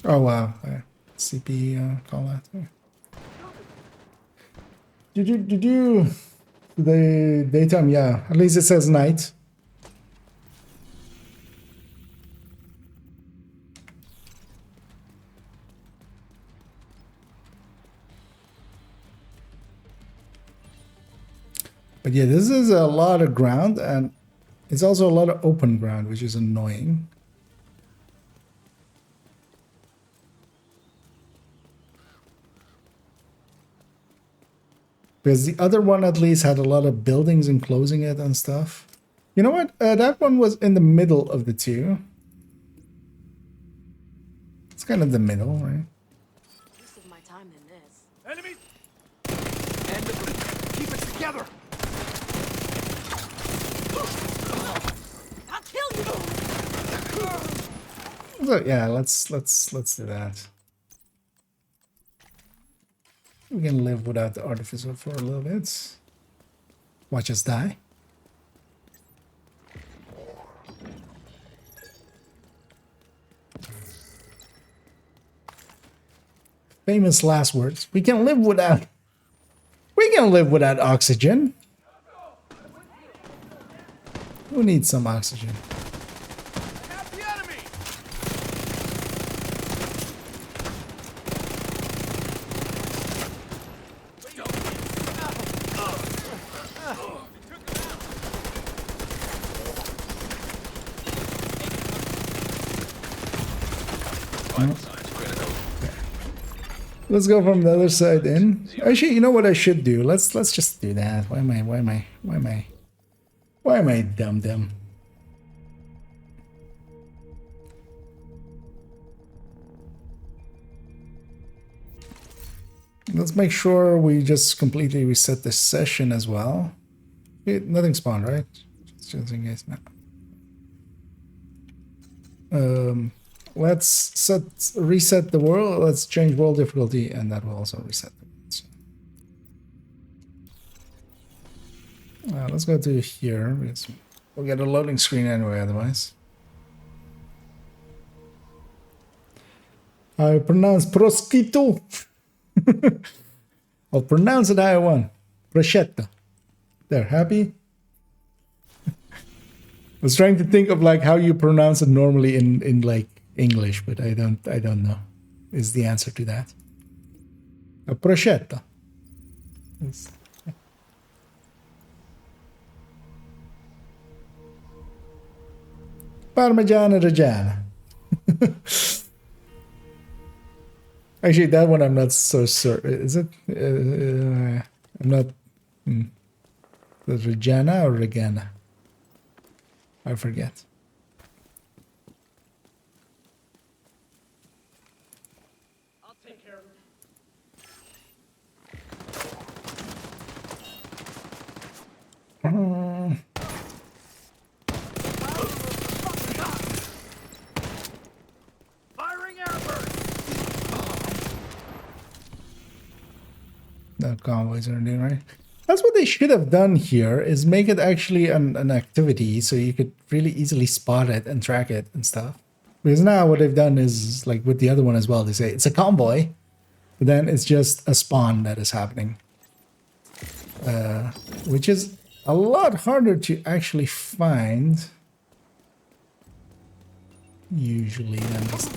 Oh wow, CP call that. Did you the daytime? Yeah, at least it says night. But yeah, this is a lot of ground, and it's also a lot of open ground, which is annoying. Because the other one at least had a lot of buildings enclosing it and stuff. You know what? That one was in the middle of the two. It's kind of the middle, right? Most of my time in this. Enemies! And the bridge. Keep it together! I'll kill you! So yeah, let's do that. We can live without the artificer for a little bit. Watch us die. Famous last words. We can live without oxygen. Who needs some oxygen? Let's go from the other side in. Actually, you know what I should do? Let's just do that. Why am I dumb? Let's make sure we just completely reset this session as well. Nothing spawned, right? Just in case now. Let's reset the world. Let's change world difficulty, and that will also reset the world. So. Let's go to here. We'll get a loading screen anyway, otherwise. I pronounce prosciutto. I'll pronounce it how I want. Prosciutto. There, happy? I was trying to think of like how you pronounce it normally in like English, but I don't know. Is the answer to that? A prosciutto. Parmigiana Reggiana. Actually, that one I'm not so certain. Is it? I'm not. The Reggiana or Reggiana? I forget. I'll take care of it. Firing airburst. No convoys or anything, right? That's what they should have done here, is make it actually an activity so you could really easily spot it and track it and stuff. Because now what they've done is, like with the other one as well, they say it's a convoy, but then it's just a spawn that is happening. Which is a lot harder to actually find, usually, than this.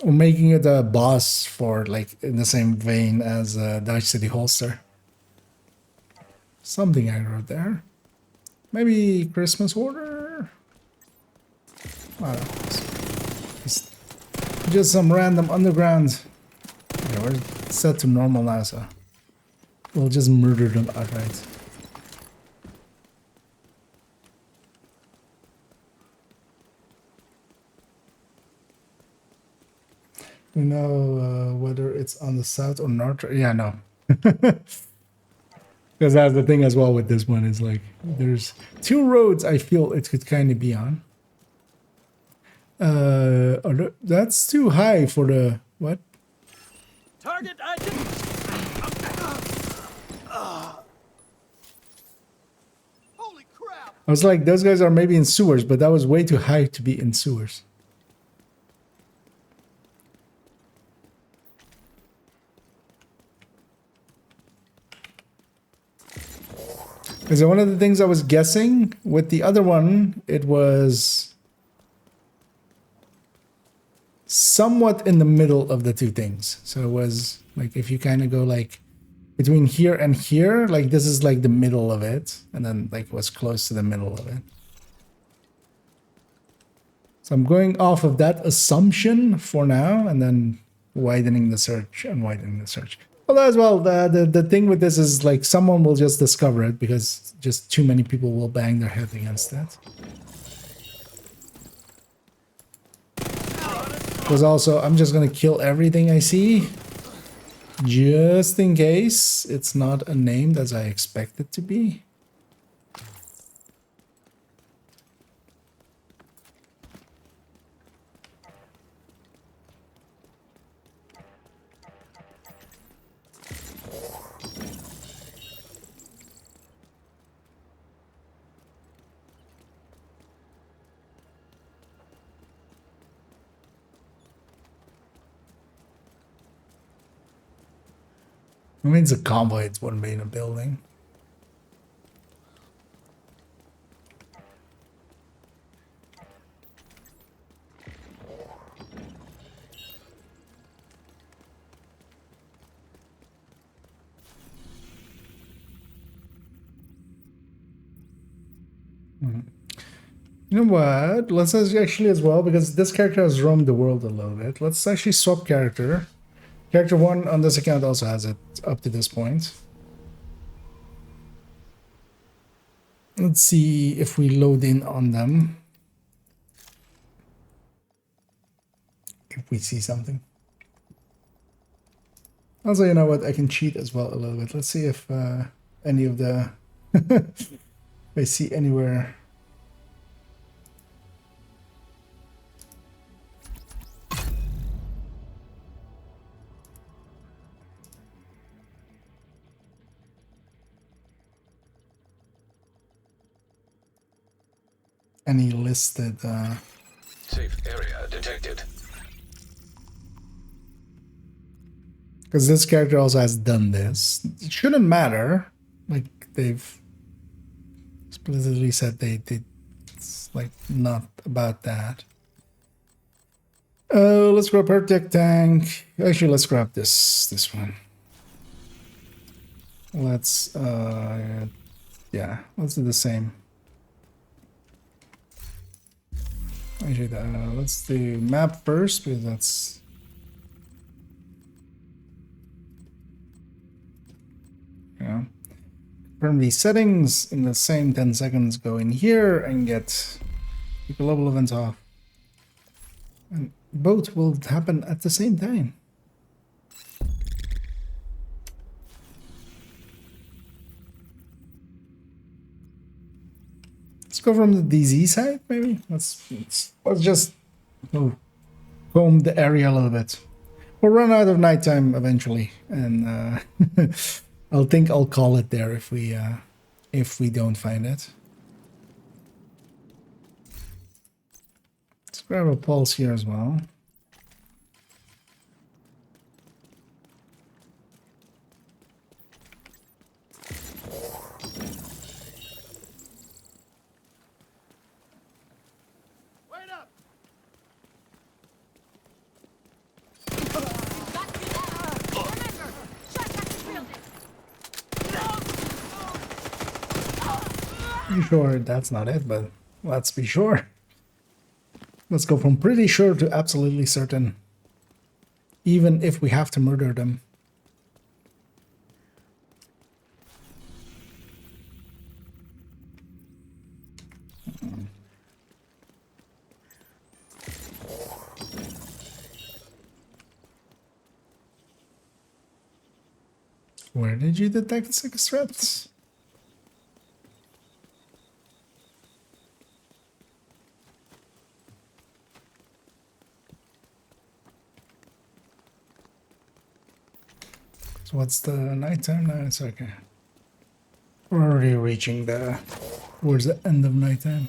Or making it a boss for, like, in the same vein as Dodge City Holster. Something I wrote there. Maybe Christmas Order? I don't know. Just some random underground. Okay, we're set to normal now, so we'll just murder them outright. We know whether it's on the south or north. Yeah, no. Because that's the thing as well with this one, is like there's two roads I feel it could kind of be on. That's too high for the what? Target Holy crap! I was like, those guys are maybe in sewers, but that was way too high to be in sewers. Because one of the things I was guessing with the other one, it was somewhat in the middle of the two things. So it was like if you kind of go like between here and here, like this is like the middle of it, and then like was close to the middle of it. So I'm going off of that assumption for now, and then widening the search and widening the search. Although as well, the thing with this is like someone will just discover it because just too many people will bang their head against that. Because also, I'm just gonna kill everything I see, just in case it's not named as I expect it to be. I mean, it's a convoy, it wouldn't be in a building. You know what? Let's actually as well, because this character has roamed the world a little bit. Let's actually swap character. Character 1 on this account also has it up to this point. Let's see if we load in on them. If we see something. Also, you know what? I can cheat as well a little bit. Let's see if any of the... if I see anywhere... any listed safe area detected. Because this character also has done this. It shouldn't matter. Like they've explicitly said it's like not about that. Let's grab her tech tank. Actually, let's grab this one. Let's yeah, let's do the same. Actually, let's do map first because that's confirm these settings in the same 10 seconds. Go in here and get the global events off, and both will happen at the same time. Let's go from the DZ side, maybe. Let's just comb the area a little bit. We'll run out of nighttime eventually, and I'll call it there if we don't find it. Let's grab a pulse here as well. Pretty sure that's not it, but let's be sure. Let's go from pretty sure to absolutely certain. Even if we have to murder them. Where did you detect 6 threats? So what's the nighttime now? It's okay. We're already reaching towards the end of nighttime.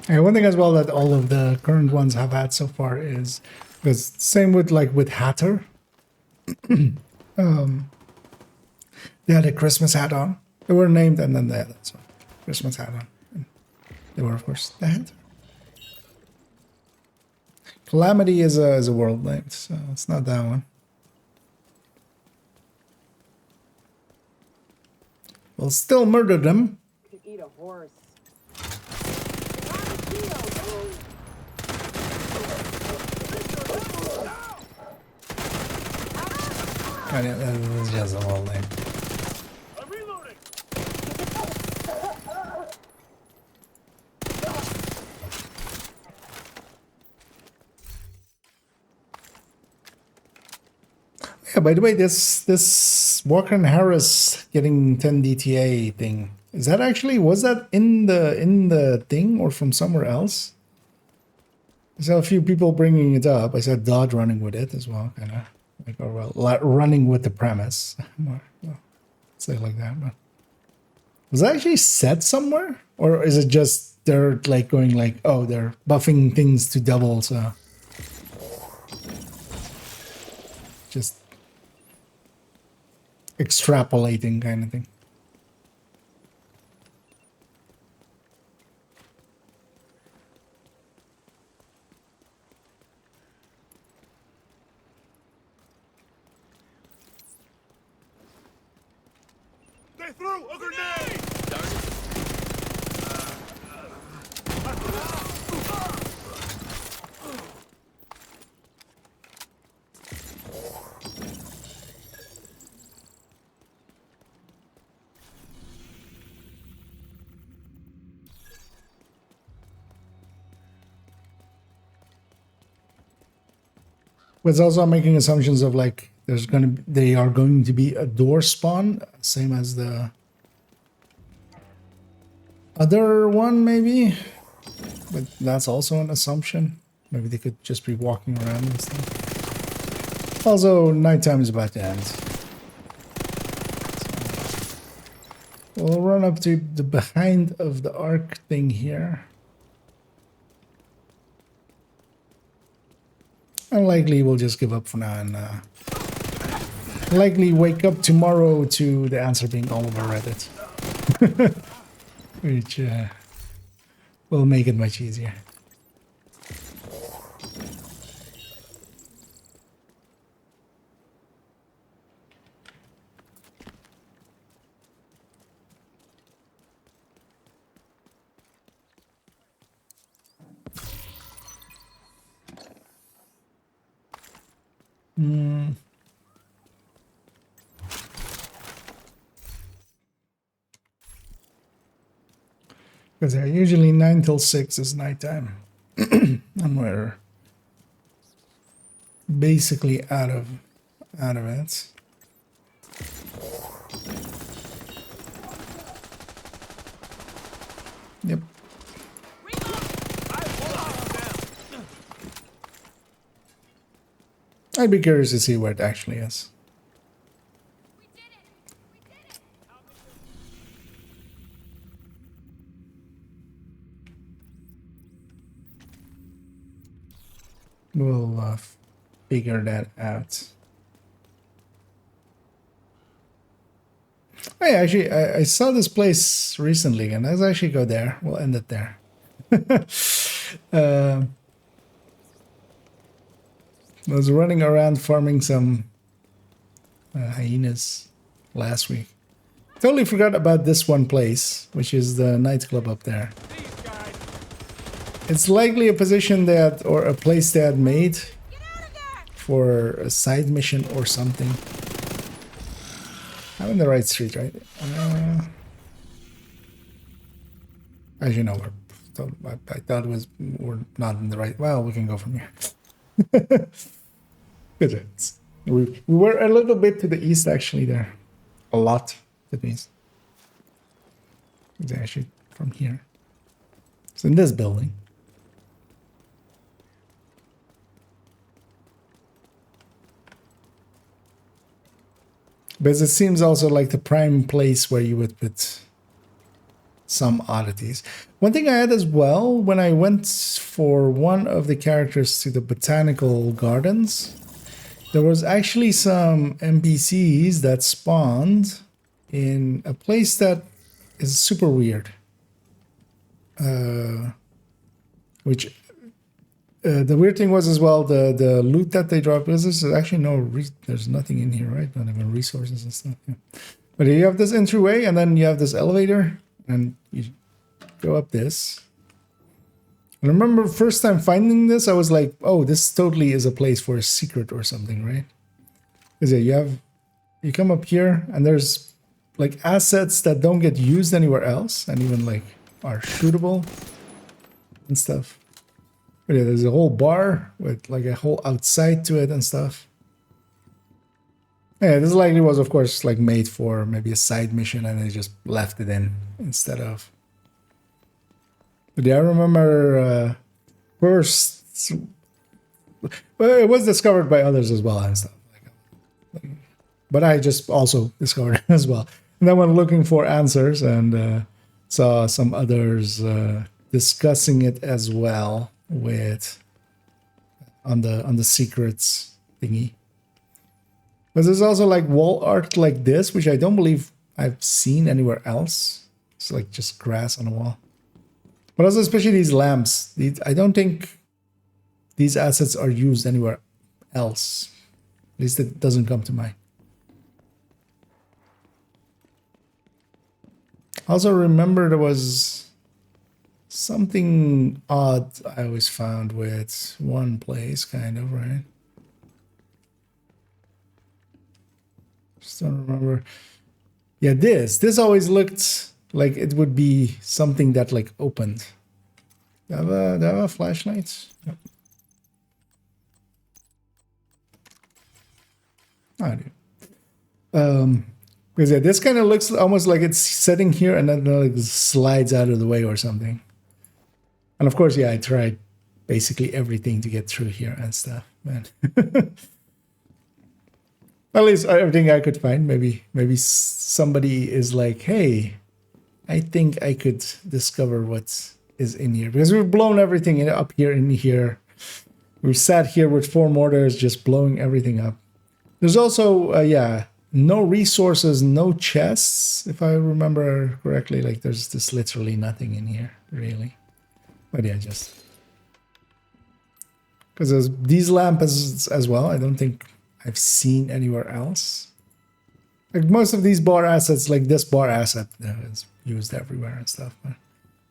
And one thing as well that all of the current ones have had so far is, because same with like with Hatter, they had a Christmas hat on. They were named and then they had that Christmas hat on. And they were of course the Hatter. Calamity is a world name, so it's not that one. We'll still murder them. Could eat a horse. It's just a world name. Yeah, by the way, this Walker and Harris getting 10 DTA thing, is that actually, was that in the thing or from somewhere else? I saw a few people bringing it up. I saw Dodd running with it as well, kind of like, or well, running with the premise. Well, say it like that. But was that actually said somewhere, or is it just they're like going like, oh, they're buffing things to double, so just extrapolating kind of thing. They threw a grenade! But it's also making assumptions of like they are going to be a door spawn, same as the other one maybe. But that's also an assumption. Maybe they could just be walking around and stuff. Also, nighttime is about to end. So we'll run up to the behind of the arc thing here. And likely we'll just give up for now and likely wake up tomorrow to the answer being all over Reddit. Which will make it much easier. Because they're usually 9 till 6 is nighttime. And we're basically out of it. Yep. I'd be curious to see where it actually is. We'll figure that out. Hey, actually, I saw this place recently, and let's actually go there. We'll end it there. I was running around farming some hyenas last week. Totally forgot about this one place, which is the nightclub up there. It's likely a position that, or a place they had made for a side mission or something. I'm in the right street, right? Actually, no, I thought we're not in the right. Well, we can go from here. Good. We were a little bit to the east, actually, there. A lot to the east. It's actually from here. It's in this building. But it seems also like the prime place where you would put some oddities. One thing I had as well, when I went for one of the characters to the botanical gardens, there was actually some NPCs that spawned in a place that is super weird. Which the weird thing was as well, the loot that they dropped, because there's actually there's nothing in here, right? Not even resources and stuff. Yeah. But you have this entryway, and then you have this elevator, and you go up this. And I remember first time finding this, I was like, oh, this totally is a place for a secret or something, right? Because yeah, you come up here, and there's like assets that don't get used anywhere else, and even like are shootable and stuff. But yeah, there's a whole bar with like a whole outside to it and stuff. Yeah, this likely was, of course, like made for maybe a side mission, and they just left it in instead of. But yeah, I remember first. Well, it was discovered by others as well and stuff. But I just also discovered it as well. And then went looking for answers and saw some others discussing it as well with on the secrets thingy. But there's also like wall art like this, which I don't believe I've seen anywhere else. It's like just grass on a wall. But also especially these lamps. I don't think these assets are used anywhere else. At least it doesn't come to mind. Also remember there was something odd I always found with one place, kind of, right? Just don't remember. Yeah, this always looked like it would be something that like opened. Do I have a flashlight? Yep. I do. Because yeah, this kind of looks almost like it's sitting here and then like slides out of the way or something. And of course, yeah, I tried basically everything to get through here and stuff, man. At least everything I could find. Maybe somebody is like, hey, I think I could discover what is in here. Because we've blown everything up here in here. We sat here with 4 mortars just blowing everything up. There's also, yeah, no resources, no chests, if I remember correctly. Like, there's just literally nothing in here, really. But yeah, just... Because there's these lamps as well, I don't think I've seen anywhere else. Like, most of these bar assets, like this bar asset, is used everywhere and stuff. But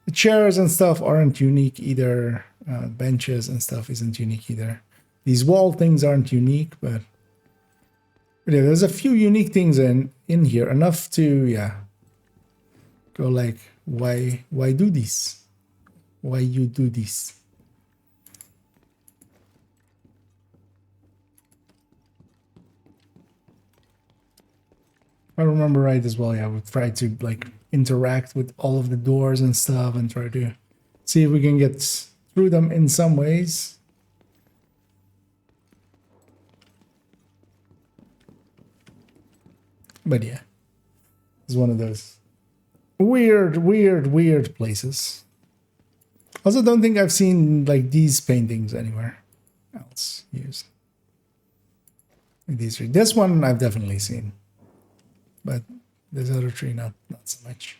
the chairs and stuff aren't unique either. Benches and stuff isn't unique either. These wall things aren't unique, but yeah, there's a few unique things in here, enough to, yeah, go like, why do this? Why you do this? If I remember right as well, yeah, we try to like interact with all of the doors and stuff and try to see if we can get through them in some ways. But yeah, it's one of those weird places. Also, don't think I've seen like these paintings anywhere else used. Like these three. This one I've definitely seen, but this other tree not so much.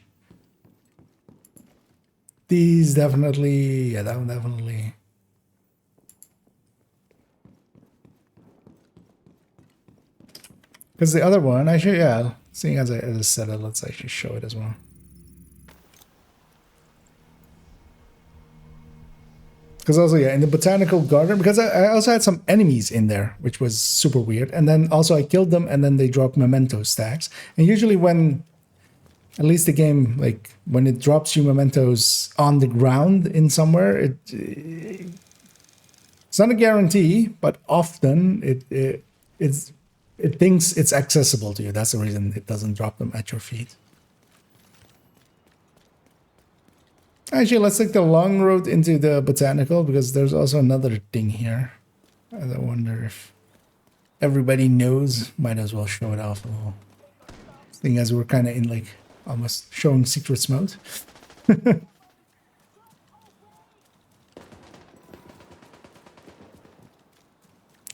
These definitely, yeah, that one definitely. Because the other one, actually, yeah, seeing as I said it, let's actually show it as well. Because also, yeah, in the botanical garden, because I also had some enemies in there, which was super weird. And then also I killed them, and then they dropped memento stacks. And usually when, at least the game, like, when it drops you mementos on the ground in somewhere, it's not a guarantee, but often it thinks it's accessible to you. That's the reason it doesn't drop them at your feet. Actually, let's take the long road into the botanical, because there's also another thing here. I wonder if everybody knows. Might as well show it off a little. Seeing as we're kind of in, like, almost showing secrets mode.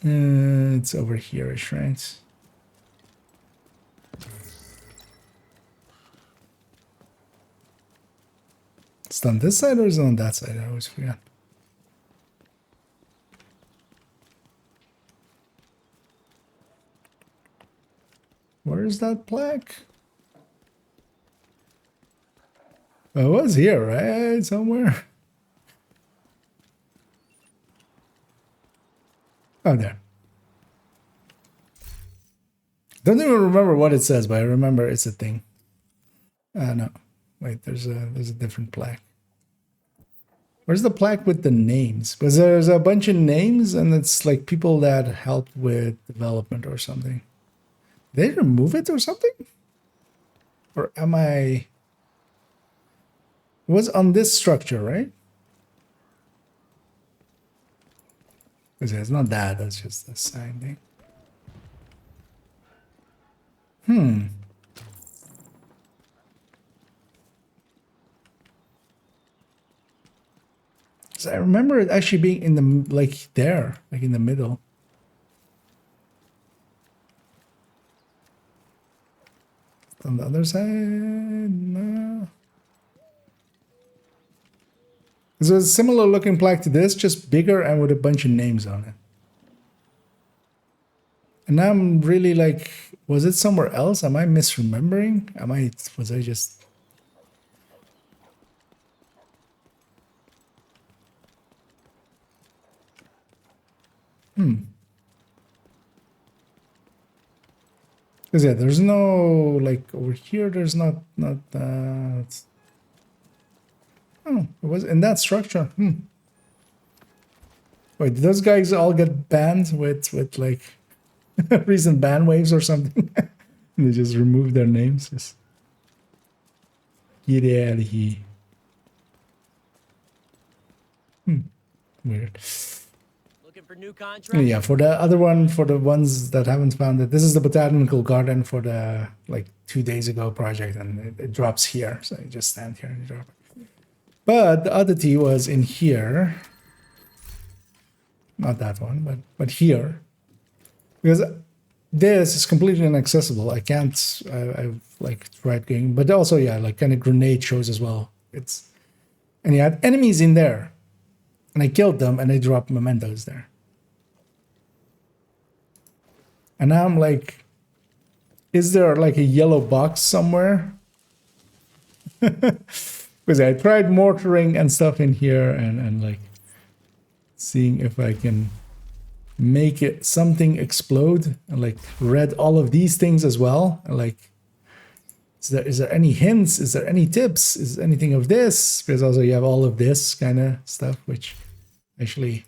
It's over here-ish, right? It's on this side or is it on that side? I always forget. Where is that plaque? It was here, right? Somewhere. Oh, there. Don't even remember what it says, but I remember it's a thing. No. Wait, there's a different plaque. Where's the plaque with the names? Because there's a bunch of names, and it's like people that help with development or something. Did they remove it or something? Or am I... It was on this structure, right? It's not that, that's just a sign thing. So I remember it actually being in the, like, there, like in the middle. On the other side, no. It's a similar looking plaque to this, just bigger and with a bunch of names on it. And now I'm really like, was it somewhere else? Am I misremembering? Was I just... Because yeah, there's no, like, over here, there's not that. Oh, it was in that structure. Wait, did those guys all get banned with like recent ban waves or something? They just removed their names. Just get out of here. Weird. For new contracts? Yeah, for the other one, for the ones that haven't found it, this is the botanical garden for the, like, 2 days ago project, and it drops here, so you just stand here and you drop it. But the oddity was in here, not that one, but here, because this is completely inaccessible. I can't. I've like tried going, but also, yeah, like kind of grenade shows as well. And you had enemies in there, and I killed them, and they dropped mementos there. And now I'm like, is there like a yellow box somewhere? Because I tried mortaring and stuff in here and like seeing if I can make it something explode, and like read all of these things as well. And like, is there any hints? Is there any tips? Is anything of this? Because also you have all of this kind of stuff, which actually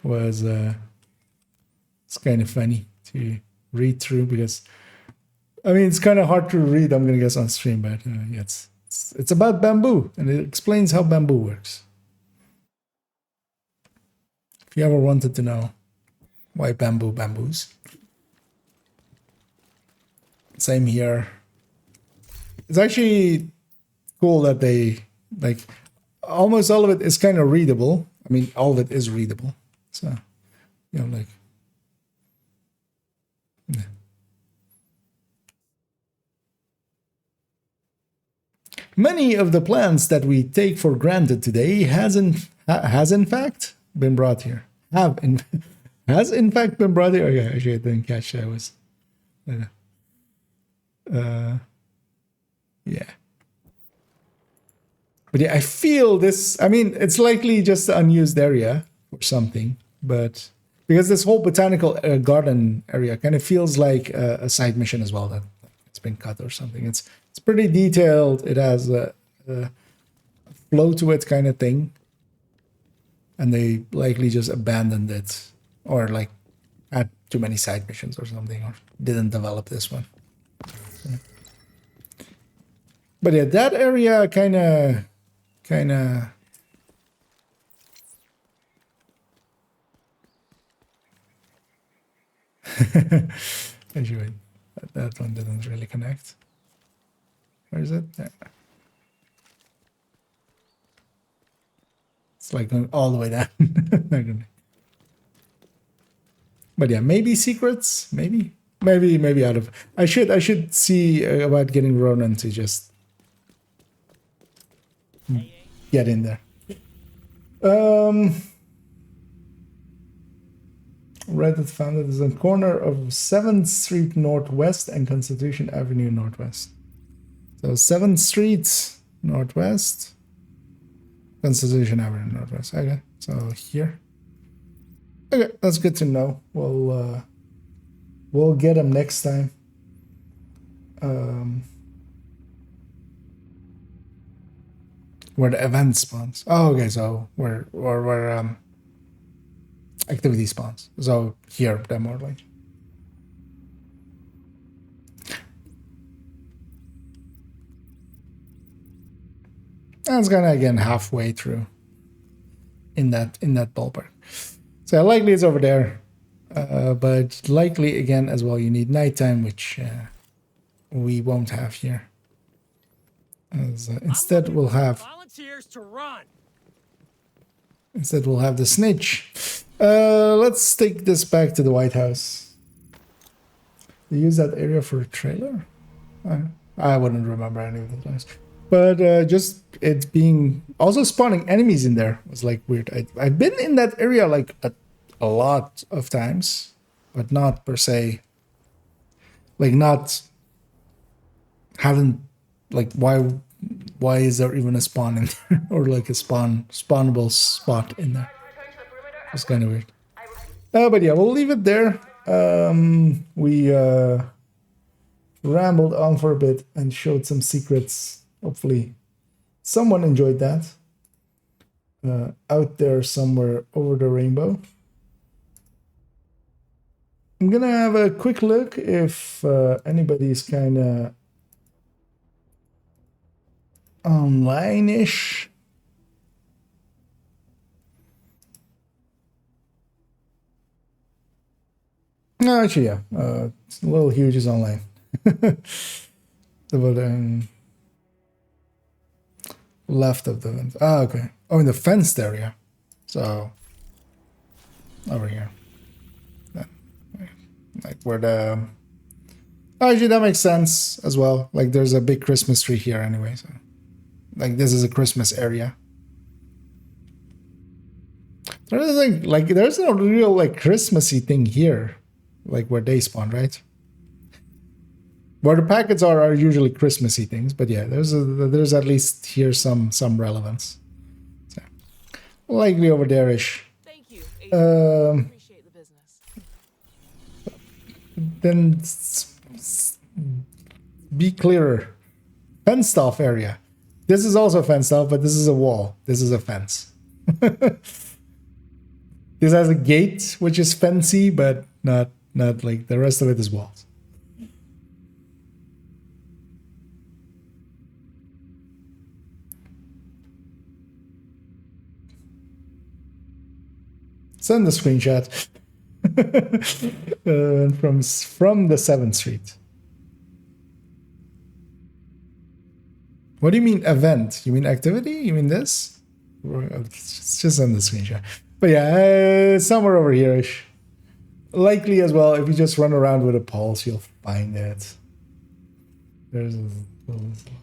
was it's kind of funny to read through, because I mean it's kind of hard to read, I'm gonna guess, on stream, but yeah, it's about bamboo, and it explains how bamboo works. If you ever wanted to know why bamboos. Same here. It's actually cool that they, like, almost all of it is kind of readable. I mean, all of it is readable. So, you know, like, yeah. Many of the plants that we take for granted today has in fact been brought here. Has in fact been brought here. Okay, actually I didn't catch that. Yeah. But yeah, I feel this. I mean, it's likely just an unused area or something, but because this whole botanical garden area kind of feels like a side mission as well that it's been cut or something. It's pretty detailed. It has a flow to it kind of thing, and they likely just abandoned it or like had too many side missions or something, or didn't develop this one. Yeah. But yeah, that area kind of anyway, that one didn't really connect. Where is it? There. It's like going all the way down. But yeah, maybe secrets, maybe out of. I should see about getting Ronan to just get in there. Reddit found it is on corner of 7th Street Northwest and Constitution Avenue Northwest. So 7th Street Northwest, Constitution Avenue Northwest. Okay, so here. Okay, that's good to know. We'll get them next time. Where the event spawns. Oh, okay, so where activity spawns. So here, they're more like. That's kind of again halfway through. In that ballpark. So likely it's over there, but likely again as well you need nighttime, which we won't have here. As, instead we'll have volunteers to run. Instead we'll have the snitch. Let's take this back to the White House. They use that area for a trailer? I wouldn't remember any of the times. But just it being also spawning enemies in there was like weird. I've been in that area like a lot of times, but not per se. Like not haven't like why is there even a spawn in there or like a spawnable spot in there? It's kind of weird. But yeah, we'll leave it there. We rambled on for a bit and showed some secrets. Hopefully someone enjoyed that. Out there somewhere over the rainbow. I'm gonna have a quick look if anybody's kind of online-ish. No, actually, yeah. Little Huge is online. But left of the fence. Ah, okay. Oh, in the fenced area. So over here. Like where the actually that makes sense as well. Like there's a big Christmas tree here anyway, so like this is a Christmas area. There's no real like Christmassy thing here, like where they spawn, right? Where the packets are usually Christmassy things, but yeah, there's at least here some relevance. So, likely over there-ish. Thank you. Appreciate the business. Then be clearer. Fenced off area. This is also fenced off, but this is a wall. This is a fence. This has a gate, which is fancy, but not like the rest of it is walls. Send the screenshot from the 7th Street. What do you mean event? You mean activity? You mean this? It's just send the screenshot. But yeah, somewhere over here-ish. Likely as well, if you just run around with a pulse, you'll find it.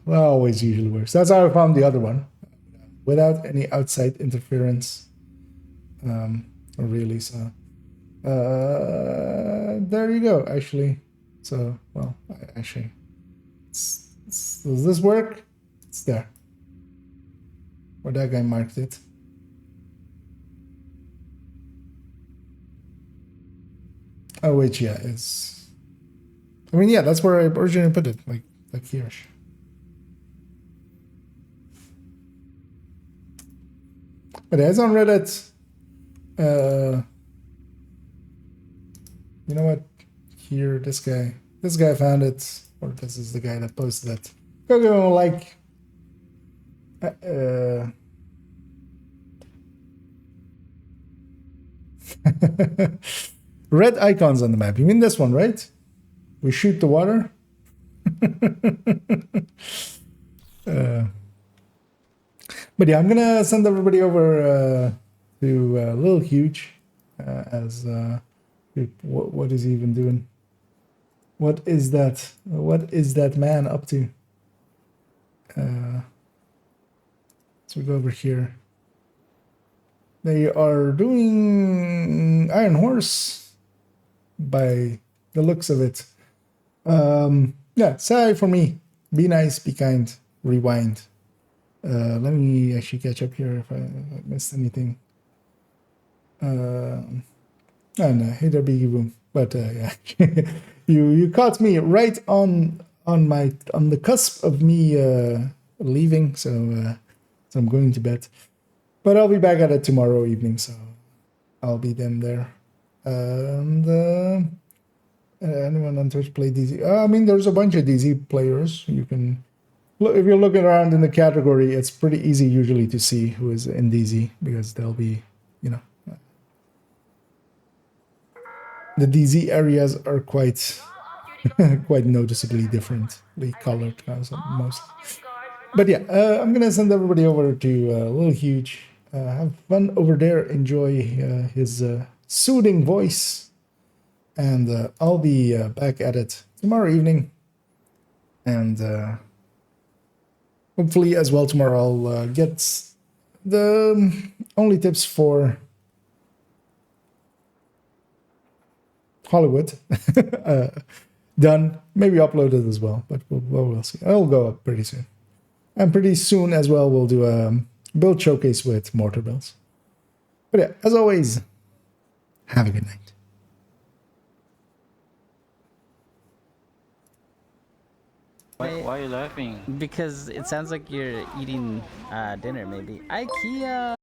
Well, always usually works. That's how I found the other one. Without any outside interference. Really, so there you go. Actually, So, well, actually, does this work? It's there. Where that guy marked it. Oh, wait, yeah, it's... I mean, yeah, that's where I originally put it, like here. But as on Reddit, you know what? Here, this guy found it, or this is the guy that posted it. Go give him a like. Red icons on the map. You mean this one, right? We shoot the water. But yeah, I'm gonna send everybody over to Lil Huge as what is he even doing? What is that? What is that man up to? So we go over here. They are doing Iron Horse by the looks of it. Yeah, sorry for me. Be nice, be kind, rewind. Let me actually catch up here if I missed anything. Oh no, hey there, Biggie Boom. But yeah, you caught me right on the cusp of me leaving, so I'm going to bed. But I'll be back at it tomorrow evening, so I'll be then there. And anyone on Twitch play DZ? I mean, there's a bunch of DZ players. You can look if you're looking around in the category. It's pretty easy usually to see who is in DZ because they'll be, you know, the DZ areas are quite quite noticeably differently colored most. But yeah, I'm gonna send everybody over to Lil Huge. Have fun over there. Enjoy his soothing voice, and I'll be back at it tomorrow evening. And hopefully, as well, tomorrow I'll get the only tips for Hollywood done. Maybe uploaded as well, but we'll see. I'll go up pretty soon. And pretty soon as well, we'll do a build showcase with mortar builds. But yeah, as always, have a good night. Why are you laughing? Because it sounds like you're eating dinner, maybe. IKEA!